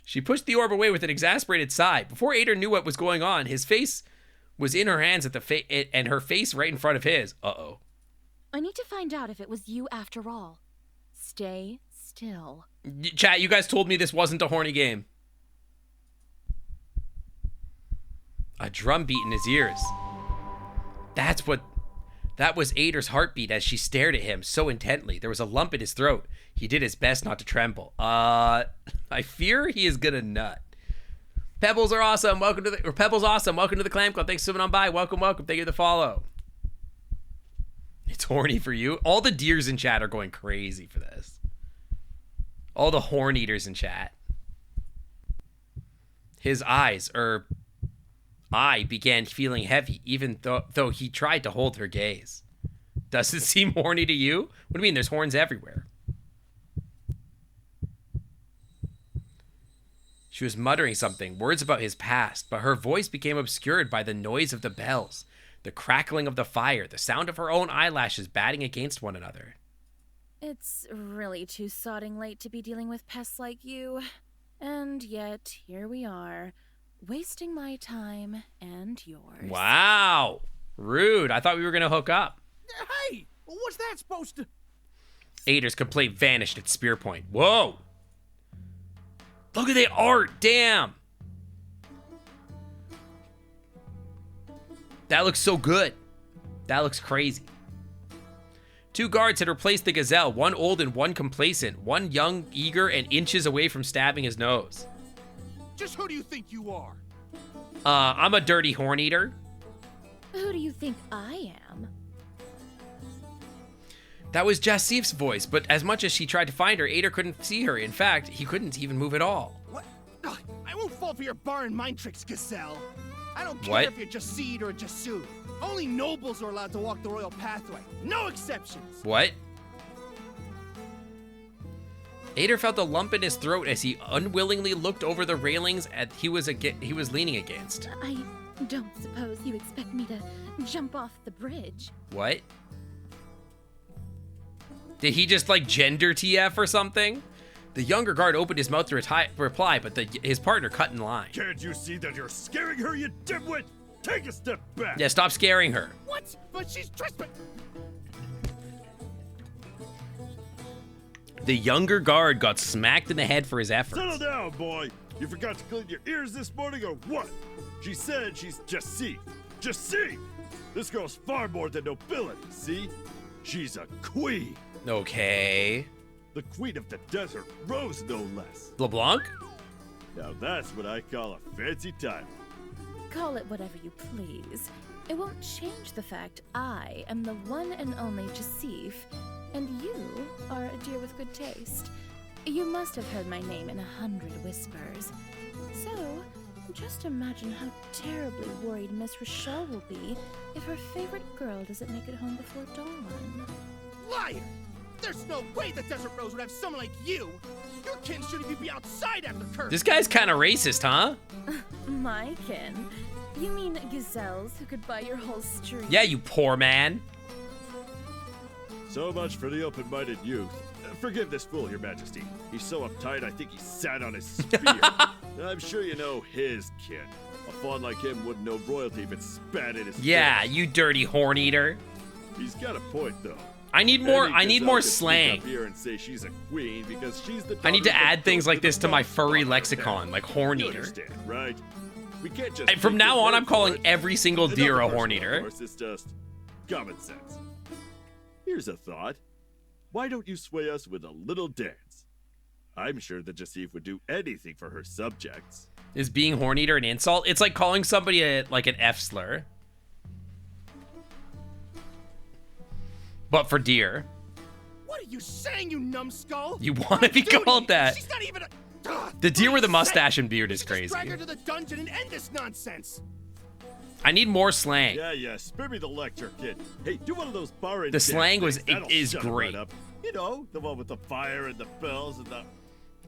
She pushed the orb away with an exasperated sigh. Before Ader knew what was going on, his face was in her hands and her face right in front of his. Uh-oh. I need to find out if it was you after all. Stay still. Chat, you guys told me this wasn't a horny game. A drum beat in his ears. That was Ader's heartbeat as she stared at him so intently. There was a lump in his throat. He did his best not to tremble. I fear he is gonna nut. Pebbles are awesome. Pebbles awesome. Welcome to the Clam Club. Thanks for coming on by. Welcome. Thank you for the follow. It's horny for you. All the deers in chat are going crazy for this. All the horn eaters in chat. His eye began feeling heavy, even though he tried to hold her gaze. Does it seem horny to you? What do you mean? There's horns everywhere. She was muttering something, words about his past, but her voice became obscured by the noise of the bells, the crackling of the fire, the sound of her own eyelashes batting against one another. It's really too sodding late to be dealing with pests like you. And yet, here we are, wasting my time and yours. Wow. Rude. I thought we were going to hook up. Hey, what's that supposed to... Ader's complaint vanished at spear point. Whoa. Look at the art. Damn. That looks so good. That looks crazy. Two guards had replaced the gazelle, one old and one complacent, one young, eager, and inches away from stabbing his nose. Just who do you think you are? I'm a dirty horn eater. Who do you think I am? That was Jasif's voice, but as much as she tried to find her, Ader couldn't see her. In fact, he couldn't even move at all. What? Ugh, I won't fall for your bar and mind tricks, gazelle. I don't care What? if you're Hayseed or Jasoo. Only nobles are allowed to walk the royal pathway. No exceptions. What? Ader felt a lump in his throat as he unwillingly looked over the railings he was leaning against. I don't suppose you expect me to jump off the bridge. What? Did he just like gender TF or something? The younger guard opened his mouth to reply, but his partner cut in line. Can't you see that you're scaring her, you dimwit? Take a step back. Yeah, stop scaring her. What? But she's trespassing. The younger guard got smacked in the head for his efforts. Settle down, boy. You forgot to clean your ears this morning or what? She said she's Jasif. Jasif! This girl's far more than nobility, see? She's a queen. Okay. The queen of the desert rose, no less. LeBlanc? Now that's what I call a fancy title. Call it whatever you please. It won't change the fact I am the one and only Jasif, and you are a dear with good taste. You must have heard my name in 100 whispers. So, just imagine how terribly worried Miss Rochelle will be if her favorite girl doesn't make it home before dawn. Liar! There's no way the Desert Rose would have someone like you! Your kin shouldn't even be outside after curfew! This guy's kind of racist, huh? My kin? You mean gazelles who could buy your whole street? Yeah, you poor man. So much for the open-minded youth. Forgive this fool, Your Majesty. He's so uptight, I think he sat on his spear. I'm sure you know his kin. A fawn like him wouldn't know royalty if it spat in his Yeah, face. you dirty horn eater. He's got a point, though. I need more slang. Up here and say she's a queen because she's the I need to daughter of add the things like goat this with to the my most furry popular lexicon, pet. like horn You eater. understand, right? We can't just And from take now your on, word I'm for calling it. every single Another deer a person, horn of eater. course, it's just common sense. Here's a thought. Why don't you sway us with a little dance? I'm sure that Jasif would do anything for her subjects. Is being horn eater an insult? It's like calling somebody like an F slur. But for deer. What are you saying, you numbskull? You want to be called that. She's not even a... The deer with the mustache and beard is Just crazy. drag her to the dungeon and end this nonsense. I need more slang. Yeah, spare me the lecture, kid. Hey, do one of those bar The slang is shut 'em great. right up. You know, the one with the fire and the bells and the...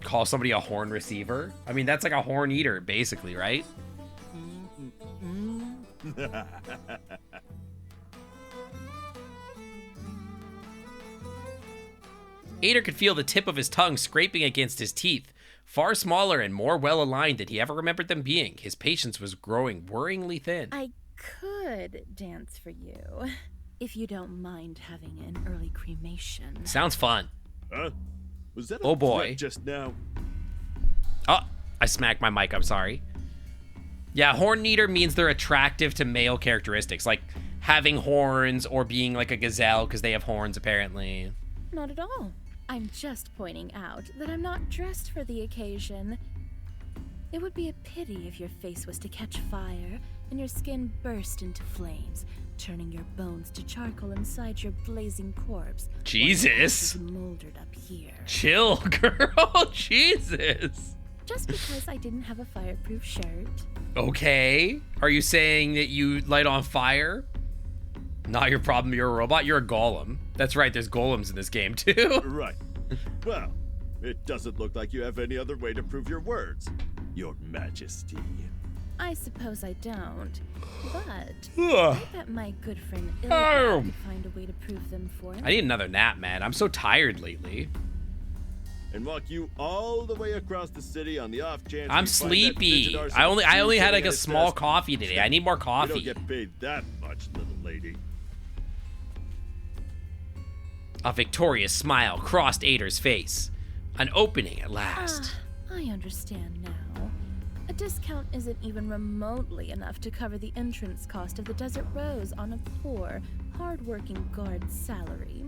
Call somebody a horn receiver? I mean, that's like a horn eater, basically, right? Ader could feel the tip of his tongue scraping against his teeth, far smaller and more well-aligned than he ever remembered them being. His patience was growing worryingly thin. I could dance for you, if you don't mind having an early cremation. Sounds fun. Huh? Was that a Oh boy. threat just now? Oh, I smacked my mic, I'm sorry. Yeah, horn eater means they're attractive to male characteristics, like having horns or being like a gazelle because they have horns, apparently. Not at all. I'm just pointing out that I'm not dressed for the occasion. It would be a pity if your face was to catch fire and your skin burst into flames, turning your bones to charcoal inside your blazing corpse. Jesus. While the ashes moldered up here. Chill, girl. Jesus. Just because I didn't have a fireproof shirt. Okay. Are you saying that you light on fire? Not your problem, you're a robot. You're a golem. That's right, there's golems in this game, too. Right. Well, it doesn't look like you have any other way to prove your words, Your Majesty. I suppose I don't, but Ugh. I bet my good friend Illidan could find a way to prove them for me. I need another nap, man. I'm so tired lately. And walk you all the way across the city on the off chance. I'm we find that sleepy. fidget arson I only had sitting like at a his small desk. coffee today. I need more We coffee. don't get paid that much, little lady. A victorious smile crossed Ader's face. An opening at last. I understand now. A discount isn't even remotely enough to cover the entrance cost of the Desert Rose on a poor, hard-working guard's salary.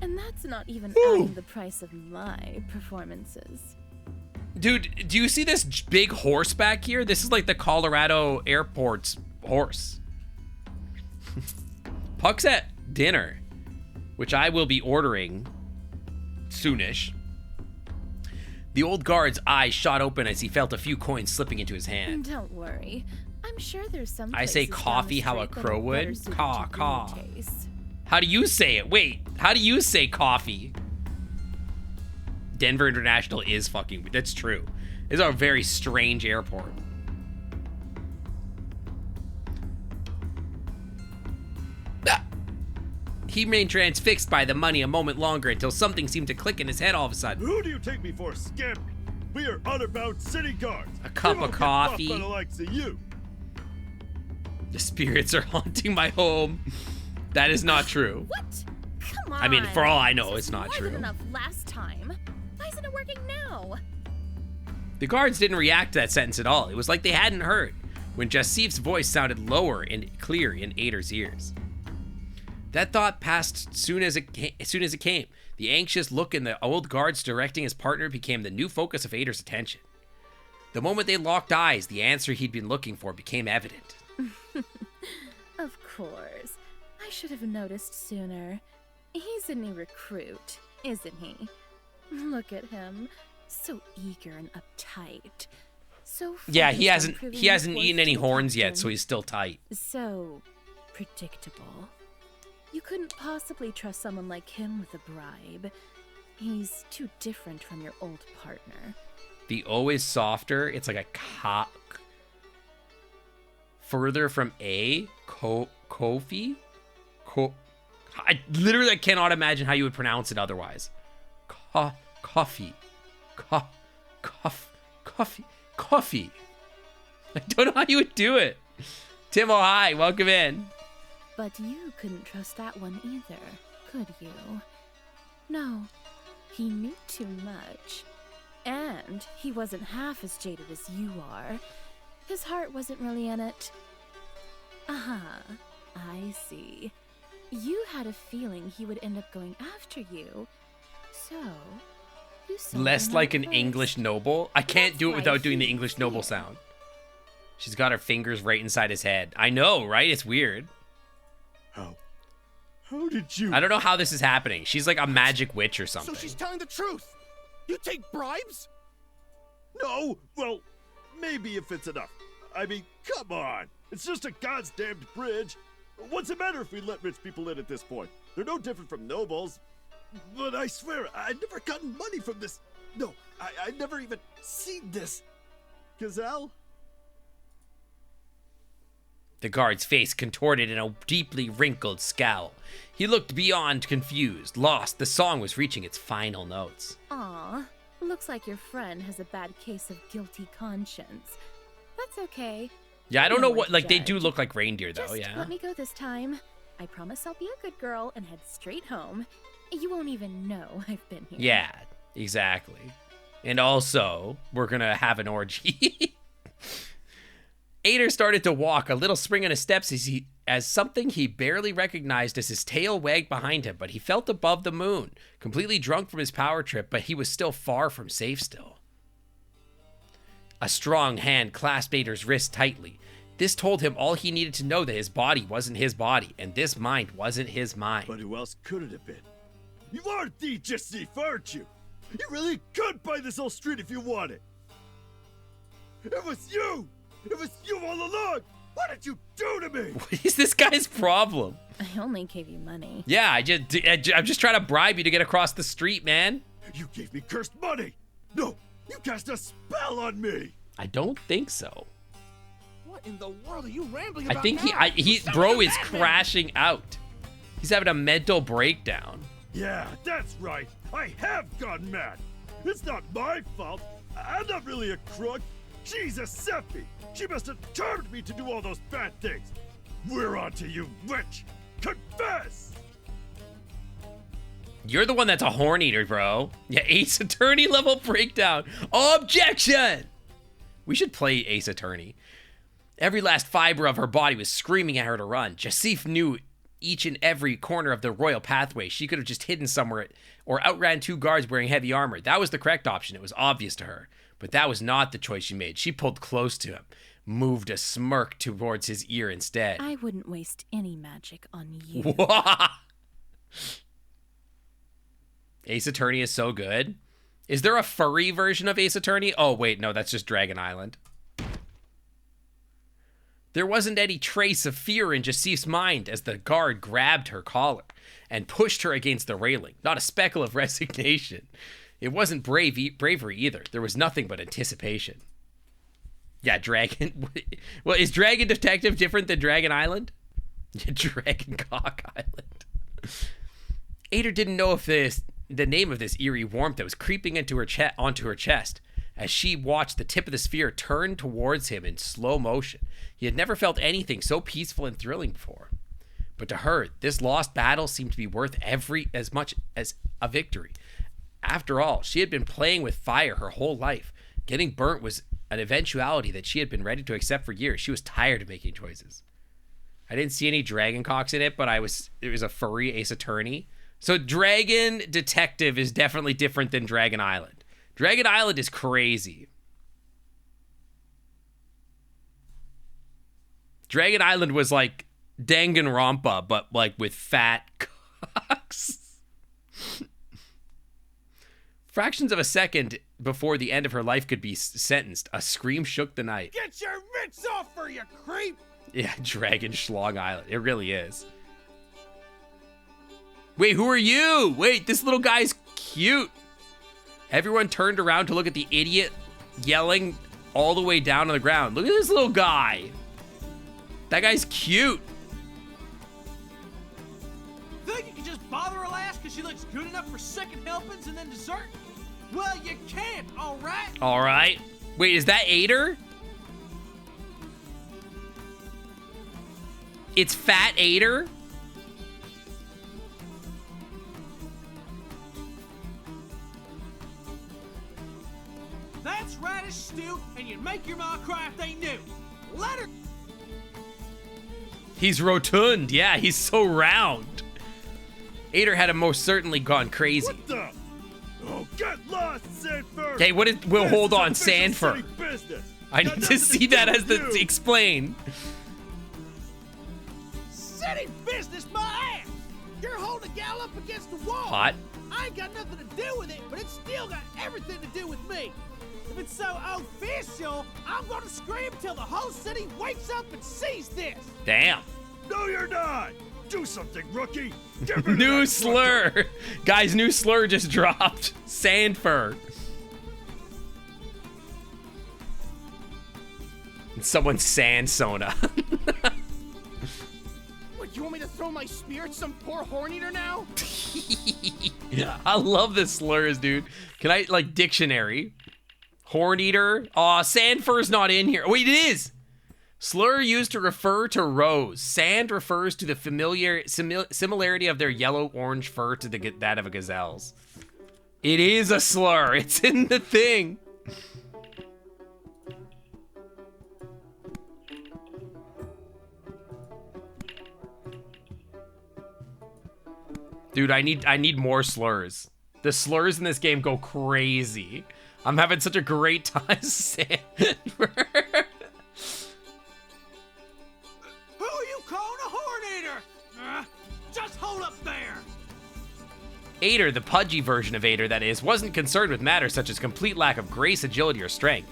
And that's not even adding the price of my performances. Dude, do you see this big horse back here? This is like the Colorado airport's horse. Puck's at dinner, which I will be ordering soonish. The old guard's eyes shot open as he felt a few coins slipping into his hand. Don't worry. I'm sure there's some I say places coffee down the how a street that crow are better would. suited Caw, to your caw. taste. How do you say it? Wait, how do you say coffee? Denver International is fucking, that's true. It's a very strange airport. he remained transfixed by the money a moment longer until something seemed to click in his head all of a sudden. Who do you take me for, scamp? We are honor-bound city guards. A cup We won't of get buffed coffee. by the likes of you. The spirits are haunting my home. That is not true. What? Come on. I mean, for all I know, This it's was not more true. than enough last time. Why isn't it working now? The guards didn't react to that sentence at all. It was like they hadn't heard when Jasif's voice sounded lower and clear in Ader's ears. That thought passed soon as it came. The anxious look in the old guard's directing his partner became the new focus of Ader's attention. The moment they locked eyes, the answer he'd been looking for became evident. Of course. I should have noticed sooner. He's a new recruit, isn't he? Look at him. So eager and uptight. So Yeah, he focused on hasn't proving he his hasn't worth eaten to any the horns yet, captain. so he's still tight. So predictable. You couldn't possibly trust someone like him with a bribe. He's too different from your old partner. The O is softer. It's like a cock. Further from A, Kofi? I literally cannot imagine how you would pronounce it otherwise. Coffee. Coffee. I don't know how you would do it. Tim, oh hi, welcome in. But you couldn't trust that one either, could you? No, he knew too much. And he wasn't half as jaded as you are. His heart wasn't really in it. Ah, I see. You had a feeling he would end up going after you. So, you saw Less him like at an first. English noble. I can't do it why without doing the he English was noble here. sound. She's got her fingers right inside his head. I know, right? It's weird. How did you? I don't know how this is happening. She's like a magic witch or something. So she's telling the truth. You take bribes? No, well, maybe if it's enough. I mean, come on. It's just a god's damned bridge. What's the matter if we let rich people in at this point? They're no different from nobles. But I swear, I'd never gotten money from this. No, I'd never even seen this. Gazelle? The guard's face contorted in a deeply wrinkled scowl. He looked beyond confused, lost. The song was reaching its final notes. Aw, looks like your friend has a bad case of guilty conscience. That's okay. Yeah, I don't No know what, one's like, they do judged. look like reindeer, though, Just yeah. let me go this time. I promise I'll be a good girl and head straight home. You won't even know I've been here. Yeah, exactly. And also, we're gonna have an orgy. Ader started to walk, a little spring on his steps as something he barely recognized as his tail wagged behind him, but he felt above the moon, completely drunk from his power trip, but he was still far from safe still. A strong hand clasped Ader's wrist tightly. This told him all he needed to know, that his body wasn't his body, and this mind wasn't his mind. But who else could it have been? You are the Jasif, aren't you? You really could buy this whole street if you wanted. It was you! It was you all along! What did you do to me? What is this guy's problem? I only gave you money. Yeah, I'm just trying to bribe you to get across the street, man. You gave me cursed money! No, you cast a spell on me! I don't think so. What in the world are you rambling I about think now? bro is crashing out. He's having a mental breakdown. Yeah, that's right. I have gone mad. It's not my fault. I'm not really a crook. She's a Seppi. She must have charmed me to do all those bad things. We're on to you, witch. Confess! You're the one that's a horn eater, bro. Yeah, Ace Attorney level breakdown. Objection! We should play Ace Attorney. Every last fiber of her body was screaming at her to run. Jasif knew each and every corner of the royal pathway. She could have just hidden somewhere or outran two guards wearing heavy armor. That was the correct option. It was obvious to her. But that was not the choice she made. She pulled close to him, moved a smirk towards his ear instead. I wouldn't waste any magic on you. Ace Attorney is so good. Is there a furry version of Ace Attorney? Oh, wait, no, that's just Dragon Island. There wasn't any trace of fear in Jasif's mind as the guard grabbed her collar and pushed her against the railing. Not a speckle of resignation. It wasn't bravery either. There was nothing but anticipation. Yeah, Dragon... Well, is Dragon Detective different than Dragon Island? Dragon Cock Island. Ader didn't know if the name of this eerie warmth that was creeping into her onto her chest as she watched the tip of the sphere turn towards him in slow motion. He had never felt anything so peaceful and thrilling before. But to her, this lost battle seemed to be worth as much as a victory. After all, she had been playing with fire her whole life. Getting burnt was an eventuality that she had been ready to accept for years. She was tired of making choices. I didn't see any dragon cocks in it, but it was a furry Ace Attorney. So Dragon Detective is definitely different than Dragon Island. Dragon Island is crazy. Dragon Island was like Danganronpa, but like with fat cocks. Fractions of a second before the end of her life could be sentenced, a scream shook the night. Get your mitts off her, you creep! Yeah, Dragon Schlong Island. It really is. Wait, who are you? Wait, this little guy's cute. Everyone turned around to look at the idiot yelling all the way down on the ground. Look at this little guy. That guy's cute. Think you can just bother her last because she looks good enough for second helpings and then dessert? Well, you can't, all right? All right. Wait, is that Ader? It's Fat Ader? That's right as stew, and you'd make your mom cry if they knew. Let her... He's rotund. Yeah, he's so round. Ader had most certainly gone crazy. What the? Oh, get lost, Sanford! Okay, what is... Well, hold on, Sanford. I need to see that as the... Explain. City business, my ass! You're holding a gal up against the wall. Hot. I ain't got nothing to do with it, but it's still got everything to do with me. If it's so official, I'm gonna scream till the whole city wakes up and sees this. Damn. No, you're not. Do something, rookie. New slur. Guys, new slur just dropped. Sanford. And someone's Sansona. What, you want me to throw my spear at some poor horn eater now? I love the slurs, dude. Can I, like, dictionary? Horn eater. Aw, Sandfur's not in here. Wait, it is. Slur used to refer to roes. Sand refers to the similarity of their yellow-orange fur to that of a gazelle's. It is a slur. It's in the thing. Dude, I need more slurs. The slurs in this game go crazy. I'm having such a great time, Sandfur. Who are you calling a horn eater? Just hold up there. Ader, the pudgy version of Ader, that is, wasn't concerned with matters such as complete lack of grace, agility, or strength.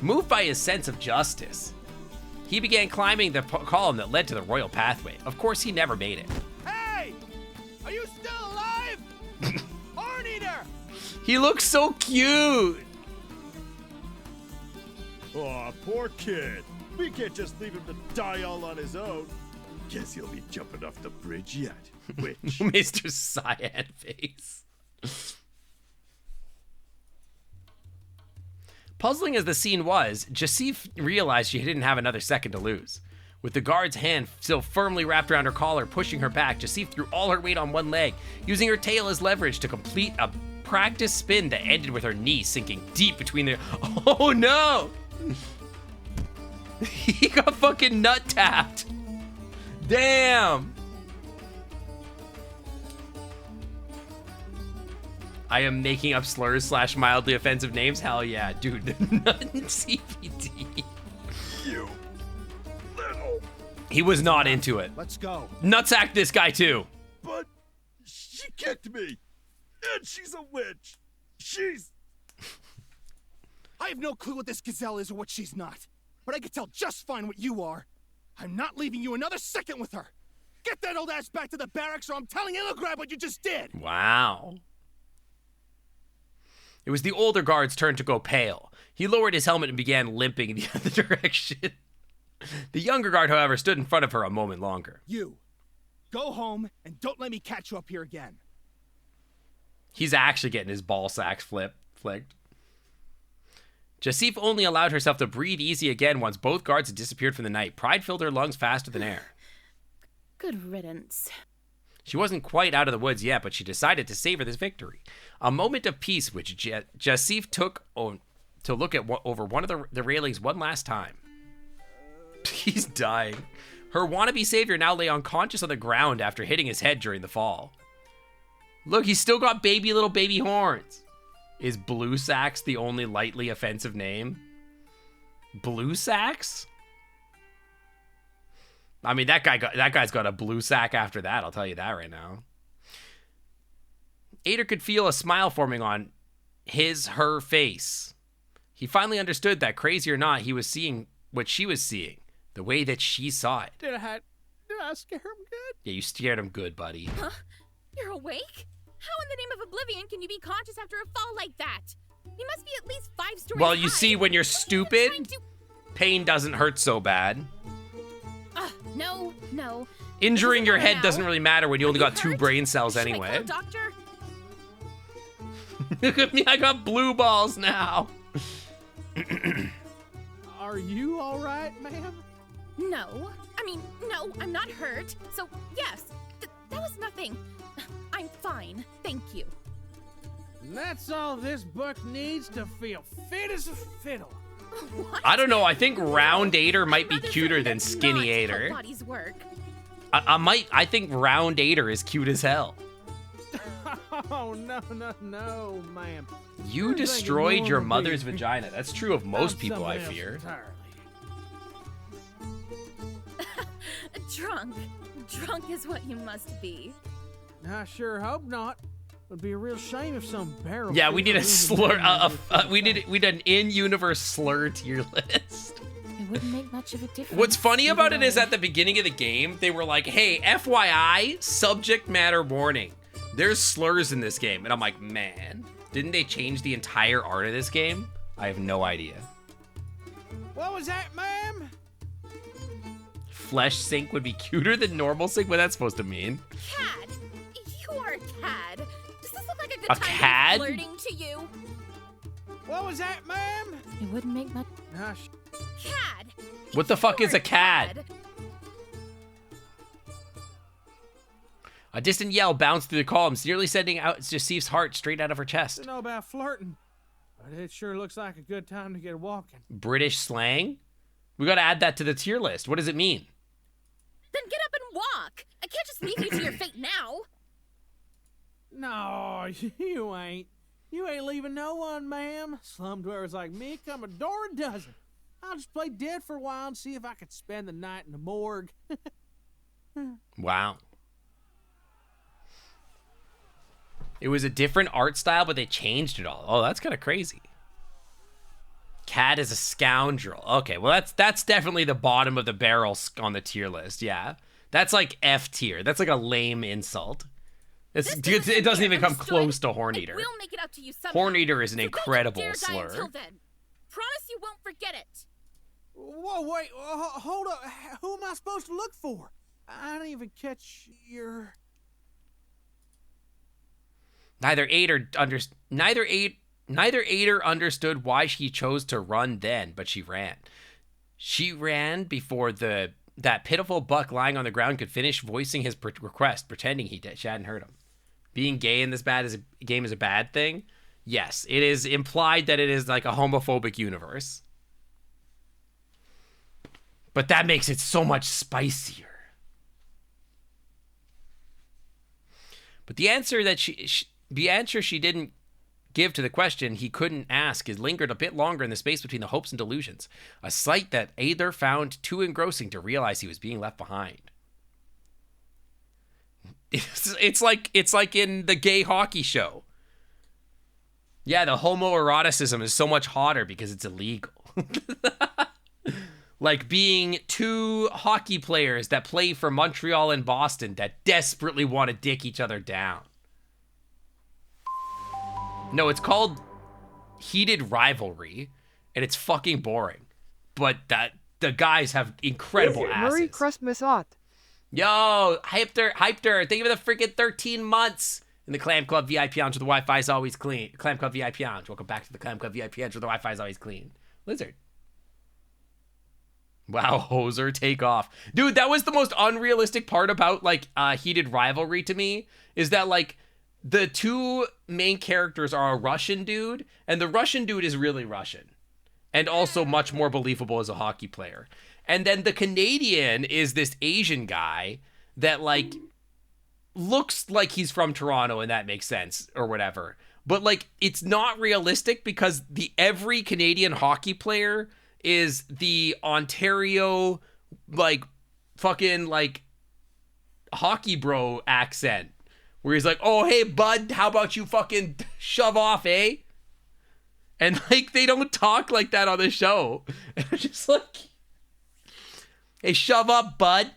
Moved by his sense of justice, he began climbing the column that led to the royal pathway. Of course, he never made it. Hey! Are you still alive? Horn eater! He looks so cute. Aw, poor kid. We can't just leave him to die all on his own. Guess he'll be jumping off the bridge yet. Which? Mr. Cyan Face. Puzzling as the scene was, Jasif realized she didn't have another second to lose. With the guard's hand still firmly wrapped around her collar, pushing her back, Jasif threw all her weight on one leg, using her tail as leverage to complete a practice spin that ended with her knee sinking deep between their... Oh no! He got fucking nut tapped. Damn. I am making up slurs / mildly offensive names. Hell yeah, dude. Nut CPD. You little. He was not into it. Let's go. Nutsack this guy too. But she kicked me. And she's a witch. She's... I have no clue what this gazelle is or what she's not. But I can tell just fine what you are. I'm not leaving you another second with her. Get that old ass back to the barracks or I'm telling Illigrab what you just did. Wow. It was the older guard's turn to go pale. He lowered his helmet and began limping in the other direction. The younger guard, however, stood in front of her a moment longer. You Go home and don't let me catch you up here again. He's actually getting his ball sacks flicked. Jasif only allowed herself to breathe easy again once both guards had disappeared from the night. Pride filled her lungs faster than air. Good riddance. She wasn't quite out of the woods yet, but she decided to savor this victory. A moment of peace which Jasif took to look at over one of the railings one last time. He's dying. Her wannabe savior now lay unconscious on the ground after hitting his head during the fall. Look, he's still got little baby horns. Is Blue Sax the only lightly offensive name? Blue Sax? I mean, that guy's got a blue sack after that, I'll tell you that right now. Ader could feel a smile forming on her face. He finally understood that, crazy or not, he was seeing what she was seeing, the way that she saw it. Did I scare him good? Yeah, you scared him good, buddy. Huh? You're awake? How in the name of oblivion can you be conscious after a fall like that? You must be at least 5 stories Well, you high. see, when you're stupid, pain doesn't hurt so bad. No. Injuring your head doesn't really matter when you only got 2 brain cells anyway. Should I call a doctor? Look at me, I got blue balls now. Are you all right, ma'am? No. No, I'm not hurt. So, yes, that was nothing. I'm fine, thank you. And that's all this buck needs to feel fit as a fiddle. What? I don't know, I think round Ader might be cuter than skinny Ader. Bodies work. I think round Ader is cute as hell. Oh, no, ma'am. You destroyed your mother's vagina. That's true of most people, I fear. Drunk is what you must be. I sure hope not. Would be a real shame if some barrel. Yeah, we need a slur. We need an in-universe slur tier list. It wouldn't make much of a difference. What's funny about it is at the beginning of the game, they were like, "Hey, FYI, subject matter warning. There's slurs in this game," and I'm like, "Man, didn't they change the entire art of this game?" I have no idea. What was that, ma'am? Flesh sync would be cuter than normal sync. What that's supposed to mean? Cad, you are a cad. Does this look like a good A time cad? to be flirting to you? What was that, ma'am? It wouldn't make much. Cad. What the fuck is a cad? A distant yell bounced through the columns, nearly sending out Jasif's heart straight out of her chest. I don't know about flirting, but it sure looks like a good time to get walking. British slang? We gotta add that to the tier list. What does it mean? Then get up and walk. I can't just leave you to your fate now. No, you ain't. You ain't leaving no one, ma'am. Slum dwellers like me come a door a dozen. I'll just play dead for a while and see if I can spend the night in the morgue. Wow. It was a different art style, but they changed it all. Oh, that's kind of crazy. Cad is a scoundrel. Okay, well, that's definitely the bottom of the barrel on the tier list, yeah. That's like F tier. That's like a lame insult. It doesn't even come close to Horn Eater. We'll make it up to you somehow. Horn Eater is an So incredible don't you dare die slur. until then. Promise you won't forget it. Whoa, wait, hold up. Who am I supposed to look for? I didn't even catch your... Neither Ader understood why she chose to run then, but she ran. She ran before that pitiful buck lying on the ground could finish voicing his request, pretending she hadn't heard him. Being gay in this game is a bad thing? Yes, it is implied that it is like a homophobic universe. But that makes it so much spicier. But the answer that she didn't give to the question he couldn't ask is lingered a bit longer in the space between the hopes and delusions, a sight that Ader found too engrossing to realize he was being left behind. It's like in the gay hockey show. Yeah, the homoeroticism is so much hotter because it's illegal. Like being 2 hockey players that play for Montreal and Boston that desperately want to dick each other down. No, it's called heated rivalry, and it's fucking boring. But the guys have incressible asses. Merry Christmas, Ott. Yo, Hypter, thank you for the freaking 13 months in the Clam Club VIP Lounge where the Wi-Fi is always clean. Clam Club VIP Lounge. Welcome back to the Clam Club VIP Lounge where the Wi-Fi is always clean. Lizard. Wow, Hoser, take off. Dude, that was the most unrealistic part about, like, Heated Rivalry to me, is that, like, the two main characters are a Russian dude, and the Russian dude is really Russian, and also much more believable as a hockey player. And then the Canadian is this Asian guy that, like, looks like he's from Toronto, and that makes sense, or whatever. But, like, it's not realistic because every Canadian hockey player is the Ontario, like, fucking, like, hockey bro accent. Where he's like, oh, hey, bud, how about you fucking shove off, eh? And, like, they don't talk like that on the show. And I'm just like, hey, shove up, bud.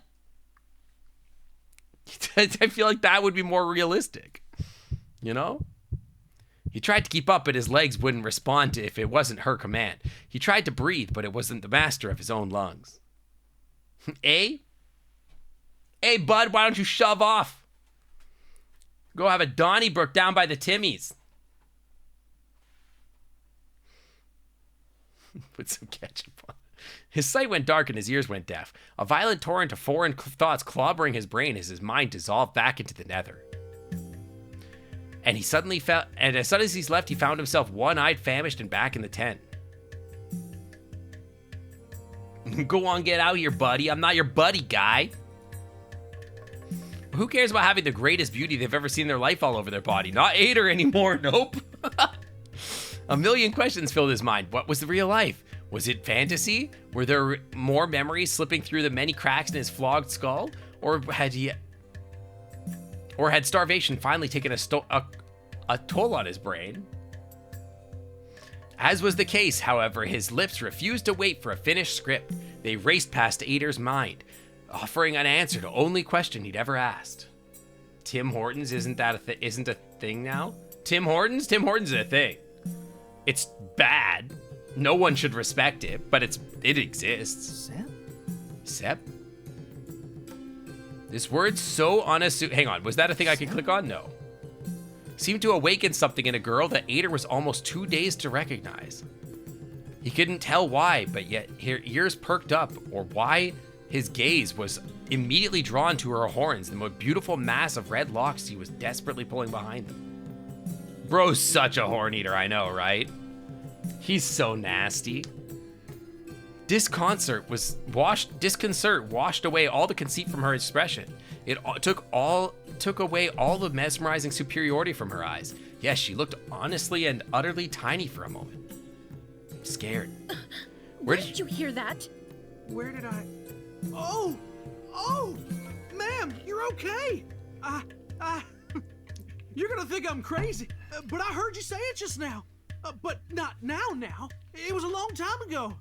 I feel like that would be more realistic. You know? He tried to keep up, but his legs wouldn't respond if it wasn't her command. He tried to breathe, but it wasn't the master of his own lungs. Eh? Hey, bud, why don't you shove off? Go have a Donnybrook down by the Timmies. Put some ketchup on. His sight went dark and his ears went deaf. A violent torrent of foreign thoughts clobbering his brain as his mind dissolved back into the nether. And he suddenly felt, and as soon as he's left, he found himself one-eyed, famished, and back in the tent. Go on, get out here, buddy. I'm not your buddy, guy. Who cares about having the greatest beauty they've ever seen in their life all over their body? Not Ader anymore, nope. A million questions filled his mind. What was the real life? Was it fantasy? Were there more memories slipping through the many cracks in his flogged skull? Or had starvation finally taken a toll on his brain? As was the case, however, his lips refused to wait for a finished script. They raced past Ader's mind, offering an answer to only question he'd ever asked. Tim Hortons isn't a thing now? Tim Hortons is a thing. It's bad. No one should respect it, but it exists. Sep? This word's so unassuming. Hang on, was that a thing I could click on? No. Seemed to awaken something in a girl that Ader was almost too dazed to recognize. He couldn't tell why, but yet her ears perked up, or why his gaze was immediately drawn to her horns, the most beautiful mass of red locks he was desperately pulling behind them. Bro's such a horn eater, I know, right? He's so nasty. Disconcert washed away all the conceit from her expression. It took away all the mesmerizing superiority from her eyes. Yes, she looked honestly and utterly tiny for a moment. I'm scared. Where did you hear that? Where did I... Oh, ma'am, you're okay. You're gonna think I'm crazy, but I heard you say it just now. But not now. It was a long time ago.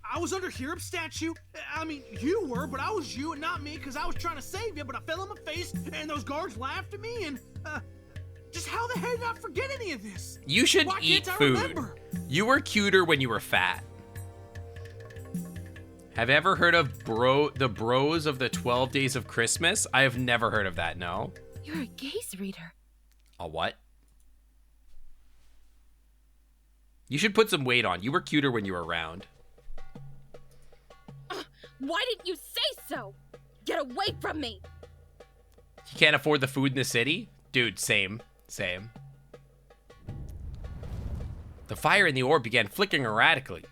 I was under Hirup's statue. I mean, you were, but I was you and not me because I was trying to save you, but I fell on my face and those guards laughed at me and, just how the hell did I forget any of this? You should eat food. Remember? You were cuter when you were fat. Have you ever heard of the Bros of the 12 Days of Christmas? I have never heard of that, no. You're a gaze reader. A what? You should put some weight on. You were cuter when you were round. Why didn't you say so? Get away from me! You can't afford the food in the city? Dude, same. The fire in the orb began flickering erratically,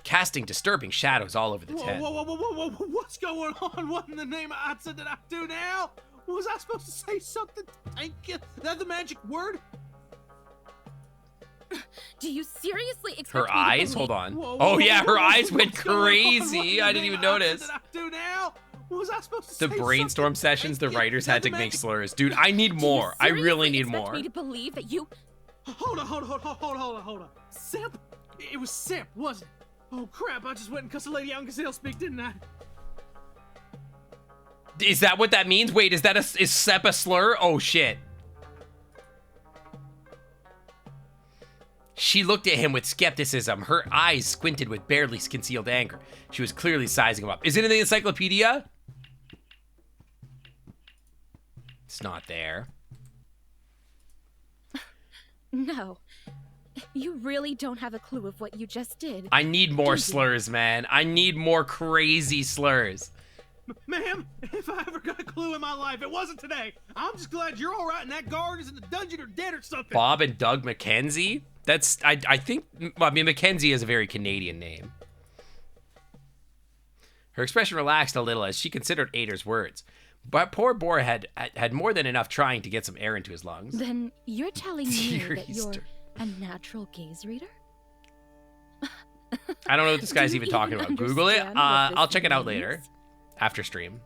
casting disturbing shadows all over the tent. Whoa, what's going on? What in the name of Atsa did I do now? Was I supposed to say something? Thank you. That the magic word? Do you seriously expect her me eyes? to Hold on. Whoa, yeah, her eyes went what's going on? crazy. I didn't even notice. What did I do now? Was I supposed to The say brainstorm something? sessions, the writers had to make slurs. Dude, I need more. I really need more. Me to believe that you... Hold on. Simp? It was Simp, wasn't it? Oh crap, I just went and cussed a lady out in Gazelle speak, didn't I? Is that what that means? Wait, is Sep a slur? Oh shit. She looked at him with skepticism, her eyes squinted with barely concealed anger. She was clearly sizing him up. Is it in the encyclopedia? It's not there. No. You really don't have a clue of what you just did. I need more slurs, man. I need more crazy slurs. Ma'am, if I ever got a clue in my life, it wasn't today. I'm just glad you're all right and that guard is in the dungeon or dead or something. Bob and Doug McKenzie? That's, I think, I mean, McKenzie is a very Canadian name. Her expression relaxed a little as she considered Ader's words. But poor Boar had more than enough trying to get some air into his lungs. Then you're telling me Dear that Easter. you're a natural gaze reader? I don't know what this guy's Do you even talking even about. Google it. understand what this I'll check it out means? later. After stream.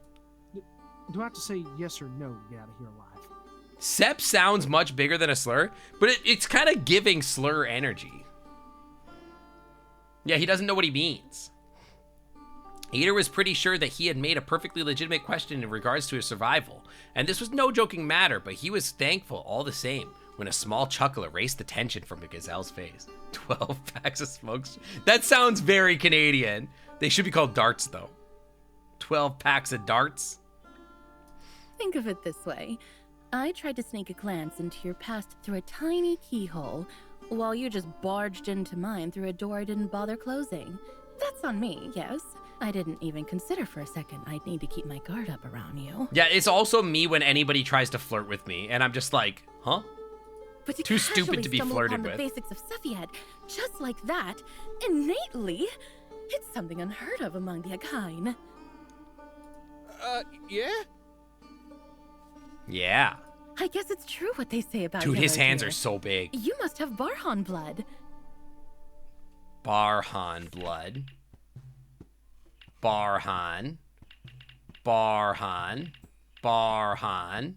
Do I have to say yes or no to get out of here alive? Sep sounds much bigger than a slur, but it's kind of giving slur energy. Yeah, he doesn't know what he means. Ader was pretty sure that he had made a perfectly legitimate question in regards to his survival, and this was no joking matter, but he was thankful all the same when a small chuckle erased the tension from the gazelle's face. 12 packs of smokes. That sounds very Canadian. They should be called darts, though. 12 packs of darts. Think of it this way. I tried to sneak a glance into your past through a tiny keyhole, while you just barged into mine through a door I didn't bother closing. That's on me, yes. I didn't even consider for a second I'd need to keep my guard up around you. Yeah, it's also me when anybody tries to flirt with me, and I'm just like, huh? But to Too stupid casually to be stumble flirted upon with. the basics of Cepheid, just like that, innately, it's something unheard of among the Akain. Yeah? Yeah. I guess it's true what they say about Dude, his Yellow hands Deer. are so big. You must have Barhan blood. Barhan blood. Barhan. Barhan. Barhan.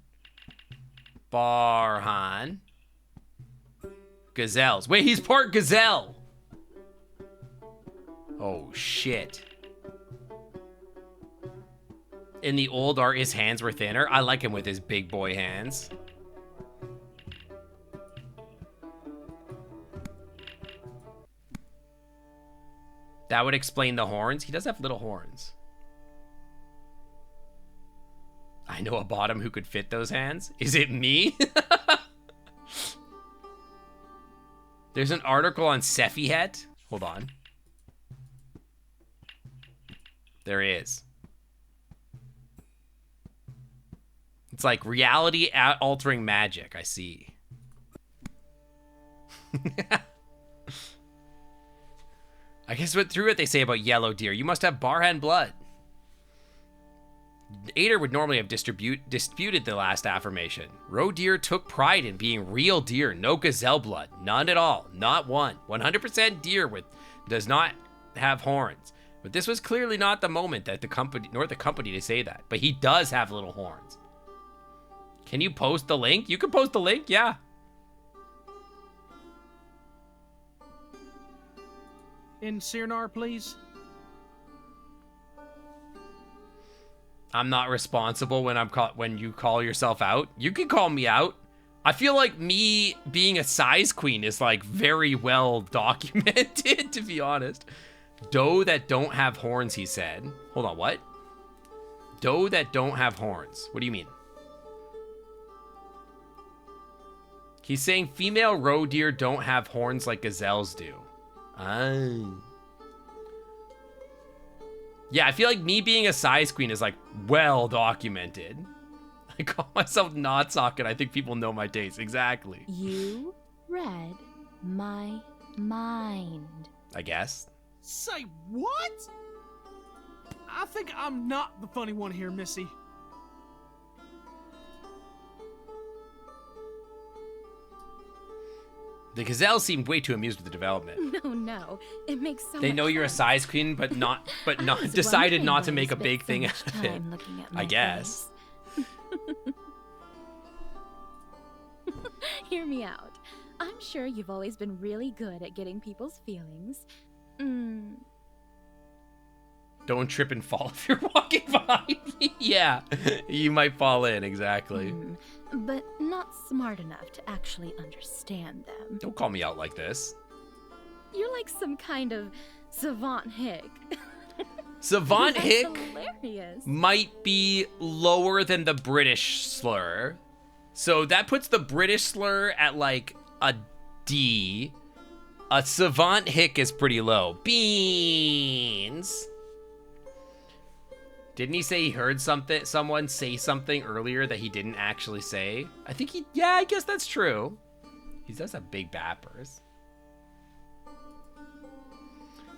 Barhan. Gazelles. Wait, he's part gazelle. Oh, shit. In the old art, his hands were thinner. I like him with his big boy hands. That would explain the horns. He does have little horns. I know a bottom who could fit those hands. Is it me? There's an article on Cepheid. Hold on. There is. It's like reality altering magic. I see. I guess through what they say about Yellow Deer, you must have Barhan blood. Ader would normally have disputed the last affirmation. Roe deer took pride in being real deer, no gazelle blood. None at all. Not one. 100% deer does not have horns. But this was clearly not the moment that the company to say that. But he does have little horns. Can you post the link? You can post the link, yeah. In Sirnar, please. I'm not responsible when you call yourself out. You can call me out. I feel like me being a size queen is like very well documented, to be honest. Doe that don't have horns, he said. Hold on, what? Doe that don't have horns. What do you mean? He's saying female roe deer don't have horns like gazelles do. Oh. Yeah, I feel like me being a size queen is like well documented. I call myself Knot Socket. I think people know my taste. Exactly. You read my mind. I guess. Say what? I think I'm not the funny one here, Missy. The gazelles seemed way too amused with the development. No. It makes so They much know you're a sense. size queen, but not was decided wondering not why to you make a spent big so thing much out of it. time looking at my I guess. Hear me out. I'm sure you've always been really good at getting people's feelings. Don't trip and fall if you're walking behind me. Yeah, you might fall in, exactly. But not smart enough to actually understand them. Don't call me out like this. You're like some kind of savant hick. Savant That's hick hilarious. might be lower than the British slur. So that puts the British slur at like a D. A savant hick is pretty low. Beans. Didn't he say he heard someone say something earlier that he didn't actually say? Yeah, I guess that's true. He does have big bappers.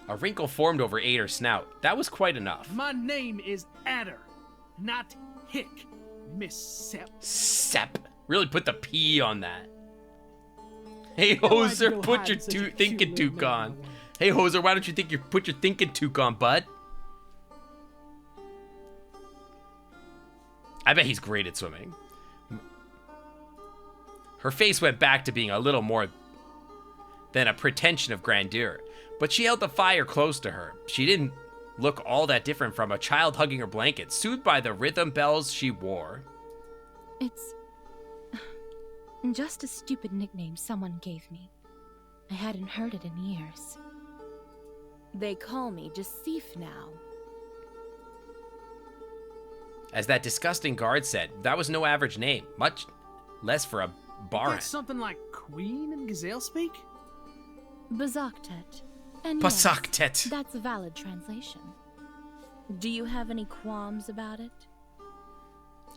A wrinkle formed over Ader's snout. That was quite enough. My name is Adder, not Hick, Miss Sep. Sep. Really put the P on that. Hey, No Hoser, idea put why your I'm such a thinking cute little toque man, on. Hey, Hoser, why don't you put your thinking toque on, bud? I bet he's great at swimming. Her face went back to being a little more than a pretension of grandeur, but she held the fire close to her. She didn't look all that different from a child hugging her blanket, soothed by the rhythm bells she wore. It's just a stupid nickname someone gave me. I hadn't heard it in years. They call me Jasif now. As that disgusting guard said, that was no average name, much less for a baron. That's something like Queen in Gazelle speak? Bazaktet. And Bazaktet. yes, that's a valid translation. Do you have any qualms about it?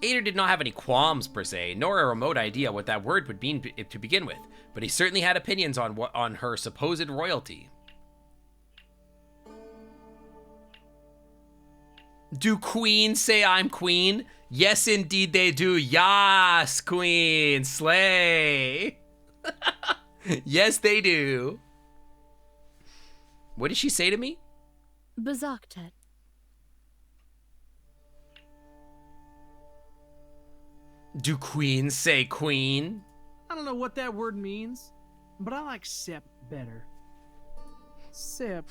Ader did not have any qualms per se, nor a remote idea what that word would mean to begin with, but he certainly had opinions on her supposed royalty. Do queens say I'm queen? Yes, indeed they do. Yas, queen, slay. Yes, they do. What did she say to me? Bazaktet. Do queens say queen? I don't know what that word means, but I like Sep better. Sep.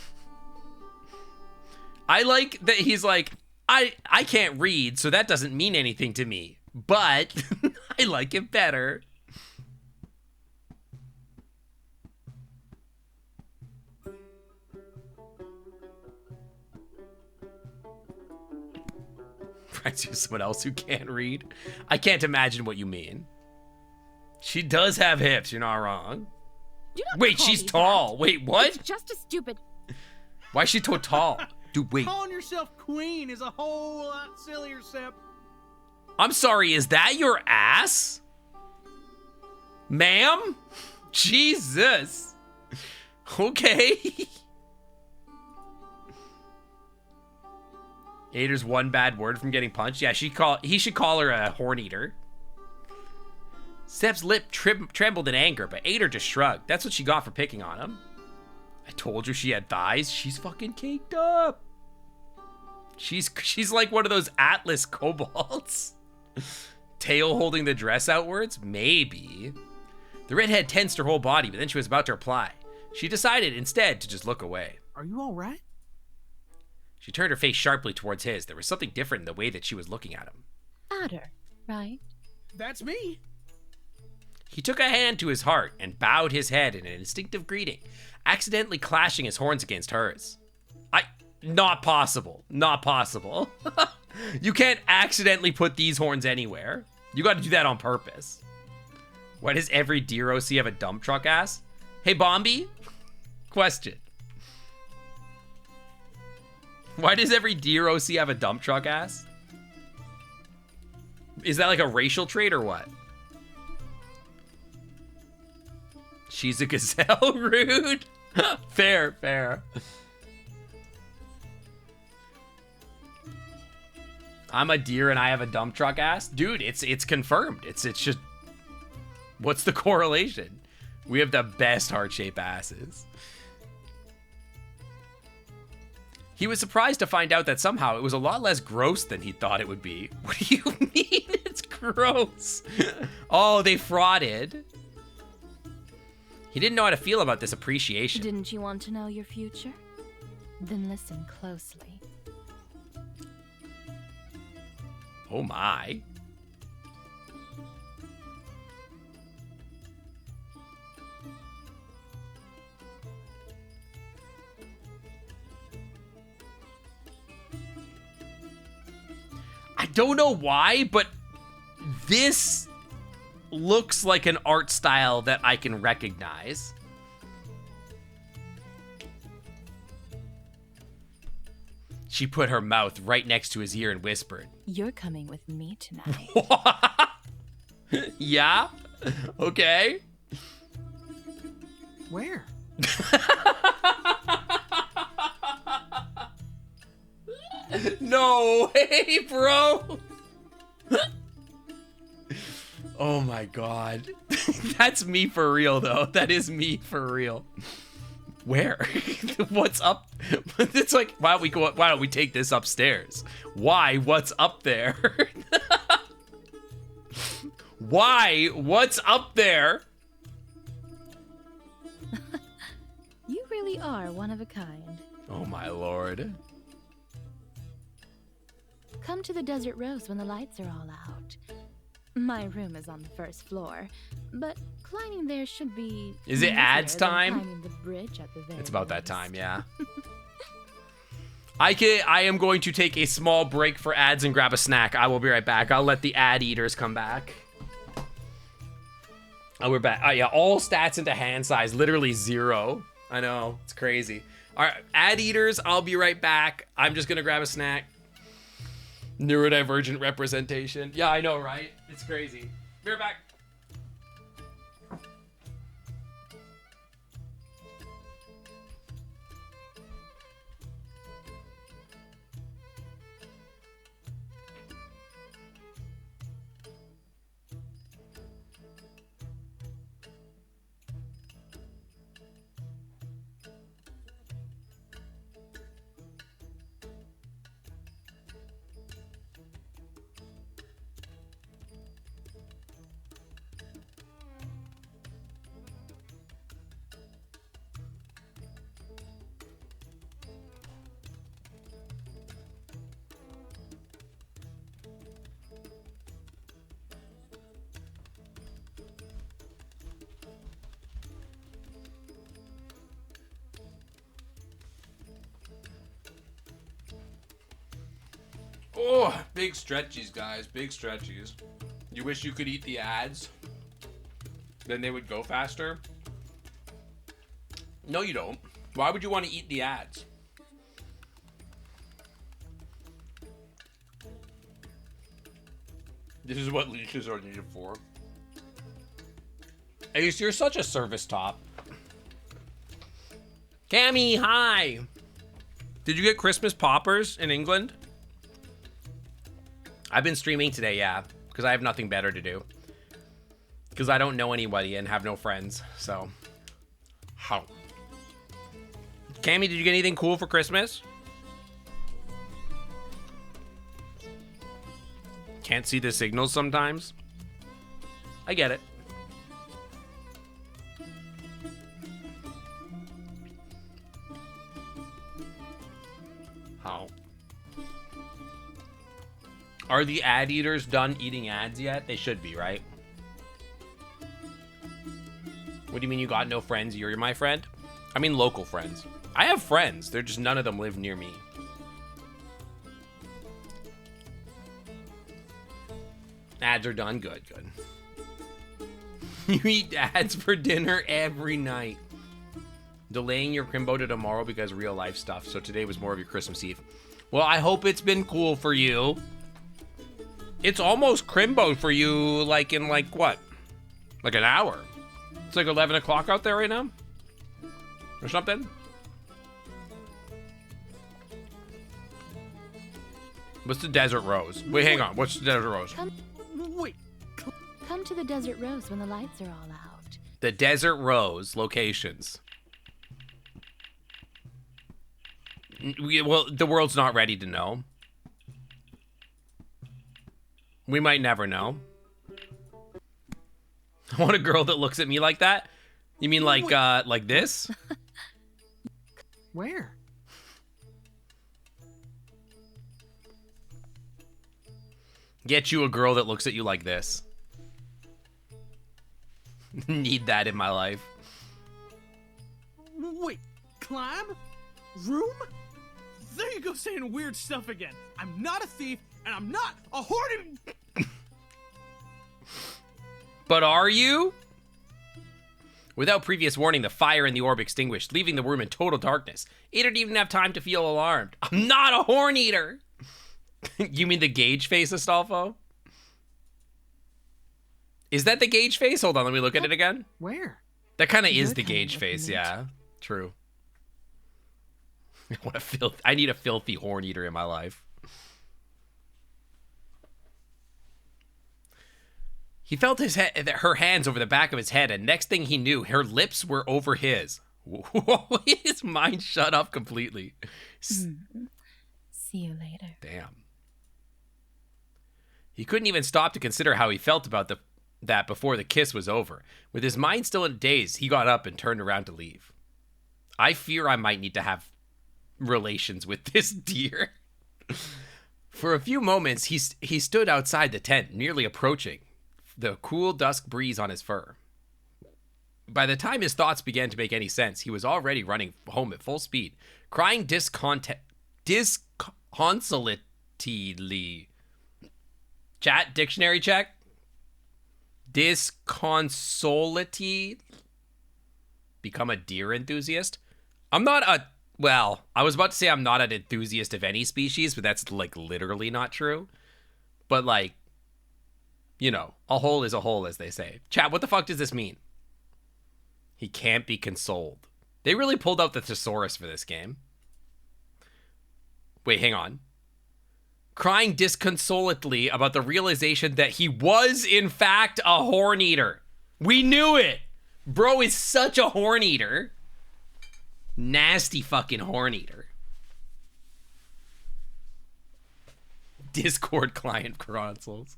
I like that he's like, I can't read, so that doesn't mean anything to me, but I like it better. Right to someone else who can't read. I can't imagine what you mean. She does have hips, you're not wrong. Do not Wait, call she's me tall. that. Wait, what? It's just a stupid. Why is she so tall? Dude, wait. Calling yourself Queen is a whole lot sillier, Sep. I'm sorry, is that your ass? Ma'am? Jesus. Okay. Ader's one bad word from getting punched. Yeah, he should call her a horn eater. Sep's lip trembled in anger, but Ader just shrugged. That's what she got for picking on him. I told you she had thighs. She's fucking caked up. She's like one of those Atlas kobolds. Tail holding the dress outwards? Maybe. The redhead tensed her whole body, but then she was about to reply. She decided instead to just look away. Are you all right? She turned her face sharply towards his. There was something different in the way that she was looking at him. Adder, right? That's me. He took a hand to his heart and bowed his head in an instinctive greeting, accidentally clashing his horns against hers. Not possible. Not possible. You can't accidentally put these horns anywhere. You got to do that on purpose. Why does every deer OC have a dump truck ass? Hey, Bombi? Question. Why does every deer OC have a dump truck ass? Is that like a racial trait or what? She's a gazelle? Rude. Fair, fair. I'm a deer and I have a dump truck ass? Dude, it's confirmed. It's just... What's the correlation? We have the best heart-shaped asses. He was surprised to find out that somehow it was a lot less gross than he thought it would be. What do you mean it's gross? Oh, they frauded. He didn't know how to feel about this appreciation. Didn't you want to know your future? Then listen closely. Oh my. don't know why, but this looks like an art style that I can recognize. She put her mouth right next to his ear and whispered, "You're coming with me tonight." Yeah? Okay. Where? No way, bro. Oh my god. That's me for real, though. That is me for real. Where? What's up? It's like, why don't we take this upstairs? Why? What's up there? Why? What's up there? You really are one of a kind. Oh my lord. Come to the Desert Rose when the lights are all out. My room is on the first floor, but climbing there should be... Is it ads easier than time? climbing the bridge at the very It's about that least. time, yeah. I am going to take a small break for ads and grab a snack. I will be right back. I'll let the ad eaters come back. Oh, we're back. Yeah, all stats into hand size, literally 0. I know, it's crazy. All right, ad eaters, I'll be right back. I'm just gonna grab a snack. Neurodivergent representation. Yeah, I know, right? It's crazy. Be right back. Oh, big stretchies, guys. Big stretchies. You wish you could eat the ads? Then they would go faster? No, you don't. Why would you want to eat the ads? This is what leashes are needed for. Ace, you're such a service top. Cammy, hi! Did you get Christmas poppers in England? I've been streaming today, yeah, because I have nothing better to do. Because I don't know anybody and have no friends, so. How? Cammy, did you get anything cool for Christmas? Can't see the signals sometimes. I get it. How? Are the ad eaters done eating ads yet? They should be, right? What do you mean you got no friends? You're my friend? I mean local friends. I have friends. They're just none of them live near me. Ads are done. Good, good. You eat ads for dinner every night. Delaying your Crimbo to tomorrow because real life stuff. So today was more of your Christmas Eve. Well, I hope it's been cool for you. It's almost Crimbo for you, like in like what? Like an hour. It's like 11 o'clock out there right now? Or something? What's the Desert Rose? Wait, hang on. What's the Desert Rose? Come to the Desert Rose when the lights are all out. The Desert Rose locations. Well, the world's not ready to know. We might never know. I want a girl that looks at me like that. You mean like this? Where? Get you a girl that looks at you like this. Need that in my life. Wait, climb? Room? There you go saying weird stuff again. I'm not a thief, and I'm not a horny. But are you? Without previous warning, the fire in the orb extinguished, leaving the room in total darkness. Ada didn't even have time to feel alarmed. I'm not a horn eater. You mean the Gage face, Astolfo? Is that the Gage face? Hold on, let me look at it again. Where? That kind of is the Gage face, yeah. True. What a filth! I need a filthy horn eater in my life. He felt her hands over the back of his head, and next thing he knew, her lips were over his. His mind shut up completely. See you later. Damn. He couldn't even stop to consider how he felt about that before the kiss was over. With his mind still in a daze, he got up and turned around to leave. I fear I might need to have relations with this deer. For a few moments, he stood outside the tent, nearly approaching, the cool dusk breeze on his fur. By the time his thoughts began to make any sense, he was already running home at full speed, crying disconsolately. Chat, dictionary check. Disconsolati. Become a deer enthusiast. I was about to say I'm not an enthusiast of any species, but that's like literally not true. But like, you know, a hole is a hole, as they say. Chat, what the fuck does this mean? He can't be consoled. They really pulled out the thesaurus for this game. Wait, hang on. Crying disconsolately about the realization that he was, in fact, a horn eater. We knew it. Bro is such a horn eater. Nasty fucking horn eater. Discord client consoles.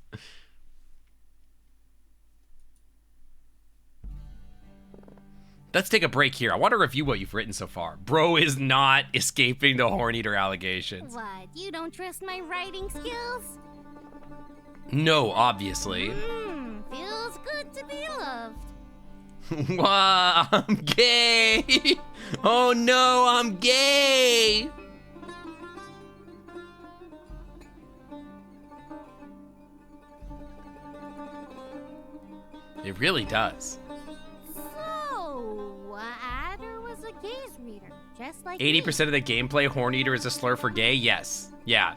Let's take a break here. I want to review what you've written so far. Bro is not escaping the horn eater allegations. What, you don't trust my writing skills? No, obviously. Feels good to be loved. Wow, I'm gay. Oh no, I'm gay. It really does. So, Adder was a gaze reader, just like 80% of the gameplay, horn eater is a slur for gay? Yes. Yeah.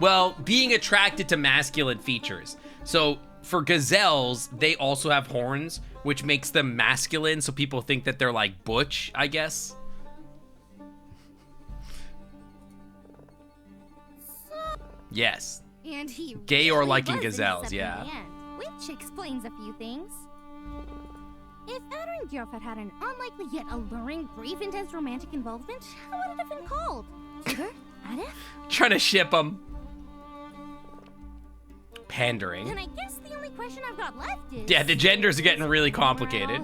Well, being attracted to masculine features. So, for gazelles, they also have horns, which makes them masculine, so people think that they're like butch, I guess. Yes. And he gay or really liking was gazelles, accepting yeah. the end, which explains a few things. If Adder and Gyarf had an unlikely yet alluring, brief, intense romantic involvement, how would it have been called? Sugar? Adder? Trying to ship them. Pandering. And I guess the only question I've got left is... Yeah, the genders are getting really complicated.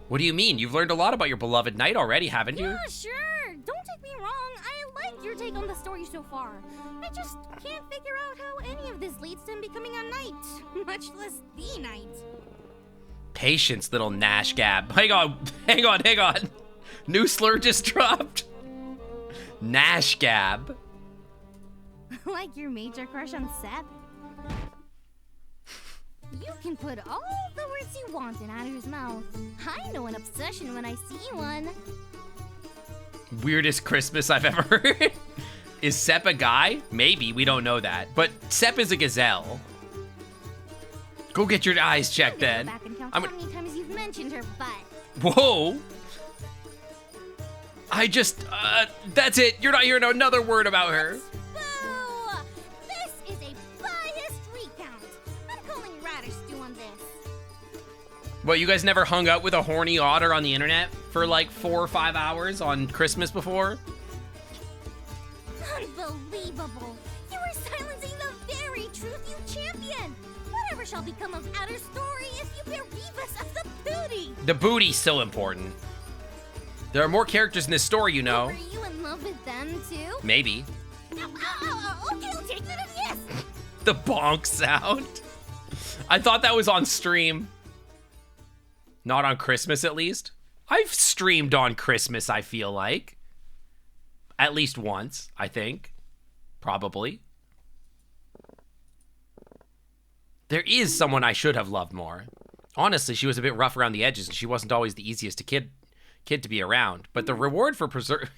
What do you mean? You've learned a lot about your beloved knight already, haven't you? Yeah, sure. Don't take me wrong. I like your take on the story so far. I just can't figure out how any of this leads to him becoming a knight, much less the knight. Patience, little Nash Gab. Hang on. New slur just dropped. Nash Gab. Like your major crush on Sep? You can put all the words you want in Adder's mouth. I know an obsession when I see one. Weirdest Christmas I've ever heard. Is Sep a guy? Maybe, we don't know that. But Sep is a gazelle. Go get your eyes checked then. Back and count how many times you've mentioned her butt. Whoa. That's it. You're not hearing another word about her. Boo! This is a biased recount. I'm calling Radish Stew on this. What, you guys never hung out with a horny otter on the internet for like 4 or 5 hours on Christmas before? Unbelievable! You are silencing the very truth you champion! Whatever shall become of Adder's story if you bereave us of the booty? The booty's so important. There are more characters in this story, you know. Were you in love with them too? Maybe. Okay, I'll take that as yes! The bonk sound. I thought that was on stream. Not on Christmas, at least. I've streamed on Christmas, I feel like. At least once, I think. Probably. There is someone I should have loved more. Honestly, she was a bit rough around the edges, and she wasn't always the easiest kid to be around. But the reward for persevering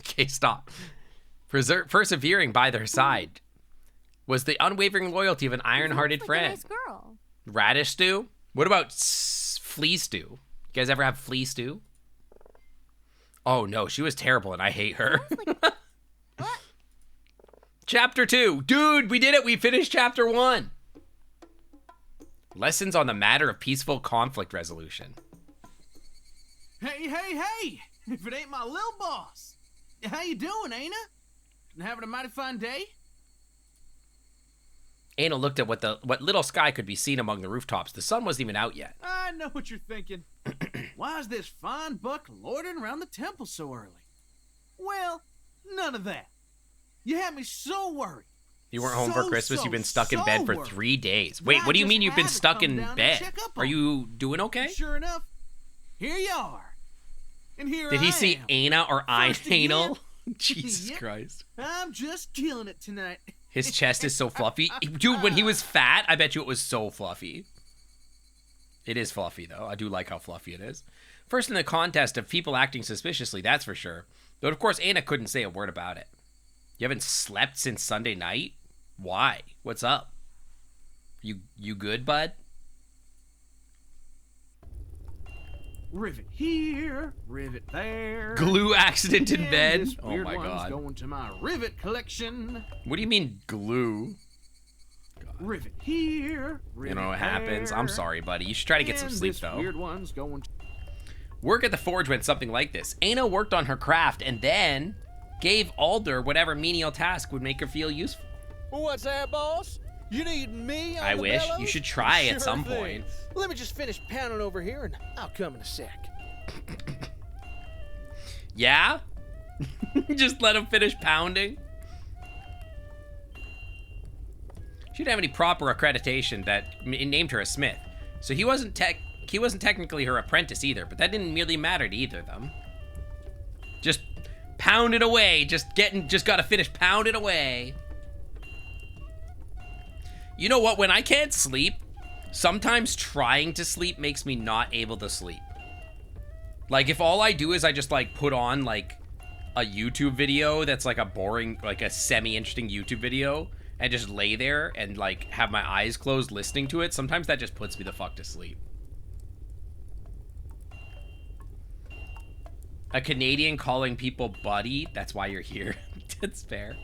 by their side was the unwavering loyalty of an iron-hearted friend. Nice girl. Radish stew? What about flea stew? You guys ever have flea stew? Oh no, she was terrible and I hate her. What? Chapter 2. Dude, we did it. We finished chapter 1. Lessons on the matter of peaceful conflict resolution. Hey, hey, hey! If it ain't my little boss. How you doing, Ana? Been having a mighty fine day? Ana looked at what little sky could be seen among the rooftops. The sun wasn't even out yet. I know what you're thinking. Why is this fine buck loitering around the temple so early? Well, none of that. You had me so worried. You weren't home for Christmas? You've been stuck in bed for 3 days. Wait, what do you mean you've been stuck in bed? Are you doing okay? Sure enough, here you are. And here Did he see Ana or anal? Yep. Jesus Christ. I'm just killing it tonight. His chest is so fluffy. Dude, when he was fat, I bet you it was so fluffy. It is fluffy, though. I do like how fluffy it is. First in the contest of people acting suspiciously, that's for sure. But of course, Ana couldn't say a word about it. You haven't slept since Sunday night? Why? What's up? You good, bud? Rivet here, rivet there. Glue accident in bed? This Oh weird my one's god. Going to my rivet collection. What do you mean glue? Rivet here, rivet You know what happens? I'm sorry, buddy. You should try to get some And sleep, this though. Weird one's going to... Work at the forge went something like this. Ana worked on her craft and then gave Alder whatever menial task would make her feel useful. What's that, boss? You need me on I the wish. bellows? You should try Sure at some thing. point. Let me just finish pounding over here and I'll come in a sec. Yeah? Just let him finish pounding? She didn't have any proper accreditation that named her a smith. So he wasn't technically her apprentice either, but that didn't really matter to either of them. Just pound it away. Just gotta finish pounding away. You know what? When I can't sleep, sometimes trying to sleep makes me not able to sleep. Like, if all I do is I just, like, put on, like, a YouTube video that's, like, a boring, like, a semi-interesting YouTube video and just lay there and, like, have my eyes closed listening to it, sometimes that just puts me the fuck to sleep. A Canadian calling people buddy, that's why you're here. That's fair.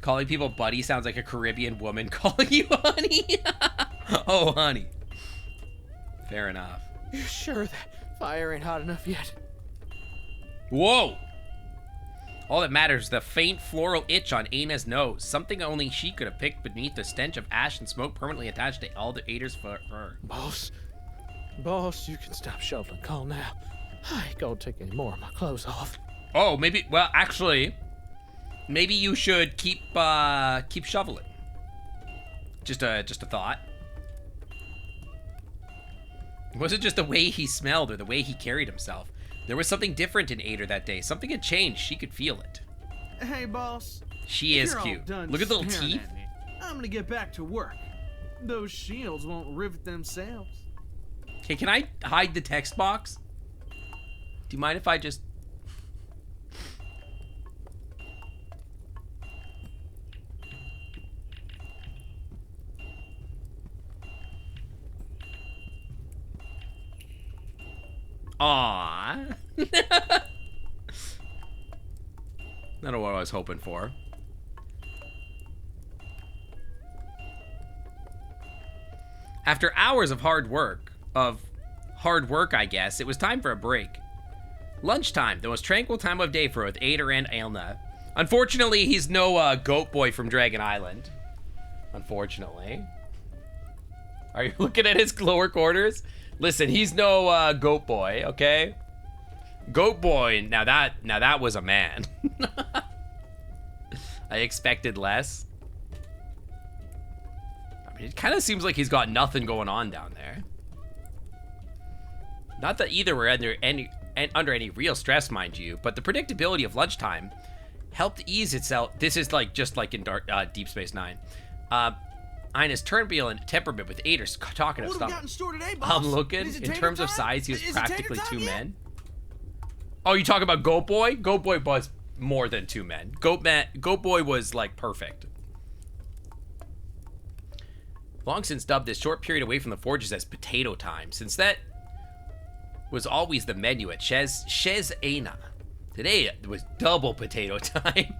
Calling people buddy sounds like a Caribbean woman calling you honey. Oh, honey. Fair enough. You sure that fire ain't hot enough yet? Whoa! All that matters is the faint floral itch on Ana's nose. Something only she could have picked beneath the stench of ash and smoke permanently attached to Alder Ader's fur. Boss, you can stop shoveling coal now. I ain't gonna take any more of my clothes off. Oh, maybe, well, actually, maybe you should keep shoveling. Just a thought. It wasn't just the way he smelled or the way he carried himself. There was something different in Ader that day. Something had changed. She could feel it. Hey, boss. She is You're all cute. done Look at the little staring teeth. at me. I'm gonna get back to work. Those shields won't rivet themselves. Okay, can I hide the text box? Do you mind if I just... Aww. Not what I was hoping for. After hours of hard work, I guess, it was time for a break. Lunchtime, the most tranquil time of day for both Ader and Aelna. Unfortunately, he's no goat boy from Dragon Island. Unfortunately. Are you looking at his lower quarters? Listen, he's no goat boy, okay? Goat boy, now that was a man. I expected less. I mean, it kind of seems like he's got nothing going on down there. Not that either were under any real stress, mind you, but the predictability of lunchtime helped ease itself. This is like just like in Deep Space Nine. Ina's turbulent temperament with Ader's talkative What have we got in stomach. store today, boss? I'm looking. Is it In tater terms of time? size, he was Is it practically tater time 2 yet? men. Oh, you talking about Goat Boy? Goat Boy was more than 2 men. Goat Boy was like perfect. Long since dubbed this short period away from the forges as potato time, since that was always the menu at Chez Aina. Today it was double potato time.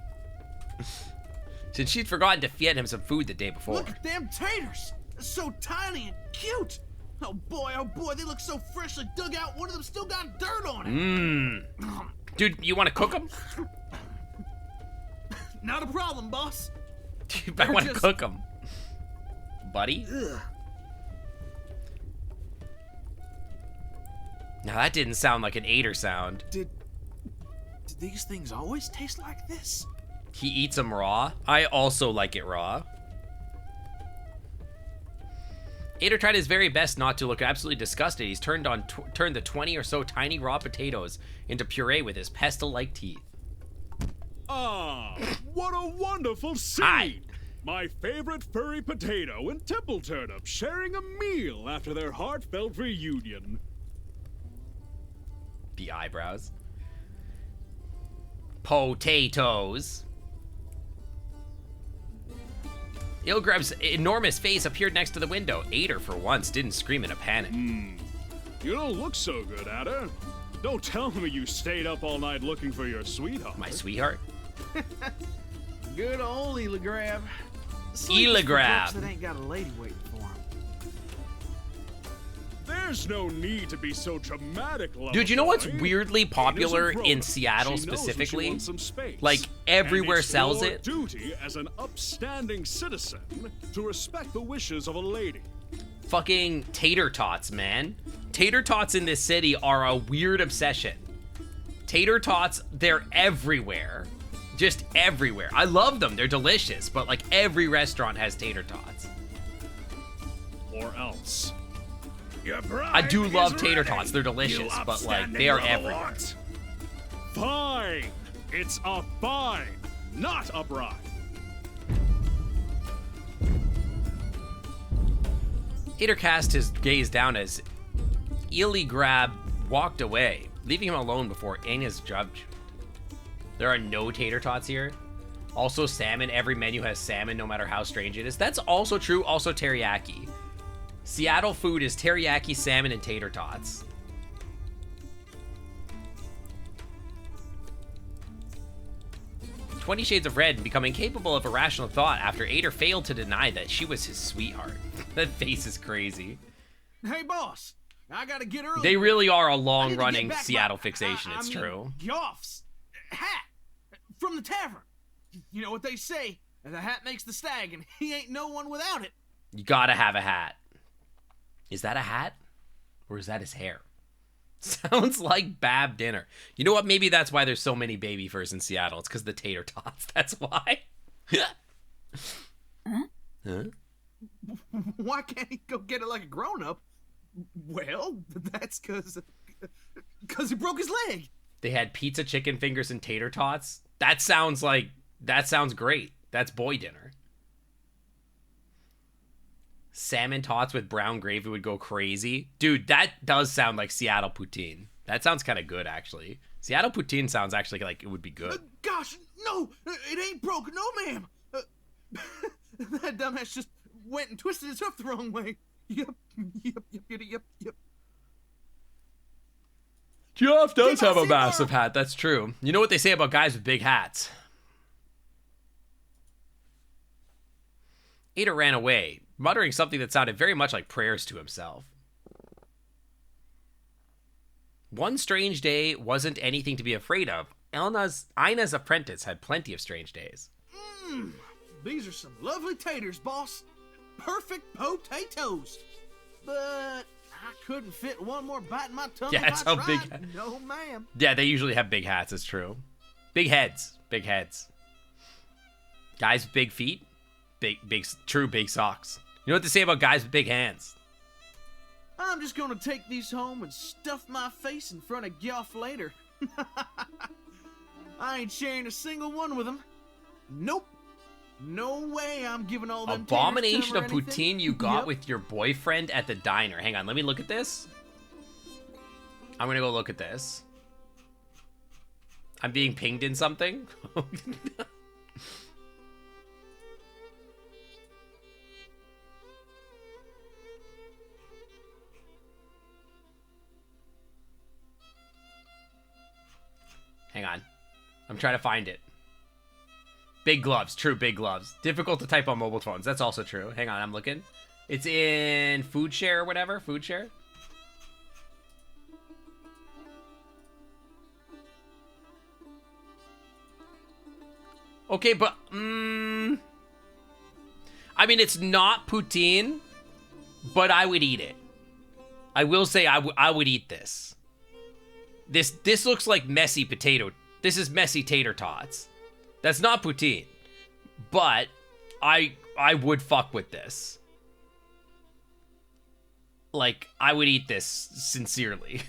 Since she'd forgotten to feed him some food the day before. Look at them taters! They're so tiny and cute! Oh boy, they look so freshly dug out, one of them still got dirt on it! Mmm. Dude, you want to cook them? Not a problem, boss. Dude, I want to cook them. Buddy? Ugh. Now that didn't sound like an Ader sound. Did these things always taste like this? He eats them raw. I also like it raw. Ader tried his very best not to look absolutely disgusted. He's turned the 20 or so tiny raw potatoes into puree with his pestle-like teeth. Ah, what a wonderful scene! Hi. My favorite furry potato and temple turnip sharing a meal after their heartfelt reunion. The eyebrows. Potatoes. Ilgrab's enormous face appeared next to the window. Ader, for once, didn't scream in a panic. You don't look so good, Adder. Don't tell me you stayed up all night looking for your sweetheart. My sweetheart? Good old Eligrab. Eligrab. That ain't got a lady waiting for him. There's no need to be so dramatic, lover Dude, you know what's boy. weirdly popular Ina's a in grown-up. Seattle She knows that she specifically? wants some space. Like, everywhere And it's sells your it. duty as an upstanding citizen to respect the wishes of a lady. Fucking tater tots, man. Tater tots in this city are a weird obsession. Tater tots, they're everywhere. Just everywhere. I love them. They're delicious, but like every restaurant has tater tots. Or else. I do love tater tots. They're delicious, but like they are everywhere. Fine. It's a fine, not a bribe. Ader cast his gaze down as Eligrab walked away, leaving him alone before Anya's judge. There are no tater tots here. Also salmon. Every menu has salmon, no matter how strange it is. That's also true. Also teriyaki. Seattle food is teriyaki, salmon, and tater tots. "20 Shades of Red" and becoming capable of irrational thought after Ader failed to deny that she was his sweetheart. That face is crazy. Hey, boss. I gotta get early. They really are a long-running I need to get back Seattle my- fixation, I it's mean, true. Goff's hat from the tavern. You know what they say? The hat makes the stag, and he ain't no one without it. You gotta have a hat. Is that a hat? Or is that his hair? Sounds like Bab dinner. You know what? Maybe that's why there's so many baby furs in Seattle. It's because the tater tots. That's why. Huh? Why can't he go get it like a grown-up? Well, that's because he broke his leg. They had pizza, chicken fingers, and tater tots. That sounds great. That's boy dinner. Salmon tots with brown gravy would go crazy. Dude, that does sound like Seattle poutine. That sounds kind of good, actually. Seattle poutine sounds actually like it would be good. Gosh, no, it ain't broke, no, ma'am. That dumbass just went and twisted his hoof the wrong way. Yep. Jeff does have a massive hat. That's true. You know what they say about guys with big hats? Ader ran away, muttering something that sounded very much like prayers to himself. One strange day wasn't anything to be afraid of. Ina's apprentice had plenty of strange days. These are some lovely taters, boss. Perfect potatoes. But I couldn't fit one more bite in my tongue. Yeah, if it's I a tried. big- No, ma'am. Yeah, they usually have big hats, it's true. Big heads. Big heads. Guys with big feet. Big socks. You know what they say about guys with big hands? I'm just gonna take these home and stuff my face in front of Geoff later. I ain't sharing a single one with them. Nope. No way I'm giving all them Abomination of taters to 'em or anything. poutine you got Yep. with your boyfriend at the diner. Hang on, let me look at this. I'm gonna go look at this. I'm being pinged in something. Hang on. I'm trying to find it. Big gloves. True, big gloves. Difficult to type on mobile phones. That's also true. Hang on, I'm looking. It's in Food Share or whatever. Food Share. Okay, but... I mean, it's not poutine, but I would eat it. I will say I would eat this. This looks like messy potato. This is messy tater tots. That's not poutine. But I would fuck with this. Like, I would eat this sincerely.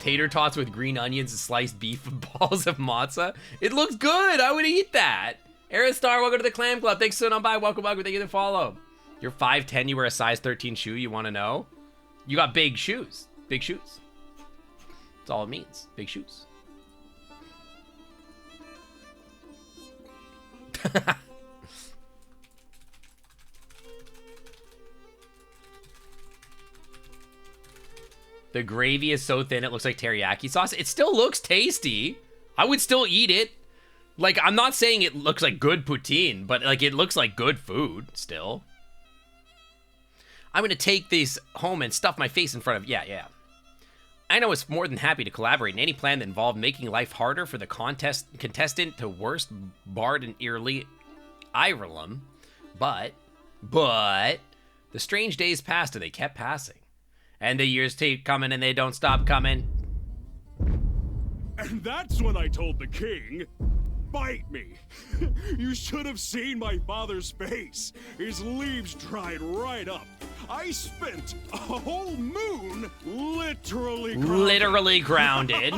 Tater tots with green onions and sliced beef and balls of matzah. It looks good. I would eat that. Aristar, welcome to the Clam Club. Thanks for sitting on by. Welcome. Thank you for the follow. You're 5'10", you wear a size 13 shoe. You want to know? You got big shoes. Big shoes. That's all it means. Big shoes. The gravy is so thin it looks like teriyaki sauce. It still looks tasty. I would still eat it. Like, I'm not saying it looks like good poutine, but like it looks like good food still. I'm gonna take these home and stuff my face in front of... Yeah. I know it's more than happy to collaborate in any plan that involved making life harder for the contestant to worst Bard and Early Ireland. But the strange days passed and they kept passing. And the years keep coming and they don't stop coming. And that's when I told the king, bite me. You should have seen my father's face. His leaves dried right up. I spent a whole moon literally grounded.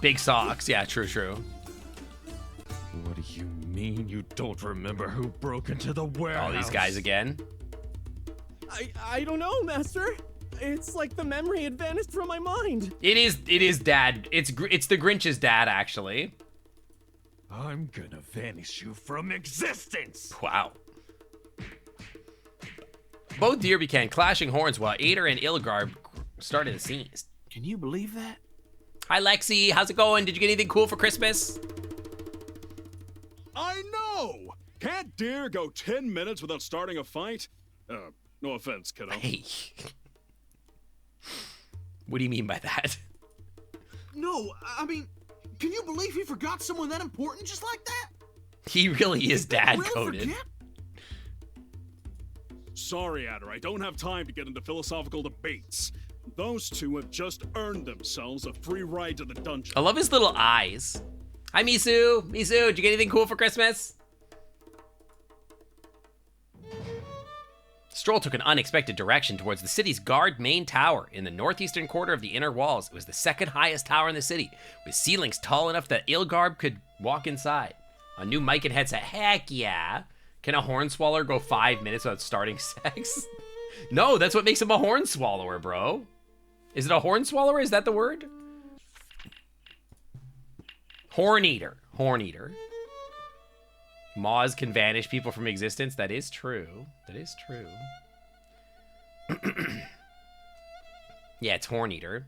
Big socks. Yeah, true. What do you mean you don't remember who broke into the warehouse? All these guys again. I don't know, Master. It's like the memory had vanished from my mind. It is Dad. It's the Grinch's dad, actually. I'm gonna vanish you from existence. Wow. Both deer began clashing horns while Ader and Ilgarb started the scenes. Can you believe that? Hi, Lexi. How's it going? Did you get anything cool for Christmas? I know! Can't deer go 10 minutes without starting a fight? No offense, kiddo. Hey. What do you mean by that? No, I mean, can you believe he forgot someone that important just like that? He really is dad really coded. forget? Sorry, Adder, I don't have time to get into philosophical debates. Those two have just earned themselves a free ride to the dungeon. I love his little eyes. Hi, Misu. Misu, did you get anything cool for Christmas? Stroll took an unexpected direction towards the city's guard main tower in the northeastern quarter of the inner walls. It was the second highest tower in the city, with ceilings tall enough that Ilgarb could walk inside. A new mic and headset. Heck yeah. Can a hornswaller go 5 minutes without starting sex? No, that's what makes him a hornswallower, bro. Is it a hornswallower? Is that the word? Horn-eater. Horn-eater. Maws can vanish people from existence. That is true. That is true. Yeah, it's Horn-eater.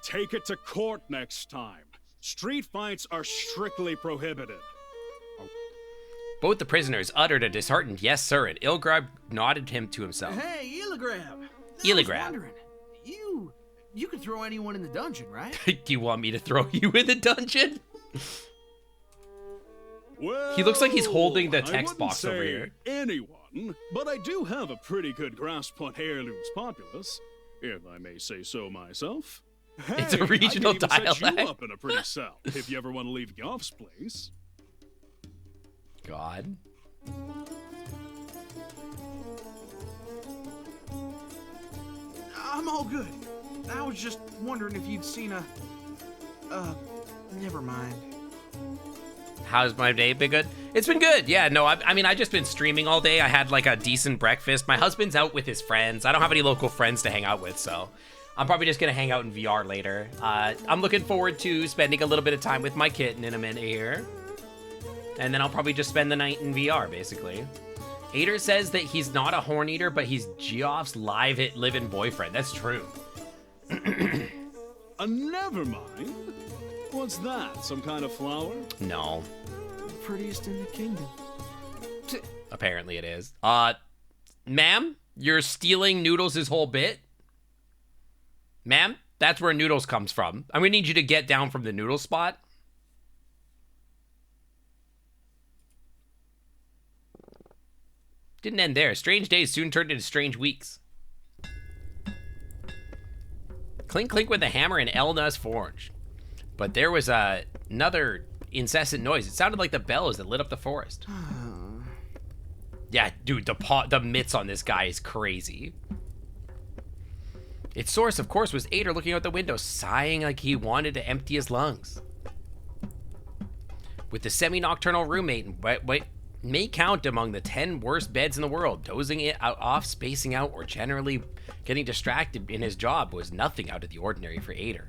Take it to court next time. Street fights are strictly prohibited. Both the prisoners uttered a disheartened yes, sir, and Ilgrab nodded him to himself. Hey, Illigrab. Illigrab. You could throw anyone in the dungeon, right? Do you want me to throw you in the dungeon? Well, he looks like he's holding the I text wouldn't box say over here. Anyone, but I do have a pretty good grasp on heirlooms populace, if I may say so myself. Hey, It's a regional I can even set dialect. you up in a pretty cell if you ever want to leave Goff's place. God. I'm all good. I was just wondering if you'd seen a... never mind. How's my day been good? It's been good. Yeah, no, I mean, I just been streaming all day. I had like a decent breakfast. My husband's out with his friends. I don't have any local friends to hang out with, so I'm probably just gonna hang out in VR later. I'm looking forward to spending a little bit of time with my kitten in a minute here. And then I'll probably just spend the night in VR, basically. Ader says that he's not a horn eater, but he's Geoff's live-in boyfriend. That's true. Never mind. What's that? Some kind of flower? No. Prettiest in the kingdom. Apparently it is. Ma'am, you're stealing Noodles' whole bit? Ma'am, that's where Noodles comes from. I'm gonna need you to get down from the noodle spot. Didn't end there. Strange days soon turned into strange weeks. Clink clink with a hammer and Elna's forge. But there was another incessant noise. It sounded like the bells that lit up the forest. Yeah, dude, the mitts on this guy is crazy. Its source, of course, was Ader looking out the window, sighing like he wanted to empty his lungs. With the semi-nocturnal roommate, may count among the 10 worst beds in the world, dozing it off, spacing out, or generally getting distracted in his job was nothing out of the ordinary for Ader.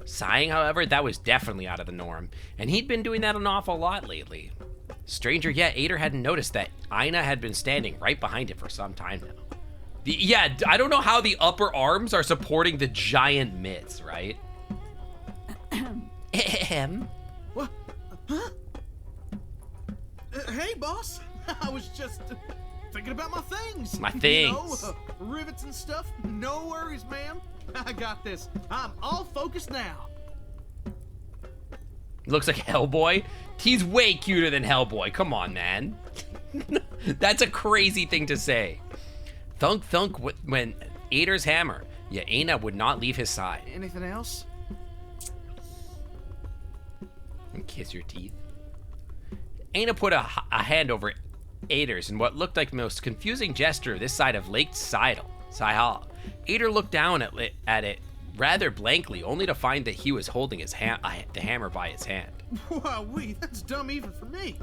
Sighing, however, that was definitely out of the norm, and he'd been doing that an awful lot lately. Stranger yet, Ader hadn't noticed that Ina had been standing right behind him for some time now. Yeah, I don't know how the upper arms are supporting the giant mitts, right? What? Huh? Hey, boss. I was just thinking about my things. My things. You know, rivets and stuff. No worries, ma'am. I got this. I'm all focused now. Looks like Hellboy. He's way cuter than Hellboy. Come on, man. That's a crazy thing to say. Thunk thunk when Ader's hammer. Yet Aina would not leave his side. Anything else? And kiss your teeth. Aina put a hand over Ader's in what looked like the most confusing gesture this side of Lake Sihal. Ader looked down at it rather blankly, only to find that he was holding his the hammer by his hand. Wow, that's dumb even for me.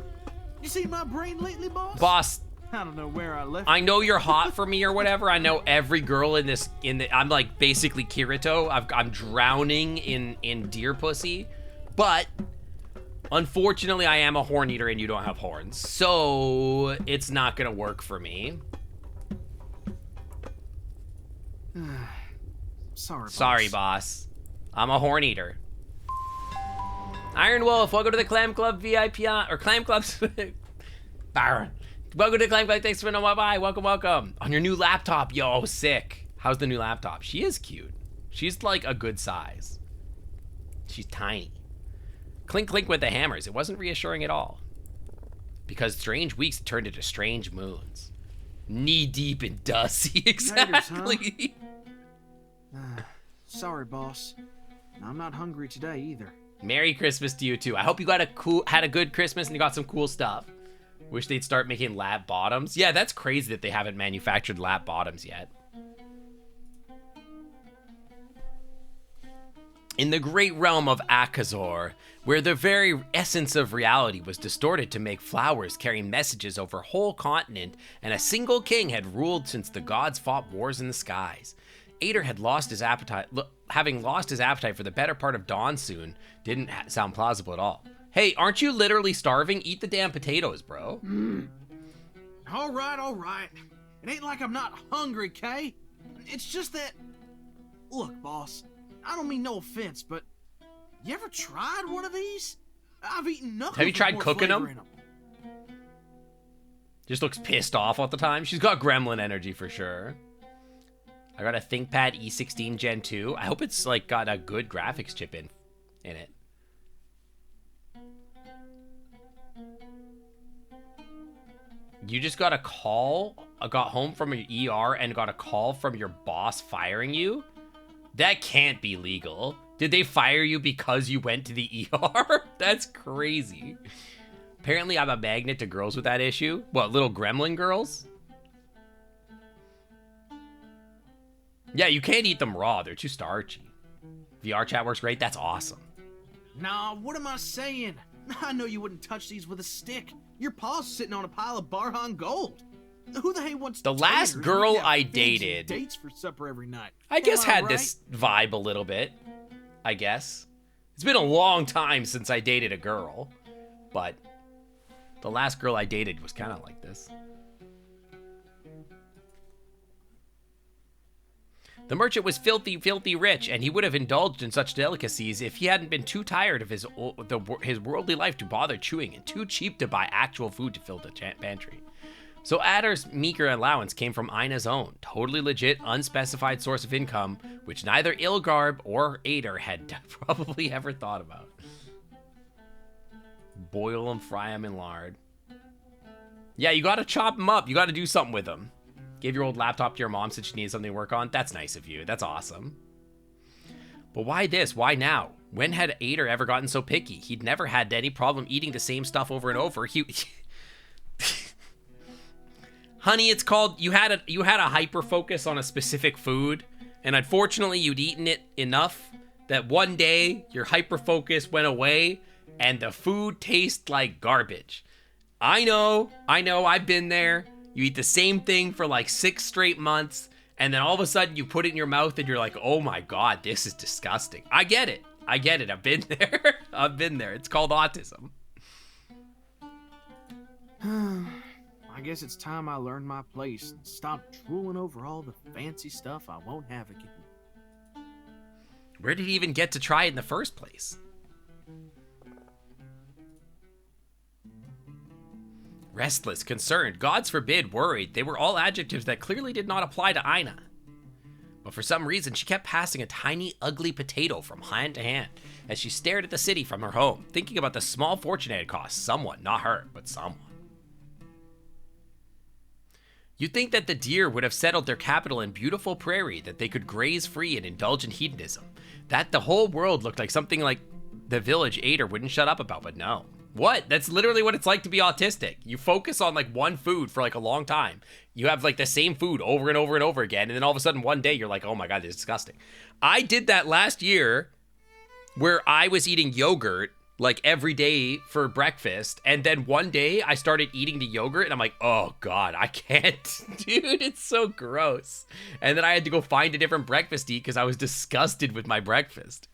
You seen my brain lately, boss? Boss, I don't know where I left. I know you're hot for me or whatever. I know every girl I'm like basically Kirito. I'm drowning in deer pussy, but unfortunately I am a horn eater and you don't have horns, so it's not gonna work for me. Sorry, boss. I'm a horn eater. Iron Wolf, welcome to the Clam Club VIP, or Clam Club's Baron. Welcome to the Clam Club, thanks for no bye. Welcome. On your new laptop, yo, sick. How's the new laptop? She is cute. She's like a good size. She's tiny. Clink clink with the hammers. It wasn't reassuring at all. Because strange weeks turned into strange moons. Knee deep in dust. Exactly. Sorry, boss. I'm not hungry today either. Merry Christmas to you too. I hope you had a good Christmas and you got some cool stuff. Wish they'd start making lap bottoms. Yeah, that's crazy that they haven't manufactured lap bottoms yet. In the great realm of Akazor, where the very essence of reality was distorted to make flowers carry messages over a whole continent, and a single king had ruled since the gods fought wars in the skies. Ader had lost his appetite. Having lost his appetite for the better part of dawn soon didn't sound plausible at all. Hey, aren't you literally starving? Eat the damn potatoes, bro. All right. It ain't like I'm not hungry, Kay. It's just that... Look, boss, I don't mean no offense, but you ever tried one of these? I've eaten nothing. Have you tried cooking them? Just looks pissed off all the time. She's got gremlin energy for sure. I got a ThinkPad E16 Gen 2. I hope it's like got a good graphics chip in it. You just got a call, got home from your ER and got a call from your boss firing you? That can't be legal. Did they fire you because you went to the ER? That's crazy. Apparently I'm a magnet to girls with that issue. What, little gremlin girls? Yeah, you can't eat them raw. They're too starchy. VR chat works great. That's awesome. Nah, what am I saying? I know you wouldn't touch these with a stick. Your paw's sitting on a pile of Barhan gold. Who the hell wants The last taters girl when you have I figs and dated, dates for supper every night? I guess Am I had right? this vibe a little bit. I guess. It's been a long time since I dated a girl, but the last girl I dated was kind of like this. The merchant was filthy, filthy rich, and he would have indulged in such delicacies if he hadn't been too tired of his worldly life to bother chewing and too cheap to buy actual food to fill the pantry. So Adder's meager allowance came from Ina's own, totally legit, unspecified source of income, which neither Ilgarb or Ader had probably ever thought about. Boil them, fry them in lard. Yeah, you gotta chop them up. You gotta do something with them. Gave your old laptop to your mom since she needed something to work on. That's nice of you. That's awesome. But why this? Why now? When had Ader ever gotten so picky? He'd never had any problem eating the same stuff over and over. Honey, it's called you had a hyper focus on a specific food, and unfortunately you'd eaten it enough that one day your hyper focus went away and the food tastes like garbage. I know, I've been there. You eat the same thing for like 6 straight months, and then all of a sudden you put it in your mouth and you're like, oh my God, this is disgusting. I get it. I've been there. I've been there. It's called autism. I guess it's time I learned my place and stopped drooling over all the fancy stuff I won't have again. Where did he even get to try it in the first place? Restless, concerned, gods forbid, worried. They were all adjectives that clearly did not apply to Ina. But for some reason, she kept passing a tiny, ugly potato from hand to hand as she stared at the city from her home, thinking about the small fortune it had cost someone, not her, but someone. You'd think that the deer would have settled their capital in beautiful prairie, that they could graze free and indulge in hedonism, that the whole world looked like something like the village Ader wouldn't shut up about, but no. What? That's literally what it's like to be autistic. You focus on like one food for like a long time. You have like the same food over and over and over again, and then all of a sudden one day you're like, oh my God, this is disgusting. I did that last year where I was eating yogurt like every day for breakfast, and then one day I started eating the yogurt and I'm like, oh God, I can't. Dude, it's so gross. And then I had to go find a different breakfast to eat because I was disgusted with my breakfast.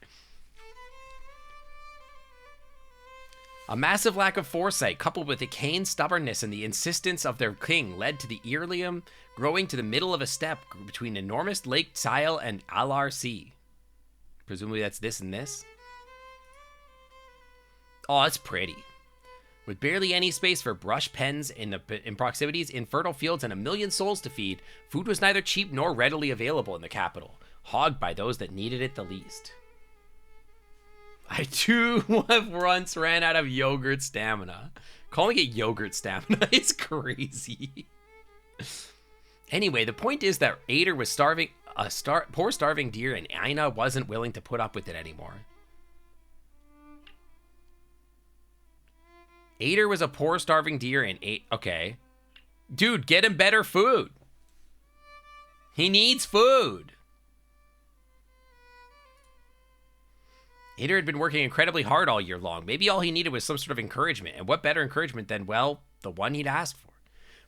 A massive lack of foresight, coupled with Achaean stubbornness and the insistence of their king, led to the Irlium growing to the middle of a steppe between enormous Lake Tile and Alar Sea. Presumably that's this and this. Oh, that's pretty. With barely any space for brush pens in proximities, infertile fields, and a million souls to feed, food was neither cheap nor readily available in the capital, hogged by those that needed it the least. I too once ran out of yogurt stamina. Calling it yogurt stamina is crazy. Anyway, the point is that Ader was starving, poor starving deer, and Ina wasn't willing to put up with it anymore. Ader was a poor starving deer and okay. Dude, get him better food. He needs food. Ader had been working incredibly hard all year long. Maybe all he needed was some sort of encouragement. And what better encouragement than, well, the one he'd asked for.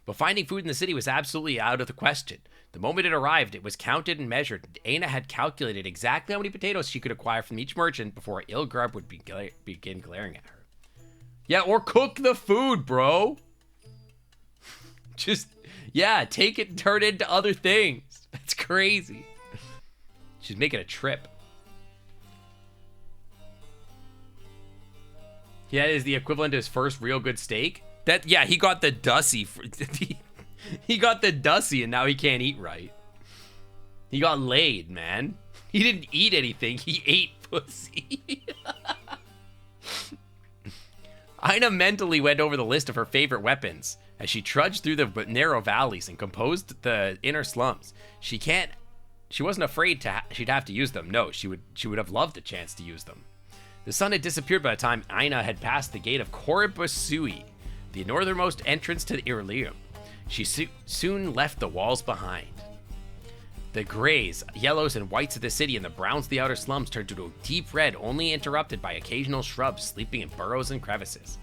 But finding food in the city was absolutely out of the question. The moment it arrived, it was counted and measured. Aina had calculated exactly how many potatoes she could acquire from each merchant before Ilgarb would begin glaring at her. Yeah, or cook the food, bro. Just, yeah, take it and turn it into other things. That's crazy. She's making a trip. Yeah, is the equivalent to his first real good steak. That, yeah, he got the Dussy. He got the Dussy and now he can't eat right. He got laid, man. He didn't eat anything. He ate pussy. Ina mentally went over the list of her favorite weapons as she trudged through the narrow valleys and composed the inner slums. She wasn't afraid she'd have to use them. No, she would have loved a chance to use them. The sun had disappeared by the time Ina had passed the gate of Koribusui, the northernmost entrance to the Irlium. She soon left the walls behind. The grays, yellows, and whites of the city and the browns of the outer slums turned to a deep red, only interrupted by occasional shrubs sleeping in burrows and crevices.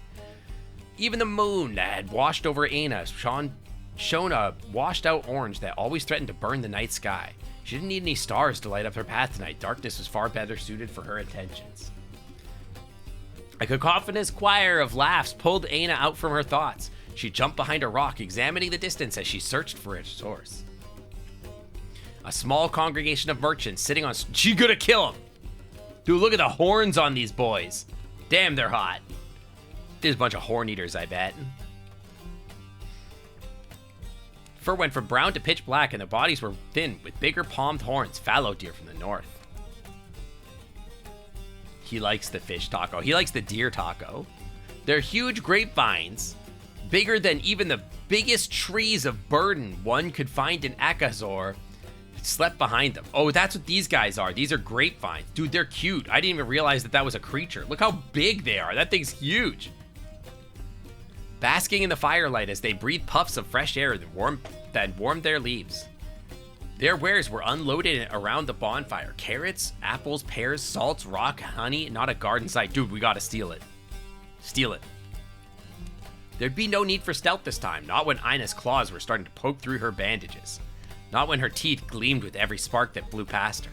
Even the moon that had washed over Aina shone a washed-out orange that always threatened to burn the night sky. She didn't need any stars to light up her path tonight. Darkness was far better suited for her intentions. A cacophonous choir of laughs pulled Aina out from her thoughts. She jumped behind a rock, examining the distance as she searched for its source. A small congregation of merchants sitting on... She's gonna kill him! Dude, look at the horns on these boys. Damn, they're hot. There's a bunch of horn eaters, I bet. Fur went from brown to pitch black, and their bodies were thin, with bigger palmed horns, fallow deer from the north. He likes the fish taco. He likes the deer taco. They're huge grapevines, bigger than even the biggest trees of burden one could find in Akazor, slept behind them. Oh, that's what these guys are. These are grapevines. Dude, they're cute. I didn't even realize that was a creature. Look how big they are. That thing's huge. Basking in the firelight as they breathed puffs of fresh air that warmed their leaves. Their wares were unloaded around the bonfire. Carrots, apples, pears, salts, rock, honey, not a garden site. Dude, we gotta steal it. Steal it. There'd be no need for stealth this time, not when Ina's claws were starting to poke through her bandages. Not when her teeth gleamed with every spark that flew past her.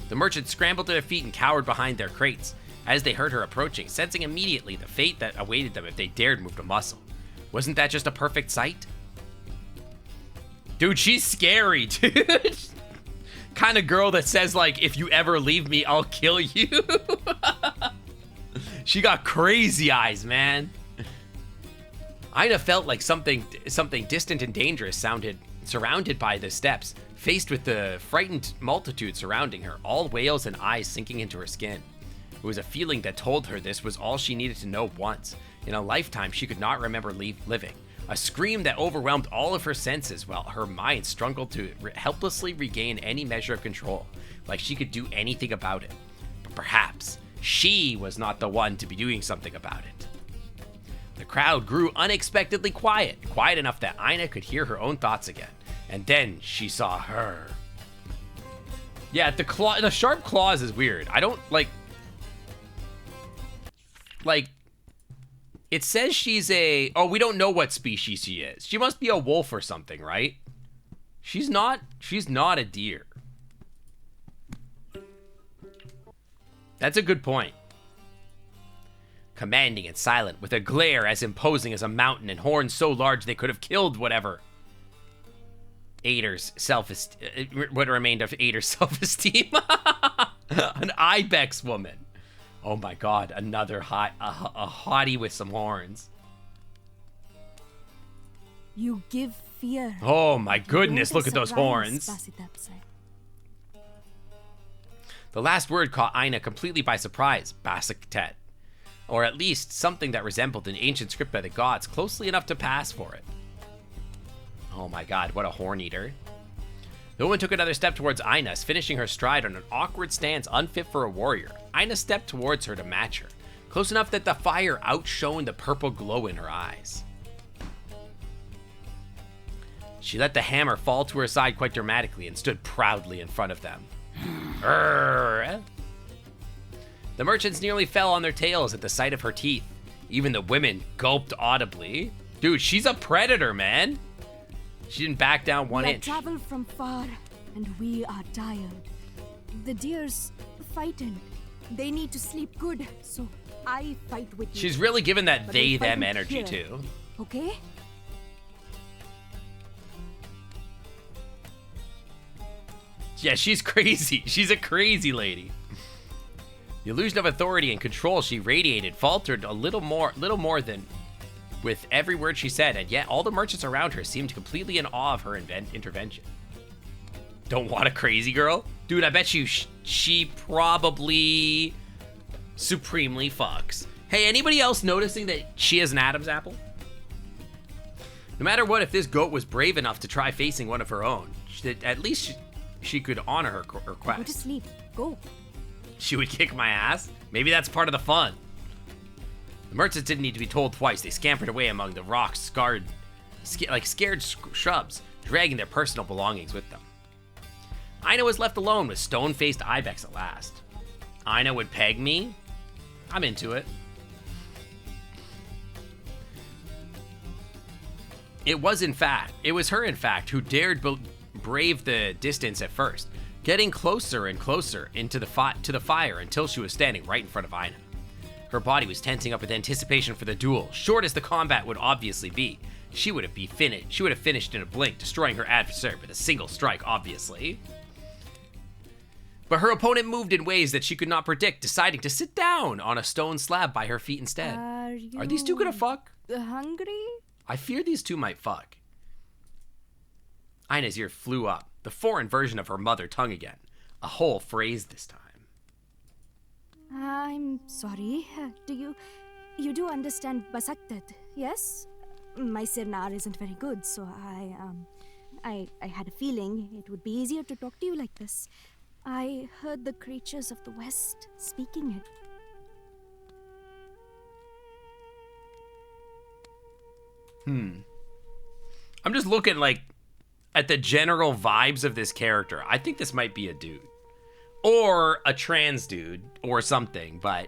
The merchants scrambled to their feet and cowered behind their crates as they heard her approaching, sensing immediately the fate that awaited them if they dared move a muscle. Wasn't that just a perfect sight? Dude, she's scary, dude. Kind of girl that says, like, if you ever leave me, I'll kill you. She got crazy eyes, man. Ina felt like something distant and dangerous surrounded by the steps, faced with the frightened multitude surrounding her, all wails and eyes sinking into her skin. It was a feeling that told her this was all she needed to know once. In a lifetime she could not remember living. A scream that overwhelmed all of her senses while her mind struggled to helplessly regain any measure of control, like she could do anything about it. But perhaps she was not the one to be doing something about it. The crowd grew unexpectedly quiet enough that Ina could hear her own thoughts again. And then she saw her. Yeah, the sharp claws is weird. I don't like, it says she's we don't know what species she is. She must be a wolf or something, right? She's not a deer. That's a good point. Commanding and silent, with a glare as imposing as a mountain and horns so large they could have killed whatever. What remained of Ader's self-esteem. An ibex woman. Oh my god, another a hottie with some horns. You give fear. Oh my goodness, look at those horns. The last word caught Ina completely by surprise, Basiktet. Or at least something that resembled an ancient script by the gods, closely enough to pass for it. Oh my god, what a horn eater. The woman took another step towards Ina, finishing her stride on an awkward stance unfit for a warrior. Ina stepped towards her to match her, close enough that the fire outshone the purple glow in her eyes. She let the hammer fall to her side quite dramatically and stood proudly in front of them. The merchants nearly fell on their tails at the sight of her teeth. Even the women gulped audibly. Dude, she's a predator, man. She didn't back down 1 inch. We have traveled from far, and we are tired. The deer's frightened. They need to sleep good, so I fight with you. She's really given that But they, I fight them with energy, fear. too. Okay? Yeah, she's crazy. She's a crazy lady. The illusion of authority and control she radiated faltered a little more than with every word she said, and yet all the merchants around her seemed completely in awe of her intervention. Don't want a crazy girl? Dude, I bet you she probably supremely fucks. Hey, anybody else noticing that she has an Adam's apple? No matter what, if this goat was brave enough to try facing one of her own, at least she could honor her request. Go to sleep. Go. She would kick my ass? Maybe that's part of the fun. The merchants didn't need to be told twice. They scampered away among the rocks, scared shrubs, dragging their personal belongings with them. Aina was left alone with stone-faced Ibex at last. Aina would peg me? I'm into it. It was her, in fact, who dared brave the distance at first, getting closer and closer into to the fire until she was standing right in front of Aina. Her body was tensing up with anticipation for the duel. Short as the combat would obviously be, she would have finished in a blink, destroying her adversary with a single strike, obviously. But her opponent moved in ways that she could not predict, deciding to sit down on a stone slab by her feet instead. Are these two gonna fuck? Hungry? I fear these two might fuck. Aina's ear flew up, the foreign version of her mother tongue again. A whole phrase this time. I'm sorry. You do understand Basaktat, yes? My Sirnar isn't very good, so I had a feeling it would be easier to talk to you like this. I heard the creatures of the West speaking it. I'm just looking, like, at the general vibes of this character. I think this might be a dude. Or a trans dude, or something, but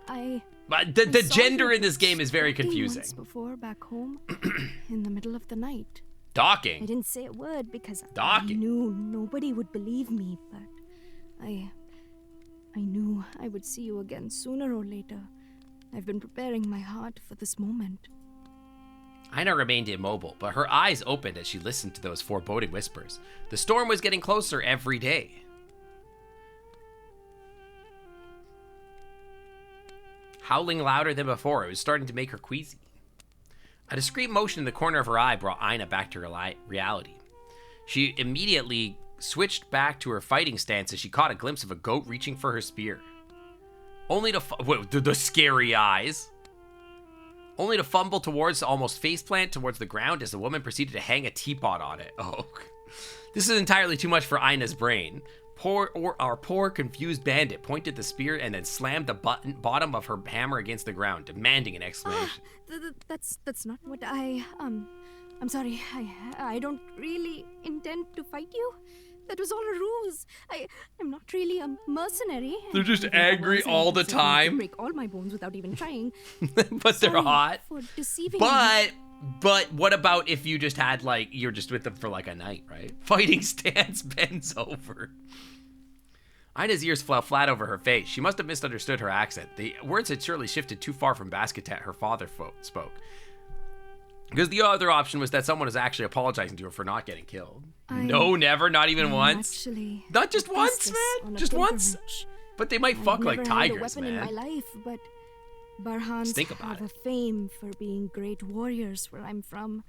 the gender in this game is very confusing. Before back home, in the middle of the night. Docking? I didn't say a word because Docking. I knew nobody would believe me, but I knew I would see you again sooner or later. I've been preparing my heart for this moment. Aina remained immobile, but her eyes opened as she listened to those foreboding whispers. The storm was getting closer every day. Howling louder than before, it was starting to make her queasy. A discreet motion in the corner of her eye brought Aina back to reality. She immediately switched back to her fighting stance as she caught a glimpse of a goat reaching for her spear. Only to the scary eyes. Only to fumble towards, almost faceplant towards the ground as the woman proceeded to hang a teapot on it. Oh, this is entirely too much for Aina's brain. Our poor, confused bandit pointed the spear and then slammed the bottom of her hammer against the ground, demanding an explanation. That's not what I'm sorry. I don't really intend to fight you. That was all a ruse. I'm not really a mercenary. They're just angry all the time. Break all my bones without even trying. But they're hot. For deceiving But what about if you just had, like, you're just with them for like a night, right? Fighting stance bends over. Aina's ears fell flat over her face. She must have misunderstood her accent. The words had surely shifted too far from Basketet her father spoke. Because the other option was that someone was actually apologizing to her for not getting killed. No, never, not even once. Actually, not just once, man. Just once. But they might fuck like tigers, man. Man. In my life, but Barhans have a fame for being great warriors where I'm from.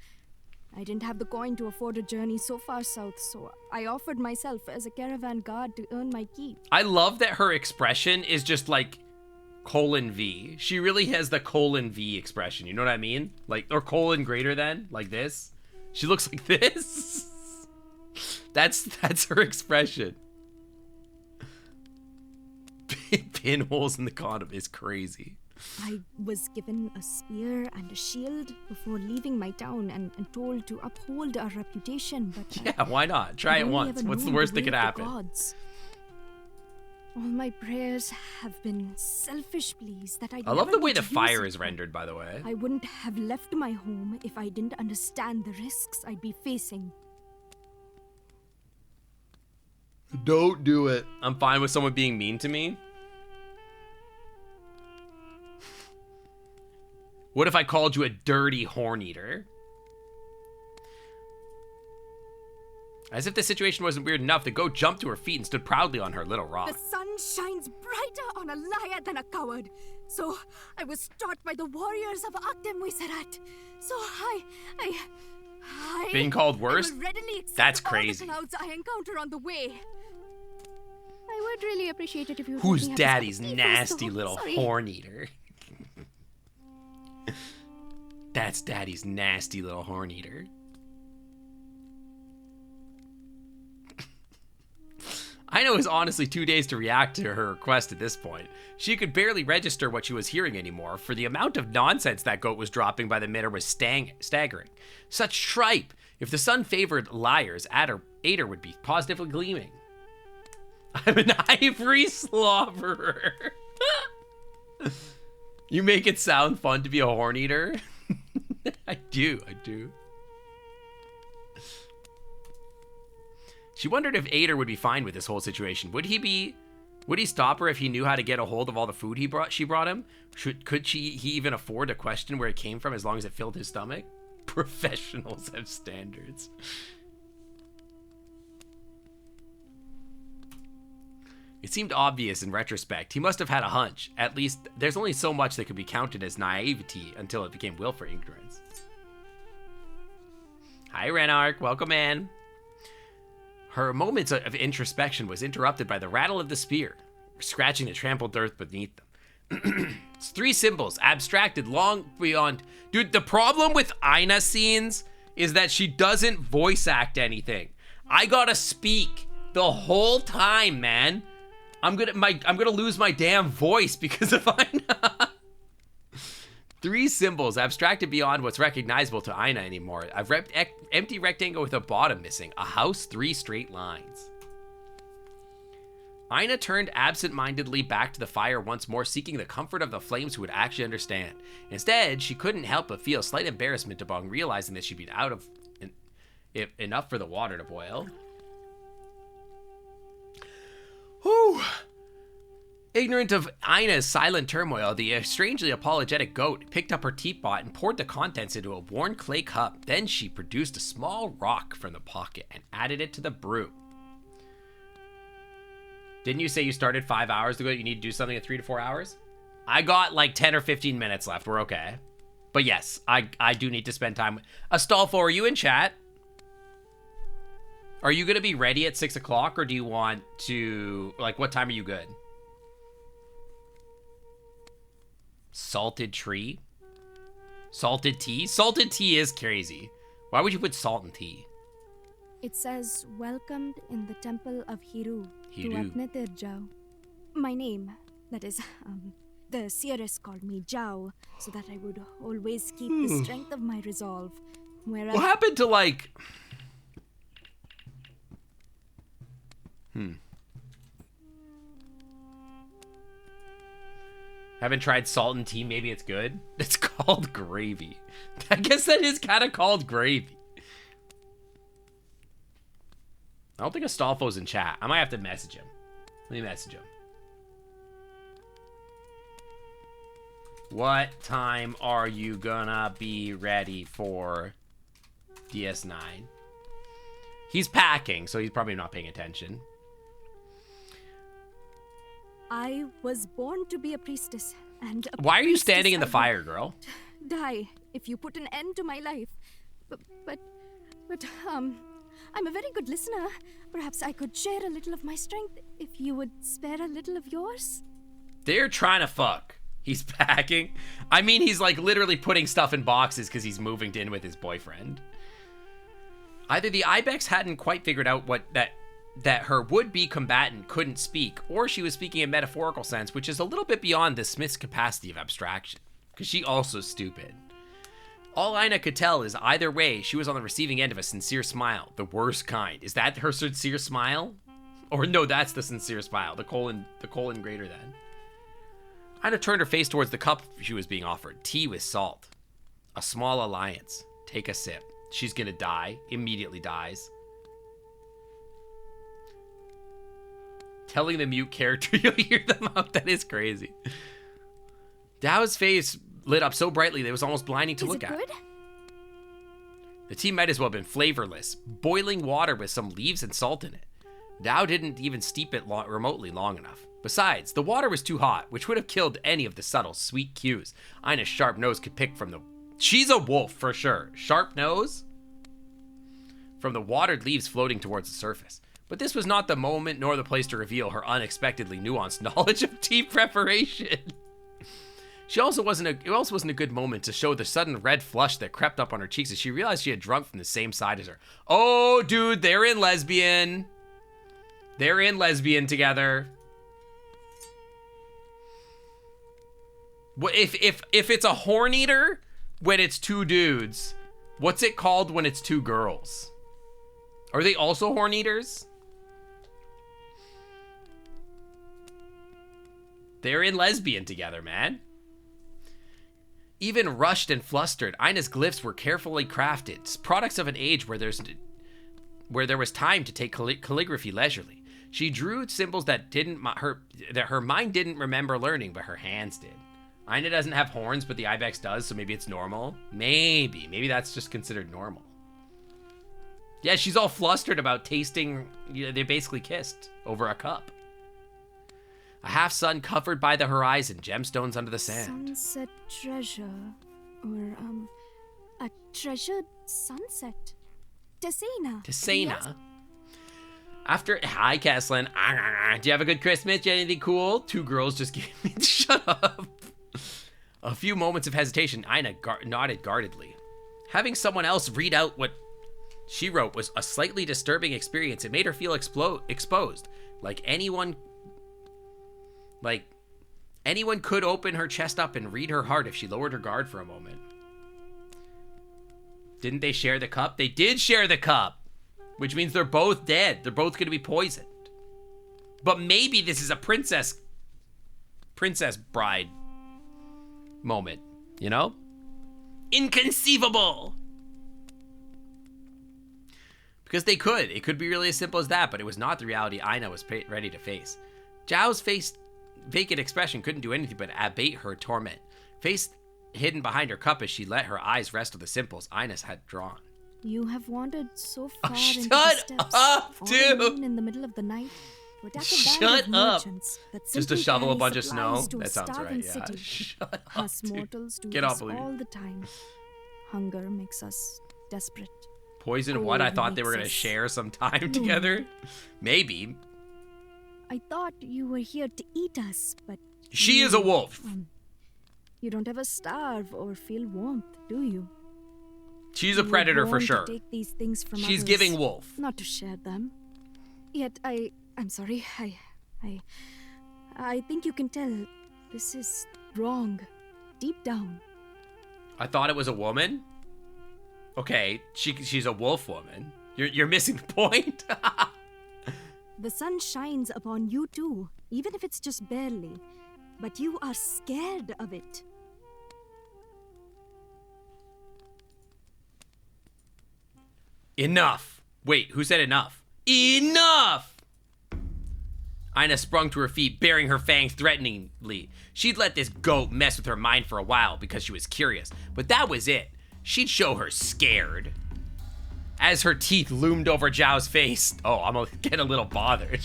I didn't have the coin to afford a journey so far south, so I offered myself as a caravan guard to earn my keep. I love that her expression is just like :V. She really has the :V expression, you know what I mean? Like, or colon greater than, like this. She looks like this. That's her expression. Pinholes in the condom is crazy. I was given a spear and a shield before leaving my town and told to uphold our reputation, but yeah, why not? Try it once. What's the worst that could happen? All my prayers have been selfish pleas that I love the way the fire is rendered, by the way. I wouldn't have left my home if I didn't understand the risks I'd be facing. Don't do it. I'm fine with someone being mean to me. What if I called you a dirty horn eater? As if the situation wasn't weird enough, the goat jumped to her feet and stood proudly on her little rock. The sun shines brighter on a liar than a coward. So I was taught by the warriors of Akdem Wisarat. So I being called worse? That's crazy. All the clouds I encounter on the way. I would really appreciate it if you. Who's daddy's nasty little horn eater? That's daddy's nasty little horn eater. I know it was honestly 2 days to react to her request at this point. She could barely register what she was hearing anymore, for the amount of nonsense that goat was dropping by the minute was staggering. Such tripe, If the sun favored liars, Ader would be positively gleaming. I'm an ivory slobberer. You make it sound fun to be a horn eater. I do. She wondered if Ader would be fine with this whole situation. Would he stop her if he knew how to get a hold of all the food she brought him? Could he even afford to question where it came from as long as it filled his stomach? Professionals have standards. It seemed obvious in retrospect. He must have had a hunch. At least, there's only so much that could be counted as naivety until it became willful ignorance. Hi, Renark. Welcome in. Her moments of introspection was interrupted by the rattle of the spear, scratching the trampled earth beneath them. It's 3 symbols, abstracted long beyond... Dude, the problem with Aina scenes is that she doesn't voice act anything. I gotta speak the whole time, man. I'm gonna lose my damn voice because of Aina. 3 symbols, abstracted beyond what's recognizable to Aina anymore. I've empty rectangle with a bottom missing. A house, 3 straight lines. Aina turned absent-mindedly back to the fire once more, seeking the comfort of the flames who would actually understand. Instead, she couldn't help but feel slight embarrassment upon realizing that she'd been out of enough for the water to boil. Whew. Ignorant of Aina's silent turmoil, the strangely apologetic goat picked up her teapot and poured the contents into a worn clay cup. Then she produced a small rock from the pocket and added it to the brew. Didn't you say you started 5 hours ago? You need to do something in 3 to 4 hours? I got like 10 or 15 minutes left. We're okay. But yes, I do need to spend time. Astolfo, are you in chat? Are you going to be ready at 6 o'clock, or do you want to... Like, what time are you good? Salted tree? Salted tea? Salted tea is crazy. Why would you put salt in tea? It says, welcomed in the temple of Hiru. Hiru. Tuatnetirjau. My name, that is, the seeress called me Jau, so that I would always keep the strength of my resolve. Whereas... What happened to, like... Haven't tried salt and tea. Maybe it's good. It's called gravy. I guess that is kind of called gravy. I don't think Astolfo's in chat. I might have to message him. Let me message him. What time are you gonna be ready for DS9? He's packing, so he's probably not paying attention. I was born to be a priestess, and why are you standing in the fire, girl? Die if you put an end to my life. But I'm a very good listener. Perhaps I could share a little of my strength if you would spare a little of yours. They're trying to fuck. He's packing. I mean, he's like literally putting stuff in boxes because he's moving in with his boyfriend. Either the Ibex hadn't quite figured out that her would-be combatant couldn't speak, or she was speaking in metaphorical sense, which is a little bit beyond the Smith's capacity of abstraction, because she also stupid. All Aina could tell is either way, she was on the receiving end of a sincere smile, the worst kind. Is that her sincere smile? Or no, that's the sincere smile, the colon greater than. Aina turned her face towards the cup she was being offered, tea with salt. A small alliance. Take a sip. She's gonna die, immediately dies. Telling the mute character you'll hear them out. That is crazy. Dao's face lit up so brightly that it was almost blinding to look at. Good? The tea might as well have been flavorless. Boiling water with some leaves and salt in it. Dao didn't even steep it remotely long enough. Besides, the water was too hot, which would have killed any of the subtle, sweet cues Aina's sharp nose could pick from the... She's a wolf, for sure. Sharp nose? From the watered leaves floating towards the surface. But this was not the moment nor the place to reveal her unexpectedly nuanced knowledge of tea preparation. It also wasn't a good moment to show the sudden red flush that crept up on her cheeks as she realized she had drunk from the same side as her. Oh, dude, they're in lesbian. They're in lesbian together. If it's a horn eater when it's 2 dudes, What's it called when it's two girls? Are they also horn eaters? They're in lesbian together, man. Even rushed and flustered, Ina's glyphs were carefully crafted, products of an age where there was time to take calligraphy leisurely. She drew symbols that her mind didn't remember learning, but her hands did. Ina doesn't have horns, but the ibex does, so maybe it's normal. Maybe that's just considered normal. Yeah, she's all flustered about tasting. They basically kissed over a cup. A half sun covered by the horizon, gemstones under the sand. Sunset treasure, or a treasured sunset. Tesena. Tesena. Yes. Hi, Kesslin. Do you have a good Christmas? Did you anything cool? Two girls just gave me. Shut up. A few moments of hesitation. Ina nodded guardedly. Having someone else read out what she wrote was a slightly disturbing experience. It made her feel exposed, like anyone could open her chest up and read her heart if she lowered her guard for a moment. Didn't they share the cup? They did share the cup, which means they're both dead. They're both going to be poisoned. But maybe this is a princess bride moment, you know? Inconceivable! Because it could be really as simple as that, but it was not the reality Ina was ready to face. Zhao's vacant expression couldn't do anything but abate her torment. Face hidden behind her cup as she let her eyes rest on the symbols Ina had drawn. You have wandered so far into shut the steppes, up, all dude. alone in the middle of the night, to attack a Shut band of up. merchants that Just to simply shovel a carry bunch of supplies snow? to a That sounds right, starving yeah. city. Shut up, Us dude. mortals do Cannot this believe it. all the time. Hunger makes us desperate. Poison what? I Cold thought they were makes going to us share some time lonely. together. Maybe. I thought you were here to eat us, but She you, is a wolf. You don't ever starve or feel warmth, do you? She's a You were predator for born to sure. take these things from She's others, giving wolf. not to share them. Yet I'm sorry. I think you can tell this is wrong, deep down. I thought it was a woman. Okay, she's a wolf woman. You're missing the point. The sun shines upon you too, even if it's just barely. But you are scared of it. Enough. Wait, who said enough? Enough! Ina sprung to her feet, baring her fangs threateningly. She'd let this goat mess with her mind for a while because she was curious, but that was it. She'd show her scared. As her teeth loomed over Zhao's face, I'm getting a little bothered.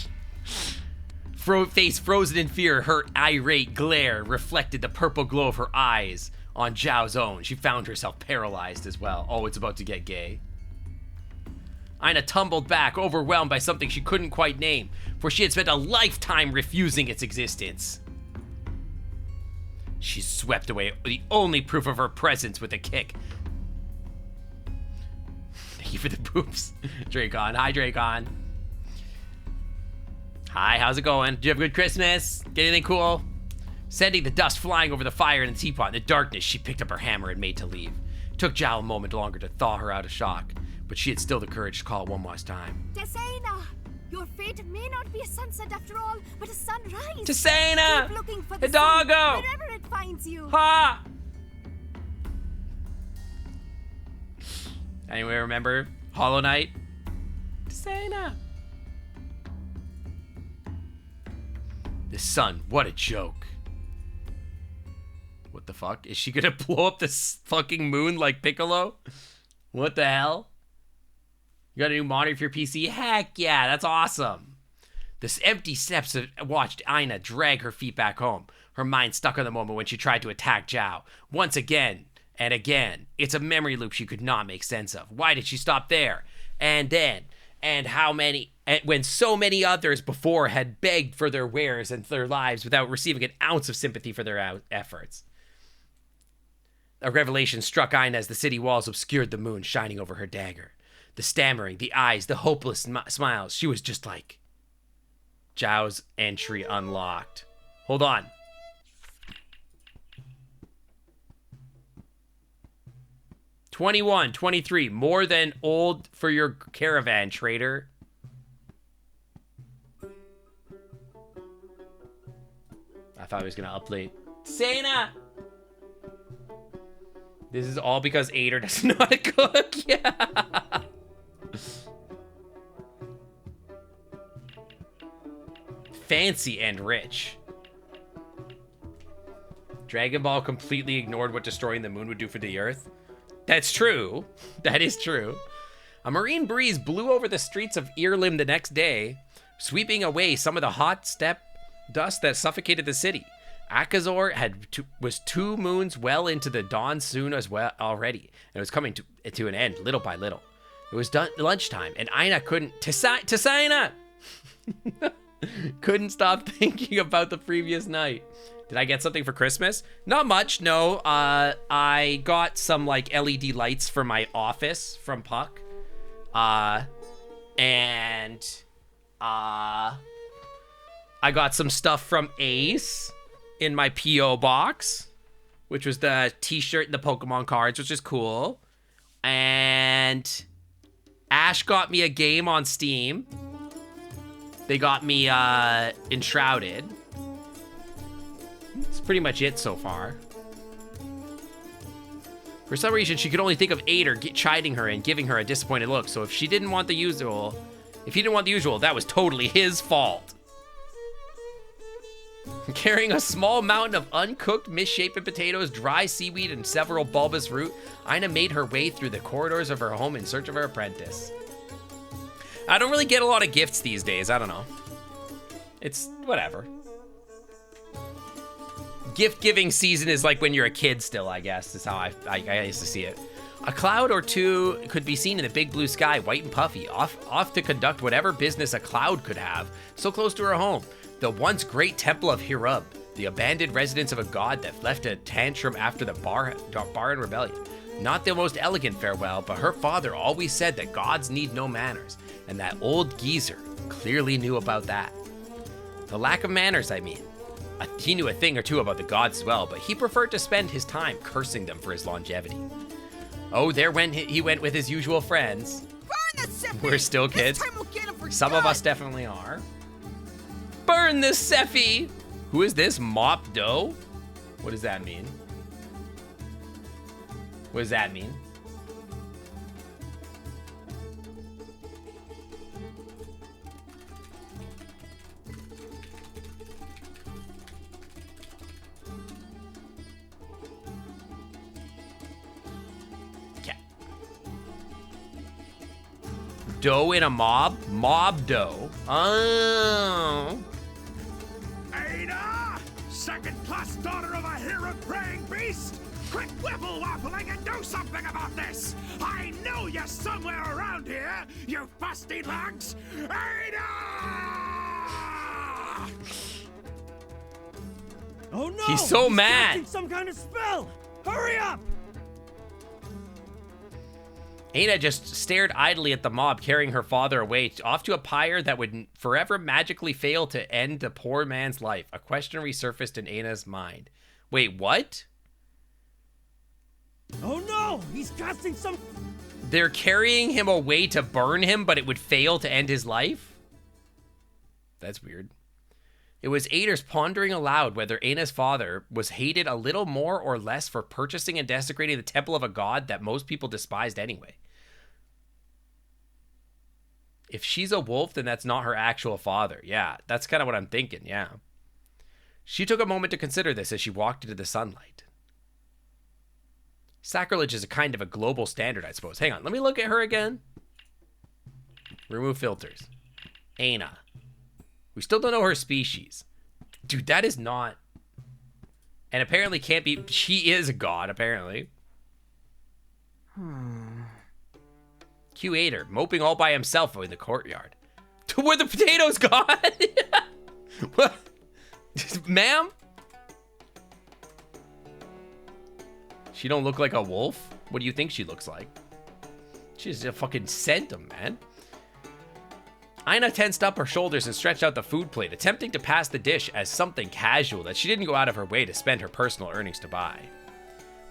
Face frozen in fear, her irate glare reflected the purple glow of her eyes on Zhao's own. She found herself paralyzed as well. Oh, it's about to get gay. Ina tumbled back, overwhelmed by something she couldn't quite name, for she had spent a lifetime refusing its existence. She swept away the only proof of her presence with a kick. Thank you for the boobs, Dracon. Hi, Dracon. Hi, how's it going? Did you have a good Christmas? Get anything cool? Sending the dust flying over the fire in the teapot. In the darkness, she picked up her hammer and made to leave. It took Zhao a moment longer to thaw her out of shock, but she had still the courage to call one last time. Tesena! Your fate may not be a sunset after all, but a sunrise! Tesena! Keep looking for the Hidalgo! sun wherever it finds you! Ha! Anyone remember Hollow Knight? Tesena! The sun, what a joke. What the fuck? Is she gonna blow up this fucking moon like Piccolo? What the hell? You got a new monitor for your PC? Heck yeah, that's awesome. The empty steps watched Ina drag her feet back home. Her mind stuck on the moment when she tried to attack Zhao. Once again and again. It's a memory loop she could not make sense of. Why did she stop there? And then, and how many, when so many others before had begged for their wares and their lives without receiving an ounce of sympathy for their efforts. A revelation struck Ina as the city walls obscured the moon shining over her dagger. The stammering, the eyes, the hopeless smiles. She was just like... Zhao's entry unlocked. Hold on. 21, 23. More than old for your caravan, trader. I thought I was gonna update. Sana! This is all because Ader doesn't know how to cook. Yeah. Fancy and rich. Dragon Ball completely ignored what destroying the moon would do for the Earth. That's true. That is true. A marine breeze blew over the streets of Earlim the next day, sweeping away some of the hot steppe dust that suffocated the city. Akazor was 2 moons well into the dawn soon as well already, and it was coming to an end little by little. It was lunchtime, and Aina couldn't... Tasaina! Couldn't stop thinking about the previous night. Did I get something for Christmas? Not much, no. I got some, like, LED lights for my office from Puck. And I got some stuff from Ace in my P.O. box, which was the t-shirt and the Pokemon cards, which is cool. And Ash got me a game on Steam. They got me Enshrouded. That's pretty much it so far. For some reason, she could only think of Ader chiding her and giving her a disappointed look. So if he didn't want the usual, that was totally his fault. Carrying a small mountain of uncooked, misshapen potatoes, dry seaweed, and several bulbous root, Aina made her way through the corridors of her home in search of her apprentice. I don't really get a lot of gifts these days. I don't know. It's whatever. Gift-giving season is like when you're a kid still, I guess, is how I used to see it. A cloud or two could be seen in the big blue sky, white and puffy, off to conduct whatever business a cloud could have, so close to her home. The once great temple of Hirub, the abandoned residence of a god that left a tantrum after the Baran rebellion. Not the most elegant farewell, but her father always said that gods need no manners, and that old geezer clearly knew about that. The lack of manners, I mean. He knew a thing or two about the gods as well, but he preferred to spend his time cursing them for his longevity. Oh, there he went with his usual friends. Burn the Sephi! We're still kids. This time we'll get him for Some good. of us definitely are. Burn the Sephi! Who is this? Mop Dough? What does that mean? What does that mean? Dough in a mob? Mob dough. Oh. Ada! Second-class daughter of a hero praying beast! Quit whipple-waffling and do something about this! I know you're somewhere around here, you busty lugs! Ada! Oh no! He's so mad! Casting some kind of spell! Hurry up! Aina just stared idly at the mob carrying her father away, off to a pyre that would forever magically fail to end the poor man's life. A question resurfaced in Aina's mind. Wait, what? Oh no! He's casting some... They're carrying him away to burn him, but it would fail to end his life? That's weird. It was Ader's pondering aloud whether Aina's father was hated a little more or less for purchasing and desecrating the temple of a god that most people despised anyway. If she's a wolf, then that's not her actual father. Yeah, that's kind of what I'm thinking, yeah. She took a moment to consider this as she walked into the sunlight. Sacrilege is a kind of a global standard, I suppose. Hang on, let me look at her again. Remove filters. Aina. We still don't know her species. Dude, that is not... And apparently can't be... She is a god, apparently. Q8er, moping all by himself in the courtyard. To where the potatoes gone? What? Ma'am? She don't look like a wolf? What do you think she looks like? She's a fucking sent him, man. Aina tensed up her shoulders and stretched out the food plate, attempting to pass the dish as something casual that she didn't go out of her way to spend her personal earnings to buy.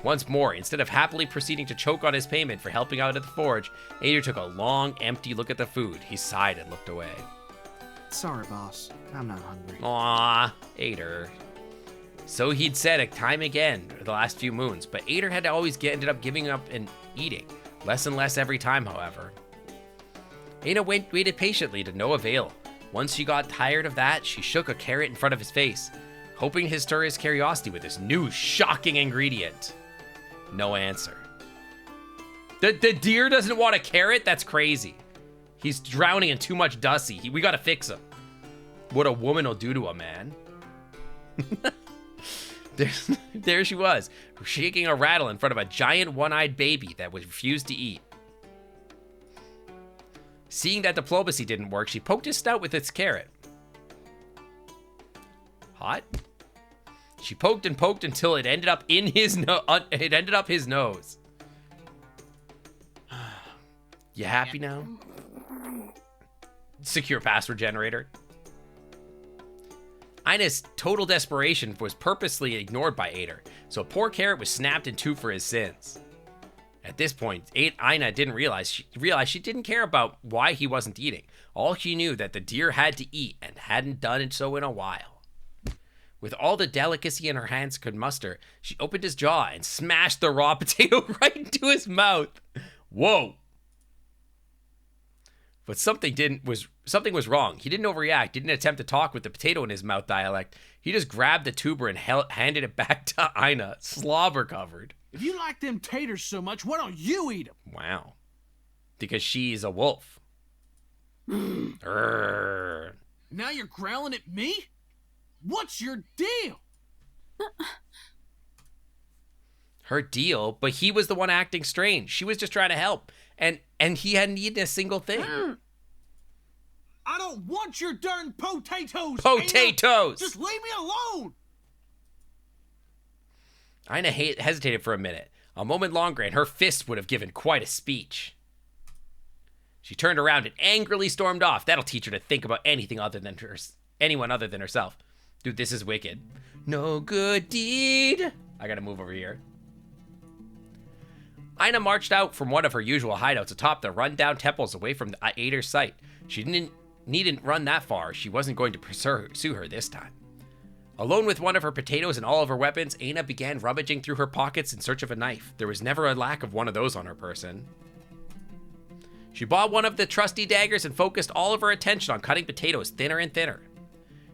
Once more, instead of happily proceeding to choke on his payment for helping out at the forge, Ader took a long, empty look at the food. He sighed and looked away. Sorry, boss. I'm not hungry. Aww, Ader. So he'd said it time again the last few moons, but Ader had always ended up giving up and eating. Less and less every time, however. Aina waited patiently to no avail. Once she got tired of that, she shook a carrot in front of his face, hoping to stir his curiosity with this new shocking ingredient. No answer. The deer doesn't want a carrot? That's crazy. He's drowning in too much Dusty. We gotta fix him. What a woman will do to a man. There she was, shaking a rattle in front of a giant one-eyed baby that refused to eat. Seeing that diplomacy didn't work, she poked his snout with its carrot. Hot? She poked and poked until it ended up in his his nose. You happy now? Secure password generator. Ina's total desperation was purposely ignored by Ader, so poor Carrot was snapped in two for his sins. At this point, Ina didn't realize she didn't care about why he wasn't eating. All she knew that the deer had to eat and hadn't done it so in a while. With all the delicacy in her hands could muster, she opened his jaw and smashed the raw potato right into his mouth. Whoa. But something was wrong. He didn't overreact, didn't attempt to talk with the potato in his mouth dialect. He just grabbed the tuber and handed it back to Ina, slobber covered. If you like them taters so much, why don't you eat them? Wow. Because she's a wolf. Now you're growling at me? What's your deal? Her deal, but he was the one acting strange. She was just trying to help. And he hadn't eaten a single thing. I don't want your darn potatoes! Potatoes! Just leave me alone! Ina hesitated for a minute. A moment longer and her fist would have given quite a speech. She turned around and angrily stormed off. That'll teach her to think about anyone other than herself. Dude, this is wicked. No good deed. I gotta move over here. Ina marched out from one of her usual hideouts atop the rundown temples away from Ader's sight. She needn't run that far. She wasn't going to pursue her this time. Alone with one of her potatoes and all of her weapons, Ina began rummaging through her pockets in search of a knife. There was never a lack of one of those on her person. She bought one of the trusty daggers and focused all of her attention on cutting potatoes thinner and thinner.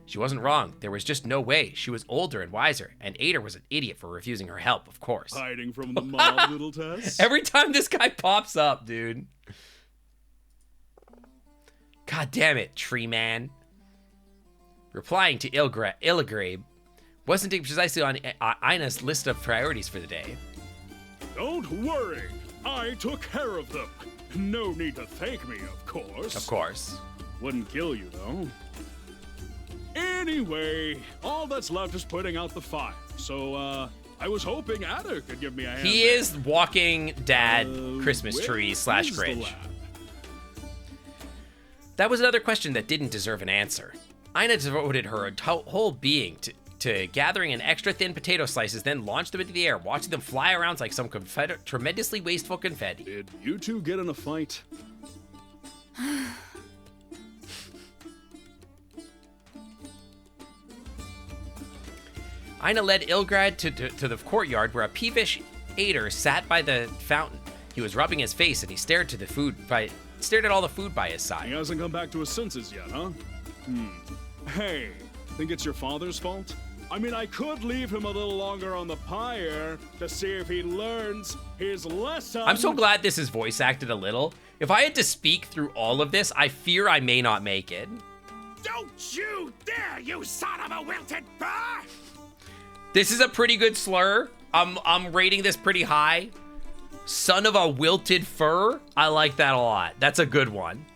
She wasn't wrong. There was just no way. She was older and wiser, and Ader was an idiot for refusing her help, of course. Hiding from the mob, little Tess. Every time this guy pops up, dude. God damn it, tree man. Replying to Illigrabe wasn't precisely on Ina's list of priorities for the day. Don't worry. I took care of them. No need to thank me, of course. Of course. Wouldn't kill you, though. Anyway, all that's left is putting out the fire. So, I was hoping Ada could give me a hand. He is walking dad Christmas tree / Grinch. That was another question that didn't deserve an answer. Ina devoted her whole being to gathering an extra thin potato slices, then launched them into the air, watching them fly around like some tremendously wasteful confetti. Did you two get in a fight? Ina led Ilgrad to the courtyard where a peevish Ader sat by the fountain. He was rubbing his face and he stared at all the food by his side. He hasn't come back to his senses yet, huh? Hey, think it's your father's fault? I mean, I could leave him a little longer on the pyre to see if he learns his lesson. I'm so glad this is voice acted a little. If I had to speak through all of this, I fear I may not make it. Don't you dare, you son of a wilted fur! This is a pretty good slur. I'm rating this pretty high. Son of a wilted fur. I like that a lot. That's a good one.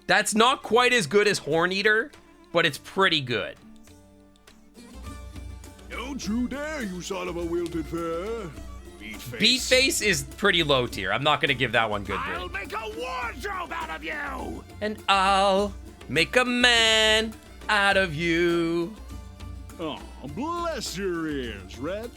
That's not quite as good as Horn Eater, but it's pretty good. Don't you dare, you son of a wilted fur. Beatface is pretty low tier. I'm not gonna give that one good grade. I'll make a wardrobe out of you! And I'll make a man out of you. Oh, bless your ears, Red.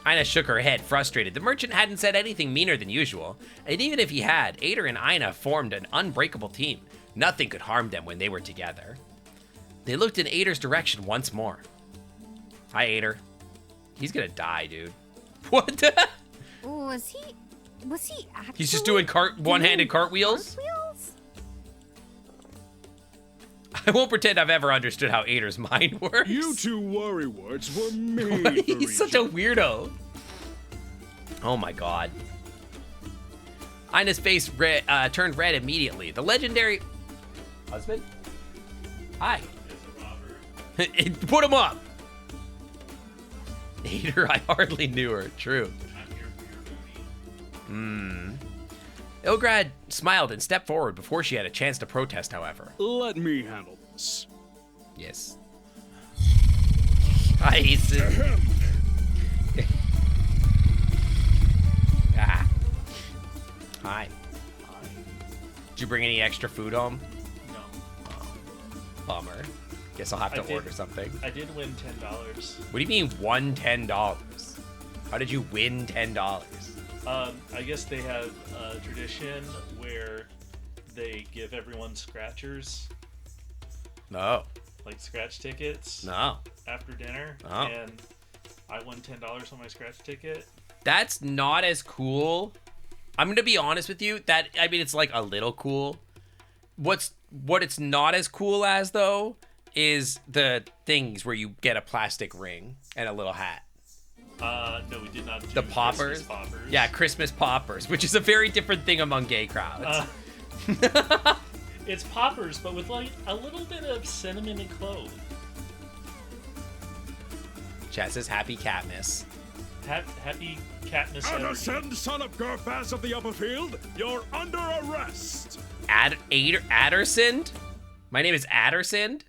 Ina shook her head, frustrated. The merchant hadn't said anything meaner than usual, and even if he had, Ader and Ina formed an unbreakable team. Nothing could harm them when they were together. They looked in Ader's direction once more. Hi, Ader. He's gonna die, dude. What the? Was he actually He's just doing one-handed cartwheels? I won't pretend I've ever understood how Ader's mind works. You two worrywarts were made for He's such a weirdo. Oh my god. Ina's face turned red immediately. The legendary... Husband? Hi. Put him up! Ader, I hardly knew her. True. Ilgrad smiled and stepped forward before she had a chance to protest, however. Let me handle this. Yes. Hayseed. Hi. Did you bring any extra food home? No. Bummer. Guess I'll have to order something. I did win $10. What do you mean won $10? How did you win $10? I guess they have a tradition where they give everyone scratchers. No. Like scratch tickets. No. After dinner. Oh. And I won $10 on my scratch ticket. That's not as cool. I'm gonna be honest with you. I mean, it's like a little cool. What it's not as cool as though is the things where you get a plastic ring and a little hat. No, we did not do The poppers? Christmas poppers. Yeah, Christmas poppers, which is a very different thing among gay crowds. It's poppers, but with like a little bit of cinnamon and clove. Chat says happy Catmas. Happy Katniss. Anderson, son of Garfaz of the Upper Field, you're under arrest. Addersond? My name is Addersond?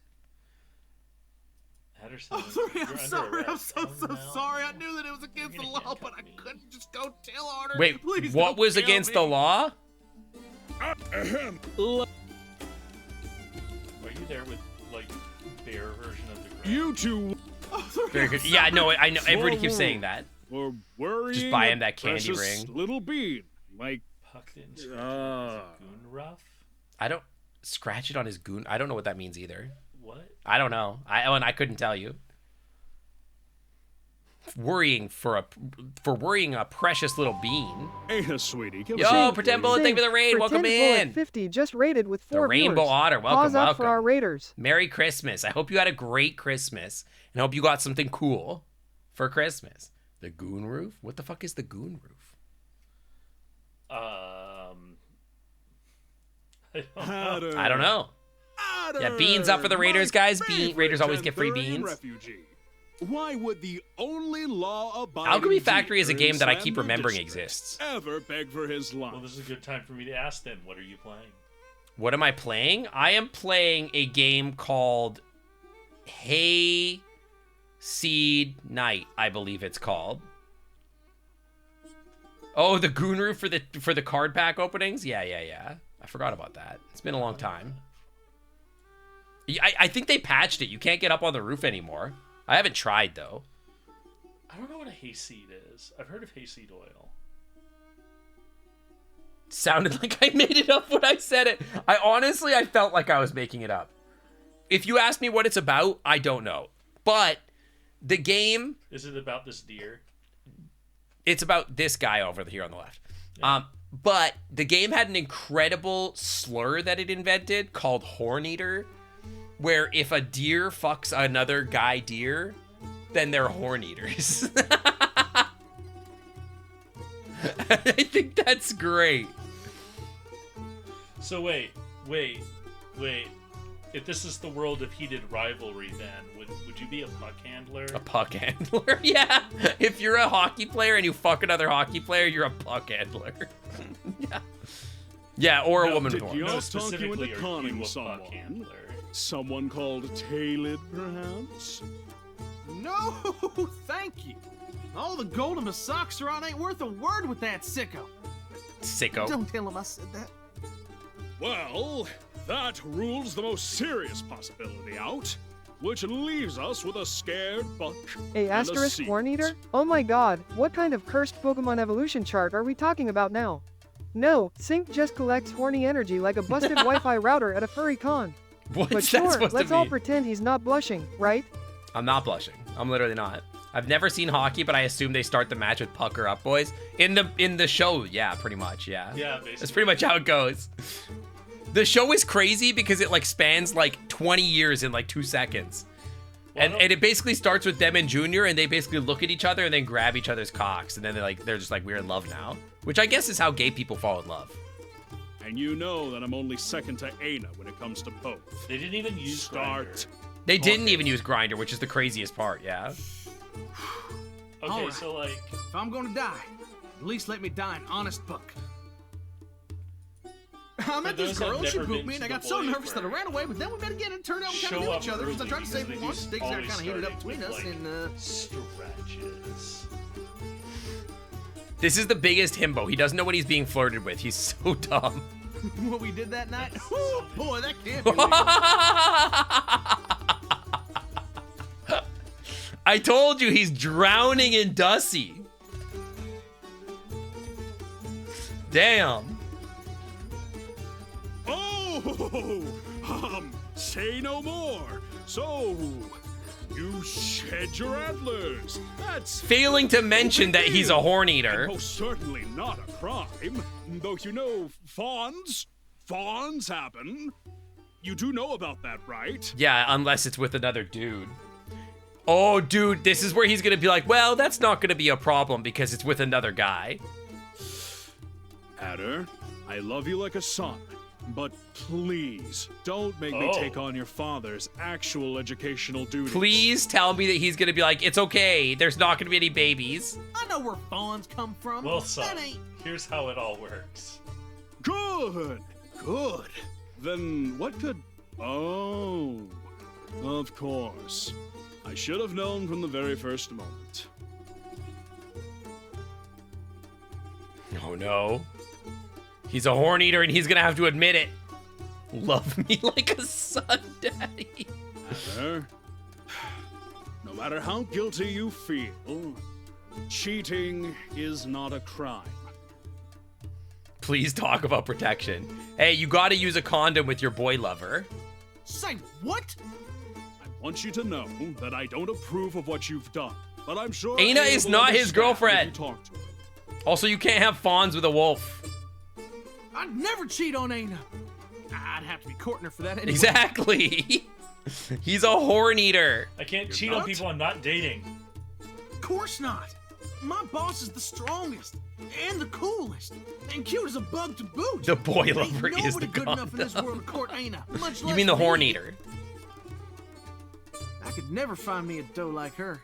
Adderson. I'm sorry. I'm so sorry. I knew that it was against the law, but I couldn't just go tell Arter. Wait, Please what don't was kill against me. the law? Are you there with like bear version of the Grand? You two. Very good. Yeah, I know. Everybody keeps saying that. For worrying Just buy him a that candy precious ring. little bean, like Goon rough. I don't scratch it on his goon. I don't know what that means either. What? I don't know. I couldn't tell you. Worrying for worrying a precious little bean. Hey, sweetie. Give Yo, us a Pretend Bullet, thank you for the raid. Welcome in. 50 just raided with 4 The Rainbow viewers. Otter, welcome, Pause up welcome. for our raiders. Merry Christmas. I hope you had a great Christmas. And I hope you got something cool for Christmas. The Goon Roof? What the fuck is the Goon Roof? I don't know. Yeah, beans up for the Raiders, guys. Raiders always get free beans. Refugee. Why would the only law-abiding Alchemy Factory is a dealer game that I in keep Slammed remembering District exists. ever beg for his life? Well, this is a good time for me to ask then. What are you playing? What am I playing? I am playing a game called Hayseed Night, I believe it's called. Oh, the Goon Roof for the card pack openings? Yeah. I forgot about that. It's been a long time. I think they patched it. You can't get up on the roof anymore. I haven't tried, though. I don't know what a hayseed is. I've heard of hayseed oil. Sounded like I made it up when I said it. I felt like I was making it up. If you ask me what it's about, I don't know. But the game... Is it about this deer? It's about this guy over here on the left. Yeah. But the game had an incredible slur that it invented called Horn Eater, where if a deer fucks another guy deer, then they're horn eaters. I think that's great. So wait. If this is the world of heated rivalry, then would you be a puck handler? A puck handler? Yeah. If you're a hockey player and you fuck another hockey player, you're a puck handler. Yeah. Yeah, or a woman with horns. Did No, Yoss talk you specifically, into are conning you a someone? puck handler? Someone called Tailid, perhaps? No, thank you. All the gold in my socks are on ain't worth a word with that sicko. Sicko. Don't tell him I said that. Well, that rules the most serious possibility out. which leaves us with a scared buck A and asterisk seat. Horneater? Oh my god, what kind of cursed Pokemon evolution chart are we talking about now? No, Sync just collects horny energy like a busted Wi-Fi router at a furry con. What's But that sure, supposed to let's all mean? pretend he's not blushing, right? I'm not blushing. I'm literally not. I've never seen hockey, but I assume they start the match with pucker up, boys. In the show, yeah, pretty much, yeah. Yeah, basically. That's pretty much how it goes. The show is crazy because it like spans like 20 years in like 2 seconds. And it basically starts with them and Junior, and they basically look at each other and then grab each other's cocks, and then they're just like, we're in love now. Which I guess is how gay people fall in love. And you know that I'm only second to Aina when it comes to both. They didn't even use Start. They didn't even use Grinder, which is the craziest part, yeah. Okay, Alright. so like, If I'm gonna die, at least let me die an honest buck. I met this those that girl, have she never pooped been me, and to I got the so void nervous that I ran away, but then we met again and turned out we kind of show knew up each other because I early tried to save because her they once. just Things got always kind of heated up started between with, us, like, and stretches. This is the biggest himbo. He doesn't know what he's being flirted with. He's so dumb. what we did that night, oh boy, that can't be legal. I told you he's drowning in Dusty. Damn. Oh, say no more. So, you shed your antlers. That's Failing to mention that he's a horn eater. and most certainly not a crime. Though you know, fawns happen. You do know about that, right? Yeah, unless it's with another dude. Oh, dude, this is where he's gonna be like, well, that's not gonna be a problem because it's with another guy. Adder, I love you like a son, but please don't make me take on your father's actual educational duties. Please tell me that he's gonna be like, it's okay, there's not gonna be any babies. I know where fawns come from. Well, son, That ain't... here's how it all works. Good. Then what could... Oh, of course. I should have known from the very first moment. Oh no. He's a horn eater and he's gonna have to admit it. Love me like a son, Daddy. Adder, no matter how guilty you feel, cheating is not a crime. Please talk about protection. Hey, you gotta use a condom with your boy lover. Say what? I want you to know that I don't approve of what you've done, but I'm sure Aina Aina is will not his understand girlfriend. if you talk to her. Also, you can't have fawns with a wolf. I'd never cheat on Aina. I'd have to be courting her for that anyway. Exactly. He's a horn eater. I can't cheat on people I'm not dating. Of course not. My boss is the strongest and the coolest and cute as a bug to boot. The boy Ain't lover is nobody the good enough in this condom. world to court Aina, much You less mean the me. horn eater? I could never find me a doe like her.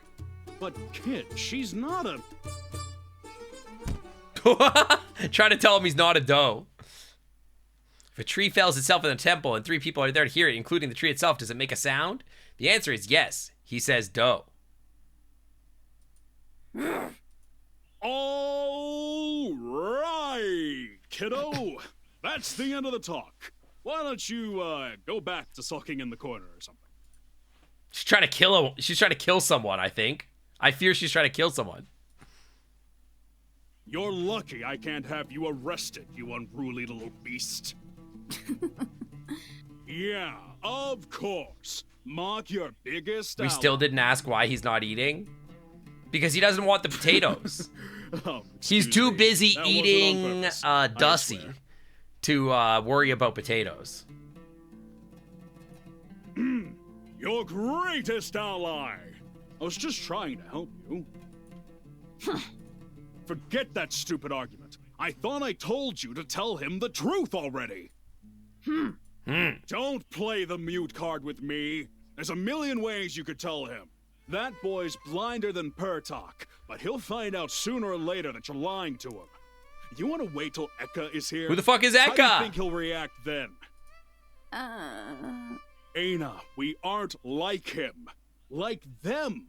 But kid, she's not a... Trying to tell him he's not a doe. If a tree fells itself in a temple and 3 people are there to hear it, including the tree itself, does it make a sound? The answer is yes. He says doe. All right, kiddo. That's the end of the talk. Why don't you go back to sulking in the corner or something? She's trying to kill She's trying to kill someone, I think. I fear she's trying to kill someone. You're lucky I can't have you arrested, you unruly little beast. Yeah, of course. Mark your biggest We ally. still didn't ask why he's not eating. Because he doesn't want the potatoes. He's too busy That wasn't on eating purpose, I Dusty swear. to worry about potatoes. Your greatest ally. I was just trying to help you. Forget that stupid argument. I thought I told you to tell him the truth already. Don't play the mute card with me. There's a million ways you could tell him. That boy's blinder than Pertok, but he'll find out sooner or later that you're lying to him. You want to wait till Eka is here? Who the fuck is How do you Eka? think he'll react then? Aina, we aren't like him. Like them.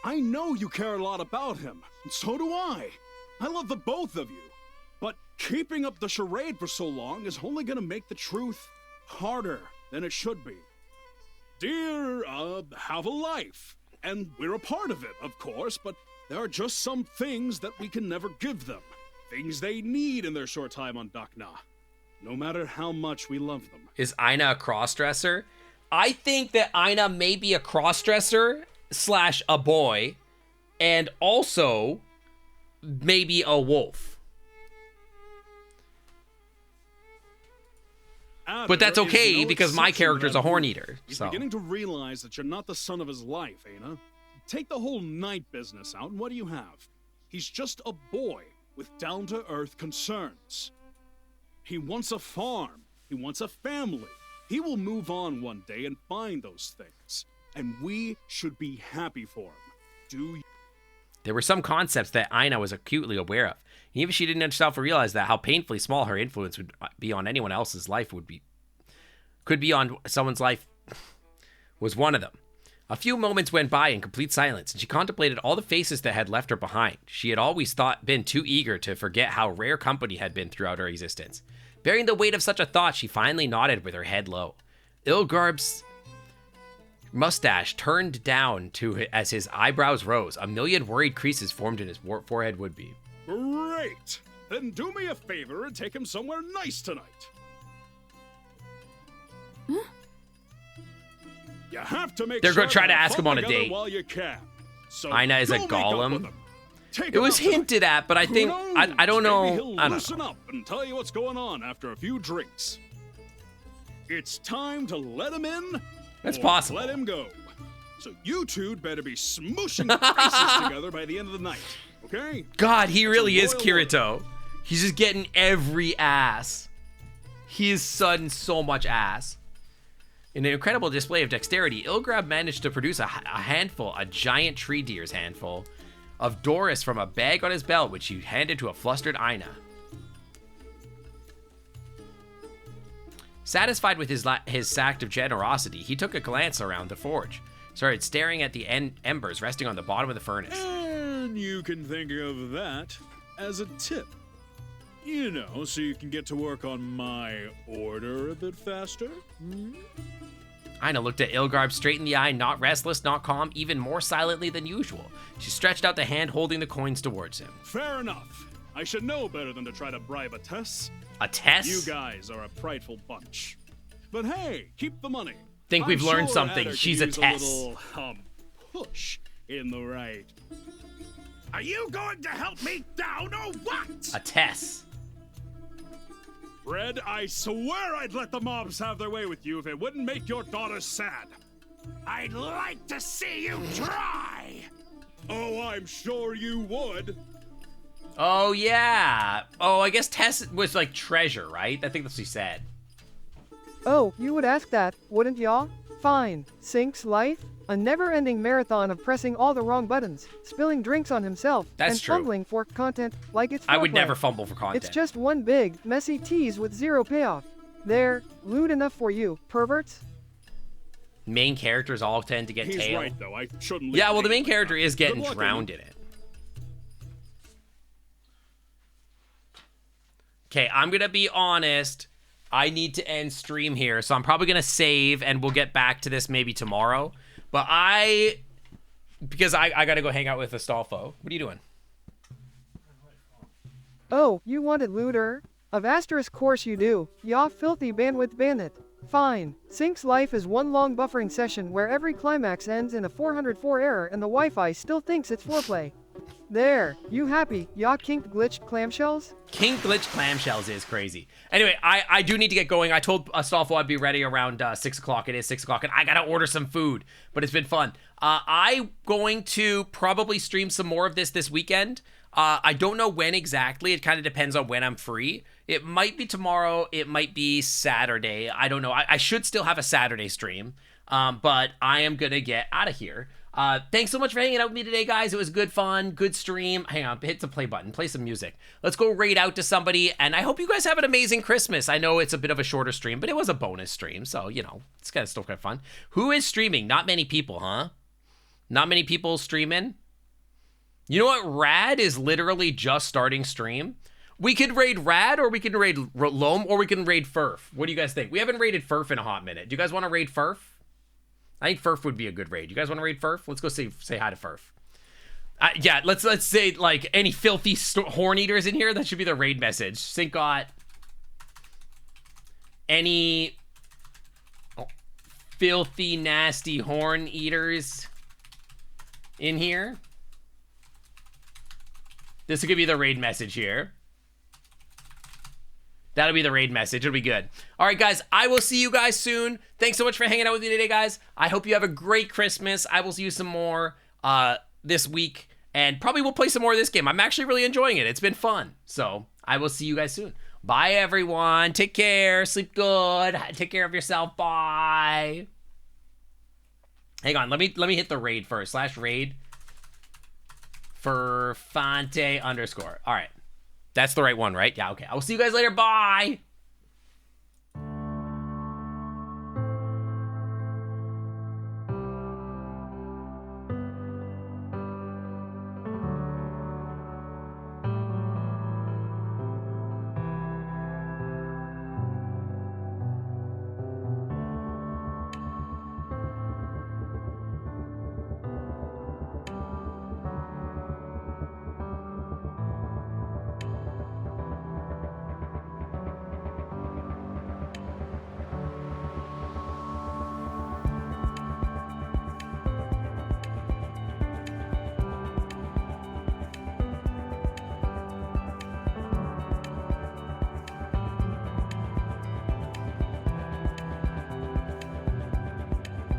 I know you care a lot about him, and so do I. I love the both of you. But keeping up the charade for so long is only gonna make the truth harder than it should be. Deer, have a life. And we're a part of it, of course, but there are just some things that we can never give them. Things they need in their short time on Dakna. No matter how much we love them. Is Aina a crossdresser? I think that Aina may be a crossdresser / a boy, and also maybe a wolf. But that's okay because my character's a horn eater. He's So beginning to realize that you're not the son of his life, Aina. Take the whole night business out, and what do you have? He's just a boy with down-to-earth concerns. He wants a farm. He wants a family. He will move on one day and find those things. And we should be happy for him. Do you? there were some concepts that Aina was acutely aware of. Even if she didn't herself realize that how painfully small her influence would be on anyone else's life could be on someone's life was one of them. A few moments went by in complete silence, and she contemplated all the faces that had left her behind. She had always been too eager to forget how rare company had been throughout her existence. Bearing the weight of such a thought, she finally nodded with her head low. Ilgarb's mustache turned down as his eyebrows rose. A million worried creases formed in his forehead would be. Great! Then do me a favor and take him somewhere nice tonight. You have to make They're sure going to try to have ask fun him on a together date. while you can. So Aina is a go make up golem. with him. Take It him was out tonight. hinted at, but I Who think knows? I don't know. Maybe he'll I don't loosen know. up and tell you what's going on after a few drinks. It's time to let him in. That's or possible. Let him go. So you two'd better be smooshing faces together by the end of the night. Okay? God, he That's really a is royal Kirito. He's just getting every ass. He is sudden so much ass. In an incredible display of dexterity, Ilgrab managed to produce a giant tree deer's handful, of Doris from a bag on his belt, which he handed to a flustered Aina. Satisfied with his act of generosity, he took a glance around the forge, started staring at the embers resting on the bottom of the furnace. And you can think of that as a tip. You know, so you can get to work on my order a bit faster. Aina looked at Ilgarb straight in the eye, not restless, not calm, even more silently than usual. She stretched out the hand holding the coins towards him. Fair enough. I should know better than to try to bribe a Tess. A Tess? You guys are a prideful bunch. But hey, keep the money. Think we've I'm learned sure something. Adder could She's a use Tess. little, push in the right. Are you going to help me down or what? A Tess. Red, I swear I'd let the mobs have their way with you if it wouldn't make your daughter sad. I'd like to see you try. Oh, I'm sure you would. Oh, yeah. Oh, I guess Tess was like treasure, right? I think that's what he said. Oh, you would ask that, wouldn't y'all? Fine. Sync's life? A never-ending marathon of pressing all the wrong buttons, spilling drinks on himself, That's and true. fumbling for content like it's I would foreplay. never fumble for content. It's just one big, messy tease with zero payoff. There, lewd enough for you, perverts. Main characters all tend to get He's tail. right, though. I shouldn't. Yeah, well, the leave main character is getting Good luck, drowned in it. Okay, I'm going to be honest. I need to end stream here, so I'm probably going to save, and we'll get back to this maybe tomorrow. But because I got to go hang out with Astolfo. What are you doing? Oh, you wanted looter? Of asterisk course you do, yaw filthy bandwidth bandit. Fine. Sync's life is one long buffering session where every climax ends in a 404 error and the Wi-Fi still thinks it's foreplay. There, you happy, yaw kinked glitched clamshells? King Glitch Clamshells is crazy. Anyway, I do need to get going. I told Astolfo I'd be ready around 6 o'clock. It is 6 o'clock, and I gotta order some food, but it's been fun. I'm going to probably stream some more of this weekend. I don't know when exactly. It kind of depends on when I'm free. It might be tomorrow. It might be Saturday. I don't know. I should still have a Saturday stream, but I am gonna get out of here. Thanks so much for hanging out with me today, guys. It was good fun, good stream. Hang on, hit the play button, play some music. Let's go raid out to somebody, and I hope you guys have an amazing Christmas. I know it's a bit of a shorter stream, but it was a bonus stream, so, you know, it's kind of still kind of fun. Who is streaming? Not many people, huh? Not many people streaming? You know what? Rad is literally just starting stream. We could raid Rad, or we can raid Loam, or we can raid Furf. What do you guys think? We haven't raided Furf in a hot minute. Do you guys want to raid Furf? I think Furf would be a good raid. You guys want to raid Furf? Let's go say hi to Furf. Yeah, let's say like any filthy horn eaters in here. That should be the raid message. Sync got any filthy, nasty horn eaters in here. This could be the raid message here. That'll be the raid message. It'll be good. All right, guys. I will see you guys soon. Thanks so much for hanging out with me today, guys. I hope you have a great Christmas. I will see you some more this week. And probably we'll play some more of this game. I'm actually really enjoying it. It's been fun. So I will see you guys soon. Bye, everyone. Take care. Sleep good. Take care of yourself. Bye. Hang on. Let me hit the raid first. /raid for Fonte _. All right. That's the right one, right? Yeah, okay. I will see you guys later. Bye.